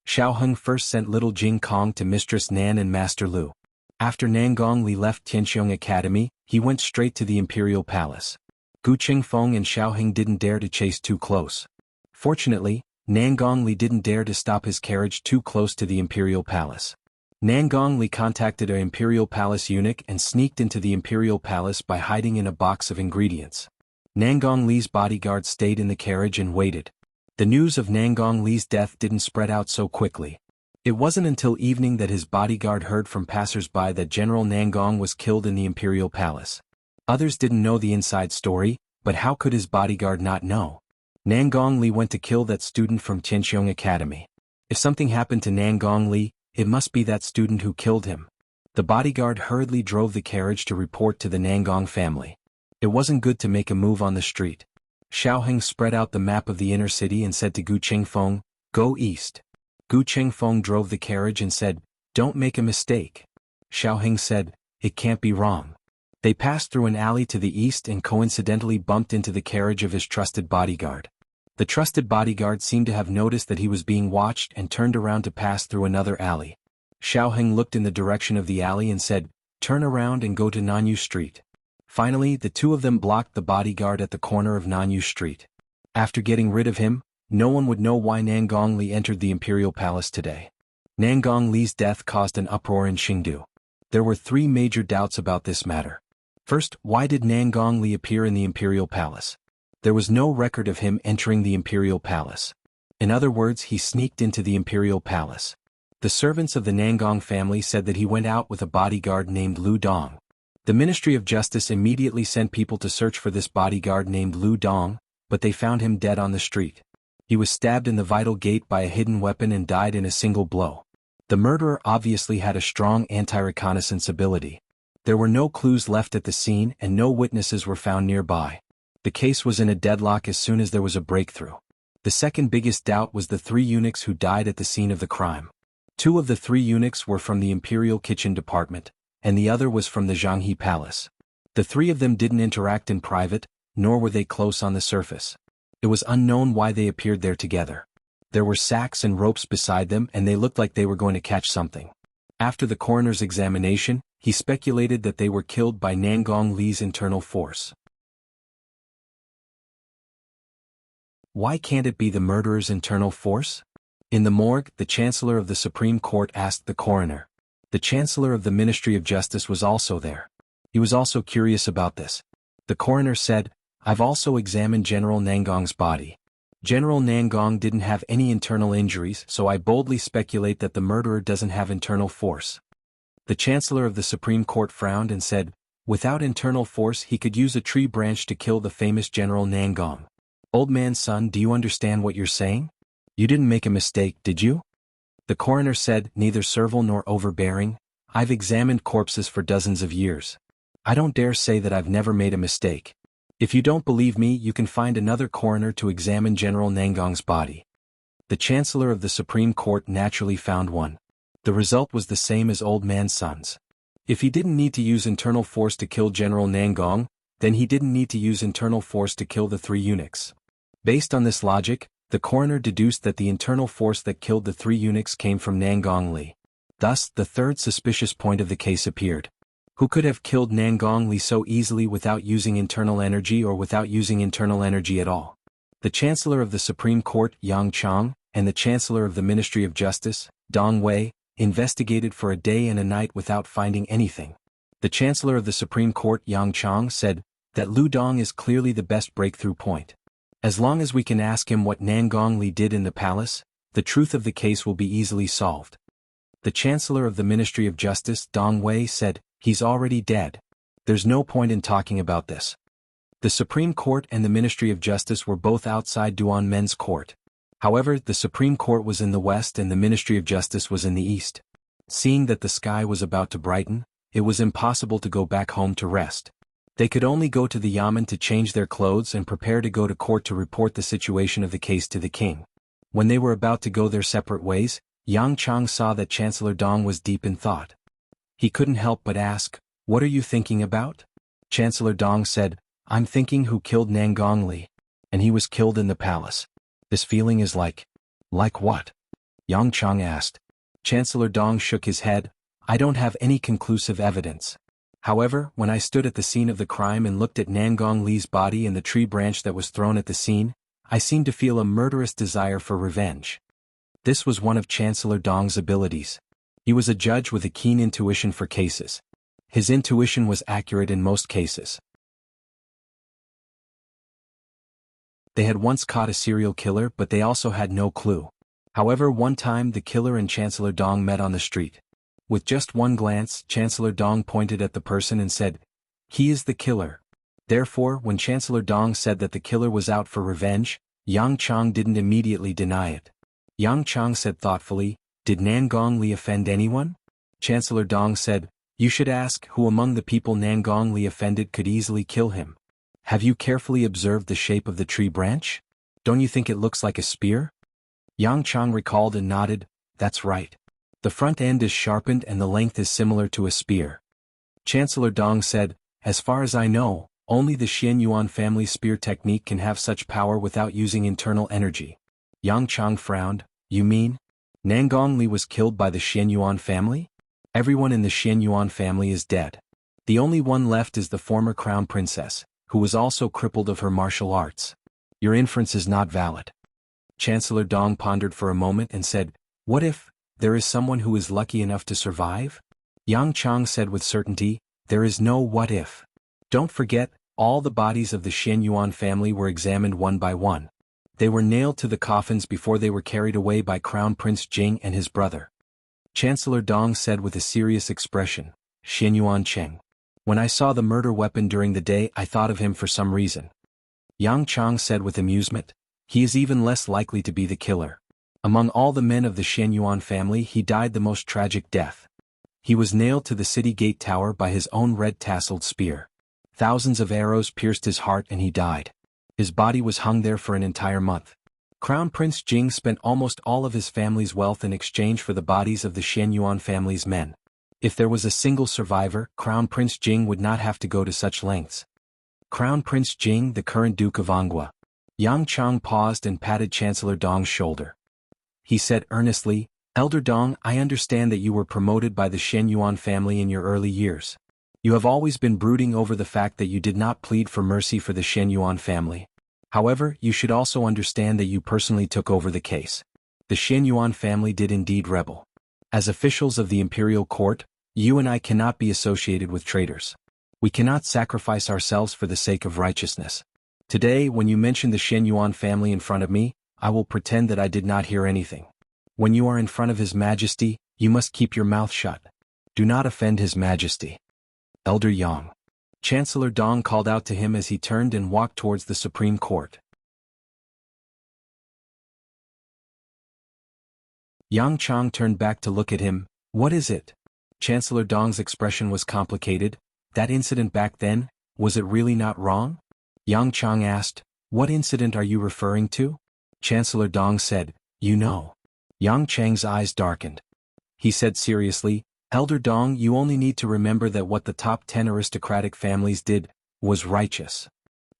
[SPEAKER 1] Xiaoheng first sent little Jing Kong to Mistress Nan and Master Lu. After Nangong Li left Tianqiong Academy, he went straight to the Imperial Palace. Gu Qingfeng and Xiaoheng didn't dare to chase too close. Fortunately, Nangong Li didn't dare to stop his carriage too close to the Imperial Palace. Nangong Li contacted an Imperial Palace eunuch and sneaked into the Imperial Palace by hiding in a box of ingredients. Nangong Li's bodyguard stayed in the carriage and waited. The news of Nangong Li's death didn't spread out so quickly. It wasn't until evening that his bodyguard heard from passers-by that General Nangong was killed in the Imperial Palace. Others didn't know the inside story, but how could his bodyguard not know? Nangong Li went to kill that student from Tianqiong Academy. If something happened to Nangong Li, it must be that student who killed him. The bodyguard hurriedly drove the carriage to report to the Nangong family. It wasn't good to make a move on the street. Xiaoheng spread out the map of the inner city and said to Gu Qingfeng, go east. Gu Qingfeng drove the carriage and said, don't make a mistake. Xiaoheng said, it can't be wrong. They passed through an alley to the east and coincidentally bumped into the carriage of his trusted bodyguard. The trusted bodyguard seemed to have noticed that he was being watched and turned around to pass through another alley. Xiaoheng looked in the direction of the alley and said, turn around and go to Nanyu Street. Finally, the two of them blocked the bodyguard at the corner of Nanyu Street. After getting rid of him, no one would know why Nangong Li entered the Imperial Palace today. Nangong Li's death caused an uproar in Qingdu. There were three major doubts about this matter. First, why did Nangong Li appear in the Imperial Palace? There was no record of him entering the Imperial Palace. In other words, he sneaked into the Imperial Palace. The servants of the Nangong family said that he went out with a bodyguard named Lu Dong. The Ministry of Justice immediately sent people to search for this bodyguard named Lu Dong, but they found him dead on the street. He was stabbed in the vital gate by a hidden weapon and died in a single blow. The murderer obviously had a strong anti-reconnaissance ability. There were no clues left at the scene and no witnesses were found nearby. The case was in a deadlock as soon as there was a breakthrough. The second biggest doubt was the three eunuchs who died at the scene of the crime. Two of the three eunuchs were from the Imperial Kitchen Department, and the other was from the Zhanghe Palace. The three of them didn't interact in private, nor were they close on the surface. It was unknown why they appeared there together. There were sacks and ropes beside them and they looked like they were going to catch something. After the coroner's examination, he speculated that they were killed by Nangong Li's internal force. Why can't it be the murderer's internal force? In the morgue, the Chancellor of the Supreme Court asked the coroner. The Chancellor of the Ministry of Justice was also there. He was also curious about this. The coroner said, I've also examined General Nangong's body. General Nangong didn't have any internal injuries, so I boldly speculate that the murderer doesn't have internal force. The Chancellor of the Supreme Court frowned and said, without internal force he could use a tree branch to kill the famous General Nangong. Old man's son, do you understand what you're saying? You didn't make a mistake, did you? The coroner said, neither servile nor overbearing. I've examined corpses for dozens of years. I don't dare say that I've never made a mistake. If you don't believe me, you can find another coroner to examine General Nangong's body. The Chancellor of the Supreme Court naturally found one. The result was the same as old man's son's. If he didn't need to use internal force to kill General Nangong, then he didn't need to use internal force to kill the three eunuchs. Based on this logic, the coroner deduced that the internal force that killed the three eunuchs came from Nangong Li. Thus, the third suspicious point of the case appeared. Who could have killed Nangong Li so easily without using internal energy or without using internal energy at all? The Chancellor of the Supreme Court, Yang Chang, and the Chancellor of the Ministry of Justice, Dong Wei, investigated for a day and a night without finding anything. The Chancellor of the Supreme Court, Yang Chang, said that Lu Dong is clearly the best breakthrough point. As long as we can ask him what Nangong Li did in the palace, the truth of the case will be easily solved. The Chancellor of the Ministry of Justice, Dong Wei, said, he's already dead. There's no point in talking about this. The Supreme Court and the Ministry of Justice were both outside Duan Men's court. However, the Supreme Court was in the west and the Ministry of Justice was in the east. Seeing that the sky was about to brighten, it was impossible to go back home to rest. They could only go to the Yamen to change their clothes and prepare to go to court to report the situation of the case to the king. When they were about to go their separate ways, Yang Chang saw that Chancellor Dong was deep in thought. He couldn't help but ask, "What are you thinking about?" Chancellor Dong said, "I'm thinking who killed Nangong Li. And he was killed in the palace. This feeling is like what?" Yang Chang asked. Chancellor Dong shook his head, "I don't have any conclusive evidence. However, when I stood at the scene of the crime and looked at Nangong Li's body and the tree branch that was thrown at the scene, I seemed to feel a murderous desire for revenge." This was one of Chancellor Dong's abilities. He was a judge with a keen intuition for cases. His intuition was accurate in most cases. They had once caught a serial killer, but they also had no clue. However, one time the killer and Chancellor Dong met on the street. With just one glance, Chancellor Dong pointed at the person and said, "He is the killer." Therefore, when Chancellor Dong said that the killer was out for revenge, Yang Chang didn't immediately deny it. Yang Chang said thoughtfully, "Did Nangong Li offend anyone?" Chancellor Dong said, "You should ask who among the people Nangong Li offended could easily kill him. Have you carefully observed the shape of the tree branch? Don't you think it looks like a spear?" Yang Chang recalled and nodded, "That's right. The front end is sharpened and the length is similar to a spear." Chancellor Dong said, "As far as I know, only the Xian Yuan family spear technique can have such power without using internal energy." Yang Chang frowned, "You mean? Nangong Li was killed by the Xian Yuan family? Everyone in the Xian Yuan family is dead. The only one left is the former crown princess, who was also crippled of her martial arts. Your inference is not valid." Chancellor Dong pondered for a moment and said, "What if there is someone who is lucky enough to survive?" Yang Chang said with certainty, "There is no what if. Don't forget, all the bodies of the Xian Yuan family were examined one by one. They were nailed to the coffins before they were carried away by Crown Prince Jing and his brother." Chancellor Dong said with a serious expression, "Xian Yuan Cheng. When I saw the murder weapon during the day, I thought of him for some reason." Yang Chang said with amusement, "He is even less likely to be the killer. Among all the men of the Xian Yuan family, he died the most tragic death. He was nailed to the city gate tower by his own red-tasseled spear. Thousands of arrows pierced his heart and he died. His body was hung there for an entire month. Crown Prince Jing spent almost all of his family's wealth in exchange for the bodies of the Xian Yuan family's men. If there was a single survivor, Crown Prince Jing would not have to go to such lengths." Crown Prince Jing, the current Duke of Anghua. Yang Chang paused and patted Chancellor Dong's shoulder. He said earnestly, "Elder Dong, I understand that you were promoted by the Xian Yuan family in your early years. You have always been brooding over the fact that you did not plead for mercy for the Xian Yuan family. However, you should also understand that you personally took over the case. The Xian Yuan family did indeed rebel. As officials of the imperial court, you and I cannot be associated with traitors. We cannot sacrifice ourselves for the sake of righteousness. Today, when you mention the Xian Yuan family in front of me, I will pretend that I did not hear anything. When you are in front of His Majesty, you must keep your mouth shut. Do not offend His Majesty." "Elder Yang." Chancellor Dong called out to him as he turned and walked towards the Supreme Court. Yang Chang turned back to look at him. "What is it?" Chancellor Dong's expression was complicated. "That incident back then, was it really not wrong?" Yang Chang asked, "What incident are you referring to?" Chancellor Dong said, "You know." Yang Chang's eyes darkened. He said seriously, "Elder Dong, you only need to remember that what the top 10 aristocratic families did was righteous.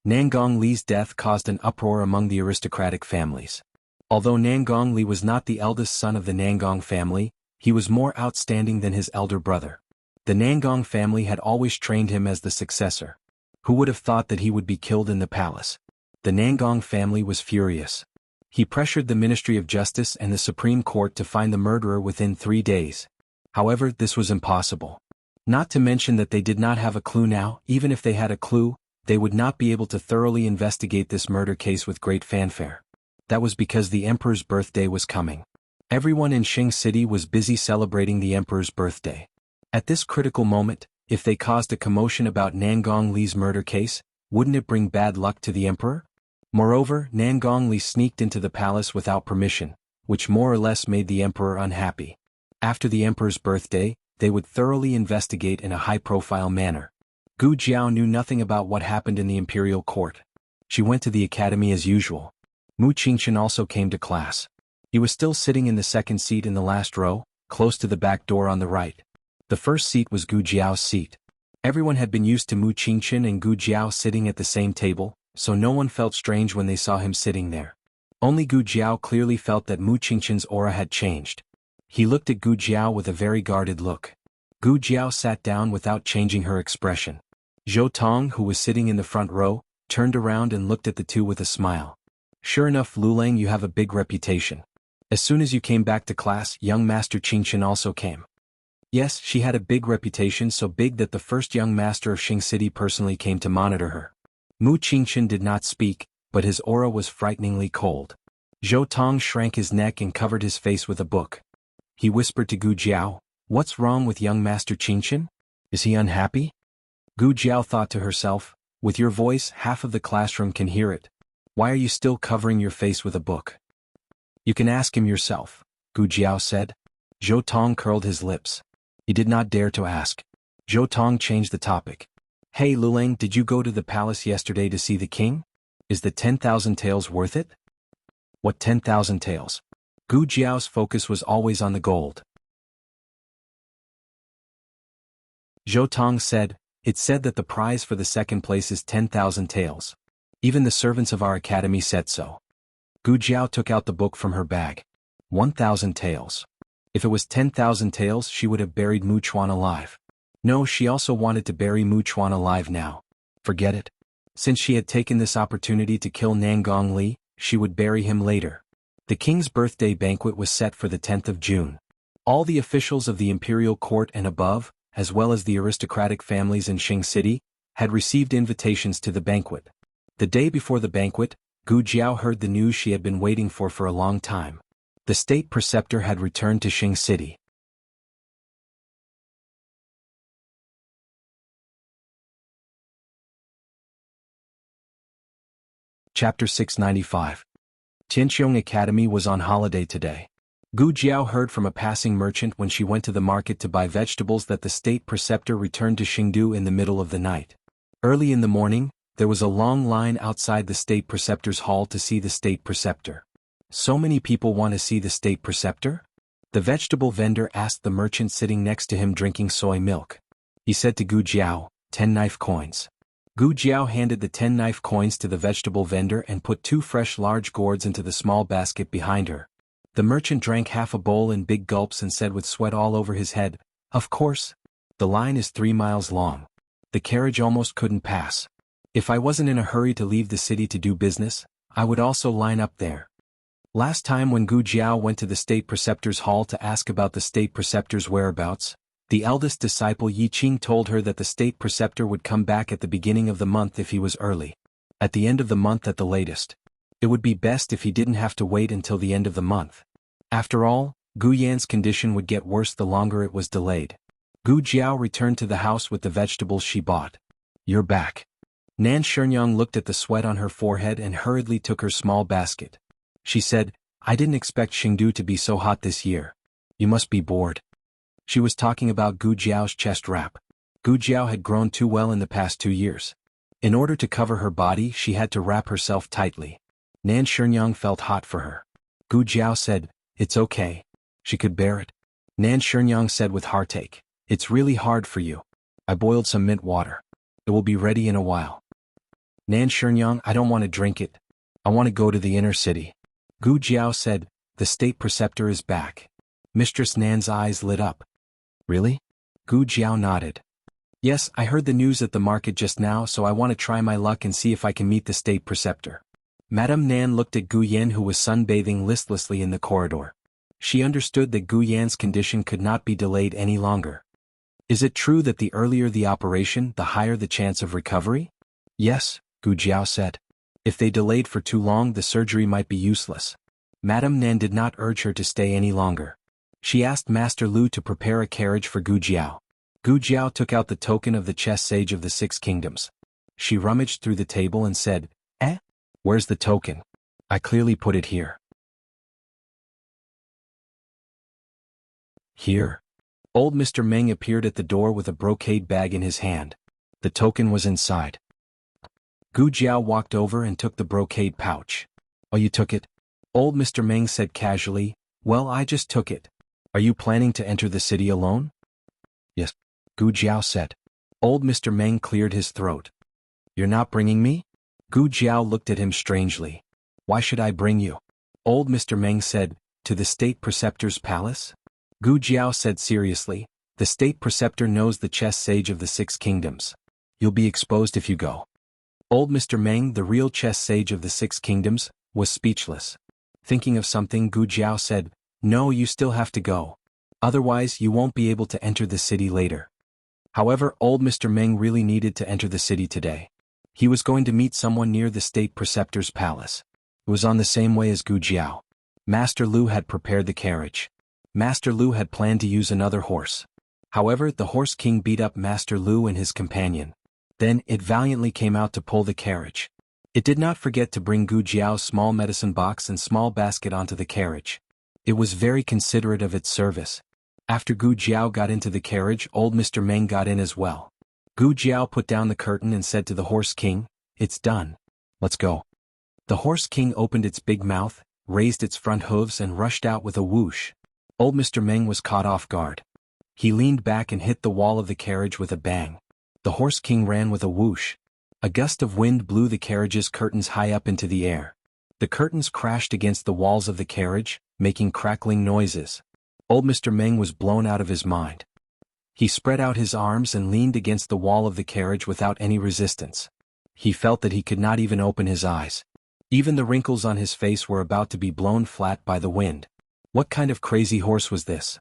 [SPEAKER 1] Nangong Li's death caused an uproar among the aristocratic families. Although Nangong Li was not the eldest son of the Nangong family, he was more outstanding than his elder brother. The Nangong family had always trained him as the successor. Who would have thought that he would be killed in the palace? The Nangong family was furious. He pressured the Ministry of Justice and the Supreme Court to find the murderer within 3 days. However, this was impossible. Not to mention that they did not have a clue now. Even if they had a clue, they would not be able to thoroughly investigate this murder case with great fanfare. That was because the emperor's birthday was coming. Everyone in Qing City was busy celebrating the emperor's birthday. At this critical moment, if they caused a commotion about Nangong Li's murder case, wouldn't it bring bad luck to the emperor? Moreover, Nangong Li sneaked into the palace without permission, which more or less made the emperor unhappy. After the emperor's birthday, they would thoroughly investigate in a high-profile manner. Gu Jiao knew nothing about what happened in the imperial court. She went to the academy as usual. Mu Qingchen also came to class. He was still sitting in the second seat in the last row, close to the back door on the right. The first seat was Gu Jiao's seat. Everyone had been used to Mu Qingchen and Gu Jiao sitting at the same table, so no one felt strange when they saw him sitting there. Only Gu Jiao clearly felt that Mu Qingchen's aura had changed. He looked at Gu Jiao with a very guarded look. Gu Jiao sat down without changing her expression. Zhou Tong, who was sitting in the front row, turned around and looked at the two with a smile. Sure enough, Lulang, you have a big reputation. As soon as you came back to class, young Master Qingchen also came. Yes, she had a big reputation, so big that the first young master of Qing City personally came to monitor her. Mu Qingchen did not speak, but his aura was frighteningly cold. Zhou Tong shrank his neck and covered his face with a book. He whispered to Gu Jiao, "What's wrong with young Master Qingchen? Is he unhappy?" Gu Jiao thought to herself, "With your voice, half of the classroom can hear it. Why are you still covering your face with a book?" "You can ask him yourself," Gu Jiao said. Zhou Tong curled his lips. He did not dare to ask. Zhou Tong changed the topic. "Hey Lulang, did you go to the palace yesterday to see the king? Is the 10,000 taels worth it?" "What 10,000 taels?" Gu Jiao's focus was always on the gold. Zhou Tong said, "It said that the prize for the second place is 10,000 taels. Even the servants of our academy said so." Gu Jiao took out the book from her bag. 1,000 taels. If it was 10,000 taels, she would have buried Mu Chuan alive. No, she also wanted to bury Mu Chuan alive now. Forget it. Since she had taken this opportunity to kill Nangong Li, she would bury him later. The king's birthday banquet was set for the 10th of June. All the officials of the imperial court and above, as well as the aristocratic families in Qing City, had received invitations to the banquet. The day before the banquet, Gu Jiao heard the news she had been waiting for a long time. The state preceptor had returned to Qing City. Chapter 695. Tianqiong Academy was on holiday today. Gu Jiao heard from a passing merchant when she went to the market to buy vegetables that the state preceptor returned to Qingdu in the middle of the night. Early in the morning, there was a long line outside the state preceptor's hall to see the state preceptor. So many people want to see the state preceptor? The vegetable vendor asked the merchant sitting next to him drinking soy milk. He said to Gu Jiao, 10 knife coins. Gu Jiao handed the 10 knife coins to the vegetable vendor and put 2 fresh large gourds into the small basket behind her. The merchant drank half a bowl in big gulps and said with sweat all over his head, "Of course. The line is 3 miles long. The carriage almost couldn't pass. If I wasn't in a hurry to leave the city to do business, I would also line up there." Last time when Gu Jiao went to the state preceptor's hall to ask about the state preceptor's whereabouts, the eldest disciple Yi Qing told her that the state preceptor would come back at the beginning of the month if he was early. At the end of the month at the latest. It would be best if he didn't have to wait until the end of the month. After all, Gu Yan's condition would get worse the longer it was delayed. Gu Jiao returned to the house with the vegetables she bought. "You're back." Nan Shernyoung looked at the sweat on her forehead and hurriedly took her small basket. She said, "I didn't expect Qingdu to be so hot this year. You must be bored." She was talking about Gu Jiao's chest wrap. Gu Jiao had grown too well in the past 2 years. In order to cover her body, she had to wrap herself tightly. Nan Shernyoung felt hot for her. Gu Jiao said, "It's okay. She could bear it." Nan Shernyoung said with heartache, "It's really hard for you. I boiled some mint water. It will be ready in a while." Nan Shernyoung, "I don't want to drink it. I want to go to the inner city." Gu Jiao said, "The state preceptor is back." Mistress Nan's eyes lit up. "Really? Gu Jiao nodded. Yes, I heard the news at the market just now, so I want to try my luck and see if I can meet the state preceptor. Madame Nan looked at Gu Yan, who was sunbathing listlessly in the corridor. She understood that Gu Yan's condition could not be delayed any longer. Is it true that the earlier the operation, the higher the chance of recovery? Yes, Gu Jiao said. If they delayed for too long, the surgery might be useless. Madame Nan did not urge her to stay any longer. She asked Master Lu to prepare a carriage for Gu Jiao. Gu Jiao took out the token of the chess sage of the Six Kingdoms. She rummaged through the table and said, Where's the token? I clearly put it here. Here. Old Mr. Meng appeared at the door with a brocade bag in his hand. The token was inside. Gu Jiao walked over and took the brocade pouch. Oh, you took it? Old Mr. Meng said casually. Well, I just took it. Are you planning to enter the city alone? Yes, Gu Jiao said. Old Mr. Meng cleared his throat. You're not bringing me? Gu Jiao looked at him strangely. Why should I bring you? Old Mr. Meng said, to the state preceptor's palace? Gu Jiao said seriously, the state preceptor knows the chess sage of the Six Kingdoms. You'll be exposed if you go. Old Mr. Meng, the real chess sage of the Six Kingdoms, was speechless. Thinking of something, Gu Jiao said, No, you still have to go. Otherwise, you won't be able to enter the city later. However, old Mr. Meng really needed to enter the city today. He was going to meet someone near the state preceptor's palace. It was on the same way as Gu Jiao. Master Lu had prepared the carriage. Master Lu had planned to use another horse. However, the Horse King beat up Master Lu and his companion. Then, it valiantly came out to pull the carriage. It did not forget to bring Gu Jiao's small medicine box and small basket onto the carriage. It was very considerate of its service. After Gu Jiao got into the carriage, old Mr. Meng got in as well. Gu Jiao put down the curtain and said to the Horse King, It's done. Let's go. The Horse King opened its big mouth, raised its front hooves and rushed out with a whoosh. Old Mr. Meng was caught off guard. He leaned back and hit the wall of the carriage with a bang. The Horse King ran with a whoosh. A gust of wind blew the carriage's curtains high up into the air. The curtains crashed against the walls of the carriage, making crackling noises. Old Mr. Meng was blown out of his mind. He spread out his arms and leaned against the wall of the carriage without any resistance. He felt that he could not even open his eyes. Even the wrinkles on his face were about to be blown flat by the wind. What kind of crazy horse was this?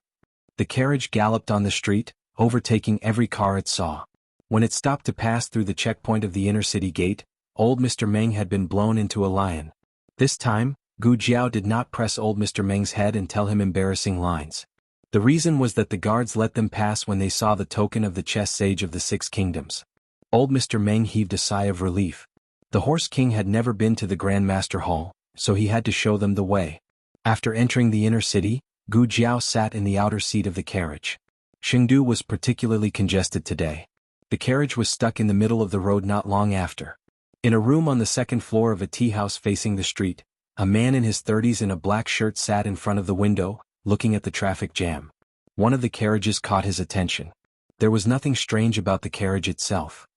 [SPEAKER 1] The carriage galloped on the street, overtaking every car it saw. When it stopped to pass through the checkpoint of the inner city gate, old Mr. Meng had been blown into a lion. This time, Gu Jiao did not press old Mr. Meng's head and tell him embarrassing lines. The reason was that the guards let them pass when they saw the token of the chess sage of the Six Kingdoms. Old Mr. Meng heaved a sigh of relief. The Horse King had never been to the Grand Master Hall, so he had to show them the way. After entering the inner city, Gu Jiao sat in the outer seat of the carriage. Chengdu was particularly congested today. The carriage was stuck in the middle of the road not long after. In a room on the second floor of a tea house facing the street, a man in his 30s in a black shirt sat in front of the window, looking at the traffic jam. One of the carriages caught his attention. There was nothing strange about the carriage itself.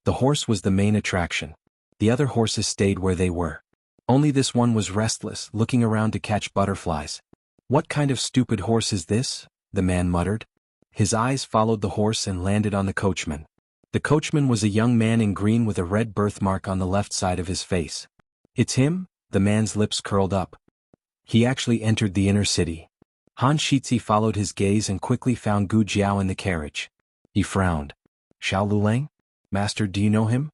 [SPEAKER 1] The horse was the main attraction. The other horses stayed where they were. Only this one was restless, looking around to catch butterflies. What kind of stupid horse is this? The man muttered. His eyes followed the horse and landed on the coachman. The coachman was a young man in green with a red birthmark on the left side of his face. It's him? The man's lips curled up. He actually entered the inner city. Han Shizhi followed his gaze and quickly found Gu Jiao in the carriage. He frowned. Xiao Lulang? Master, do you know him?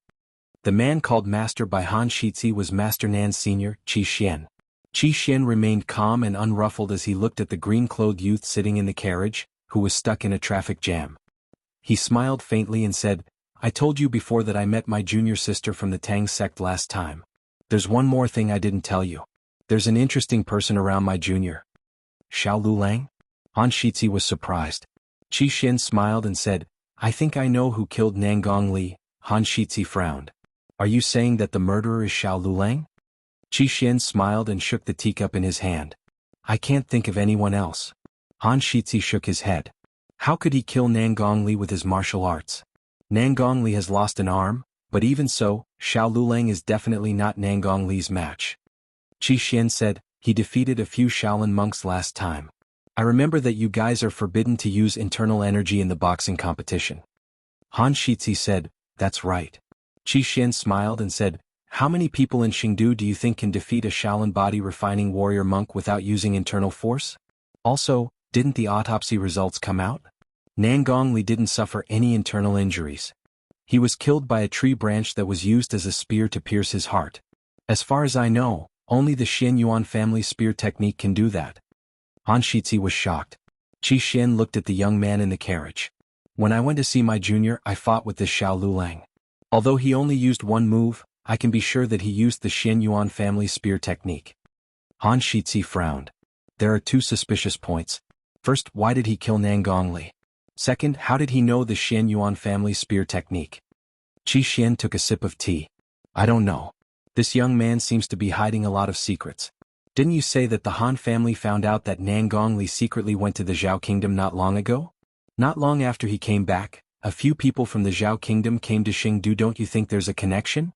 [SPEAKER 1] The man called Master by Han Shizhi was Master Nan's senior, Qi Xian. Qi Xian remained calm and unruffled as he looked at the green-clothed youth sitting in the carriage, who was stuck in a traffic jam. He smiled faintly and said, I told you before that I met my junior sister from the Tang sect last time. There's one more thing I didn't tell you. There's an interesting person around my junior. Xiao Lulang? Han Shizhi was surprised. Qi Xian smiled and said, I think I know who killed Nangong Li. Han Shizhi frowned. Are you saying that the murderer is Xiao Lulang? Qi Xian smiled and shook the teacup in his hand. I can't think of anyone else. Han Shizhi shook his head. How could he kill Nangong Li with his martial arts? Nangong Li has lost an arm, but even so, Xiao Lulang is definitely not Nangong Li's match. Qi Xian said, he defeated a few Shaolin monks last time. I remember that you guys are forbidden to use internal energy in the boxing competition. Han Shizhi said, that's right. Qi Xian smiled and said, how many people in Xingdu do you think can defeat a Shaolin body refining warrior monk without using internal force? Also, didn't the autopsy results come out? Nangong Li didn't suffer any internal injuries. He was killed by a tree branch that was used as a spear to pierce his heart. As far as I know, only the Xian Yuan family spear technique can do that. Han Shizhi was shocked. Qi Xian looked at the young man in the carriage. When I went to see my junior, I fought with this Xiao Lulang. Although he only used one move, I can be sure that he used the Xian Yuan family spear technique. Han Shizhi frowned. There are two suspicious points. First, why did he kill Nangong Li? Second, how did he know the Xian Yuan family spear technique? Qi Xian took a sip of tea. I don't know. This young man seems to be hiding a lot of secrets. Didn't you say that the Han family found out that Nangong Li secretly went to the Zhao kingdom not long ago? Not long after he came back, a few people from the Zhao kingdom came to Xingdu. Don't you think there's a connection?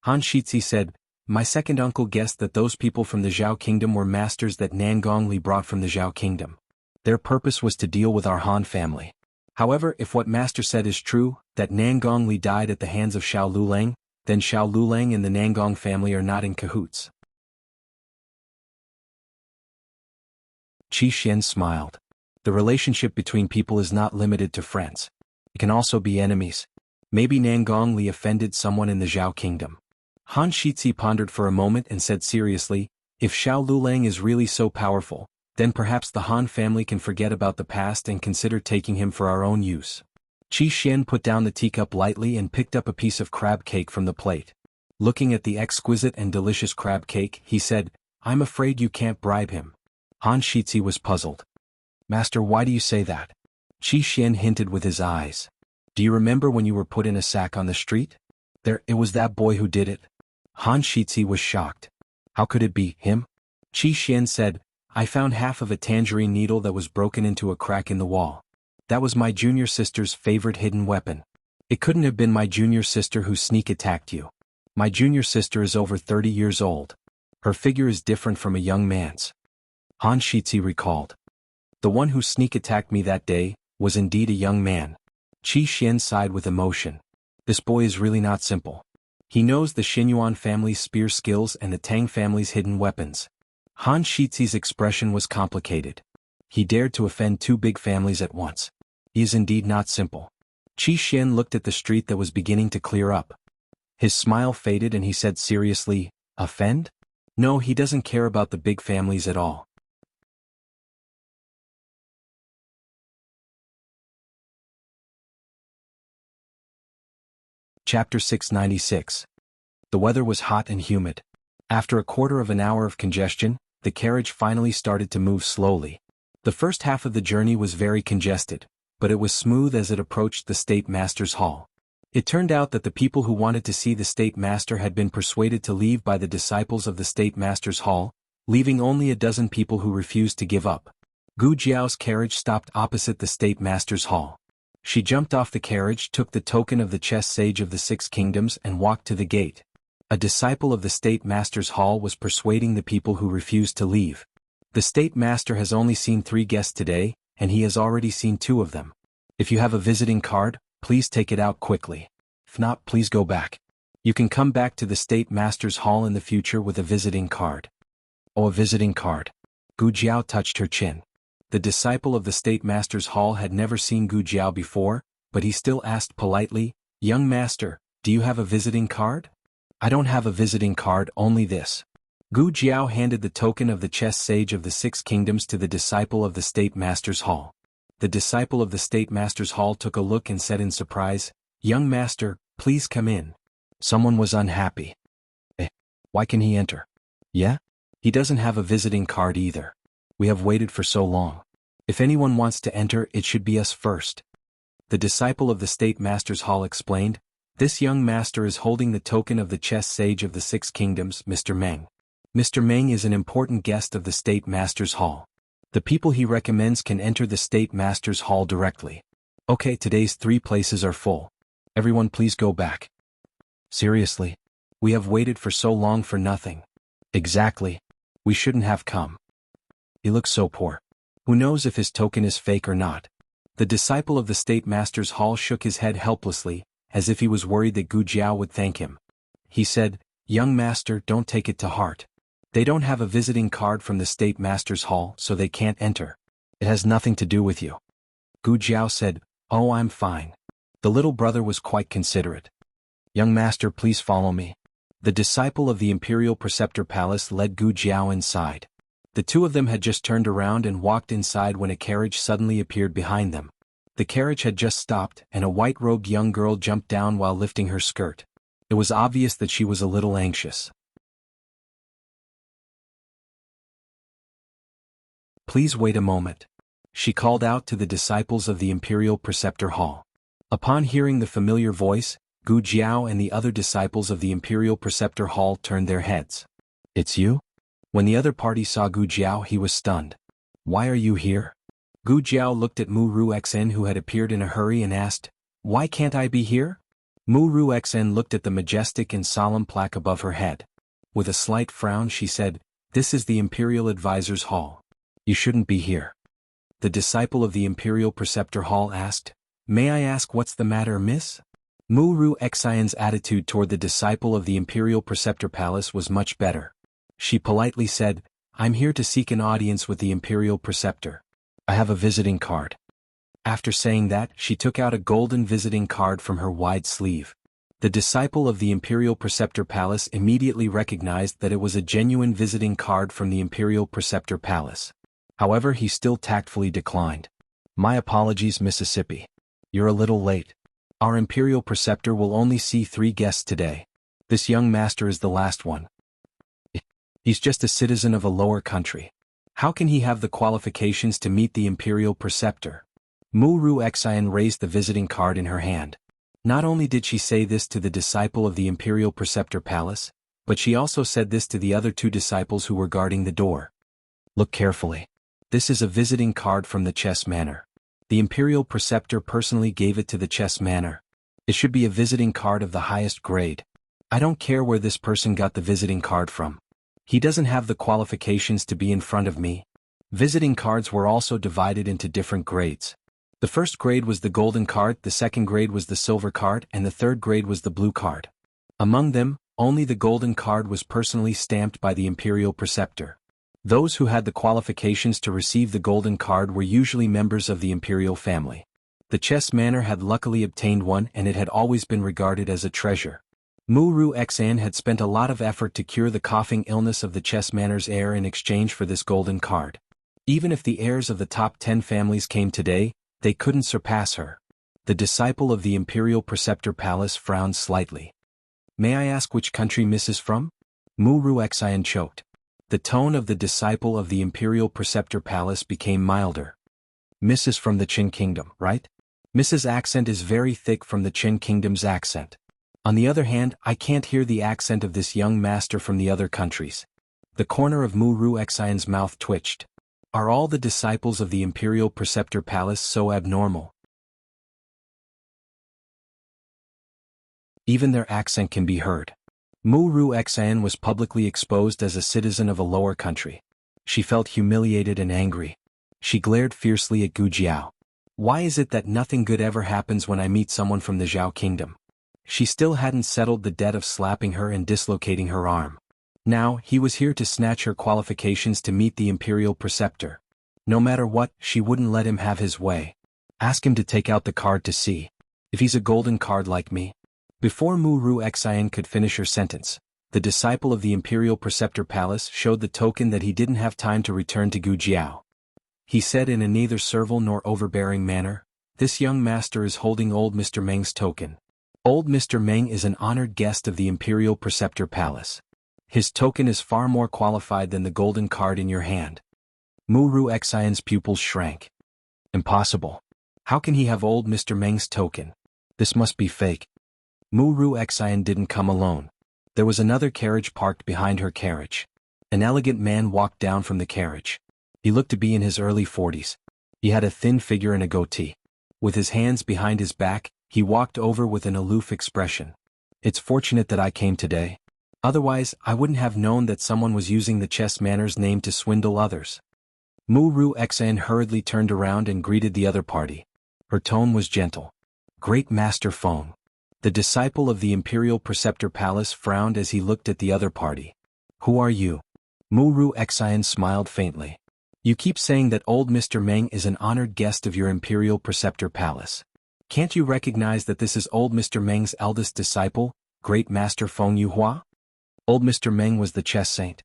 [SPEAKER 1] Han Shizhi said, my second uncle guessed that those people from the Zhao kingdom were masters that Nangong Li brought from the Zhao kingdom. Their purpose was to deal with our Han family. However, if what master said is true, that Nangong Li died at the hands of Xiao Lulang, then Xiao Lulang and the Nangong family are not in cahoots. Qi Xian smiled. The relationship between people is not limited to friends. It can also be enemies. Maybe Nangong Li offended someone in the Zhao kingdom. Han Shizhi pondered for a moment and said seriously, if Xiao Lulang is really so powerful, then perhaps the Han family can forget about the past and consider taking him for our own use. Qi Xian put down the teacup lightly and picked up a piece of crab cake from the plate. Looking at the exquisite and delicious crab cake, he said, I'm afraid you can't bribe him. Han Shizhi was puzzled. Master, why do you say that? Qi Xian hinted with his eyes. Do you remember when you were put in a sack on the street? It was that boy who did it. Han Shizhi was shocked. How could it be him? Qi Xian said, I found half of a tangerine needle that was broken into a crack in the wall. That was my junior sister's favorite hidden weapon. It couldn't have been my junior sister who sneak attacked you. My junior sister is over 30 years old. Her figure is different from a young man's. Han Shizhi recalled. The one who sneak attacked me that day was indeed a young man. Qi Xian sighed with emotion. This boy is really not simple. He knows the Xinyuan family's spear skills and the Tang family's hidden weapons. Han Shizhi's expression was complicated. He dared to offend two big families at once. He is indeed not simple. Qi Xian looked at the street that was beginning to clear up. His smile faded and he said seriously, offend? No, he doesn't care about the big families at all. Chapter 696. The weather was hot and humid. After a quarter of an hour of congestion, the carriage finally started to move slowly. The first half of the journey was very congested, but it was smooth as it approached the State Master's Hall. It turned out that the people who wanted to see the State Master had been persuaded to leave by the disciples of the State Master's Hall, leaving only a dozen people who refused to give up. Gu Jiao's carriage stopped opposite the State Master's Hall. She jumped off the carriage, took the token of the chess sage of the Six Kingdoms and walked to the gate. A disciple of the State Master's Hall was persuading the people who refused to leave. The State Master has only seen 3 guests today, and he has already seen 2 of them. If you have a visiting card, please take it out quickly. If not, please go back. You can come back to the State Master's Hall in the future with a visiting card. Oh, a visiting card. Gu Jiao touched her chin. The disciple of the State Master's Hall had never seen Gu Jiao before, but he still asked politely, Young master, do you have a visiting card? I don't have a visiting card, only this. Gu Jiao handed the token of the chess sage of the 6 kingdoms to the disciple of the State Master's Hall. The disciple of the State Master's Hall took a look and said in surprise, Young master, please come in. Someone was unhappy. Why can he enter? Yeah? He doesn't have a visiting card either. We have waited for so long. If anyone wants to enter, it should be us first. The disciple of the State Master's Hall explained, This young master is holding the token of the chess sage of the 6 kingdoms, Mr. Meng. Mr. Meng is an important guest of the State Master's Hall. The people he recommends can enter the State Master's Hall directly. Okay, today's 3 places are full. Everyone please go back. Seriously? We have waited for so long for nothing. Exactly. We shouldn't have come. He looks so poor. Who knows if his token is fake or not? The disciple of the state master's hall shook his head helplessly, as if he was worried that Gu Jiao would thank him. He said, "Young master, don't take it to heart. They don't have a visiting card from the state master's hall, so they can't enter. It has nothing to do with you." Gu Jiao said, "Oh, I'm fine." The little brother was quite considerate. "Young master, please follow me." The disciple of the Imperial Preceptor Palace led Gu Jiao inside. The two of them had just turned around and walked inside when a carriage suddenly appeared behind them. The carriage had just stopped, and a white-robed young girl jumped down while lifting her skirt. It was obvious that she was a little anxious. "Please wait a moment," she called out to the disciples of the Imperial Preceptor Hall. Upon hearing the familiar voice, Gu Jiao and the other disciples of the Imperial Preceptor Hall turned their heads. "It's you?" When the other party saw Gu Jiao, he was stunned. "Why are you here?" Gu Jiao looked at Mu Ruxin, who had appeared in a hurry, and asked, "Why can't I be here?" Mu Ruxin looked at the majestic and solemn plaque above her head. With a slight frown she said, "This is the Imperial Advisor's Hall. You shouldn't be here." The disciple of the Imperial Preceptor Hall asked, "May I ask what's the matter, miss?" Mu Ruxin's attitude toward the disciple of the Imperial Preceptor Palace was much better. She politely said, "I'm here to seek an audience with the Imperial Preceptor. I have a visiting card." After saying that, she took out a golden visiting card from her wide sleeve. The disciple of the Imperial Preceptor Palace immediately recognized that it was a genuine visiting card from the Imperial Preceptor Palace. However, he still tactfully declined. "My apologies, Mississippi. You're a little late. Our Imperial Preceptor will only see 3 guests today. This young master is the last one. He's just a citizen of a lower country. How can he have the qualifications to meet the Imperial Preceptor?" Mu Ruxin raised the visiting card in her hand. Not only did she say this to the disciple of the Imperial Preceptor Palace, but she also said this to the other 2 disciples who were guarding the door. "Look carefully. This is a visiting card from the Chess Manor. The Imperial Preceptor personally gave it to the Chess Manor. It should be a visiting card of the highest grade. I don't care where this person got the visiting card from. He doesn't have the qualifications to be in front of me." Visiting cards were also divided into different grades. The first grade was the golden card, the second grade was the silver card, and the third grade was the blue card. Among them, only the golden card was personally stamped by the Imperial Preceptor. Those who had the qualifications to receive the golden card were usually members of the imperial family. The Chess Manor had luckily obtained one, and it had always been regarded as a treasure. Mu Ruxin had spent a lot of effort to cure the coughing illness of the Chess Manor's heir in exchange for this golden card. Even if the heirs of the top 10 families came today, they couldn't surpass her. The disciple of the Imperial Preceptor Palace frowned slightly. "May I ask which country Miss is from?" Mu Ruxin choked. The tone of the disciple of the Imperial Preceptor Palace became milder. "Miss is from the Qin Kingdom, right? Mrs. accent is very thick from the Qin Kingdom's accent. On the other hand, I can't hear the accent of this young master from the other countries." The corner of Mu Ruxin's mouth twitched. Are all the disciples of the Imperial Preceptor Palace so abnormal? Even their accent can be heard. Mu Ruxin was publicly exposed as a citizen of a lower country. She felt humiliated and angry. She glared fiercely at Gu Jiao. "Why is it that nothing good ever happens when I meet someone from the Zhao Kingdom?" She still hadn't settled the debt of slapping her and dislocating her arm. Now, he was here to snatch her qualifications to meet the Imperial Preceptor. No matter what, she wouldn't let him have his way. "Ask him to take out the card to see if he's a golden card like me." Before Mu Ruxin could finish her sentence, the disciple of the Imperial Preceptor Palace showed the token that he didn't have time to return to Gu Jiao. He said in a neither servile nor overbearing manner, "This young master is holding old Mr. Meng's token. Old Mr. Meng is an honored guest of the Imperial Preceptor Palace. His token is far more qualified than the golden card in your hand." Mu Ruxin's pupils shrank. "Impossible. How can he have old Mr. Meng's token? This must be fake." Mu Ruxin didn't come alone. There was another carriage parked behind her carriage. An elegant man walked down from the carriage. He looked to be in his early 40s. He had a thin figure and a goatee. With his hands behind his back, he walked over with an aloof expression. "It's fortunate that I came today. Otherwise, I wouldn't have known that someone was using the Chess Manor's name to swindle others." Mu Ru Xan hurriedly turned around and greeted the other party. Her tone was gentle. Great Master Feng. The disciple of the Imperial Preceptor Palace frowned as he looked at the other party. Who are you? Mu Ru Xan smiled faintly. You keep saying that old Mr. Meng is an honored guest of your Imperial Preceptor Palace. Can't you recognize that this is old Mr. Meng's eldest disciple, Great Master Feng Yuhua? Old Mr. Meng was the chess saint.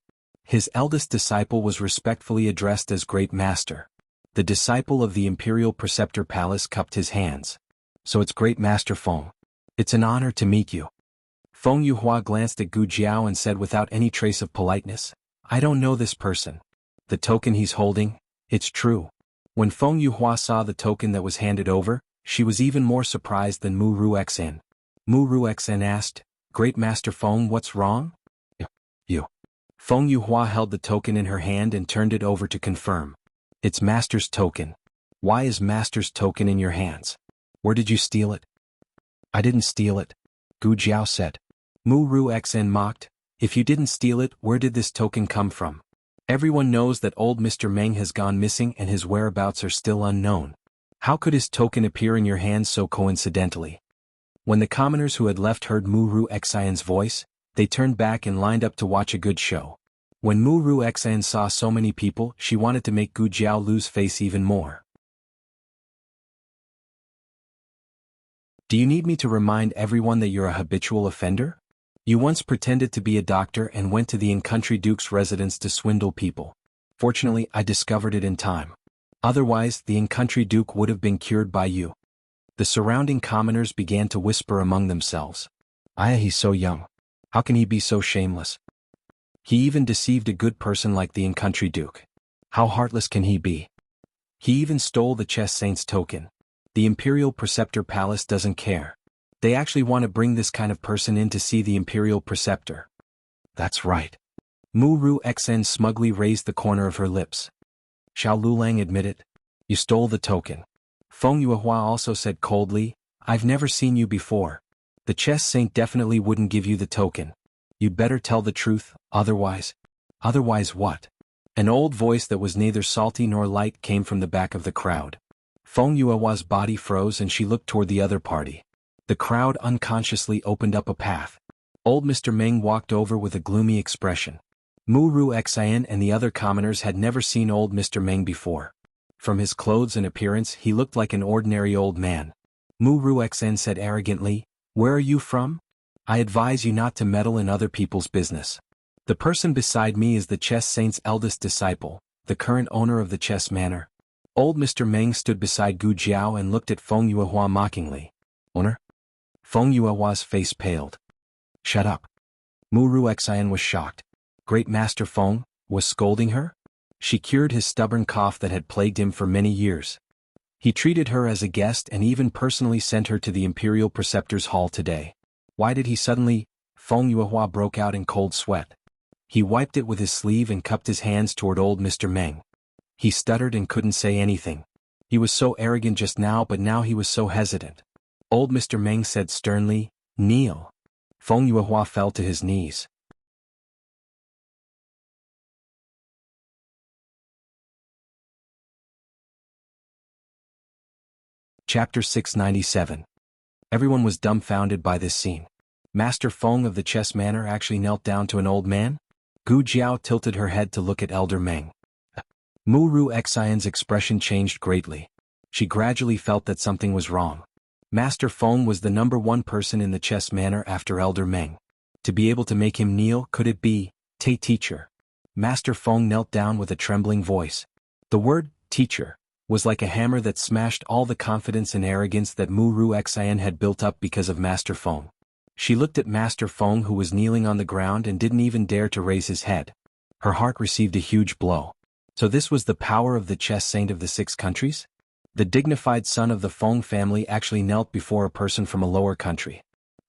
[SPEAKER 1] His eldest disciple was respectfully addressed as Great Master. The disciple of the Imperial Preceptor Palace cupped his hands. So it's Great Master Feng. It's an honor to meet you. Feng Yuhua glanced at Gu Jiao and said without any trace of politeness, I don't know this person. The token he's holding, it's true. When Feng Yuhua saw the token that was handed over, she was even more surprised than Mu Ru Xan. Mu Ru Xan asked, Great Master Feng, what's wrong? You. Feng Yuhua held the token in her hand and turned it over to confirm. It's Master's token. Why is Master's token in your hands? Where did you steal it? I didn't steal it, Gu Jiao said. Mu Ru Xan mocked, if you didn't steal it, where did this token come from? Everyone knows that old Mr. Meng has gone missing and his whereabouts are still unknown. How could his token appear in your hands so coincidentally? When the commoners who had left heard Mu Ru Xan's voice, they turned back and lined up to watch a good show. When Mu Ru Xan saw so many people, she wanted to make Gu Jiao lose face even more. Do you need me to remind everyone that you're a habitual offender? You once pretended to be a doctor and went to the in-country duke's residence to swindle people. Fortunately, I discovered it in time. Otherwise, the in-country duke would have been cured by you. The surrounding commoners began to whisper among themselves. He's so young. How can he be so shameless? He even deceived a good person like the in-country duke. How heartless can he be? He even stole the chess saint's token. The Imperial Preceptor Palace doesn't care. They actually want to bring this kind of person in to see the Imperial Preceptor. That's right. Mu Ru Xan smugly raised the corner of her lips. Shall Lulang admit it? You stole the token. Feng Yuhua also said coldly, I've never seen you before. The chess saint definitely wouldn't give you the token. You'd better tell the truth, otherwise. Otherwise what? An old voice that was neither salty nor light came from the back of the crowd. Feng Yuhua's body froze and she looked toward the other party. The crowd unconsciously opened up a path. Old Mr. Meng walked over with a gloomy expression. Mu Ru Xan and the other commoners had never seen old Mr. Meng before. From his clothes and appearance he looked like an ordinary old man. Mu Ru Xan said arrogantly, Where are you from? I advise you not to meddle in other people's business. The person beside me is the chess saint's eldest disciple, the current owner of the chess manor. Old Mr. Meng stood beside Gu Jiao and looked at Feng Yuhua mockingly. Owner? Feng Yuhua's face paled. Shut up. Mu Ru Xan was shocked. Great Master Feng was scolding her? She cured his stubborn cough that had plagued him for many years. He treated her as a guest and even personally sent her to the Imperial Preceptor's Hall today. Why did he suddenly? Feng Yuhua broke out in cold sweat. He wiped it with his sleeve and cupped his hands toward old Mr. Meng. He stuttered and couldn't say anything. He was so arrogant just now, but now he was so hesitant. Old Mr. Meng said sternly, Kneel. Feng Yuhua fell to his knees. Chapter 697. Everyone was dumbfounded by this scene. Master Feng of the chess manor actually knelt down to an old man? Gu Jiao tilted her head to look at Elder Meng. Mu Ru Xan's expression changed greatly. She gradually felt that something was wrong. Master Feng was the #1 person in the chess manor after Elder Meng. To be able to make him kneel, could it be, teacher? Master Feng knelt down with a trembling voice. The word, teacher, was like a hammer that smashed all the confidence and arrogance that Mu Ru Xan had built up because of Master Feng. She looked at Master Feng who was kneeling on the ground and didn't even dare to raise his head. Her heart received a huge blow. So this was the power of the chess saint of the 6 countries? The dignified son of the Feng family actually knelt before a person from a lower country.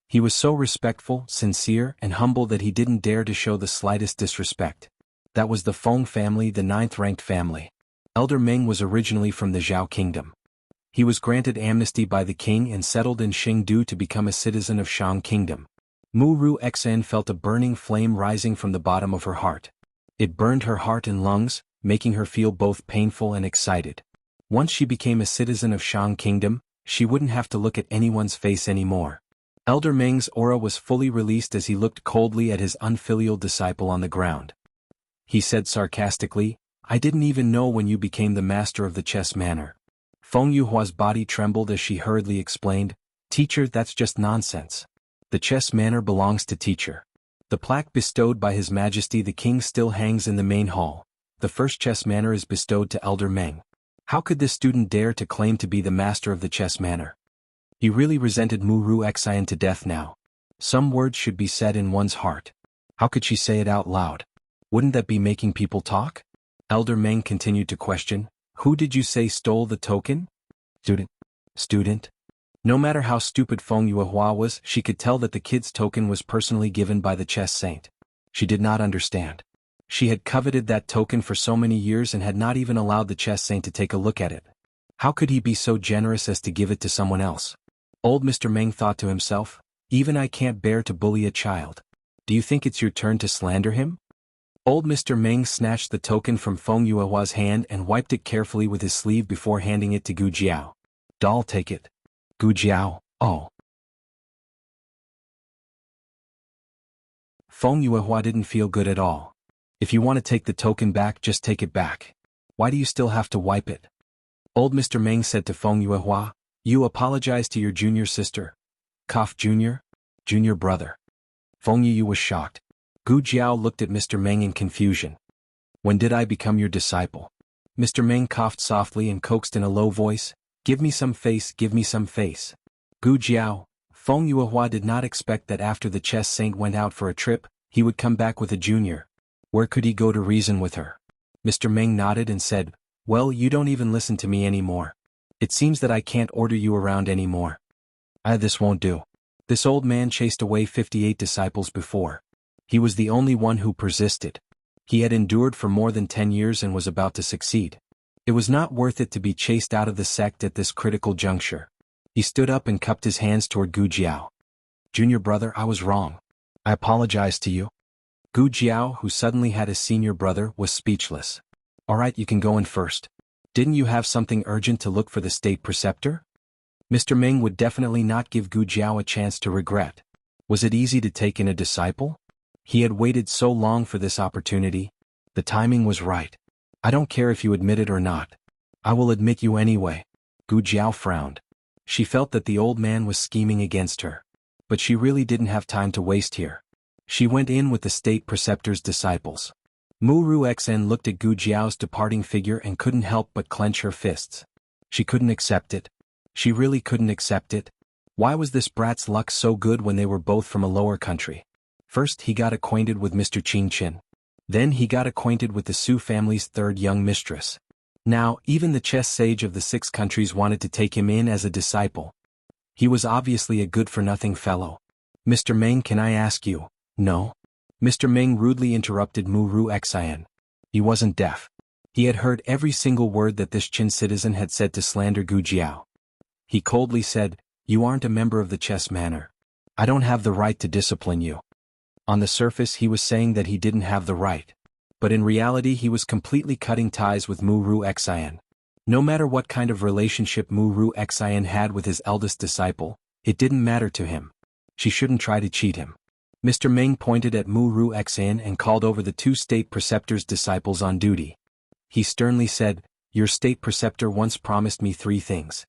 [SPEAKER 1] He was so respectful, sincere, and humble that he didn't dare to show the slightest disrespect. That was the Feng family, the 9th-ranked family. Elder Meng was originally from the Zhao kingdom. He was granted amnesty by the king and settled in Xingdu to become a citizen of Shang kingdom. Mu Ru Xan felt a burning flame rising from the bottom of her heart. It burned her heart and lungs, making her feel both painful and excited. Once she became a citizen of Shang Kingdom, she wouldn't have to look at anyone's face anymore. Elder Meng's aura was fully released as he looked coldly at his unfilial disciple on the ground. He said sarcastically, "I didn't even know when you became the master of the chess manor." Feng Yuhua's body trembled as she hurriedly explained, "Teacher, that's just nonsense. The chess manor belongs to teacher. The plaque bestowed by His Majesty the King still hangs in the main hall. The first chess manor is bestowed to Elder Meng. How could this student dare to claim to be the master of the chess manor?" He really resented Muru Xian to death now. Some words should be said in one's heart. How could she say it out loud? Wouldn't that be making people talk? Elder Meng continued to question, "Who did you say stole the token?" Student? No matter how stupid Feng Yuehua was, she could tell that the kid's token was personally given by the chess saint. She did not understand. She had coveted that token for so many years and had not even allowed the chess saint to take a look at it. How could he be so generous as to give it to someone else? Old Mr. Meng thought to himself, "Even I can't bear to bully a child. Do you think it's your turn to slander him?" Old Mr. Meng snatched the token from Feng Yuehua's hand and wiped it carefully with his sleeve before handing it to Gu Jiao. "Doll, take it." Gu Jiao, oh. Feng Yuehua didn't feel good at all. "If you want to take the token back, just take it back. Why do you still have to wipe it?" Old Mr. Meng said to Feng Yuehua, "You apologize to your junior sister." Cough junior brother. Feng Yu was shocked. Gu Jiao looked at Mr. Meng in confusion. "When did I become your disciple?" Mr. Meng coughed softly and coaxed in a low voice, "Give me some face, give me some face." Gu Jiao, Feng Yuehua did not expect that after the chess saint went out for a trip, he would come back with a junior. Where could he go to reason with her? Mr. Meng nodded and said, "Well, you don't even listen to me anymore. It seems that I can't order you around anymore." This won't do. This old man chased away 58 disciples before. He was the only one who persisted. He had endured for more than 10 years and was about to succeed. It was not worth it to be chased out of the sect at this critical juncture. He stood up and cupped his hands toward Gu Jiao. "Junior brother, I was wrong. I apologize to you." Gu Jiao, who suddenly had a senior brother, was speechless. "All right, you can go in first. Didn't you have something urgent to look for the state preceptor?" Mr. Meng would definitely not give Gu Jiao a chance to regret. Was it easy to take in a disciple? He had waited so long for this opportunity. The timing was right. "I don't care if you admit it or not. I will admit you anyway." Gu Jiao frowned. She felt that the old man was scheming against her. But she really didn't have time to waste here. She went in with the state preceptor's disciples. Muru Xen looked at Gu Jiao's departing figure and couldn't help but clench her fists. She couldn't accept it. She really couldn't accept it. Why was this brat's luck so good when they were both from a lower country? First he got acquainted with Mr. Qing Qin. Then he got acquainted with the Su family's third young mistress. Now, even the chess sage of the 6 countries wanted to take him in as a disciple. He was obviously a good-for-nothing fellow. "Mr. Meng, can I ask you?" "No." Mr. Meng rudely interrupted Muru Xian. He wasn't deaf. He had heard every single word that this Qin citizen had said to slander Gu Jiao. He coldly said, "You aren't a member of the chess manor. I don't have the right to discipline you." On the surface he was saying that he didn't have the right. But in reality he was completely cutting ties with Muru Xian. No matter what kind of relationship Muru Xian had with his eldest disciple, it didn't matter to him. She shouldn't try to cheat him. Mr. Meng pointed at Muru Xian and called over the 2 state preceptor's disciples on duty. He sternly said, "Your state preceptor once promised me 3 things.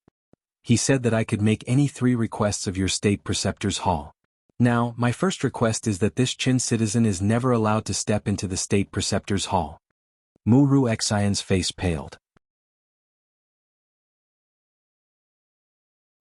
[SPEAKER 1] He said that I could make any 3 requests of your state preceptor's hall. Now, my first request is that this Qin citizen is never allowed to step into the state preceptor's hall." Muru Xian's face paled.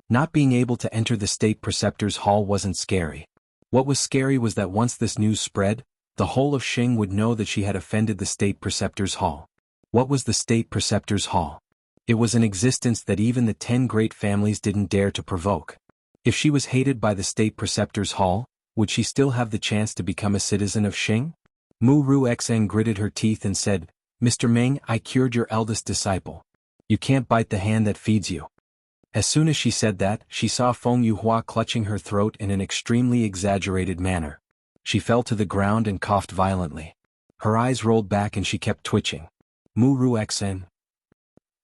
[SPEAKER 1] Not being able to enter the state preceptor's hall wasn't scary. What was scary was that once this news spread, the whole of Xing would know that she had offended the state preceptor's hall. What was the state preceptor's hall? It was an existence that even the 10 great families didn't dare to provoke. If she was hated by the state preceptor's hall, would she still have the chance to become a citizen of Xing? Muru Xen gritted her teeth and said, "Mr. Meng, I cured your eldest disciple. You can't bite the hand that feeds you." As soon as she said that, she saw Feng Yuhua clutching her throat in an extremely exaggerated manner. She fell to the ground and coughed violently. Her eyes rolled back and she kept twitching. Mu Ru Xen.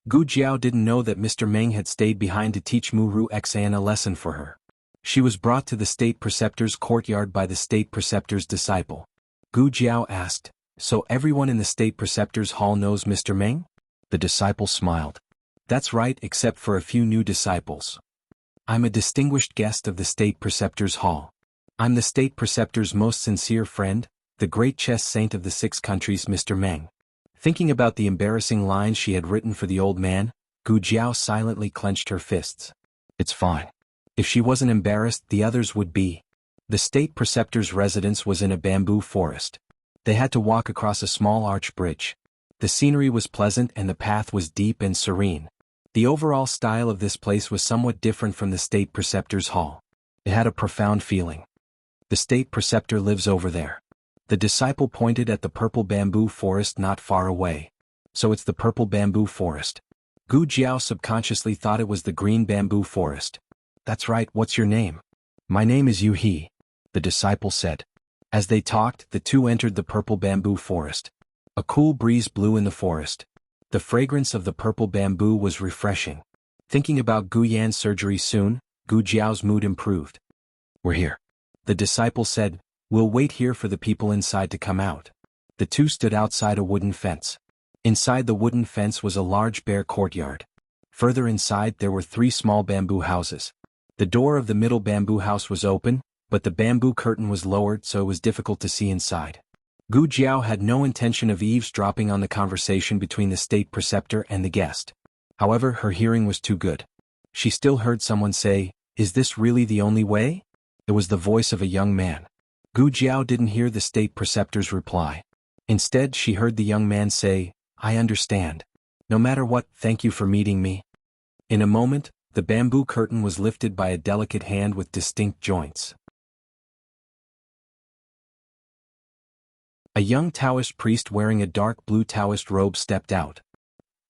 [SPEAKER 1] Gu Jiao didn't know that Mr. Meng had stayed behind to teach Mu Ru Xan a lesson for her. She was brought to the state preceptor's courtyard by the state preceptor's disciple. Gu Jiao asked, "So everyone in the state preceptor's hall knows Mr. Meng?" The disciple smiled. "That's right, except for a few new disciples. I'm a distinguished guest of the state preceptor's hall. I'm the state preceptor's most sincere friend, the great chess saint of the 6 countries, Mr. Meng." Thinking about the embarrassing lines she had written for the old man, Gu Jiao silently clenched her fists. It's fine. If she wasn't embarrassed, the others would be. The state preceptor's residence was in a bamboo forest. They had to walk across a small arch bridge. The scenery was pleasant and the path was deep and serene. The overall style of this place was somewhat different from the state preceptor's hall. It had a profound feeling. The state preceptor lives over there. The disciple pointed at the purple bamboo forest not far away. So it's the purple bamboo forest. Gu Jiao subconsciously thought it was the green bamboo forest. That's right, what's your name? My name is Yu He, the disciple said. As they talked, the two entered the purple bamboo forest. A cool breeze blew in the forest. The fragrance of the purple bamboo was refreshing. Thinking about Gu Yan's surgery soon, Gu Jiao's mood improved. We're here. The disciple said, "We'll wait here for the people inside to come out." The two stood outside a wooden fence. Inside the wooden fence was a large bare courtyard. Further inside there were 3 small bamboo houses. The door of the middle bamboo house was open, but the bamboo curtain was lowered so it was difficult to see inside. Gu Jiao had no intention of eavesdropping on the conversation between the state preceptor and the guest. However, her hearing was too good. She still heard someone say, "Is this really the only way?" It was the voice of a young man. Gu Jiao didn't hear the state preceptor's reply. Instead, she heard the young man say, "I understand. No matter what, thank you for meeting me." In a moment, the bamboo curtain was lifted by a delicate hand with distinct joints. A young Taoist priest wearing a dark blue Taoist robe stepped out.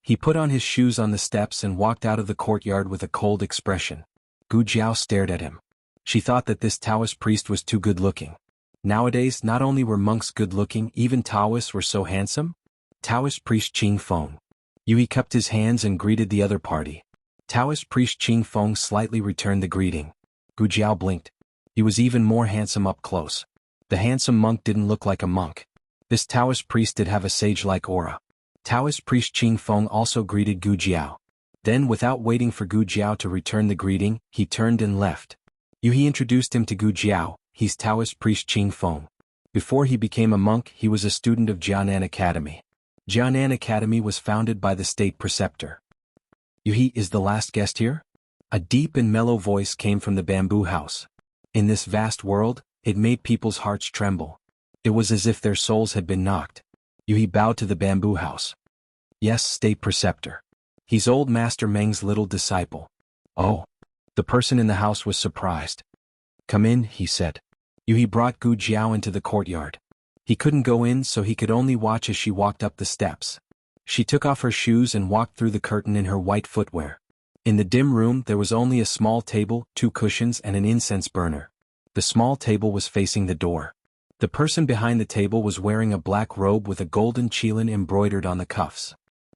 [SPEAKER 1] He put on his shoes on the steps and walked out of the courtyard with a cold expression. Gu Jiao stared at him. She thought that this Taoist priest was too good-looking. Nowadays, not only were monks good-looking, even Taoists were so handsome. Taoist priest Qing Feng. Yui cupped his hands and greeted the other party. Taoist priest Qing Feng slightly returned the greeting. Gu Jiao blinked. He was even more handsome up close. The handsome monk didn't look like a monk. This Taoist priest did have a sage-like aura. Taoist priest Qing Feng also greeted Gu Jiao. Then, without waiting for Gu Jiao to return the greeting, he turned and left. Yui introduced him to Gu Jiao. He's Taoist priest Qing Feng. Before he became a monk, he was a student of Jianan Academy. Jianan Academy was founded by the state preceptor. Yui is the last guest here? A deep and mellow voice came from the bamboo house. In this vast world, it made people's hearts tremble. It was as if their souls had been knocked. Yui bowed to the bamboo house. Yes, state preceptor. He's old Master Meng's little disciple. Oh. The person in the house was surprised. Come in, he said. Yui brought Gu Jiao into the courtyard. He couldn't go in, so he could only watch as she walked up the steps. She took off her shoes and walked through the curtain in her white footwear. In the dim room there was only a small table, 2 cushions and an incense burner. The small table was facing the door. The person behind the table was wearing a black robe with a golden qilin embroidered on the cuffs.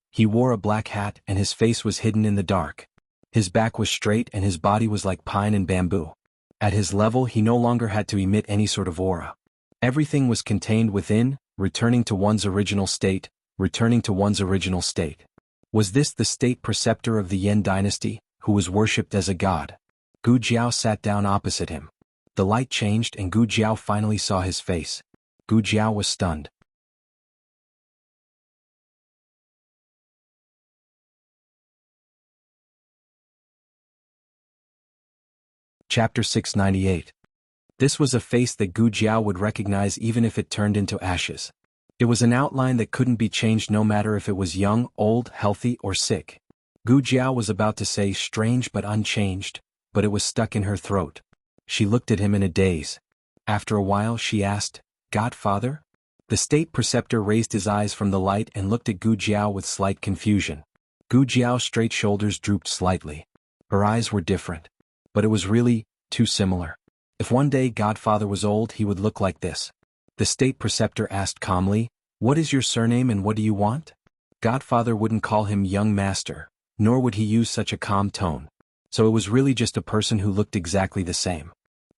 [SPEAKER 1] He wore a black hat and his face was hidden in the dark. His back was straight and his body was like pine and bamboo. At his level he no longer had to emit any sort of aura. Everything was contained within, returning to one's original state, returning to one's original state. Was this the state preceptor of the Yan dynasty, who was worshipped as a god? Gu Jiao sat down opposite him. The light changed and Gu Jiao finally saw his face. Gu Jiao was stunned. Chapter 698. This was a face that Gu Jiao would recognize even if it turned into ashes. It was an outline that couldn't be changed no matter if it was young, old, healthy, or sick. Gu Jiao was about to say strange but unchanged, but it was stuck in her throat. She looked at him in a daze. After a while she asked, "Godfather?" The state preceptor raised his eyes from the light and looked at Gu Jiao with slight confusion. Gu Jiao's straight shoulders drooped slightly. Her eyes were different. But it was really too similar. If one day Godfather was old, he would look like this. The state preceptor asked calmly, "What is your surname and what do you want?" Godfather wouldn't call him young master, nor would he use such a calm tone. So it was really just a person who looked exactly the same.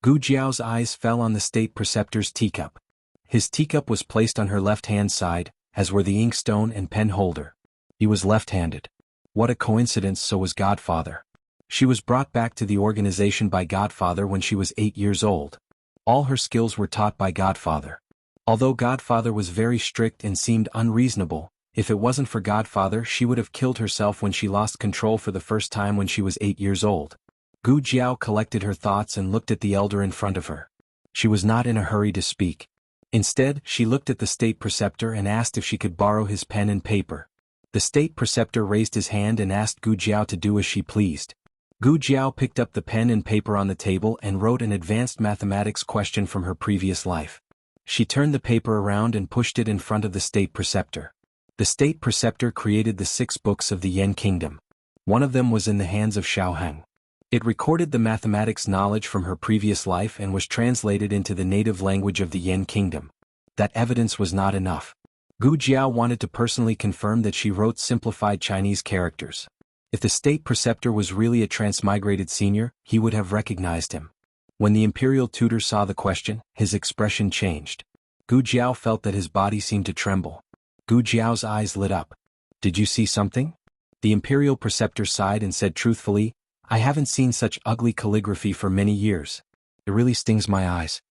[SPEAKER 1] Gu Jiao's eyes fell on the state preceptor's teacup. His teacup was placed on her left-hand side, as were the inkstone and pen holder. He was left-handed. What a coincidence, so was Godfather. She was brought back to the organization by Godfather when she was 8 years old. All her skills were taught by Godfather. Although Godfather was very strict and seemed unreasonable, if it wasn't for Godfather she would have killed herself when she lost control for the first time when she was 8 years old. Gu Jiao collected her thoughts and looked at the elder in front of her. She was not in a hurry to speak. Instead, she looked at the state preceptor and asked if she could borrow his pen and paper. The state preceptor raised his hand and asked Gu Jiao to do as she pleased. Gu Jiao picked up the pen and paper on the table and wrote an advanced mathematics question from her previous life. She turned the paper around and pushed it in front of the state preceptor. The state preceptor created the 6 books of the Yan Kingdom. One of them was in the hands of Xiaoheng. It recorded the mathematics knowledge from her previous life and was translated into the native language of the Yan Kingdom. That evidence was not enough. Gu Jiao wanted to personally confirm that she wrote simplified Chinese characters. If the state preceptor was really a transmigrated senior, he would have recognized him. When the imperial tutor saw the question, his expression changed. Gu Jiao felt that his body seemed to tremble. Gu Jiao's eyes lit up. "Did you see something?" The imperial preceptor sighed and said truthfully, "I haven't seen such ugly calligraphy for many years. It really stings my eyes."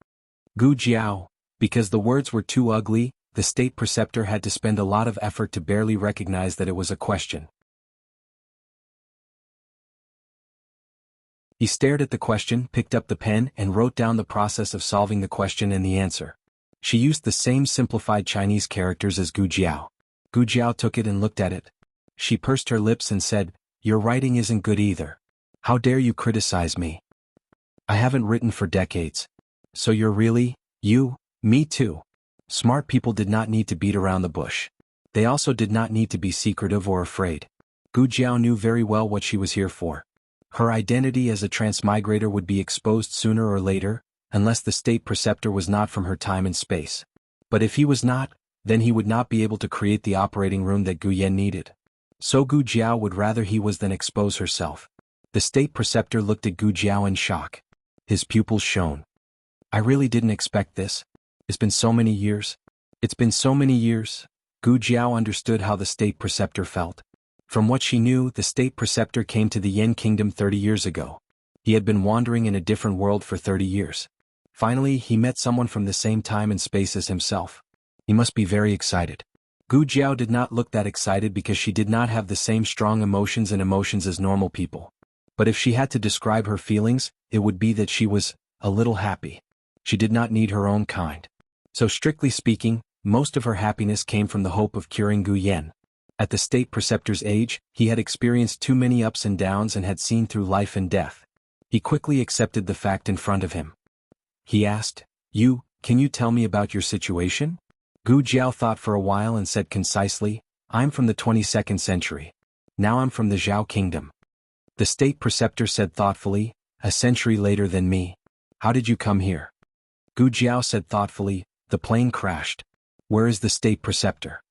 [SPEAKER 1] Gu Jiao, because the words were too ugly, the state preceptor had to spend a lot of effort to barely recognize that it was a question. He stared at the question, picked up the pen, and wrote down the process of solving the question and the answer. She used the same simplified Chinese characters as Gu Jiao. Gu Jiao took it and looked at it. She pursed her lips and said, "Your writing isn't good either. How dare you criticize me? I haven't written for decades. So you're really, you, me too." Smart people did not need to beat around the bush. They also did not need to be secretive or afraid. Gu Jiao knew very well what she was here for. Her identity as a transmigrator would be exposed sooner or later, unless the state preceptor was not from her time and space. But if he was not, then he would not be able to create the operating room that Gu Yan needed. So Gu Jiao would rather he was than expose herself. The state preceptor looked at Gu Jiao in shock. His pupils shone. "I really didn't expect this. It's been so many years. It's been so many years." Gu Jiao understood how the state preceptor felt. From what she knew, the state preceptor came to the Yan Kingdom 30 years ago. He had been wandering in a different world for 30 years. Finally, he met someone from the same time and space as himself. He must be very excited. Gu Jiao did not look that excited because she did not have the same strong emotions as normal people. But if she had to describe her feelings, it would be that she was a little happy. She did not need her own kind. So strictly speaking, most of her happiness came from the hope of curing Gu Yan. At the state preceptor's age, he had experienced too many ups and downs and had seen through life and death. He quickly accepted the fact in front of him. He asked, Can you tell me about your situation?" Gu Jiao thought for a while and said concisely, "I'm from the 22nd century. Now I'm from the Zhao Kingdom." The state preceptor said thoughtfully, "A century later than me. How did you come here?" Gu Jiao said thoughtfully, "The plane crashed." "Where is the state preceptor?"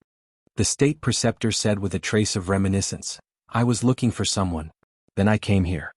[SPEAKER 1] The state preceptor said with a trace of reminiscence, "I was looking for someone. Then I came here."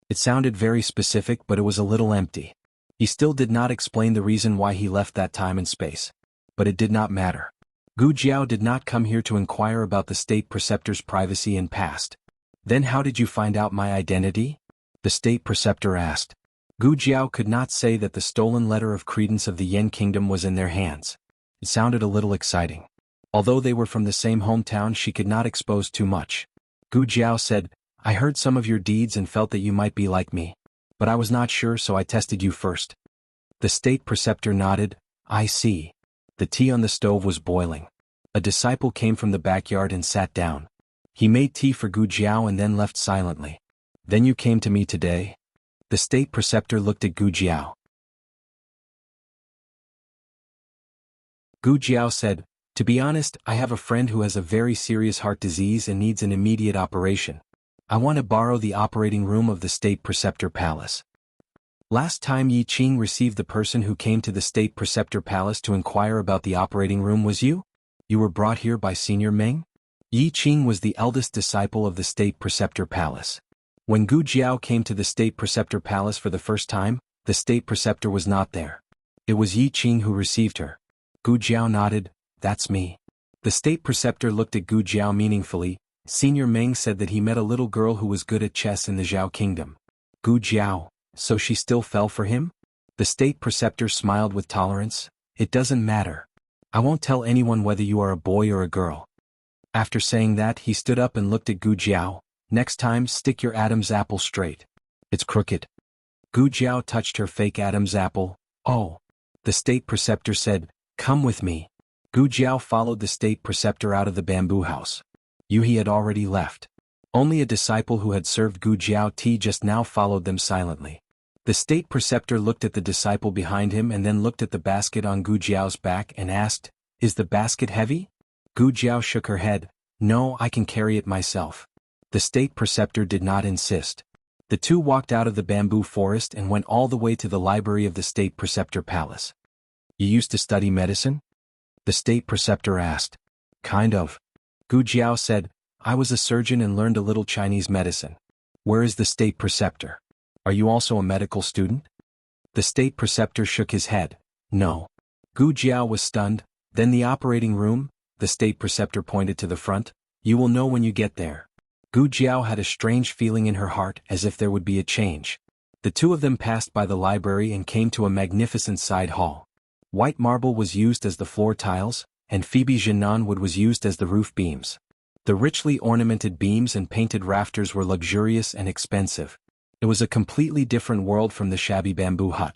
[SPEAKER 1] It sounded very specific, but it was a little empty. He still did not explain the reason why he left that time and space. But it did not matter. Gu Jiao did not come here to inquire about the state preceptor's privacy and past. "Then how did you find out my identity?" the state preceptor asked. Gu Jiao could not say that the stolen letter of credence of the Yan Kingdom was in their hands. It sounded a little exciting. Although they were from the same hometown, she could not expose too much. Gu Jiao said, "I heard some of your deeds and felt that you might be like me. But I was not sure, so I tested you first." The state preceptor nodded. "I see." The tea on the stove was boiling. A disciple came from the backyard and sat down. He made tea for Gu Jiao and then left silently. "Then you came to me today?" The state preceptor looked at Gu Jiao. Gu Jiao said, "To be honest, I have a friend who has a very serious heart disease and needs an immediate operation. I want to borrow the operating room of the state preceptor palace." Last time Yi Qing received the person who came to the state preceptor palace to inquire about the operating room was you? You were brought here by Senior Meng? Yi Qing was the eldest disciple of the State Preceptor Palace. When Gu Jiao came to the State Preceptor Palace for the first time, the State Preceptor was not there. It was Yi Qing who received her. Gu Jiao nodded, "That's me." The State Preceptor looked at Gu Jiao meaningfully. Senior Meng said that he met a little girl who was good at chess in the Zhao Kingdom. Gu Jiao, so she still fell for him? The State Preceptor smiled with tolerance. "It doesn't matter. I won't tell anyone whether you are a boy or a girl." After saying that, he stood up and looked at Gu Jiao. "Next time, stick your Adam's apple straight. It's crooked." Gu Jiao touched her fake Adam's apple. "Oh." The State Preceptor said, "Come with me." Gu Jiao followed the State Preceptor out of the bamboo house. Yuhi had already left. Only a disciple who had served Gu Jiao tea just now followed them silently. The State Preceptor looked at the disciple behind him and then looked at the basket on Gu Jiao's back and asked, "Is the basket heavy?" Gu Jiao shook her head. "No, I can carry it myself." The State Preceptor did not insist. The two walked out of the bamboo forest and went all the way to the library of the State Preceptor Palace. "You used to study medicine?" The State Preceptor asked. "Kind of." Gu Jiao said, "I was a surgeon and learned a little Chinese medicine." "Where is the State Preceptor? Are you also a medical student?" The State Preceptor shook his head. "No." Gu Jiao was stunned. "Then the operating room?" The State Preceptor pointed to the front. "You will know when you get there." Gu Jiao had a strange feeling in her heart as if there would be a change. The two of them passed by the library and came to a magnificent side hall. White marble was used as the floor tiles, and Phoebe Jinan wood was used as the roof beams. The richly ornamented beams and painted rafters were luxurious and expensive. It was a completely different world from the shabby bamboo hut.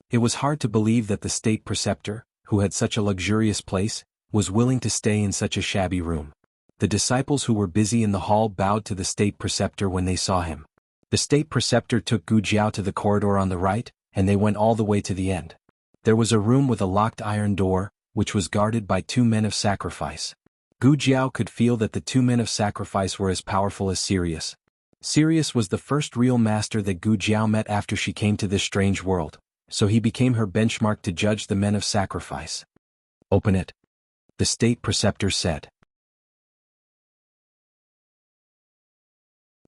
[SPEAKER 1] It was hard to believe that the State Preceptor, who had such a luxurious place, was willing to stay in such a shabby room. The disciples who were busy in the hall bowed to the State Preceptor when they saw him. The State Preceptor took Gu Jiao to the corridor on the right, and they went all the way to the end. There was a room with a locked iron door, which was guarded by two men of sacrifice. Gu Jiao could feel that the two men of sacrifice were as powerful as Sirius. Sirius was the first real master that Gu Jiao met after she came to this strange world, so he became her benchmark to judge the men of sacrifice. "Open it," the State Preceptor said.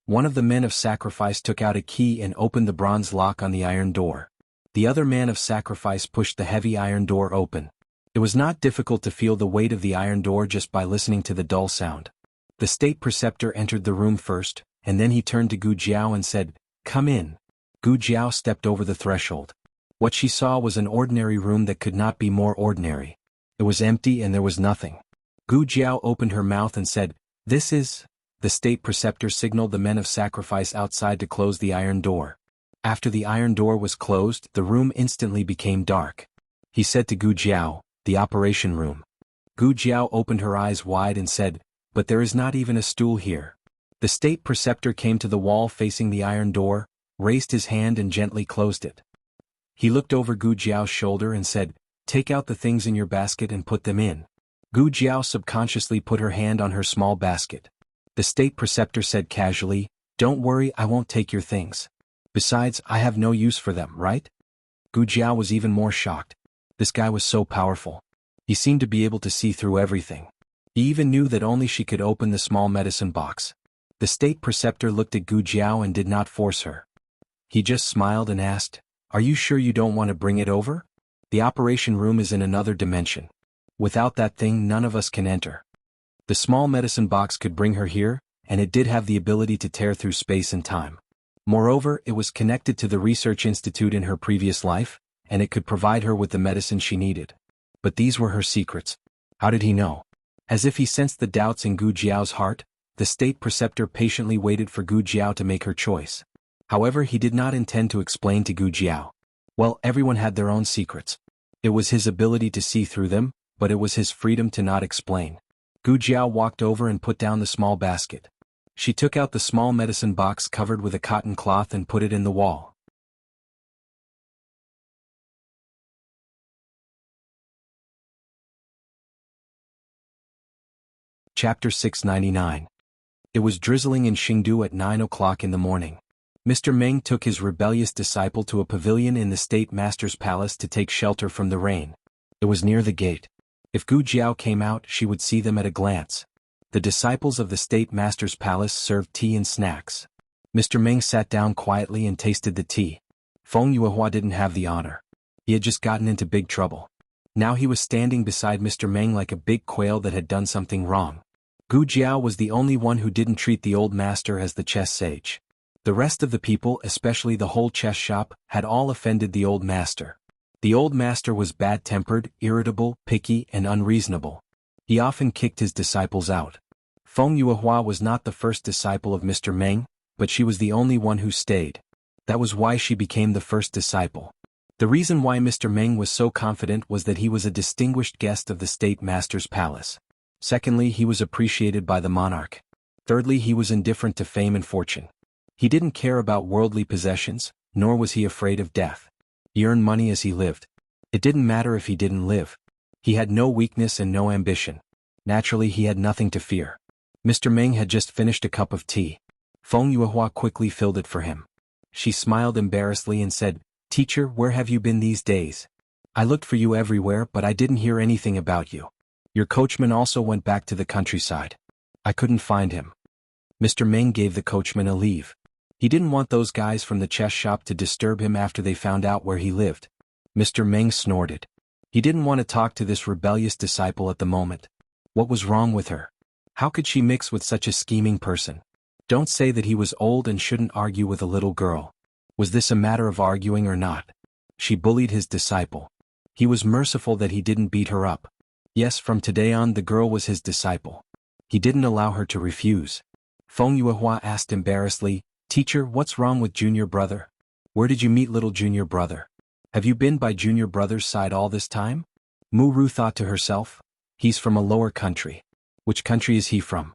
[SPEAKER 1] One of the men of sacrifice took out a key and opened the bronze lock on the iron door. The other man of sacrifice pushed the heavy iron door open. It was not difficult to feel the weight of the iron door just by listening to the dull sound. The State Preceptor entered the room first, and then he turned to Gu Jiao and said, "Come in." Gu Jiao stepped over the threshold. What she saw was an ordinary room that could not be more ordinary. It was empty and there was nothing. Gu Jiao opened her mouth and said, "This is..." The State Preceptor signaled the men of sacrifice outside to close the iron door. After the iron door was closed, the room instantly became dark. He said to Gu Jiao, "The operation room." Gu Jiao opened her eyes wide and said, "But there is not even a stool here." The State Preceptor came to the wall facing the iron door, raised his hand and gently closed it. He looked over Gu Jiao's shoulder and said, "Take out the things in your basket and put them in." Gu Jiao subconsciously put her hand on her small basket. The State Preceptor said casually, "Don't worry, I won't take your things. Besides, I have no use for them, right?" Gu Jiao was even more shocked. This guy was so powerful. He seemed to be able to see through everything. He even knew that only she could open the small medicine box. The State Preceptor looked at Gu Jiao and did not force her. He just smiled and asked, "Are you sure you don't want to bring it over? The operation room is in another dimension. Without that thing, none of us can enter." The small medicine box could bring her here, and it did have the ability to tear through space and time. Moreover, it was connected to the research institute in her previous life, and it could provide her with the medicine she needed. But these were her secrets. How did he know? As if he sensed the doubts in Gu Jiao's heart, the State Preceptor patiently waited for Gu Jiao to make her choice. However, he did not intend to explain to Gu Jiao. Well, everyone had their own secrets. It was his ability to see through them, but it was his freedom to not explain. Gu Jiao walked over and put down the small basket. She took out the small medicine box covered with a cotton cloth and put it in the wall. Chapter 699. It was drizzling in Xingdu at 9 o'clock in the morning. Mr. Meng took his rebellious disciple to a pavilion in the State Master's palace to take shelter from the rain. It was near the gate. If Gu Jiao came out, she would see them at a glance. The disciples of the state master's palace served tea and snacks. Mr. Meng sat down quietly and tasted the tea. Feng Yuehua didn't have the honor. He had just gotten into big trouble. Now he was standing beside Mr. Meng like a big quail that had done something wrong. Gu Jiao was the only one who didn't treat the old master as the chess sage. The rest of the people, especially the whole chess shop, had all offended the old master. The old master was bad-tempered, irritable, picky, and unreasonable. He often kicked his disciples out. Feng Yuehua was not the first disciple of Mr. Meng, but she was the only one who stayed. That was why she became the first disciple. The reason why Mr. Meng was so confident was that he was a distinguished guest of the state master's palace. Secondly, he was appreciated by the monarch. Thirdly, he was indifferent to fame and fortune. He didn't care about worldly possessions, nor was he afraid of death. He earned money as he lived. It didn't matter if he didn't live. He had no weakness and no ambition. Naturally, he had nothing to fear. Mr. Meng had just finished a cup of tea. Feng Yuehua quickly filled it for him. She smiled embarrassedly and said, "Teacher, where have you been these days? I looked for you everywhere, but I didn't hear anything about you. Your coachman also went back to the countryside. I couldn't find him." Mr. Meng gave the coachman a leave. He didn't want those guys from the chess shop to disturb him after they found out where he lived. Mr. Meng snorted. He didn't want to talk to this rebellious disciple at the moment. What was wrong with her? How could she mix with such a scheming person? Don't say that he was old and shouldn't argue with a little girl. Was this a matter of arguing or not? She bullied his disciple. He was merciful that he didn't beat her up. Yes, from today on the girl was his disciple. He didn't allow her to refuse. Feng Yuehua asked embarrassedly, "Teacher, what's wrong with junior brother? Where did you meet little junior brother? Have you been by junior brother's side all this time?" Mu Ru thought to herself, "He's from a lower country. Which country is he from?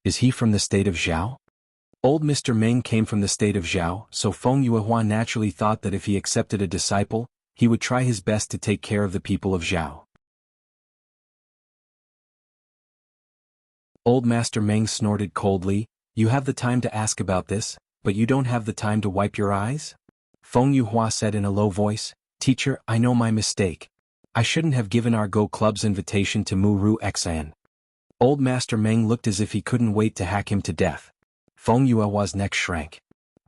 [SPEAKER 1] Is he from the state of Zhao?" Old Mr. Meng came from the state of Zhao, so Feng Yuehua naturally thought that if he accepted a disciple, he would try his best to take care of the people of Zhao. Old Master Meng snorted coldly, "You have the time to ask about this, but you don't have the time to wipe your eyes?" Feng Yuehua said in a low voice, "Teacher, I know my mistake. I shouldn't have given our Go Club's invitation to Mu Ru Xan." Old Master Meng looked as if he couldn't wait to hack him to death. Feng Yuehua's neck shrank.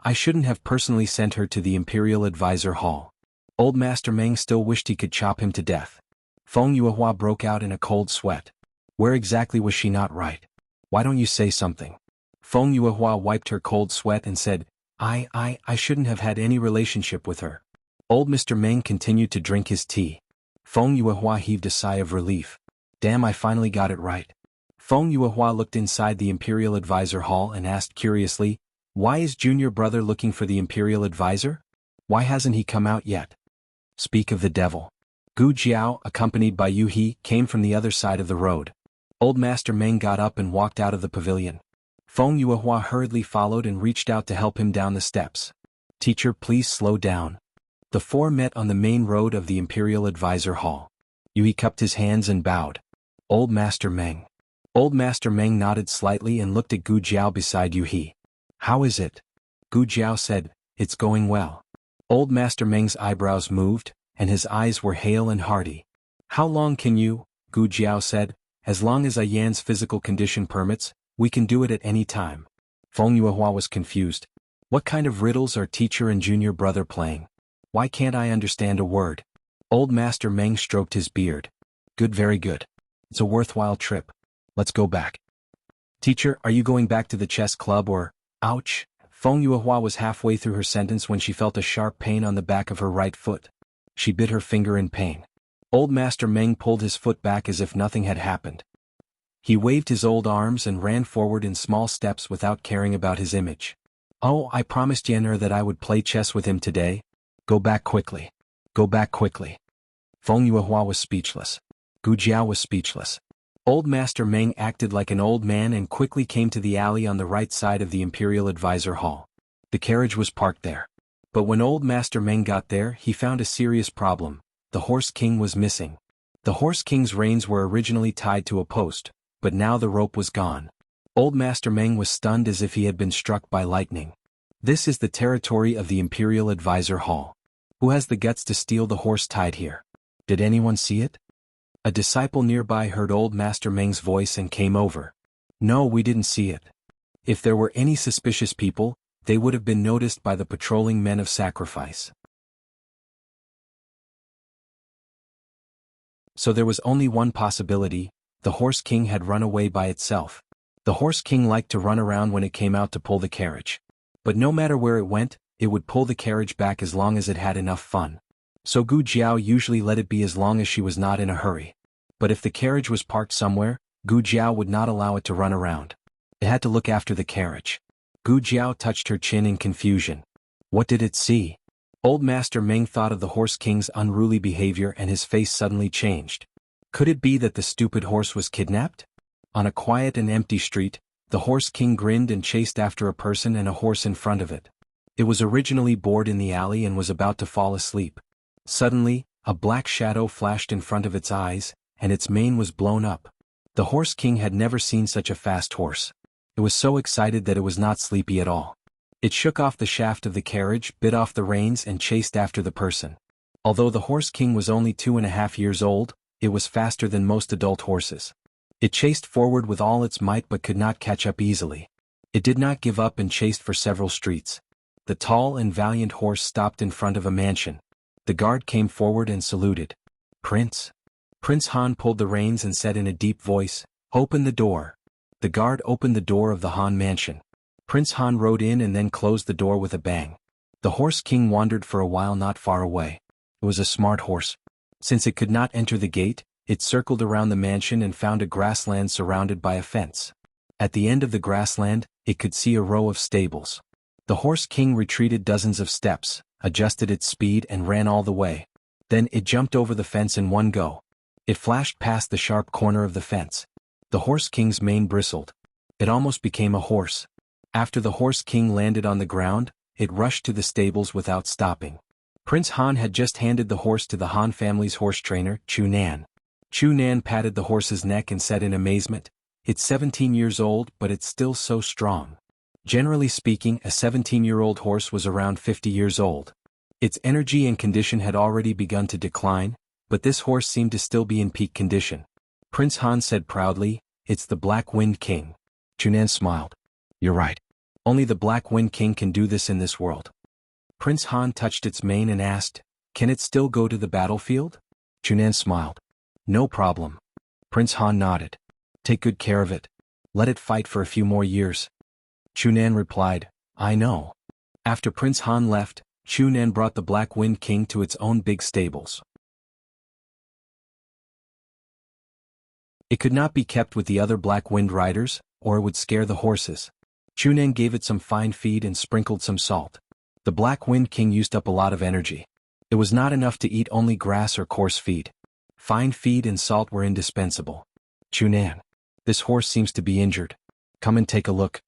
[SPEAKER 1] "I shouldn't have personally sent her to the Imperial Advisor Hall." Old Master Meng still wished he could chop him to death. Feng Yuehua broke out in a cold sweat. Where exactly was she not right? Why don't you say something? Feng Yuehua wiped her cold sweat and said, I shouldn't have had any relationship with her." Old Mr. Meng continued to drink his tea. Feng Yuehua heaved a sigh of relief. "Damn, I finally got it right." Feng Yuehua looked inside the Imperial Advisor Hall and asked curiously, "Why is junior brother looking for the Imperial Advisor? Why hasn't he come out yet?" Speak of the devil. Gu Jiao, accompanied by Yu He, came from the other side of the road. Old Master Meng got up and walked out of the pavilion. Feng Yuehua hurriedly followed and reached out to help him down the steps. "Teacher, please slow down." The four met on the main road of the Imperial Advisor Hall. Yu He cupped his hands and bowed. "Old Master Meng." Old Master Meng nodded slightly and looked at Gu Jiao beside Yu He. "How is it?" Gu Jiao said, "It's going well." Old Master Meng's eyebrows moved, and his eyes were hale and hearty. "How long can you?" Gu Jiao said. "As long as Yan's physical condition permits, we can do it at any time." Feng Yuehua was confused. What kind of riddles are teacher and junior brother playing? Why can't I understand a word? Old Master Meng stroked his beard. "Good, very good. It's a worthwhile trip. Let's go back." "Teacher, are you going back to the chess club or—" Ouch! Feng Yuehua was halfway through her sentence when she felt a sharp pain on the back of her right foot. She bit her finger in pain. Old Master Meng pulled his foot back as if nothing had happened. He waved his old arms and ran forward in small steps without caring about his image. "Oh, I promised Yan'er that I would play chess with him today. Go back quickly. Go back quickly." Feng Yuehua was speechless. Gu Jiao was speechless. Old Master Meng acted like an old man and quickly came to the alley on the right side of the Imperial Advisor Hall. The carriage was parked there. But when Old Master Meng got there, he found a serious problem. The Horse King was missing. The Horse King's reins were originally tied to a post, but now the rope was gone. Old Master Meng was stunned as if he had been struck by lightning. This is the territory of the Imperial Advisor Hall. Who has the guts to steal the horse tied here? Did anyone see it? A disciple nearby heard Old Master Meng's voice and came over. No, we didn't see it. If there were any suspicious people, they would have been noticed by the patrolling men of sacrifice. So there was only one possibility: the Horse King had run away by itself. The Horse King liked to run around when it came out to pull the carriage. But no matter where it went, it would pull the carriage back as long as it had enough fun. So Gu Jiao usually let it be as long as she was not in a hurry. But if the carriage was parked somewhere, Gu Jiao would not allow it to run around. It had to look after the carriage. Gu Jiao touched her chin in confusion. What did it see? Old Master Meng thought of the Horse King's unruly behavior and his face suddenly changed. Could it be that the stupid horse was kidnapped? On a quiet and empty street, the Horse King grinned and chased after a person and a horse in front of it. It was originally bored in the alley and was about to fall asleep. Suddenly, a black shadow flashed in front of its eyes, and its mane was blown up. The Horse King had never seen such a fast horse. It was so excited that it was not sleepy at all. It shook off the shaft of the carriage, bit off the reins and chased after the person. Although the Horse King was only 2.5 years old, it was faster than most adult horses. It chased forward with all its might but could not catch up easily. It did not give up and chased for several streets. The tall and valiant horse stopped in front of a mansion. The guard came forward and saluted. Prince. Prince Han pulled the reins and said in a deep voice, "Open the door." The guard opened the door of the Han mansion. Prince Han rode in and then closed the door with a bang. The Horse King wandered for a while not far away. It was a smart horse. Since it could not enter the gate, it circled around the mansion and found a grassland surrounded by a fence. At the end of the grassland, it could see a row of stables. The Horse King retreated dozens of steps, adjusted its speed and ran all the way. Then it jumped over the fence in one go. It flashed past the sharp corner of the fence. The Horse King's mane bristled. It almost became a horse. After the Horse King landed on the ground, it rushed to the stables without stopping. Prince Han had just handed the horse to the Han family's horse trainer, Chu Nan. Chu Nan patted the horse's neck and said in amazement, "It's 17 years old, but it's still so strong." Generally speaking, a 17-year-old horse was around 50 years old. Its energy and condition had already begun to decline, but this horse seemed to still be in peak condition. Prince Han said proudly, "It's the Black Wind King." Chu Nan smiled. "You're right. Only the Black Wind King can do this in this world." Prince Han touched its mane and asked, "Can it still go to the battlefield?" Chu Nan smiled. "No problem." Prince Han nodded. "Take good care of it. Let it fight for a few more years." Chu Nan replied, "I know." After Prince Han left, Chu Nan brought the Black Wind King to its own big stables. It could not be kept with the other Black Wind riders, or it would scare the horses. Chu Nan gave it some fine feed and sprinkled some salt. The Black Wind King used up a lot of energy. It was not enough to eat only grass or coarse feed. Fine feed and salt were indispensable. "Chu Nan, this horse seems to be injured. Come and take a look."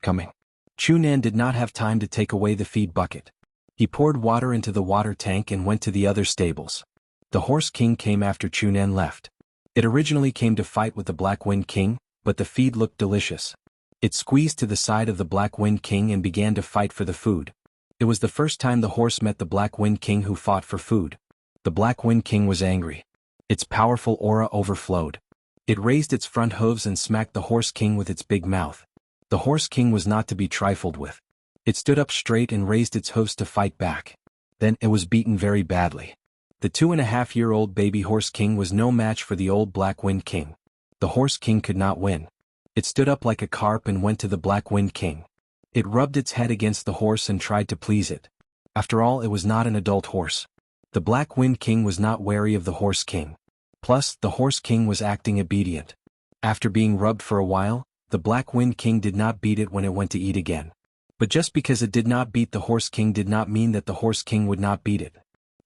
[SPEAKER 1] "Coming." Chu Nan did not have time to take away the feed bucket. He poured water into the water tank and went to the other stables. The Horse King came after Chu Nan left. It originally came to fight with the Black Wind King, but the feed looked delicious. It squeezed to the side of the Black Wind King and began to fight for the food. It was the first time the horse met the Black Wind King who fought for food. The Black Wind King was angry. Its powerful aura overflowed. It raised its front hooves and smacked the Horse King with its big mouth. The Horse King was not to be trifled with. It stood up straight and raised its hooves to fight back. Then it was beaten very badly. The 2.5-year-old baby Horse King was no match for the old Black Wind King. The Horse King could not win. It stood up like a carp and went to the Black Wind King. It rubbed its head against the horse and tried to please it. After all, it was not an adult horse. The Black Wind King was not wary of the Horse King. Plus, the Horse King was acting obedient. After being rubbed for a while, the Black Wind King did not beat it when it went to eat again. But just because it did not beat the Horse King did not mean that the Horse King would not beat it.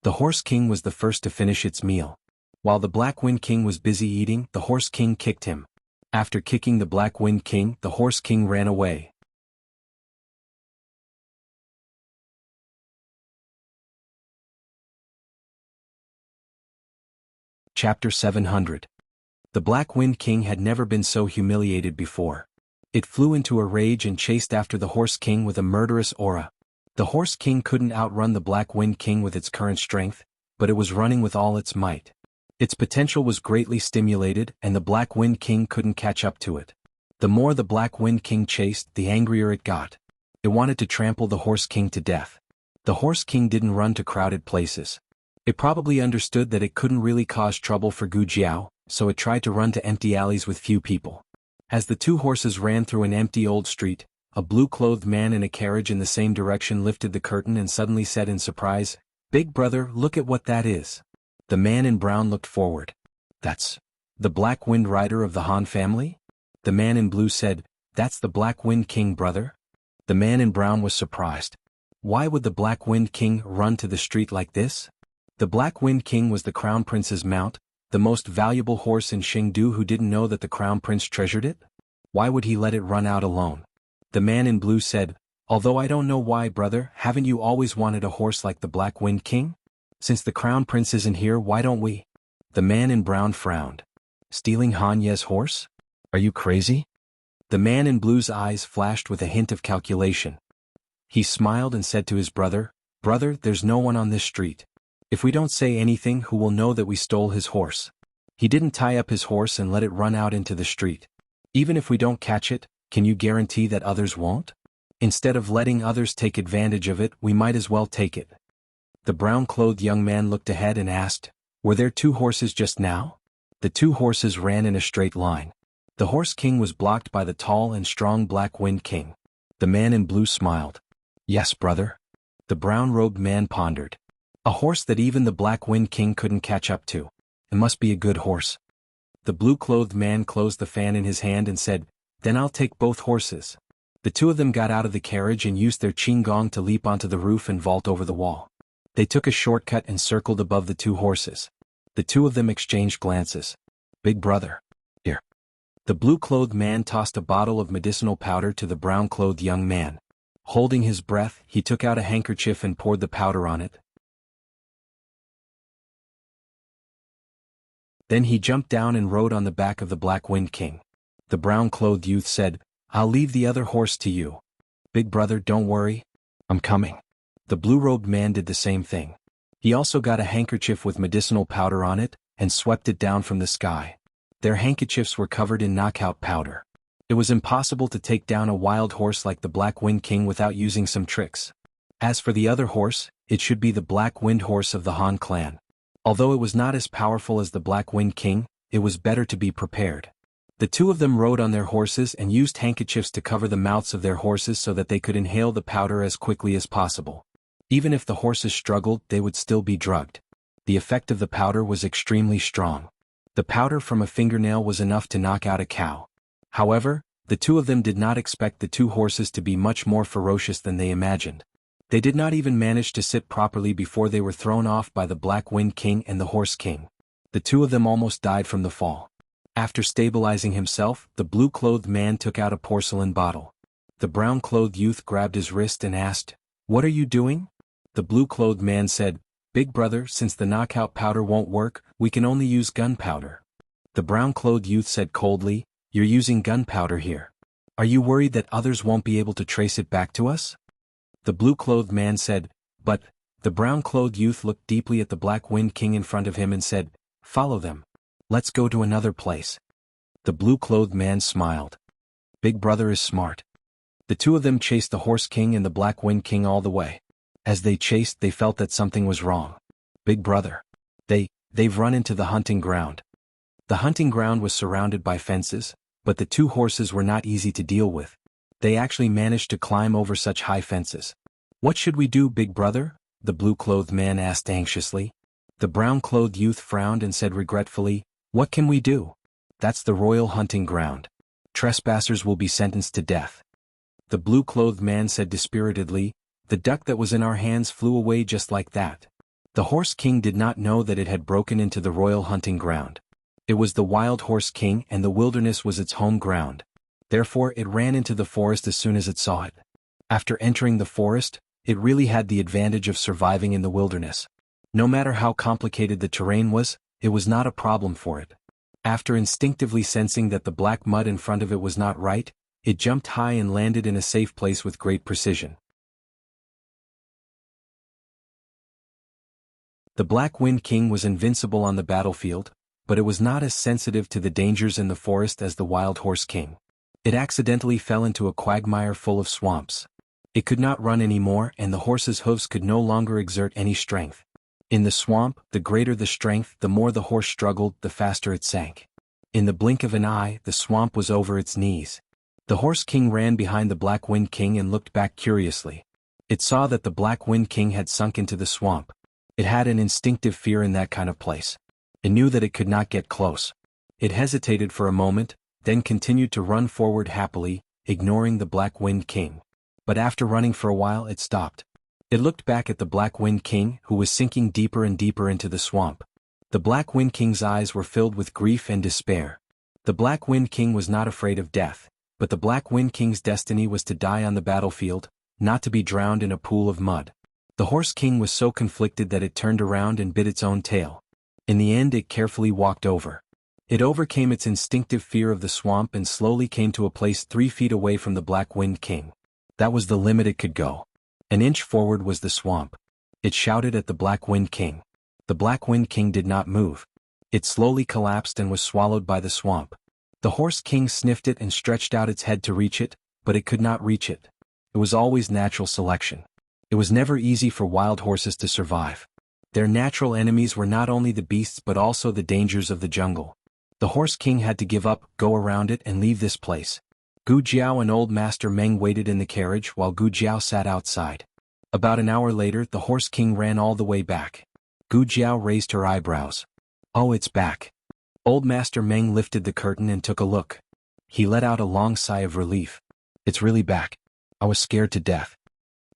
[SPEAKER 1] The Horse King was the first to finish its meal. While the Black Wind King was busy eating, the Horse King kicked him. After kicking the Black Wind King, the Horse King ran away. Chapter 700. The Black Wind King had never been so humiliated before. It flew into a rage and chased after the Horse King with a murderous aura. The Horse King couldn't outrun the Black Wind King with its current strength, but it was running with all its might. Its potential was greatly stimulated and the Black Wind King couldn't catch up to it. The more the Black Wind King chased, the angrier it got. It wanted to trample the Horse King to death. The Horse King didn't run to crowded places. It probably understood that it couldn't really cause trouble for Gu Jiao, so it tried to run to empty alleys with few people. As the two horses ran through an empty old street, a blue-clothed man in a carriage in the same direction lifted the curtain and suddenly said in surprise, "Big brother, look at what that is." The man in brown looked forward. "That's the Black Wind Rider of the Han family?" The man in blue said, "That's the Black Wind King, brother." The man in brown was surprised. Why would the Black Wind King run to the street like this? The Black Wind King was the Crown Prince's mount, the most valuable horse in Chengdu. Who didn't know that the Crown Prince treasured it? Why would he let it run out alone? The man in blue said, "Although I don't know why, brother, haven't you always wanted a horse like the Black Wind King? Since the Crown Prince isn't here, why don't we?" The man in brown frowned. "Stealing Han Ye's horse? Are you crazy?" The man in blue's eyes flashed with a hint of calculation. He smiled and said to his brother, "Brother, there's no one on this street. If we don't say anything, who will know that we stole his horse? He didn't tie up his horse and let it run out into the street. Even if we don't catch it, can you guarantee that others won't? Instead of letting others take advantage of it, we might as well take it." The brown-clothed young man looked ahead and asked, "Were there two horses just now?" The two horses ran in a straight line. The Horse King was blocked by the tall and strong Black Wind King. The man in blue smiled. "Yes, brother." The brown-robed man pondered. "A horse that even the Black Wind King couldn't catch up to. It must be a good horse." The blue-clothed man closed the fan in his hand and said, "Then I'll take both horses." The two of them got out of the carriage and used their qinggong to leap onto the roof and vault over the wall. They took a shortcut and circled above the two horses. The two of them exchanged glances. "Big brother. Here." The blue-clothed man tossed a bottle of medicinal powder to the brown-clothed young man. Holding his breath, he took out a handkerchief and poured the powder on it. Then he jumped down and rode on the back of the Black Wind King. The brown-clothed youth said, "I'll leave the other horse to you. Big brother, don't worry. I'm coming." The blue-robed man did the same thing. He also got a handkerchief with medicinal powder on it, and swept it down from the sky. Their handkerchiefs were covered in knockout powder. It was impossible to take down a wild horse like the Black Wind King without using some tricks. As for the other horse, it should be the Black Wind Horse of the Han clan. Although it was not as powerful as the Black Wind King, it was better to be prepared. The two of them rode on their horses and used handkerchiefs to cover the mouths of their horses so that they could inhale the powder as quickly as possible. Even if the horses struggled, they would still be drugged. The effect of the powder was extremely strong. The powder from a fingernail was enough to knock out a cow. However, the two of them did not expect the two horses to be much more ferocious than they imagined. They did not even manage to sit properly before they were thrown off by the Black Wind King and the Horse King. The two of them almost died from the fall. After stabilizing himself, the blue-clothed man took out a porcelain bottle. The brown-clothed youth grabbed his wrist and asked, "What are you doing?" The blue-clothed man said, "Big brother, since the knockout powder won't work, we can only use gunpowder." The brown-clothed youth said coldly, "You're using gunpowder here. Are you worried that others won't be able to trace it back to us?" The blue-clothed man said, "But..." The brown-clothed youth looked deeply at the Black Wind King in front of him and said, "Follow them. Let's go to another place." The blue-clothed man smiled. "Big brother is smart." The two of them chased the Horse King and the Black Wind King all the way. As they chased, they felt that something was wrong. "Big brother. They've run into the hunting ground." The hunting ground was surrounded by fences, but the two horses were not easy to deal with. They actually managed to climb over such high fences. "What should we do, big brother?" the blue-clothed man asked anxiously. The brown-clothed youth frowned and said regretfully, "What can we do? That's the royal hunting ground. Trespassers will be sentenced to death." The blue-clothed man said dispiritedly, "The duck that was in our hands flew away just like that." The Horse King did not know that it had broken into the royal hunting ground. It was the Wild Horse King and the wilderness was its home ground. Therefore it ran into the forest as soon as it saw it. After entering the forest, it really had the advantage of surviving in the wilderness. No matter how complicated the terrain was, it was not a problem for it. After instinctively sensing that the black mud in front of it was not right, it jumped high and landed in a safe place with great precision. The Black Wind King was invincible on the battlefield, but it was not as sensitive to the dangers in the forest as the Wild Horse King. It accidentally fell into a quagmire full of swamps. It could not run anymore, and the horse's hooves could no longer exert any strength. In the swamp, the greater the strength, the more the horse struggled, the faster it sank. In the blink of an eye, the swamp was over its knees. The Horse King ran behind the Black Wind King and looked back curiously. It saw that the Black Wind King had sunk into the swamp. It had an instinctive fear in that kind of place. It knew that it could not get close. It hesitated for a moment, then continued to run forward happily, ignoring the Black Wind King. But after running for a while, it stopped. It looked back at the Black Wind King, who was sinking deeper and deeper into the swamp. The Black Wind King's eyes were filled with grief and despair. The Black Wind King was not afraid of death, but the Black Wind King's destiny was to die on the battlefield, not to be drowned in a pool of mud. The Horse King was so conflicted that it turned around and bit its own tail. In the end, it carefully walked over. It overcame its instinctive fear of the swamp and slowly came to a place 3 feet away from the Black Wind King. That was the limit it could go. An inch forward was the swamp. It shouted at the Black Wind King. The Black Wind King did not move. It slowly collapsed and was swallowed by the swamp. The Horse King sniffed it and stretched out its head to reach it, but it could not reach it. It was always natural selection. It was never easy for wild horses to survive. Their natural enemies were not only the beasts but also the dangers of the jungle. The Horse King had to give up, go around it and leave this place. Gu Jiao and Old Master Meng waited in the carriage while Gu Jiao sat outside. About an hour later, the Horse King ran all the way back. Gu Jiao raised her eyebrows. "Oh, it's back." Old Master Meng lifted the curtain and took a look. He let out a long sigh of relief. "It's really back. I was scared to death."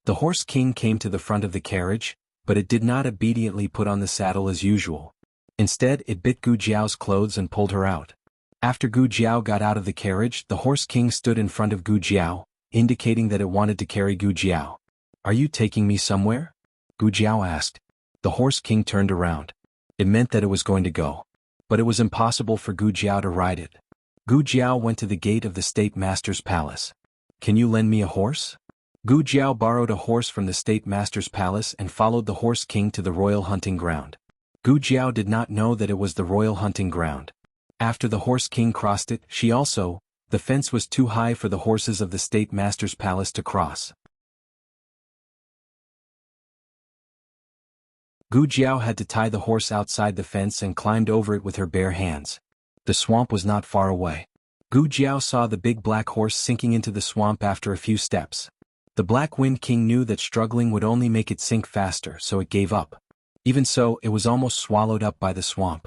[SPEAKER 1] The Horse King came to the front of the carriage, but it did not obediently put on the saddle as usual. Instead, it bit Gu Jiao's clothes and pulled her out. After Gu Jiao got out of the carriage, the Horse King stood in front of Gu Jiao, indicating that it wanted to carry Gu Jiao. "Are you taking me somewhere?" Gu Jiao asked. The Horse King turned around. It meant that it was going to go. But it was impossible for Gu Jiao to ride it. Gu Jiao went to the gate of the State Master's palace. "Can you lend me a horse?" Gu Jiao borrowed a horse from the State Master's palace and followed the Horse King to the royal hunting ground. Gu Jiao did not know that it was the royal hunting ground. After the Horse King crossed it, the fence was too high for the horses of the State Master's palace to cross. Gu Jiao had to tie the horse outside the fence and climbed over it with her bare hands. The swamp was not far away. Gu Jiao saw the big black horse sinking into the swamp after a few steps. The Black Wind King knew that struggling would only make it sink faster, so it gave up. Even so, it was almost swallowed up by the swamp.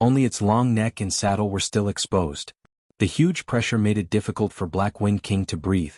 [SPEAKER 1] Only its long neck and saddle were still exposed. The huge pressure made it difficult for Black Wind King to breathe.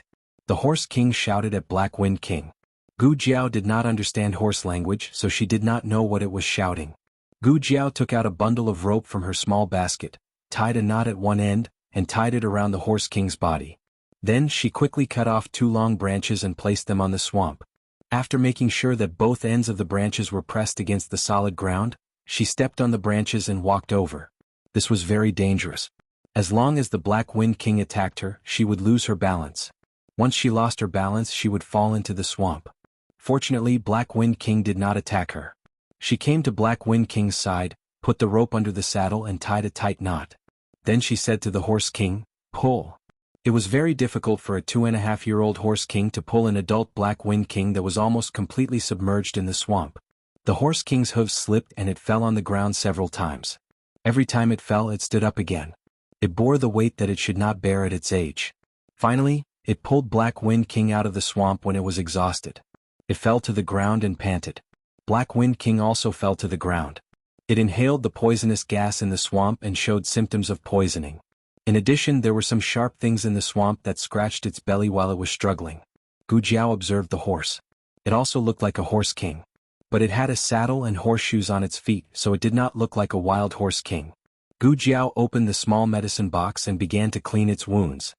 [SPEAKER 1] The Horse King shouted at Black Wind King. Gu Jiao did not understand horse language, so she did not know what it was shouting. Gu Jiao took out a bundle of rope from her small basket, tied a knot at one end, and tied it around the Horse King's body. Then she quickly cut off 2 long branches and placed them on the swamp. After making sure that both ends of the branches were pressed against the solid ground, she stepped on the branches and walked over. This was very dangerous. As long as the Black Wind King attacked her, she would lose her balance. Once she lost her balance, she would fall into the swamp. Fortunately, Black Wind King did not attack her. She came to Black Wind King's side, put the rope under the saddle and tied a tight knot. Then she said to the Horse King, "Pull." It was very difficult for a 2.5-year-old Horse King to pull an adult Black Wind King that was almost completely submerged in the swamp. The Horse King's hooves slipped and it fell on the ground several times. Every time it fell, it stood up again. It bore the weight that it should not bear at its age. Finally, it pulled Black Wind King out of the swamp when it was exhausted. It fell to the ground and panted. Black Wind King also fell to the ground. It inhaled the poisonous gas in the swamp and showed symptoms of poisoning. In addition, there were some sharp things in the swamp that scratched its belly while it was struggling. Gu Jiao observed the horse. It also looked like a Horse King. But it had a saddle and horseshoes on its feet, so it did not look like a wild Horse King. Gu Jiao opened the small medicine box and began to clean its wounds.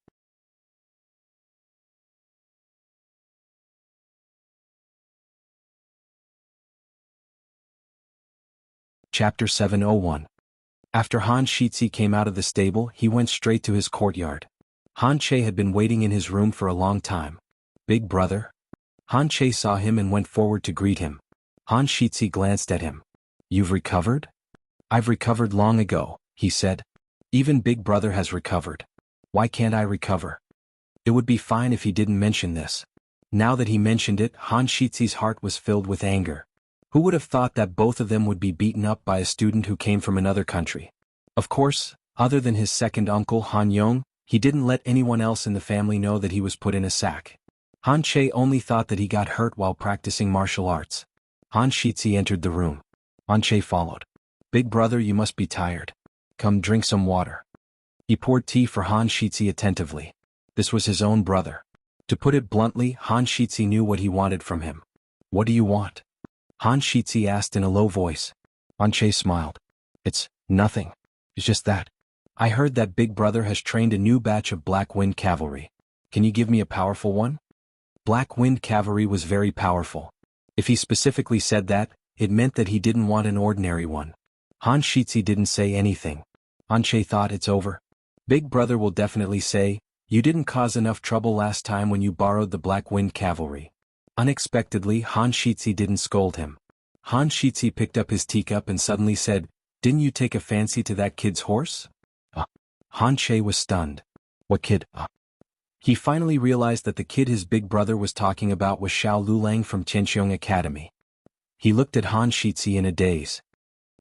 [SPEAKER 1] Chapter 701. After Han Shitzi came out of the stable, he went straight to his courtyard. Han Che had been waiting in his room for a long time. "Big brother?" Han Che saw him and went forward to greet him. Han Shitzi glanced at him. "You've recovered?" "I've recovered long ago," he said. "Even Big Brother has recovered. Why can't I recover?" It would be fine if he didn't mention this. Now that he mentioned it, Han Shizi's heart was filled with anger. Who would have thought that both of them would be beaten up by a student who came from another country? Of course, other than his second uncle Han Yong, he didn't let anyone else in the family know that he was put in a sack. Han Che only thought that he got hurt while practicing martial arts. Han Shizi entered the room. Han Che followed. "Big brother, you must be tired. Come drink some water." He poured tea for Han Shizi attentively. This was his own brother. To put it bluntly, Han Shizi knew what he wanted from him. "What do you want?" Han Shizi asked in a low voice. Han Che smiled. "It's nothing. It's just that. I heard that Big Brother has trained a new batch of Black Wind Cavalry. Can you give me a powerful one?" Black Wind Cavalry was very powerful. If he specifically said that, it meant that he didn't want an ordinary one. Han Shizi didn't say anything. Han Che thought, it's over. Big Brother will definitely say, "You didn't cause enough trouble last time when you borrowed the Black Wind Cavalry." Unexpectedly, Han Shizi didn't scold him. Han Shizi picked up his teacup and suddenly said, "Didn't you take a fancy to that kid's horse?" Han Che was stunned. "What kid?" He finally realized that the kid his big brother was talking about was Xiao Lulang from Tianqiong Academy. He looked at Han Shizi in a daze.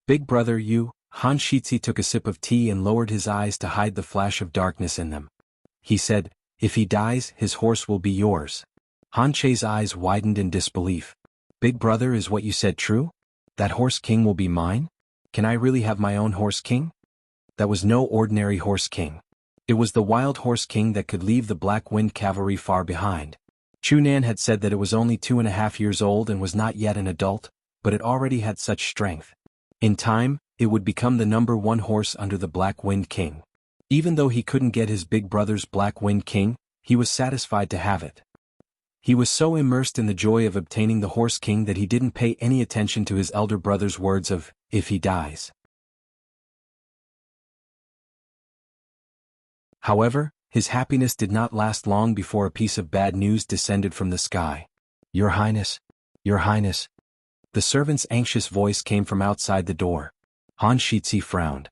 [SPEAKER 1] "Big brother, you?" Han Shizi took a sip of tea and lowered his eyes to hide the flash of darkness in them. He said, "If he dies, his horse will be yours." Han Che's eyes widened in disbelief. "Big brother, is what you said true? That horse king will be mine? Can I really have my own horse king?" That was no ordinary horse king. It was the wild horse king that could leave the Black Wind Cavalry far behind. Chunan had said that it was only 2.5 years old and was not yet an adult, but it already had such strength. In time, it would become the #1 horse under the Black Wind King. Even though he couldn't get his big brother's Black Wind King, he was satisfied to have it. He was so immersed in the joy of obtaining the Horse King that he didn't pay any attention to his elder brother's words of, "if he dies." However, his happiness did not last long before a piece of bad news descended from the sky. "Your Highness, Your Highness." The servant's anxious voice came from outside the door. Han Shizi frowned.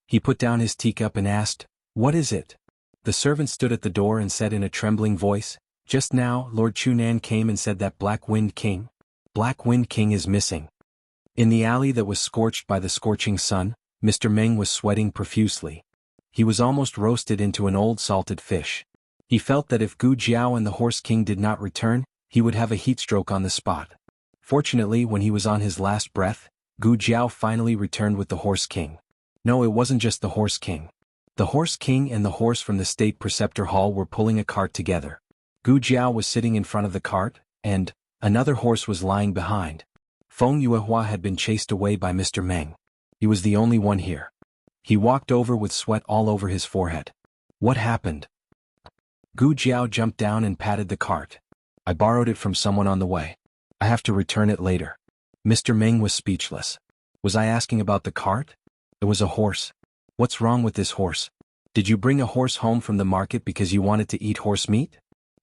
[SPEAKER 1] He put down his teacup and asked, "What is it?" The servant stood at the door and said in a trembling voice, "Just now, Lord Chunan came and said that Black Wind King is missing." In the alley that was scorched by the scorching sun, Mr. Meng was sweating profusely. He was almost roasted into an old salted fish. He felt that if Gu Jiao and the Horse King did not return, he would have a heatstroke on the spot. Fortunately, when he was on his last breath, Gu Jiao finally returned with the Horse King. No, it wasn't just the Horse King. The Horse King and the horse from the State Preceptor Hall were pulling a cart together. Gu Jiao was sitting in front of the cart, and another horse was lying behind. Feng Yuehua had been chased away by Mr. Meng. He was the only one here. He walked over with sweat all over his forehead. "What happened?" Gu Jiao jumped down and patted the cart. "I borrowed it from someone on the way. I have to return it later." Mr. Meng was speechless. "Was I asking about the cart? It was a horse. What's wrong with this horse? Did you bring a horse home from the market because you wanted to eat horse meat?"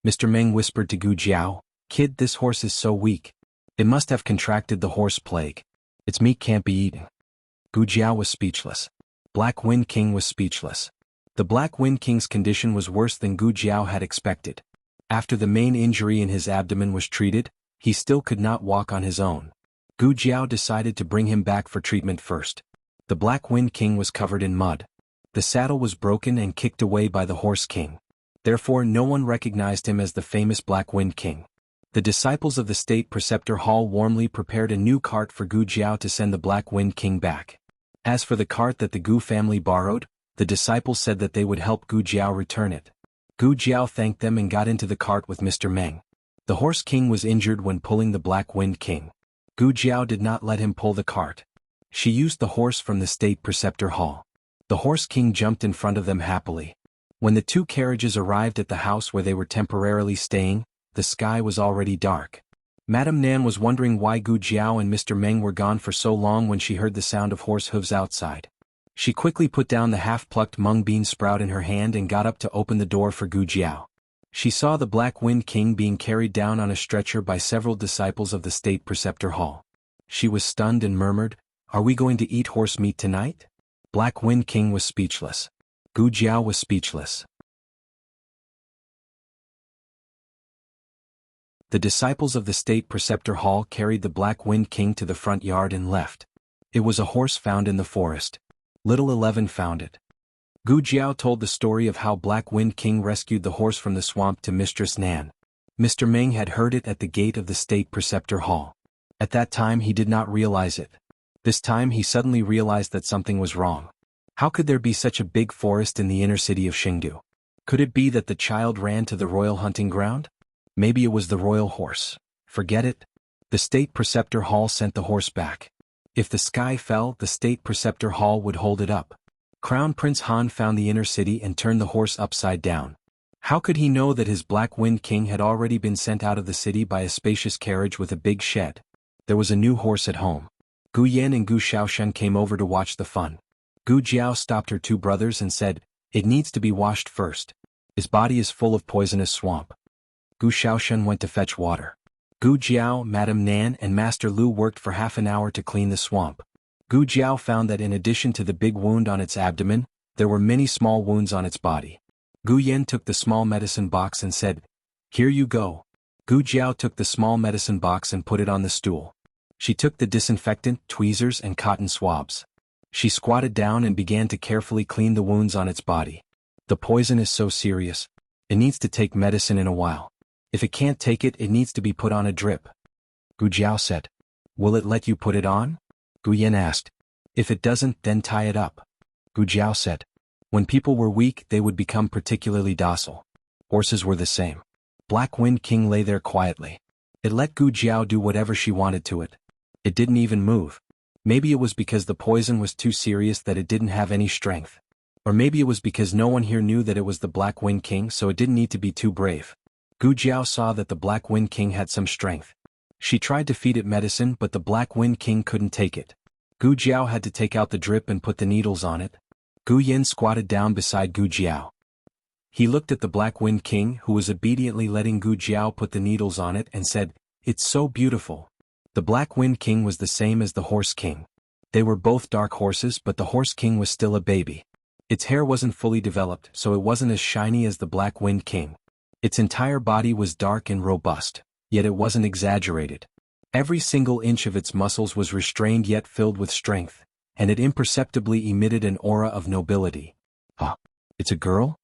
[SPEAKER 1] Mr. Meng whispered to Gu Jiao, "Kid, this horse is so weak. It must have contracted the horse plague. Its meat can't be eaten." Gu Jiao was speechless. Black Wind King was speechless. The Black Wind King's condition was worse than Gu Jiao had expected. After the main injury in his abdomen was treated, he still could not walk on his own. Gu Jiao decided to bring him back for treatment first. The Black Wind King was covered in mud. The saddle was broken and kicked away by the Horse King. Therefore no one recognized him as the famous Black Wind King. The disciples of the State Preceptor Hall warmly prepared a new cart for Gu Jiao to send the Black Wind King back. As for the cart that the Gu family borrowed, the disciples said that they would help Gu Jiao return it. Gu Jiao thanked them and got into the cart with Mr. Meng. The Horse King was injured when pulling the Black Wind King. Gu Jiao did not let him pull the cart. She used the horse from the State Preceptor Hall. The Horse King jumped in front of them happily. When the two carriages arrived at the house where they were temporarily staying, the sky was already dark. Madame Nan was wondering why Gu Jiao and Mr. Meng were gone for so long when she heard the sound of horse hooves outside. She quickly put down the half-plucked mung bean sprout in her hand and got up to open the door for Gu Jiao. She saw the Black Wind King being carried down on a stretcher by several disciples of the State Preceptor Hall. She was stunned and murmured, "Are we going to eat horse meat tonight?" Black Wind King was speechless. Gu Jiao was speechless. The disciples of the state preceptor hall carried the Black Wind King to the front yard and left. It was a horse found in the forest. Little 11 found it. Gu Jiao told the story of how Black Wind King rescued the horse from the swamp to Mistress Nan. Mr. Ming had heard it at the gate of the state preceptor hall. At that time he did not realize it. This time he suddenly realized that something was wrong. How could there be such a big forest in the inner city of Xingdu? Could it be that the child ran to the royal hunting ground? Maybe it was the royal horse. Forget it. The state preceptor hall sent the horse back. If the sky fell, the state preceptor hall would hold it up. Crown Prince Han found the inner city and turned the horse upside down. How could he know that his Black Wind King had already been sent out of the city by a spacious carriage with a big shed? There was a new horse at home. Gu Yan and Gu Xiaoshen came over to watch the fun. Gu Jiao stopped her two brothers and said, "It needs to be washed first. His body is full of poisonous swamp." Gu Xiaoshen went to fetch water. Gu Jiao, Madame Nan and Master Lu worked for half an hour to clean the swamp. Gu Jiao found that in addition to the big wound on its abdomen, there were many small wounds on its body. Gu Yan took the small medicine box and said, "Here you go." Gu Jiao took the small medicine box and put it on the stool. She took the disinfectant, tweezers and cotton swabs. She squatted down and began to carefully clean the wounds on its body. The poison is so serious. It needs to take medicine in a while. If it can't take it, it needs to be put on a drip. Gu Jiao said, "Will it let you put it on?" Gu Yan asked. "If it doesn't, then tie it up." Gu Jiao said. When people were weak, they would become particularly docile. Horses were the same. Black Wind King lay there quietly. It let Gu Jiao do whatever she wanted to it. It didn't even move. Maybe it was because the poison was too serious that it didn't have any strength. Or maybe it was because no one here knew that it was the Black Wind King, so it didn't need to be too brave. Gu Jiao saw that the Black Wind King had some strength. She tried to feed it medicine, but the Black Wind King couldn't take it. Gu Jiao had to take out the drip and put the needles on it. Gu Yan squatted down beside Gu Jiao. He looked at the Black Wind King, who was obediently letting Gu Jiao put the needles on it, and said, "It's so beautiful." The Black Wind King was the same as the Horse King. They were both dark horses, but the Horse King was still a baby. Its hair wasn't fully developed, so it wasn't as shiny as the Black Wind King. Its entire body was dark and robust, yet it wasn't exaggerated. Every single inch of its muscles was restrained yet filled with strength, and it imperceptibly emitted an aura of nobility. "Huh? It's a girl?"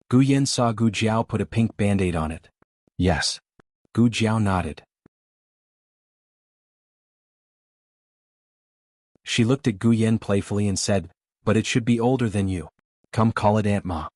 [SPEAKER 1] Gu Yan saw Gu Jiao put a pink band-aid on it. "Yes." Gu Jiao nodded. She looked at Gu Yan playfully and said, "But it should be older than you. Come call it Aunt Ma."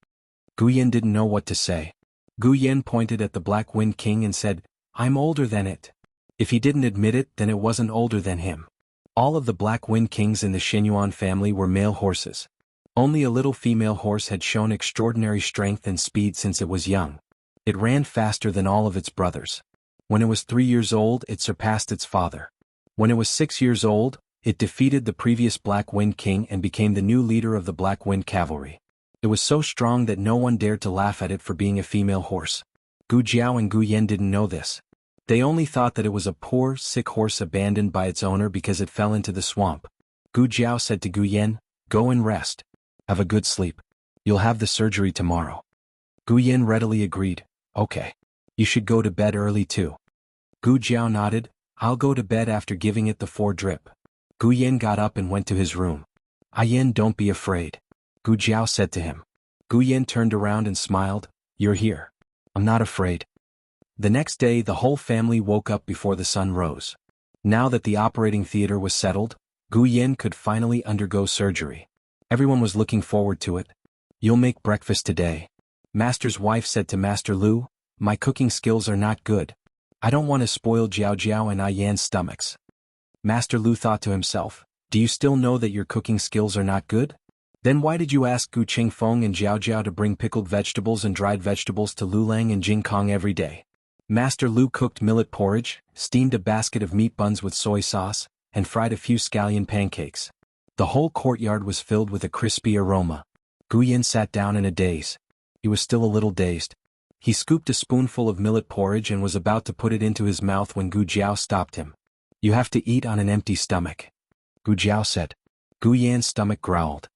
[SPEAKER 1] Gu Yan didn't know what to say. Gu Yan pointed at the Black Wind King and said, "I'm older than it." If he didn't admit it, then it wasn't older than him. All of the Black Wind Kings in the Xinyuan family were male horses. Only a little female horse had shown extraordinary strength and speed since it was young. It ran faster than all of its brothers. When it was 3 years old, it surpassed its father. When it was 6 years old, it defeated the previous Black Wind King and became the new leader of the Black Wind Cavalry. It was so strong that no one dared to laugh at it for being a female horse. Gu Jiao and Gu Yan didn't know this. They only thought that it was a poor, sick horse abandoned by its owner because it fell into the swamp. Gu Jiao said to Gu Yan, "Go and rest. Have a good sleep. You'll have the surgery tomorrow." Gu Yan readily agreed, "Okay. You should go to bed early too." Gu Jiao nodded, "I'll go to bed after giving it the 4 drip." Gu Yan got up and went to his room. "Ah Yan, don't be afraid," Gu Jiao said to him. Gu Yan turned around and smiled, "You're here. I'm not afraid." The next day the whole family woke up before the sun rose. Now that the operating theater was settled, Gu Yan could finally undergo surgery. Everyone was looking forward to it. "You'll make breakfast today." Master's wife said to Master Lu, "My cooking skills are not good. I don't want to spoil Jiao Jiao and Ah Yan's stomachs." Master Lu thought to himself, "Do you still know that your cooking skills are not good? Then why did you ask Gu Qingfeng and Jiao Jiao to bring pickled vegetables and dried vegetables to Lulang and Jingkong every day?" Master Lu cooked millet porridge, steamed a basket of meat buns with soy sauce, and fried a few scallion pancakes. The whole courtyard was filled with a crispy aroma. Gu Yan sat down in a daze. He was still a little dazed. He scooped a spoonful of millet porridge and was about to put it into his mouth when Gu Jiao stopped him. "You have to eat on an empty stomach," Gu Jiao said. Gu Yan's stomach growled.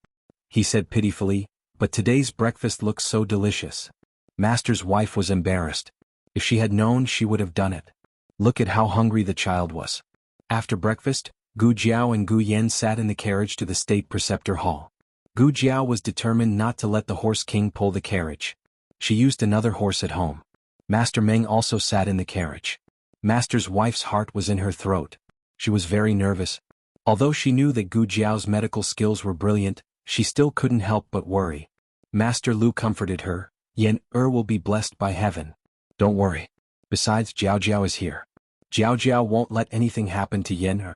[SPEAKER 1] He said pitifully, "But today's breakfast looks so delicious." Master's wife was embarrassed. If she had known, she would have done it. Look at how hungry the child was. After breakfast, Gu Jiao and Gu Yan sat in the carriage to the state preceptor hall. Gu Jiao was determined not to let the horse king pull the carriage. She used another horse at home. Master Meng also sat in the carriage. Master's wife's heart was in her throat. She was very nervous. Although she knew that Gu Jiao's medical skills were brilliant, she still couldn't help but worry. Master Lu comforted her. Yan will be blessed by heaven. Don't worry. Besides, Jiao Jiao is here. Jiao Jiao won't let anything happen to Yan.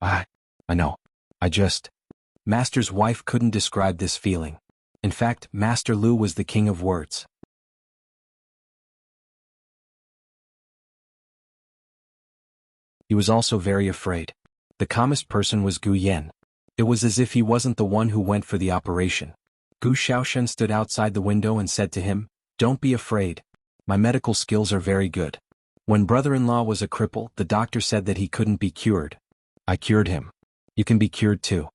[SPEAKER 1] I know. Master's wife couldn't describe this feeling. In fact, Master Lu was the king of words. He was also very afraid. The calmest person was Gu Yan. It was as if he wasn't the one who went for the operation. Gu Xiaoshen stood outside the window and said to him, "Don't be afraid. My medical skills are very good. When brother-in-law was a cripple, the doctor said that he couldn't be cured. I cured him. You can be cured too."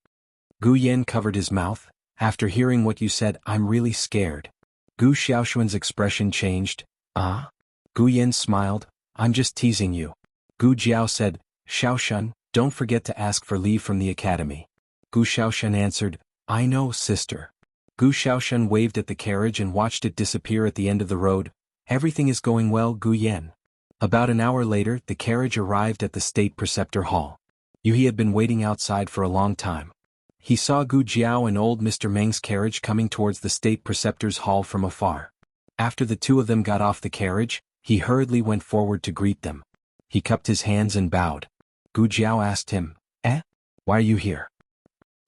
[SPEAKER 1] Gu Yan covered his mouth. "After hearing what you said, I'm really scared." Gu Xiaoshuan's expression changed. "Ah?" Gu Yan smiled. "I'm just teasing you." Gu Jiao said, "Xiaoshan, don't forget to ask for leave from the academy." Gu Xiaoshan answered, "I know, sister." Gu Xiaoshan waved at the carriage and watched it disappear at the end of the road. "Everything is going well, Gu Yan." About an hour later, the carriage arrived at the state preceptor hall. He had been waiting outside for a long time. He saw Gu Jiao and old Mr. Meng's carriage coming towards the state preceptor's hall from afar. After the two of them got off the carriage, he hurriedly went forward to greet them. He cupped his hands and bowed. Gu Jiao asked him, Why are you here?"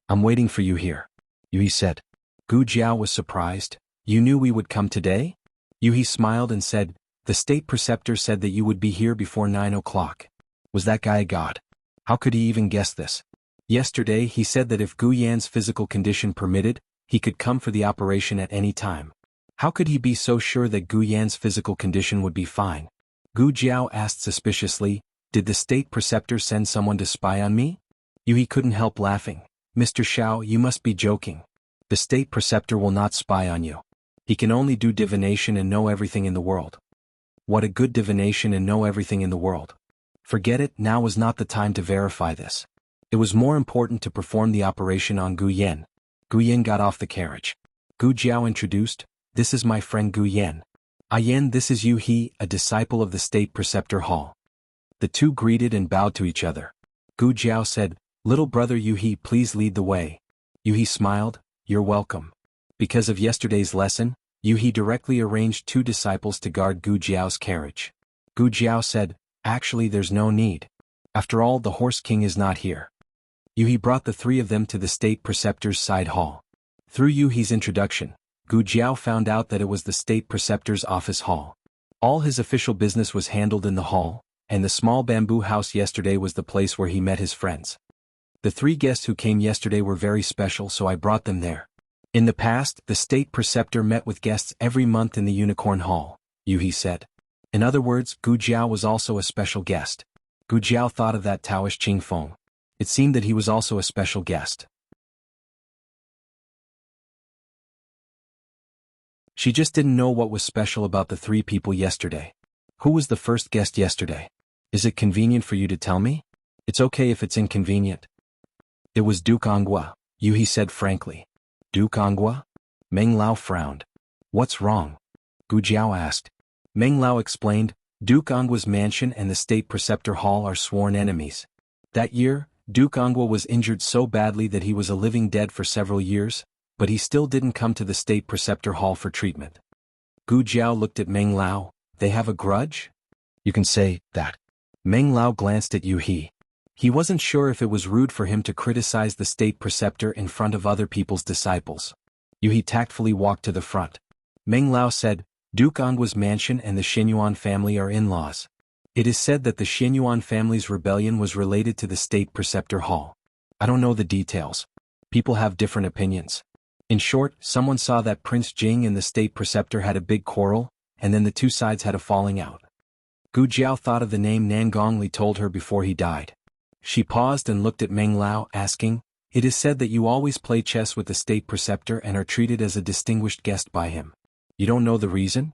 [SPEAKER 1] "I'm waiting for you here," He said. Gu Jiao was surprised. "You knew we would come today?" He smiled and said, "The state preceptor said that you would be here before 9 o'clock. Was that guy a god? How could he even guess this? Yesterday he said that if Gu Yan's physical condition permitted, he could come for the operation at any time. How could he be so sure that Gu Yan's physical condition would be fine?" Gu Jiao asked suspiciously, "Did the state preceptor send someone to spy on me?" He couldn't help laughing. "Mr. Xiao, you must be joking. The state preceptor will not spy on you. He can only do divination and know everything in the world." "What a good divination and know everything in the world." "Forget it, now was not the time to verify this. It was more important to perform the operation on Gu Yan." Gu Yan got off the carriage. Gu Jiao introduced, "This is my friend Gu Yan. Yan, this is Yu He, a disciple of the state preceptor hall." The two greeted and bowed to each other. Gu Jiao said, "Little brother Yu He, please lead the way." Yu He smiled, "You're welcome." Because of yesterday's lesson, Yu He directly arranged two disciples to guard Gu Jiao's carriage. Gu Jiao said, "Actually, there's no need. After all, the horse king is not here." Yu He brought the three of them to the state preceptor's side hall. Through Yu He's introduction, Gu Jiao found out that it was the state preceptor's office hall. All his official business was handled in the hall, and the small bamboo house yesterday was the place where he met his friends. "The three guests who came yesterday were very special, so I brought them there." In the past, the state preceptor met with guests every month in the Unicorn Hall, Yu He said. In other words, Gu Jiao was also a special guest. Gu Jiao thought of that Taoish Qing Feng. It seemed that he was also a special guest. She just didn't know what was special about the three people yesterday. Who was the first guest yesterday? Is it convenient for you to tell me? It's okay if it's inconvenient. It was Duke Anghua, Yu He said frankly. Duke Anghua? Meng Lao frowned. What's wrong? Gu Jiao asked. Meng Lao explained, Duke Anghua's mansion and the state preceptor hall are sworn enemies. That year, Duke Anghua was injured so badly that he was a living dead for several years, but he still didn't come to the state preceptor hall for treatment. Gu Jiao looked at Meng Lao. They have a grudge? You can say that. Meng Lao glanced at Yu He. He wasn't sure if it was rude for him to criticize the state preceptor in front of other people's disciples. Yu He tactfully walked to the front. Meng Lao said, Duke Anghua's mansion and the Xinyuan family are in-laws. It is said that the Xinyuan family's rebellion was related to the state preceptor hall. I don't know the details. People have different opinions. In short, someone saw that Prince Jing and the state preceptor had a big quarrel, and then the two sides had a falling out. Gu Jiao thought of the name Nangongli told her before he died. She paused and looked at Meng Lao, asking, It is said that you always play chess with the state preceptor and are treated as a distinguished guest by him. You don't know the reason?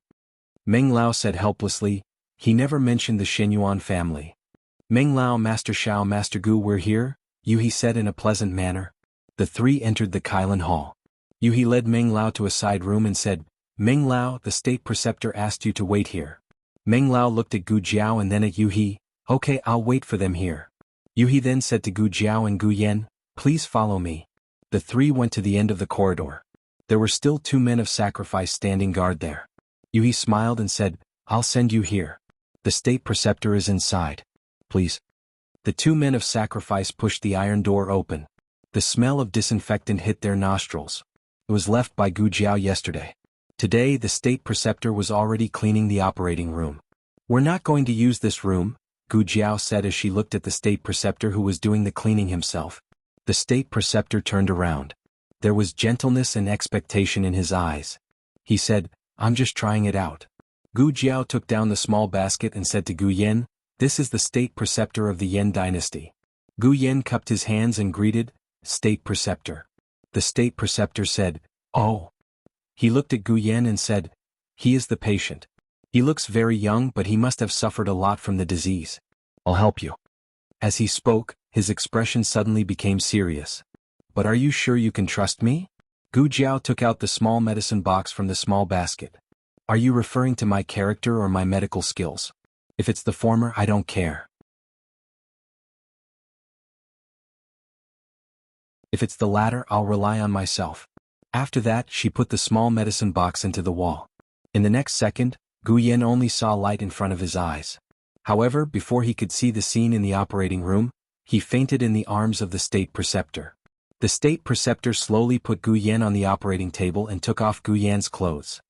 [SPEAKER 1] Meng Lao said helplessly. He never mentioned the Shenyuan family. Meng Lao, Master Xiao, Master Gu, we're here, Yu-He said in a pleasant manner. The three entered the Kailan Hall. Yu-He led Meng Lao to a side room and said, Meng Lao, the state preceptor asked you to wait here. Meng Lao looked at Gu Jiao and then at Yu-He. Okay, I'll wait for them here. Yu-He then said to Gu Jiao and Gu Yen, please follow me. The three went to the end of the corridor. There were still 2 men of sacrifice standing guard there. Yu-He smiled and said, I'll send you here. The state preceptor is inside. Please. The 2 men of sacrifice pushed the iron door open. The smell of disinfectant hit their nostrils. It was left by Gu Jiao yesterday. Today the state preceptor was already cleaning the operating room. We're not going to use this room, Gu Jiao said as she looked at the state preceptor who was doing the cleaning himself. The state preceptor turned around. There was gentleness and expectation in his eyes. He said, I'm just trying it out. Gu Jiao took down the small basket and said to Gu Yen, this is the state preceptor of the Yen dynasty. Gu Yen cupped his hands and greeted, State preceptor. The state preceptor said, oh. He looked at Gu Yen and said, he is the patient. He looks very young but he must have suffered a lot from the disease. I'll help you. As he spoke, his expression suddenly became serious. But are you sure you can trust me? Gu Jiao took out the small medicine box from the small basket. Are you referring to my character or my medical skills? If it's the former, I don't care. If it's the latter, I'll rely on myself. After that, she put the small medicine box into the wall. In the next second, Gu Yen only saw light in front of his eyes. However, before he could see the scene in the operating room, he fainted in the arms of the state preceptor. The state preceptor slowly put Gu Yen on the operating table and took off Gu Yen's clothes.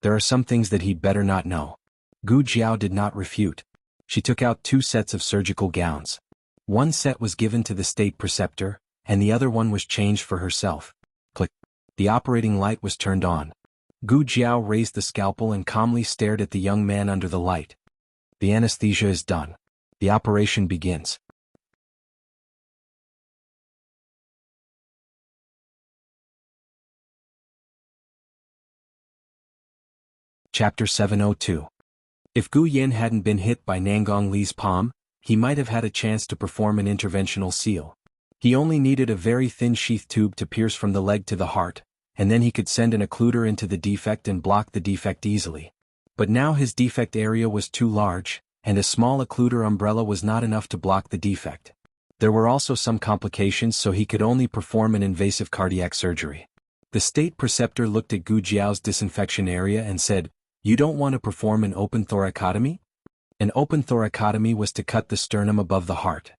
[SPEAKER 1] There are some things that he'd better not know. Gu Jiao did not refute. She took out 2 sets of surgical gowns. One set was given to the state preceptor, and the other one was changed for herself. Click. The operating light was turned on. Gu Jiao raised the scalpel and calmly stared at the young man under the light. The anesthesia is done. The operation begins. Chapter 702. If Gu Yen hadn't been hit by Nangong Li's palm, he might have had a chance to perform an interventional seal. He only needed a very thin sheath tube to pierce from the leg to the heart, and then he could send an occluder into the defect and block the defect easily. But now his defect area was too large, and a small occluder umbrella was not enough to block the defect. There were also some complications, so he could only perform an invasive cardiac surgery. The state preceptor looked at Gu Jiao's disinfection area and said, you don't want to perform an open thoracotomy? An open thoracotomy was to cut the sternum above the heart.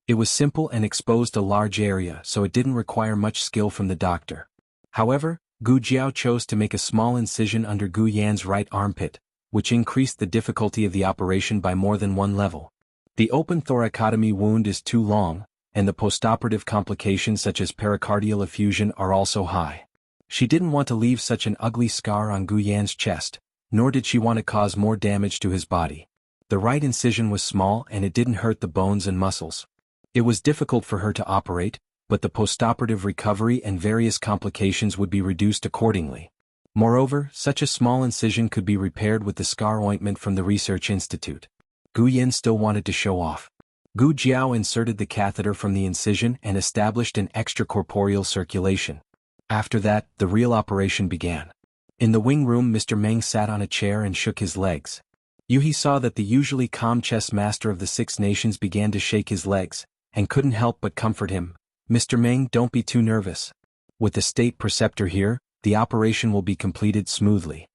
[SPEAKER 1] It was simple and exposed a large area, so it didn't require much skill from the doctor. However, Gu Jiao chose to make a small incision under Gu Yan's right armpit, which increased the difficulty of the operation by more than 1 level. The open thoracotomy wound is too long, and the postoperative complications such as pericardial effusion are also high. She didn't want to leave such an ugly scar on Gu Yan's chest, nor did she want to cause more damage to his body. The right incision was small and it didn't hurt the bones and muscles. It was difficult for her to operate, but the postoperative recovery and various complications would be reduced accordingly. Moreover, such a small incision could be repaired with the scar ointment from the research institute. Gu Yen still wanted to show off. Gu Jiao inserted the catheter from the incision and established an extracorporeal circulation. After that, the real operation began. In the wing room, Mr. Meng sat on a chair and shook his legs. Yu-He saw that the usually calm chess master of the 6 nations began to shake his legs, and couldn't help but comfort him. Mr. Meng, don't be too nervous. With the state preceptor here, the operation will be completed smoothly.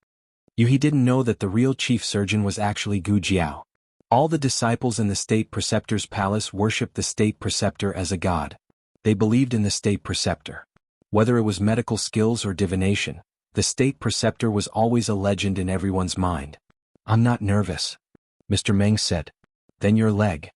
[SPEAKER 1] Yu-He didn't know that the real chief surgeon was actually Gu Jiao. All the disciples in the state preceptor's palace worshipped the state preceptor as a god. They believed in the state preceptor. Whether it was medical skills or divination, the state preceptor was always a legend in everyone's mind. I'm not nervous, Mr. Meng said. Then your leg.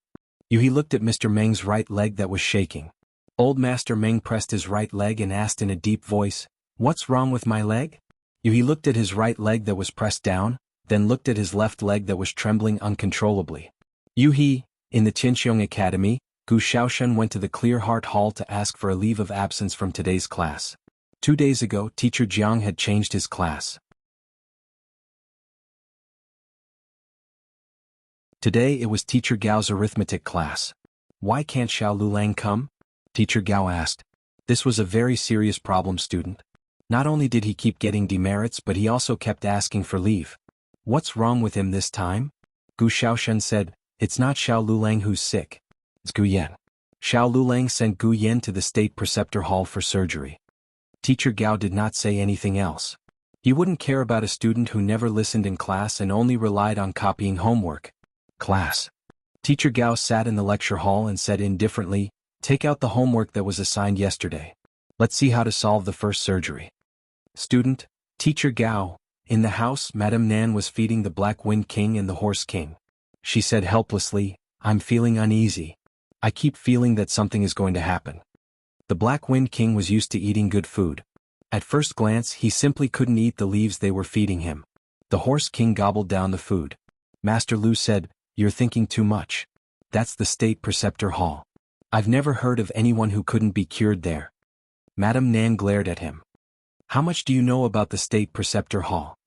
[SPEAKER 1] Yu-He looked at Mr. Meng's right leg that was shaking. Old Master Meng pressed his right leg and asked in a deep voice, what's wrong with my leg? Yu-He looked at his right leg that was pressed down, then looked at his left leg that was trembling uncontrollably. Yu-He, in the Tianxiong Academy, Gu Shaoshan went to the Clear Heart Hall to ask for a leave of absence from today's class. 2 days ago, Teacher Jiang had changed his class. Today it was Teacher Gao's arithmetic class. Why can't Xiao Lulang come? Teacher Gao asked. This was a very serious problem, student. Not only did he keep getting demerits, but he also kept asking for leave. What's wrong with him this time? Gu Xiaoshen said, It's not Xiao Lulang who's sick. It's Gu Yan. Xiao Lulang sent Gu Yan to the State Preceptor Hall for surgery. Teacher Gao did not say anything else. He wouldn't care about a student who never listened in class and only relied on copying homework. Class. Teacher Gao sat in the lecture hall and said indifferently, Take out the homework that was assigned yesterday. Let's see how to solve the first surgery. Student, Teacher Gao. In the house, Madame Nan was feeding the Black Wind King and the Horse King. She said helplessly, I'm feeling uneasy. I keep feeling that something is going to happen. The Black Wind King was used to eating good food. At first glance, he simply couldn't eat the leaves they were feeding him. The Horse King gobbled down the food. Master Lu said, You're thinking too much. That's the State Preceptor Hall. I've never heard of anyone who couldn't be cured there. Madame Nan glared at him. How much do you know about the State Preceptor Hall?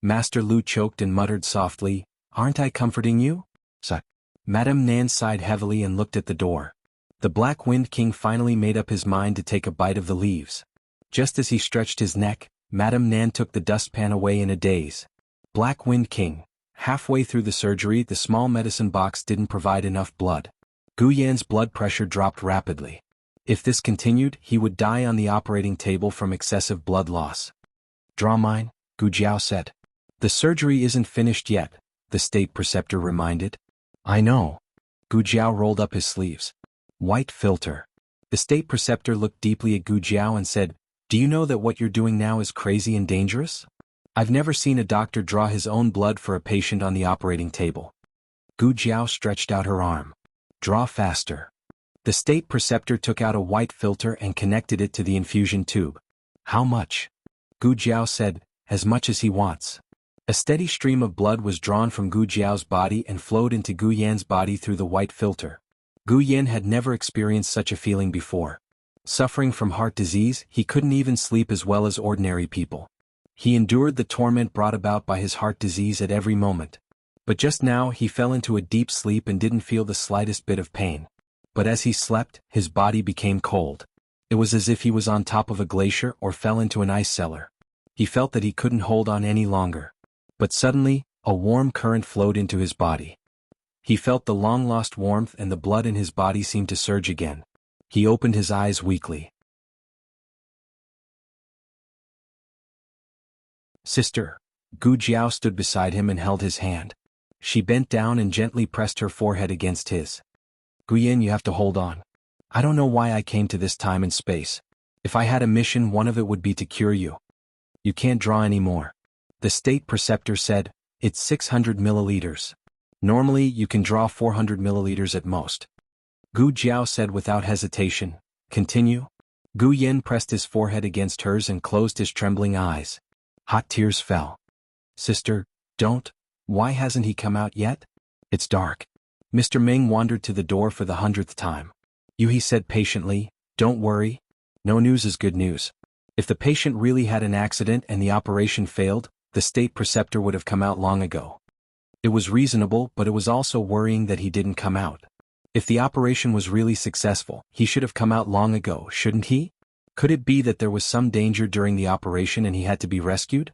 [SPEAKER 1] Master Lu choked and muttered softly, Aren't I comforting you? Madame Nan sighed heavily and looked at the door. The Black Wind King finally made up his mind to take a bite of the leaves. Just as he stretched his neck, Madame Nan took the dustpan away in a daze. Black Wind King. Halfway through the surgery, the small medicine box didn't provide enough blood. Gu Yan's blood pressure dropped rapidly. If this continued, he would die on the operating table from excessive blood loss. Draw mine, Gu Jiao said. The surgery isn't finished yet, the State Preceptor reminded. I know. Gu Jiao rolled up his sleeves. White filter. The State Preceptor looked deeply at Gu Jiao and said, Do you know that what you're doing now is crazy and dangerous? I've never seen a doctor draw his own blood for a patient on the operating table. Gu Jiao stretched out her arm. Draw faster. The State Preceptor took out a white filter and connected it to the infusion tube. How much? Gu Jiao said, As much as he wants. A steady stream of blood was drawn from Gu Jiao's body and flowed into Gu Yan's body through the white filter. Gu Yan had never experienced such a feeling before. Suffering from heart disease, he couldn't even sleep as well as ordinary people. He endured the torment brought about by his heart disease at every moment. But just now he fell into a deep sleep and didn't feel the slightest bit of pain. But as he slept, his body became cold. It was as if he was on top of a glacier or fell into an ice cellar. He felt that he couldn't hold on any longer. But suddenly, a warm current flowed into his body. He felt the long-lost warmth and the blood in his body seemed to surge again. He opened his eyes weakly. Sister. Gu Jiao stood beside him and held his hand. She bent down and gently pressed her forehead against his. Gu Yan, you have to hold on. I don't know why I came to this time and space. If I had a mission, one of it would be to cure you. You can't draw anymore. The State Preceptor said, It's 600 milliliters. Normally, you can draw 400 milliliters at most. Gu Jiao said without hesitation, Continue. Gu Yan pressed his forehead against hers and closed his trembling eyes. Hot tears fell. Sister, don't. Why hasn't he come out yet? It's dark. Mr. Ming wandered to the door for the 100th time. He said patiently, Don't worry. No news is good news. If the patient really had an accident and the operation failed, the State Preceptor would have come out long ago. It was reasonable, but it was also worrying that he didn't come out. If the operation was really successful, he should have come out long ago, shouldn't he? Could it be that there was some danger during the operation and he had to be rescued?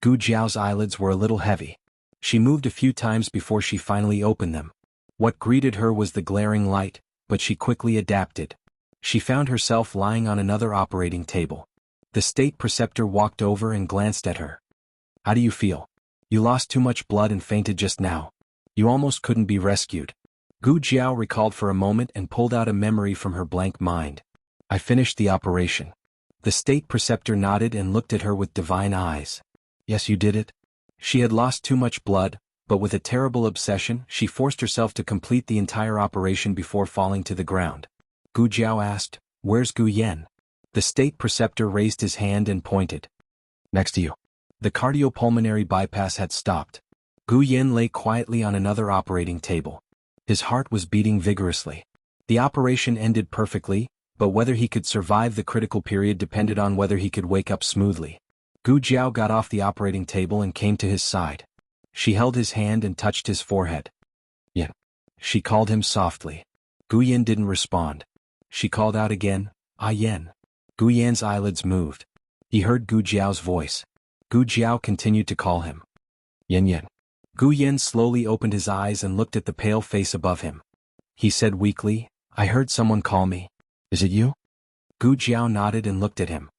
[SPEAKER 1] Gu Jiao's eyelids were a little heavy. She moved a few times before she finally opened them. What greeted her was the glaring light, but she quickly adapted. She found herself lying on another operating table. The State Preceptor walked over and glanced at her. How do you feel? You lost too much blood and fainted just now. You almost couldn't be rescued. Gu Jiao recalled for a moment and pulled out a memory from her blank mind. I finished the operation. The State Preceptor nodded and looked at her with divine eyes. Yes, you did it. She had lost too much blood, but with a terrible obsession, she forced herself to complete the entire operation before falling to the ground. Gu Jiao asked, Where's Gu Yan? The State Preceptor raised his hand and pointed. Next to you. The cardiopulmonary bypass had stopped. Gu Yan lay quietly on another operating table. His heart was beating vigorously. The operation ended perfectly, but whether he could survive the critical period depended on whether he could wake up smoothly. Gu Jiao got off the operating table and came to his side. She held his hand and touched his forehead. Yin. She called him softly. Gu Yan didn't respond. She called out again, Ah Yan. Gu Yan's eyelids moved. He heard Gu Jiao's voice. Gu Jiao continued to call him. Yan Yan. Gu Yan slowly opened his eyes and looked at the pale face above him. He said weakly, I heard someone call me. Is it you? Gu Jiao nodded and looked at him.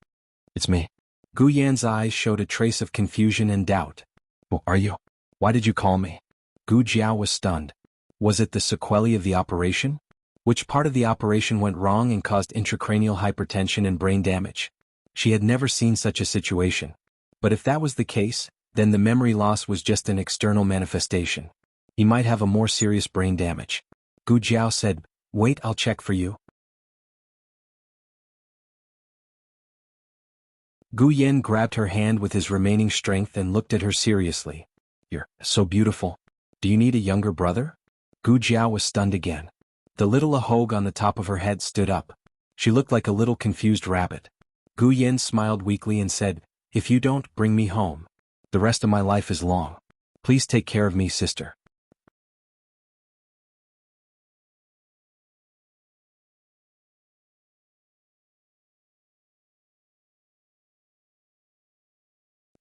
[SPEAKER 1] It's me. Gu Yan's eyes showed a trace of confusion and doubt. Who are you? Why did you call me? Gu Jiao was stunned. Was it the sequelae of the operation? Which part of the operation went wrong and caused intracranial hypertension and brain damage? She had never seen such a situation. But if that was the case, then the memory loss was just an external manifestation. He might have a more serious brain damage. Gu Jiao said, Wait, I'll check for you. Gu Yan grabbed her hand with his remaining strength and looked at her seriously. You're so beautiful. Do you need a younger brother? Gu Jiao was stunned again. The little ahog on the top of her head stood up. She looked like a little confused rabbit. Gu Yan smiled weakly and said, If you don't bring me home, the rest of my life is long. Please take care of me, sister.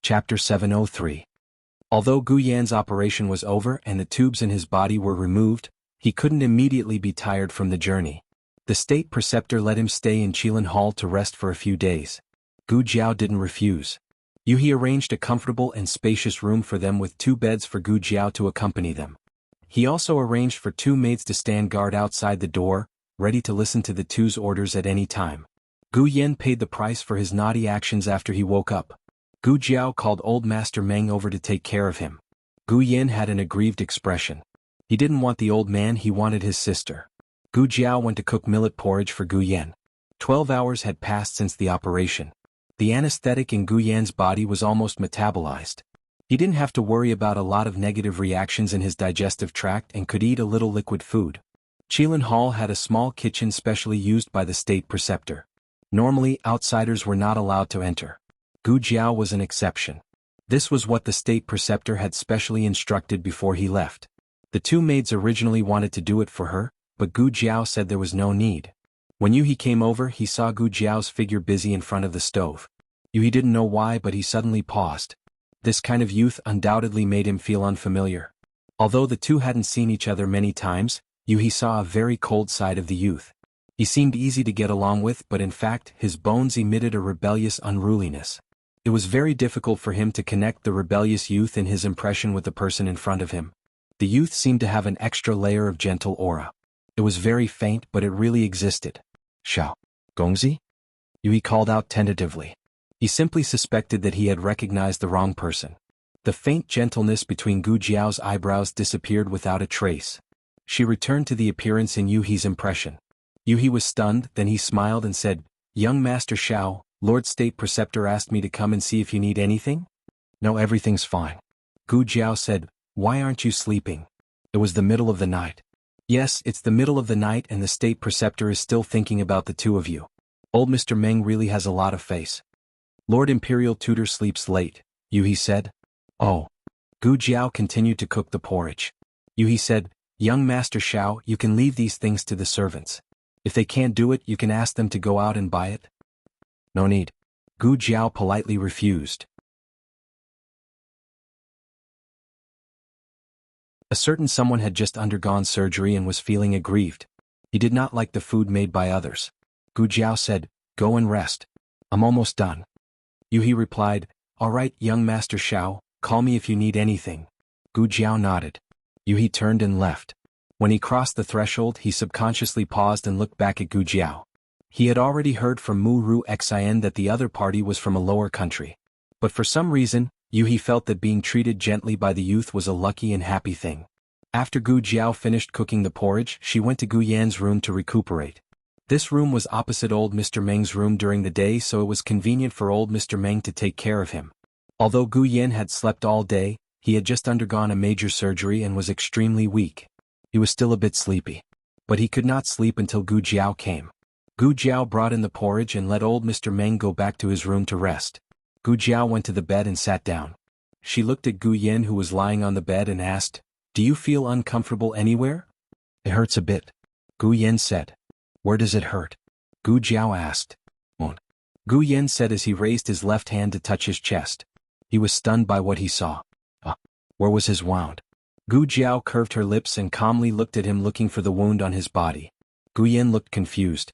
[SPEAKER 1] Chapter 703. Although Gu Yan's operation was over and the tubes in his body were removed, he couldn't immediately be tired from the journey. The state preceptor let him stay in Qilin Hall to rest for a few days. Gu Jiao didn't refuse. He arranged a comfortable and spacious room for them with 2 beds for Gu Jiao to accompany them. He also arranged for 2 maids to stand guard outside the door, ready to listen to the 2's orders at any time. Gu Yan paid the price for his naughty actions after he woke up. Gu Jiao called old Master Meng over to take care of him. Gu Yan had an aggrieved expression. He didn't want the old man, he wanted his sister. Gu Jiao went to cook millet porridge for Gu Yan. 12 hours had passed since the operation. The anesthetic in Gu Yan's body was almost metabolized. He didn't have to worry about a lot of negative reactions in his digestive tract and could eat a little liquid food. Qilin Hall had a small kitchen specially used by the state preceptor. Normally, outsiders were not allowed to enter. Gu Jiao was an exception. This was what the state preceptor had specially instructed before he left. The 2 maids originally wanted to do it for her, but Gu Jiao said there was no need. When He came over, he saw Gu Jiao's figure busy in front of the stove. He didn't know why, but he suddenly paused. This kind of youth undoubtedly made him feel unfamiliar. Although the 2 hadn't seen each other many times, He saw a very cold side of the youth. He seemed easy to get along with, but in fact, his bones emitted a rebellious unruliness. It was very difficult for him to connect the rebellious youth in his impression with the person in front of him. The youth seemed to have an extra layer of gentle aura. It was very faint, but it really existed. Xiao Gongzi? He called out tentatively. He simply suspected that he had recognized the wrong person. The faint gentleness between Gu Jiao's eyebrows disappeared without a trace. She returned to the appearance in Yuhi's impression. Yuhi was stunned, then he smiled and said, Young Master Xiao, Lord State Preceptor asked me to come and see if you need anything? No, everything's fine. Gu Jiao said, Why aren't you sleeping? It was the middle of the night. Yes, it's the middle of the night and the State Preceptor is still thinking about the 2 of you. Old Mr. Meng really has a lot of face. Lord Imperial Tutor sleeps late, Yuhi said. Oh. Gu Jiao continued to cook the porridge. Yuhi said, Young Master Xiao, you can leave these things to the servants. If they can't do it, you can ask them to go out and buy it. No need. Gu Jiao politely refused. A certain someone had just undergone surgery and was feeling aggrieved. He did not like the food made by others. Gu Jiao said, Go and rest. I'm almost done. Yuhi replied, All right, young Master Xiao, call me if you need anything. Gu Jiao nodded. Yuhi turned and left. When he crossed the threshold, he subconsciously paused and looked back at Gu Jiao. He had already heard from Mu Ru Xin that the other party was from a lower country. But for some reason, Yuhi felt that being treated gently by the youth was a lucky and happy thing. After Gu Jiao finished cooking the porridge, she went to Gu Yan's room to recuperate. This room was opposite old Mr. Meng's room during the day, so it was convenient for old Mr. Meng to take care of him. Although Gu Yan had slept all day, he had just undergone a major surgery and was extremely weak. He was still a bit sleepy. But he could not sleep until Gu Jiao came. Gu Jiao brought in the porridge and let old Mr. Meng go back to his room to rest. Gu Jiao went to the bed and sat down. she looked at Gu Yen who was lying on the bed and asked, "Do you feel uncomfortable anywhere?" "It hurts a bit," Gu Yen said. "Where does it hurt?" Gu Jiao asked. "Won't," Gu Yen said as he raised his left hand to touch his chest. He was stunned by what he saw. Where was his wound? Gu Jiao curved her lips and calmly looked at him, looking for the wound on his body. Gu Yen looked confused.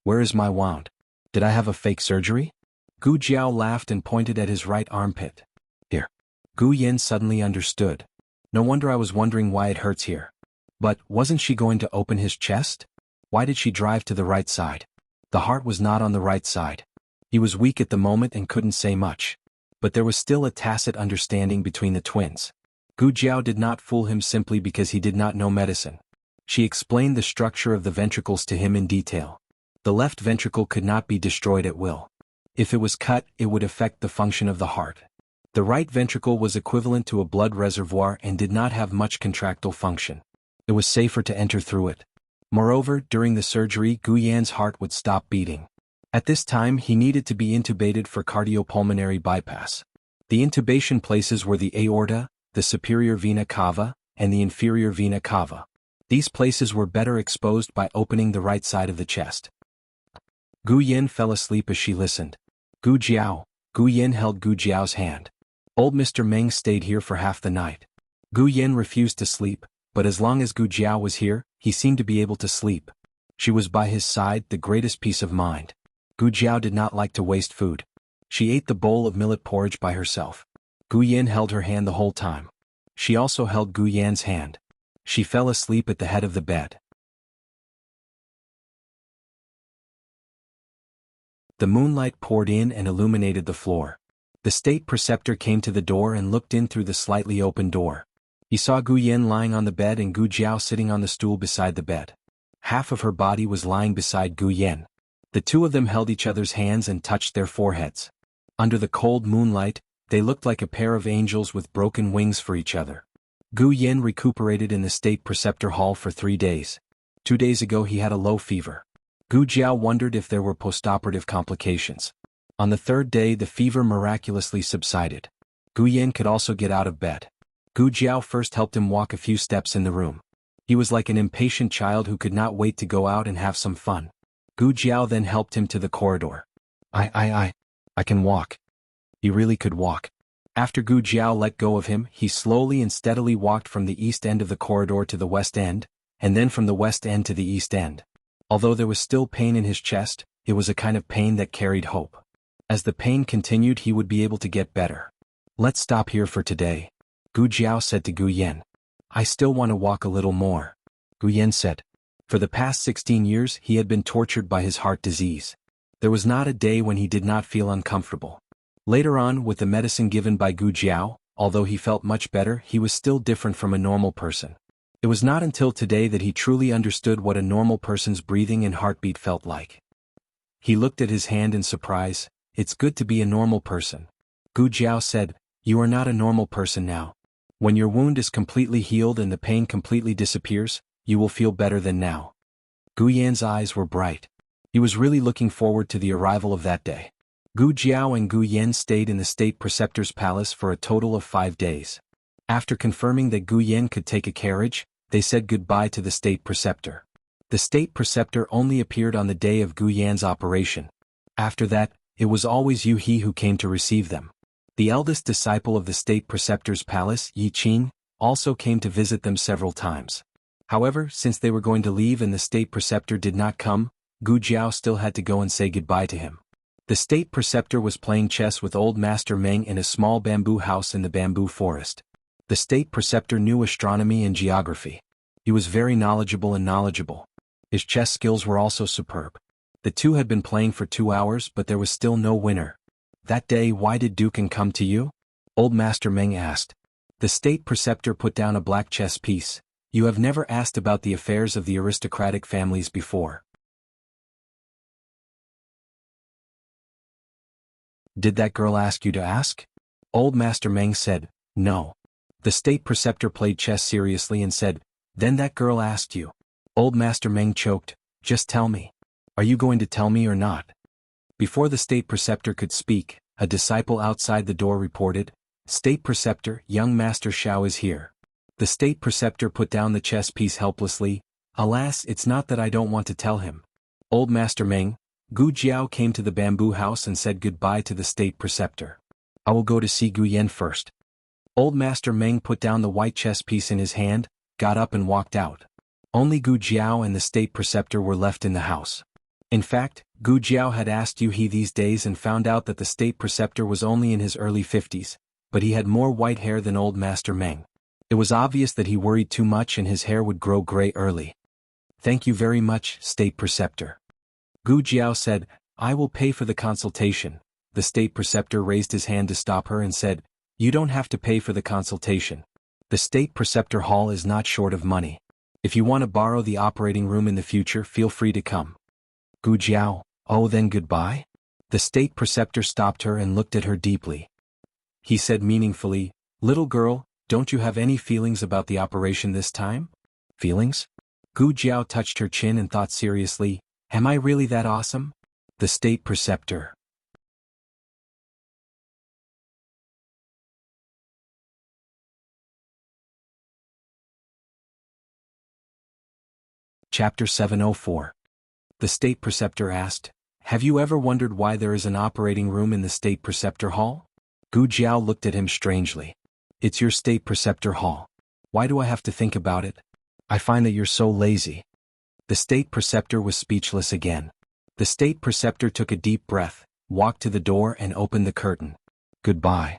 [SPEAKER 1] "Where is my wound? Did I have a fake surgery?" Gu Jiao laughed and pointed at his right armpit. "Here." Gu Yen suddenly understood. "No wonder I was wondering why it hurts here." But wasn't she going to open his chest? Why did she drive to the right side? The heart was not on the right side. He was weak at the moment and couldn't say much. But there was still a tacit understanding between the twins. Gu Jiao did not fool him simply because he did not know medicine. She explained the structure of the ventricles to him in detail. The left ventricle could not be destroyed at will. If it was cut, it would affect the function of the heart. The right ventricle was equivalent to a blood reservoir and did not have much contractile function. It was safer to enter through it. Moreover, during the surgery, Gu Yan's heart would stop beating. At this time, he needed to be intubated for cardiopulmonary bypass. The intubation places were the aorta, the superior vena cava, and the inferior vena cava. These places were better exposed by opening the right side of the chest. Gu Yan fell asleep as she listened. Gu Yan held Gu Jiao's hand. Old Mr. Meng stayed here for half the night. Gu Yan refused to sleep, but as long as Gu Jiao was here, he seemed to be able to sleep. She was by his side, the greatest peace of mind. Gu Jiao did not like to waste food. She ate the bowl of millet porridge by herself. Gu Yan held her hand the whole time. She also held Gu Yan's hand. She fell asleep at the head of the bed. The moonlight poured in and illuminated the floor. The state preceptor came to the door and looked in through the slightly open door. He saw Gu Yan lying on the bed and Gu Jiao sitting on the stool beside the bed. Half of her body was lying beside Gu Yan. The two of them held each other's hands and touched their foreheads. Under the cold moonlight, they looked like a pair of angels with broken wings for each other. Gu Yan recuperated in the state preceptor hall for 3 days. 2 days ago he had a low fever. Gu Jiao wondered if there were postoperative complications. On the 3rd day the fever miraculously subsided. Gu Yan could also get out of bed. Gu Jiao first helped him walk a few steps in the room. He was like an impatient child who could not wait to go out and have some fun. Gu Jiao then helped him to the corridor. I can walk. He really could walk. After Gu Jiao let go of him, he slowly and steadily walked from the east end of the corridor to the west end, and then from the west end to the east end. Although there was still pain in his chest, it was a kind of pain that carried hope. As the pain continued, he would be able to get better. "Let's stop here for today," Gu Jiao said to Gu Yan. "I still want to walk a little more," Gu Yan said. For the past 16 years he had been tortured by his heart disease. There was not a day when he did not feel uncomfortable. Later on, with the medicine given by Gu Jiao, although he felt much better, he was still different from a normal person. It was not until today that he truly understood what a normal person's breathing and heartbeat felt like. He looked at his hand in surprise. "It's good to be a normal person." Gu Jiao said, "You are not a normal person now. When your wound is completely healed and the pain completely disappears, you will feel better than now." Gu Yan's eyes were bright. He was really looking forward to the arrival of that day. Gu Jiao and Gu Yan stayed in the state preceptor's palace for a total of 5 days. After confirming that Gu Yan could take a carriage, they said goodbye to the state preceptor. The state preceptor only appeared on the day of Gu Yan's operation. After that, it was always Yu He who came to receive them. The eldest disciple of the state preceptor's palace, Yi Qing, also came to visit them several times. However, since they were going to leave and the state preceptor did not come, Gu Jiao still had to go and say goodbye to him. The state preceptor was playing chess with old Master Meng in a small bamboo house in the bamboo forest. The state preceptor knew astronomy and geography. He was very knowledgeable. His chess skills were also superb. The two had been playing for 2 hours, but there was still no winner. "That day, why did Dukin come to you?" Old Master Meng asked. The state preceptor put down a black chess piece. "You have never asked about the affairs of the aristocratic families before. Did that girl ask you to ask?" Old Master Meng said, "No." The state preceptor played chess seriously and said, "Then that girl asked you." Old Master Meng choked, "Just tell me. Are you going to tell me or not?" Before the state preceptor could speak, a disciple outside the door reported, State Preceptor, young Master Xiao is here. The State Preceptor put down the chess piece helplessly. Alas, it's not that I don't want to tell him. Old Master Meng, Gu Jiao came to the bamboo house and said goodbye to the State Preceptor. I will go to see Gu Yan first. Old Master Meng put down the white chess piece in his hand, got up and walked out. Only Gu Jiao and the State Preceptor were left in the house. In fact, Gu Jiao had asked Yu He these days and found out that the State Preceptor was only in his early 50s, but he had more white hair than Old Master Meng. It was obvious that he worried too much and his hair would grow gray early. Thank you very much, State Preceptor. Gu Jiao said, I will pay for the consultation. The State Preceptor raised his hand to stop her and said, You don't have to pay for the consultation. The State Preceptor Hall is not short of money. If you want to borrow the operating room in the future, feel free to come. Gu Jiao, oh then goodbye? The State Preceptor stopped her and looked at her deeply. He said meaningfully, Little girl, don't you have any feelings about the operation this time? Feelings? Gu Jiao touched her chin and thought seriously, Am I really that awesome? The State Preceptor. Chapter 704. The State Preceptor asked, Have you ever wondered why there is an operating room in the State Preceptor Hall? Gu Jiao looked at him strangely. It's your State Preceptor Hall. Why do I have to think about it? I find that you're so lazy. The State Preceptor was speechless again. The State Preceptor took a deep breath, walked to the door and opened the curtain. Goodbye.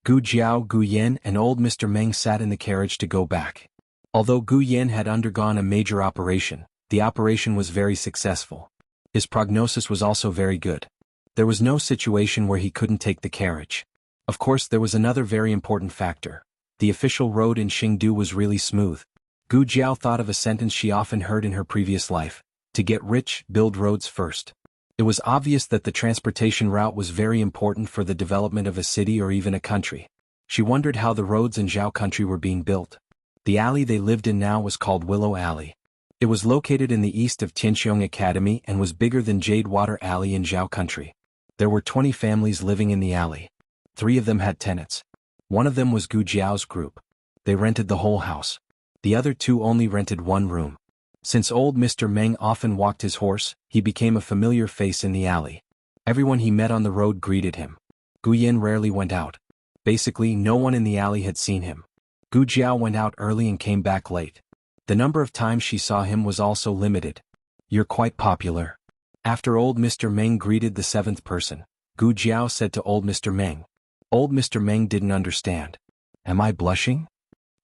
[SPEAKER 1] Gu Jiao, Gu Yan and old Mr. Meng sat in the carriage to go back. Although Gu Yan had undergone a major operation, the operation was very successful. His prognosis was also very good. There was no situation where he couldn't take the carriage. Of course, there was another very important factor. The official road in Xingdu was really smooth. Gu Jiao thought of a sentence she often heard in her previous life. To get rich, build roads first. It was obvious that the transportation route was very important for the development of a city or even a country. She wondered how the roads in Zhao country were being built. The alley they lived in now was called Willow Alley. It was located in the east of Tianxiong Academy and was bigger than Jadewater Alley in Zhao country. There were 20 families living in the alley. 3 of them had tenants. One of them was Gu Jiao's group. They rented the whole house. The other 2 only rented 1 room. Since old Mr. Meng often walked his horse, he became a familiar face in the alley. Everyone he met on the road greeted him. Gu Yan rarely went out. Basically, no one in the alley had seen him. Gu Jiao went out early and came back late. The number of times she saw him was also limited. You're quite popular. After old Mr. Meng greeted the 7th person, Gu Jiao said to old Mr. Meng. Old Mr. Meng didn't understand. Am I blushing?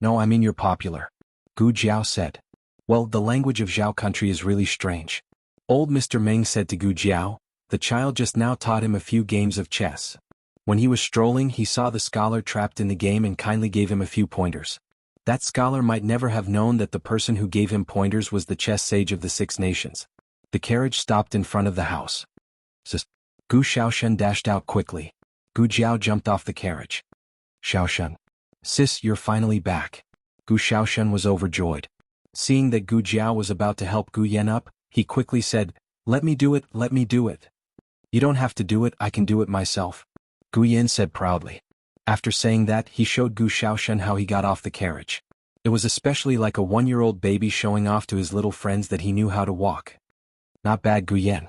[SPEAKER 1] No, I mean you're popular. Gu Jiao said. Well, the language of Zhao country is really strange. Old Mr. Meng said to Gu Jiao, the child just now taught him a few games of chess. When he was strolling, he saw the scholar trapped in the game and kindly gave him a few pointers. That scholar might never have known that the person who gave him pointers was the chess sage of the 6 nations. The carriage stopped in front of the house. Gu Xiaoshen dashed out quickly. Gu Jiao jumped off the carriage. Xiaoshen. Sis, you're finally back. Gu Xiaoshen was overjoyed. Seeing that Gu Jiao was about to help Gu Yan up, he quickly said, Let me do it, let me do it. You don't have to do it, I can do it myself. Gu Yan said proudly. After saying that, he showed Gu Xiaoshen how he got off the carriage. It was especially like a 1-year-old baby showing off to his little friends that he knew how to walk. Not bad, Gu Yan.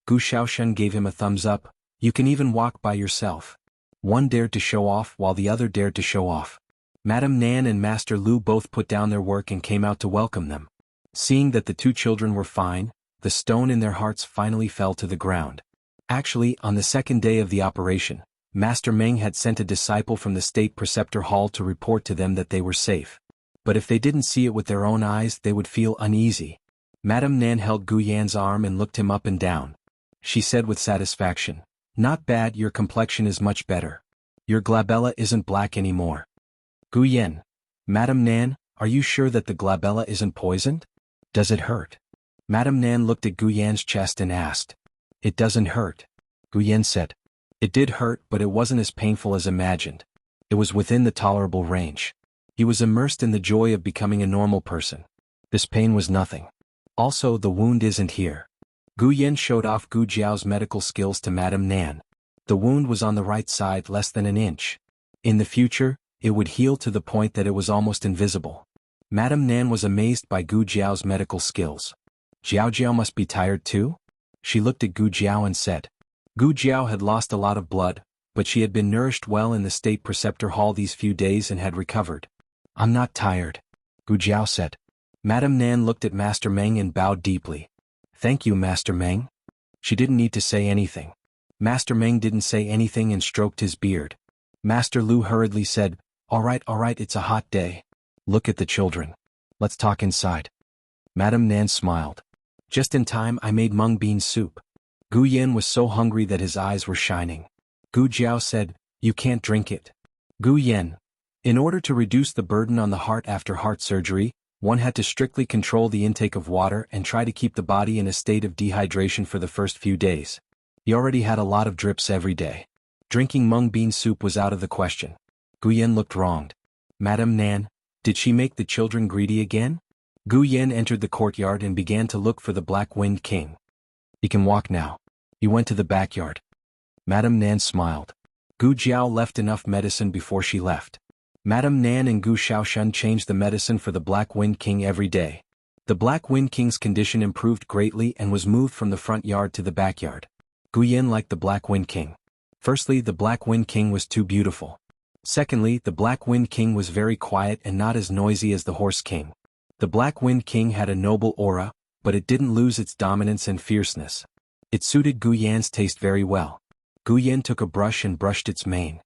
[SPEAKER 1] Gu Xiaoshen gave him a thumbs up. You can even walk by yourself. One dared to show off while the other dared to show off. Madame Nan and Master Lu both put down their work and came out to welcome them. Seeing that the 2 children were fine, the stone in their hearts finally fell to the ground. Actually, on the 2nd day of the operation, Master Meng had sent a disciple from the State Preceptor Hall to report to them that they were safe. But if they didn't see it with their own eyes, they would feel uneasy. Madame Nan held Gu Yan's arm and looked him up and down. She said with satisfaction, Not bad, your complexion is much better. Your glabella isn't black anymore. Gu Yan. Madame Nan, are you sure that the glabella isn't poisoned? Does it hurt? Madame Nan looked at Gu Yan's chest and asked. It doesn't hurt. Gu Yan said. It did hurt, but it wasn't as painful as imagined. It was within the tolerable range. He was immersed in the joy of becoming a normal person. This pain was nothing. Also, the wound isn't here. Gu Yen showed off Gu Jiao's medical skills to Madame Nan. The wound was on the right side less than an inch. In the future, it would heal to the point that it was almost invisible. Madame Nan was amazed by Gu Jiao's medical skills. Jiao Jiao must be tired too? She looked at Gu Jiao and said. Gu Jiao had lost a lot of blood, but she had been nourished well in the state preceptor hall these few days and had recovered. I'm not tired, Gu Jiao said. Madame Nan looked at Master Meng and bowed deeply. Thank you, Master Meng. She didn't need to say anything. Master Meng didn't say anything and stroked his beard. Master Lu hurriedly said, all right, it's a hot day. Look at the children. Let's talk inside. Madame Nan smiled. Just in time I made mung bean soup. Gu Yen was so hungry that his eyes were shining. Gu Jiao said, you can't drink it. Gu Yen. In order to reduce the burden on the heart after heart surgery, one had to strictly control the intake of water and try to keep the body in a state of dehydration for the first few days. He already had a lot of drips every day. Drinking mung bean soup was out of the question. Gu Yen looked wronged. Madame Nan, did she make the children greedy again? Gu Yen entered the courtyard and began to look for the Black-Winged King. He can walk now. He went to the backyard. Madame Nan smiled. Gu Jiao left enough medicine before she left. Madame Nan and Gu Shaoshun changed the medicine for the Black-Winged King every day. The Black-Winged King's condition improved greatly and was moved from the front yard to the backyard. Gu Yen liked the Black-Winged King. Firstly, the Black-Winged King was too beautiful. Secondly, the Black-Winged King was very quiet and not as noisy as the Horse King. The Black-Winged King had a noble aura, but it didn't lose its dominance and fierceness. It suited Gu Yan's taste very well. Gu Yan took a brush and brushed its mane.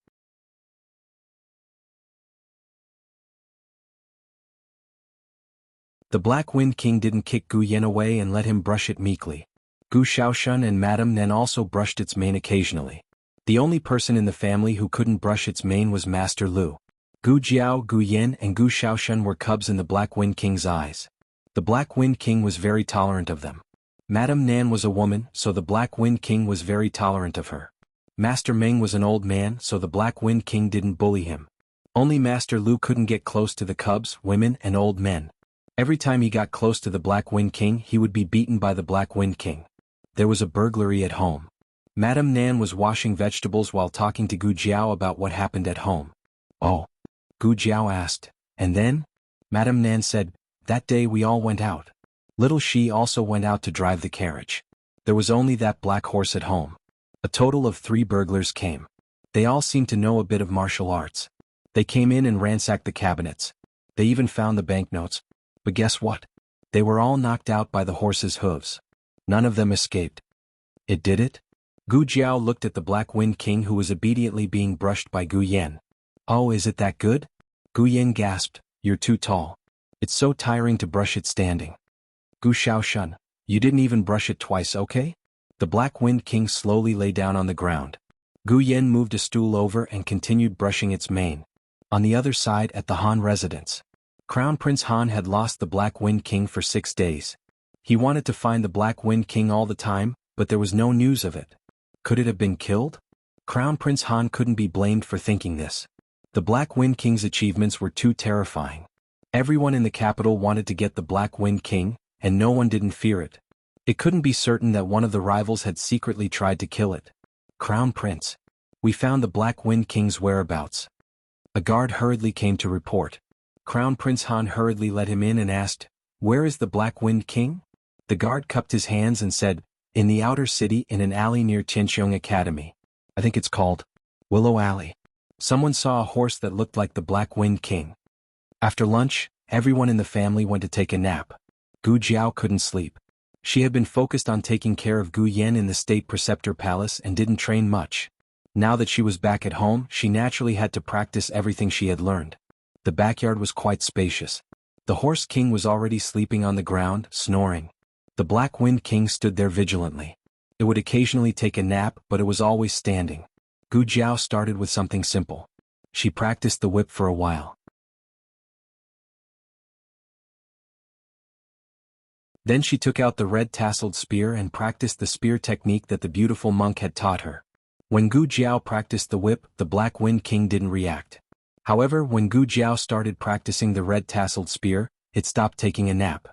[SPEAKER 1] The Black-Winged King didn't kick Gu Yan away and let him brush it meekly. Gu Shaoshun and Madame Nan also brushed its mane occasionally. The only person in the family who couldn't brush its mane was Master Lu. Gu Jiao, Gu Yen and Gu Shaoshun were cubs in the Black-Winged King's eyes. The Black-Winged King was very tolerant of them. Madame Nan was a woman, so the Black-Winged King was very tolerant of her. Master Meng was an old man, so the Black-Winged King didn't bully him. Only Master Lu couldn't get close to the cubs, women and old men. Every time he got close to the Black-Winged King he would be beaten by the Black-Winged King. There was a burglary at home. Madame Nan was washing vegetables while talking to Gu Jiao about what happened at home. Oh. Gu Jiao asked, and then? Madame Nan said, that day we all went out. Little Shi also went out to drive the carriage. There was only that black horse at home. A total of 3 burglars came. They all seemed to know a bit of martial arts. They came in and ransacked the cabinets. They even found the banknotes. But guess what? They were all knocked out by the horse's hooves. None of them escaped. It did it? Gu Jiao looked at the Black-Winged King who was obediently being brushed by Gu Yen. Oh, is it that good? Gu Yen gasped, you're too tall. It's so tiring to brush it standing. Gu Shaoshun, you didn't even brush it twice, okay? The Black-Winged King slowly lay down on the ground. Gu Yen moved a stool over and continued brushing its mane. On the other side at the Han residence. Crown Prince Han had lost the Black-Winged King for 6 days. He wanted to find the Black-Winged King all the time, but there was no news of it. Could it have been killed? Crown Prince Han couldn't be blamed for thinking this. The Black-Winged King's achievements were too terrifying. Everyone in the capital wanted to get the Black-Winged King, and no one didn't fear it. It couldn't be certain that one of the rivals had secretly tried to kill it. Crown Prince. We found the Black-Winged King's whereabouts. A guard hurriedly came to report. Crown Prince Han hurriedly let him in and asked, where is the Black-Winged King? The guard cupped his hands and said, in the outer city in an alley near Tianxiong Academy. I think it's called Willow Alley. Someone saw a horse that looked like the Black-Winged King. After lunch, everyone in the family went to take a nap. Gu Jiao couldn't sleep. She had been focused on taking care of Gu Yen in the State Preceptor Palace and didn't train much. Now that she was back at home, she naturally had to practice everything she had learned. The backyard was quite spacious. The Horse King was already sleeping on the ground, snoring. The Black-Winged King stood there vigilantly. It would occasionally take a nap, but it was always standing. Gu Jiao started with something simple. She practiced the whip for a while. Then she took out the red tasseled spear and practiced the spear technique that the beautiful monk had taught her. When Gu Jiao practiced the whip, the Black-Winged King didn't react. However, when Gu Jiao started practicing the red tasseled spear, it stopped taking a nap.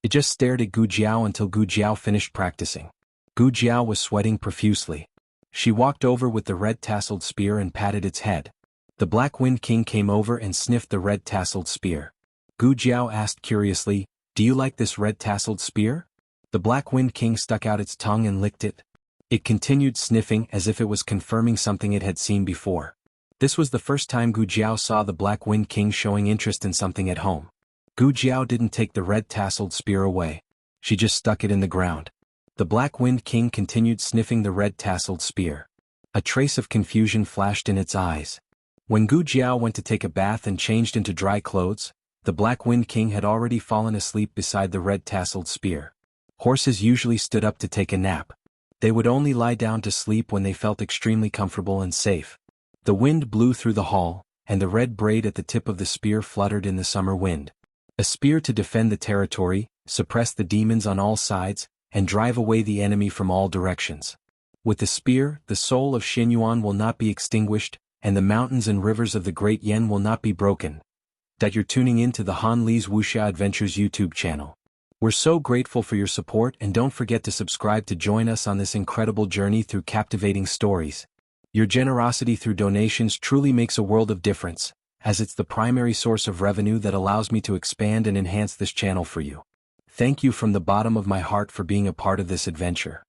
[SPEAKER 1] It just stared at Gu Jiao until Gu Jiao finished practicing. Gu Jiao was sweating profusely. She walked over with the red-tasseled spear and patted its head. The Black Wind King came over and sniffed the red-tasseled spear. Gu Jiao asked curiously, "Do you like this red-tasseled spear?" The Black Wind King stuck out its tongue and licked it. It continued sniffing as if it was confirming something it had seen before. This was the first time Gu Jiao saw the Black Wind King showing interest in something at home. Gu Jiao didn't take the red-tasseled spear away. She just stuck it in the ground. The Black Wind King continued sniffing the red-tasseled spear. A trace of confusion flashed in its eyes. When Gu Jiao went to take a bath and changed into dry clothes, the Black Wind King had already fallen asleep beside the red-tasseled spear. Horses usually stood up to take a nap. They would only lie down to sleep when they felt extremely comfortable and safe. The wind blew through the hall, and the red braid at the tip of the spear fluttered in the summer wind. A spear to defend the territory, suppress the demons on all sides, and drive away the enemy from all directions. With the spear, the soul of Xinyuan will not be extinguished, and the mountains and rivers of the Great Yen will not be broken. That you're tuning in to the Han Li's Wuxia Adventures YouTube channel. We're so grateful for your support, and don't forget to subscribe to join us on this incredible journey through captivating stories. Your generosity through donations truly makes a world of difference, as it's the primary source of revenue that allows me to expand and enhance this channel for you. Thank you from the bottom of my heart for being a part of this adventure.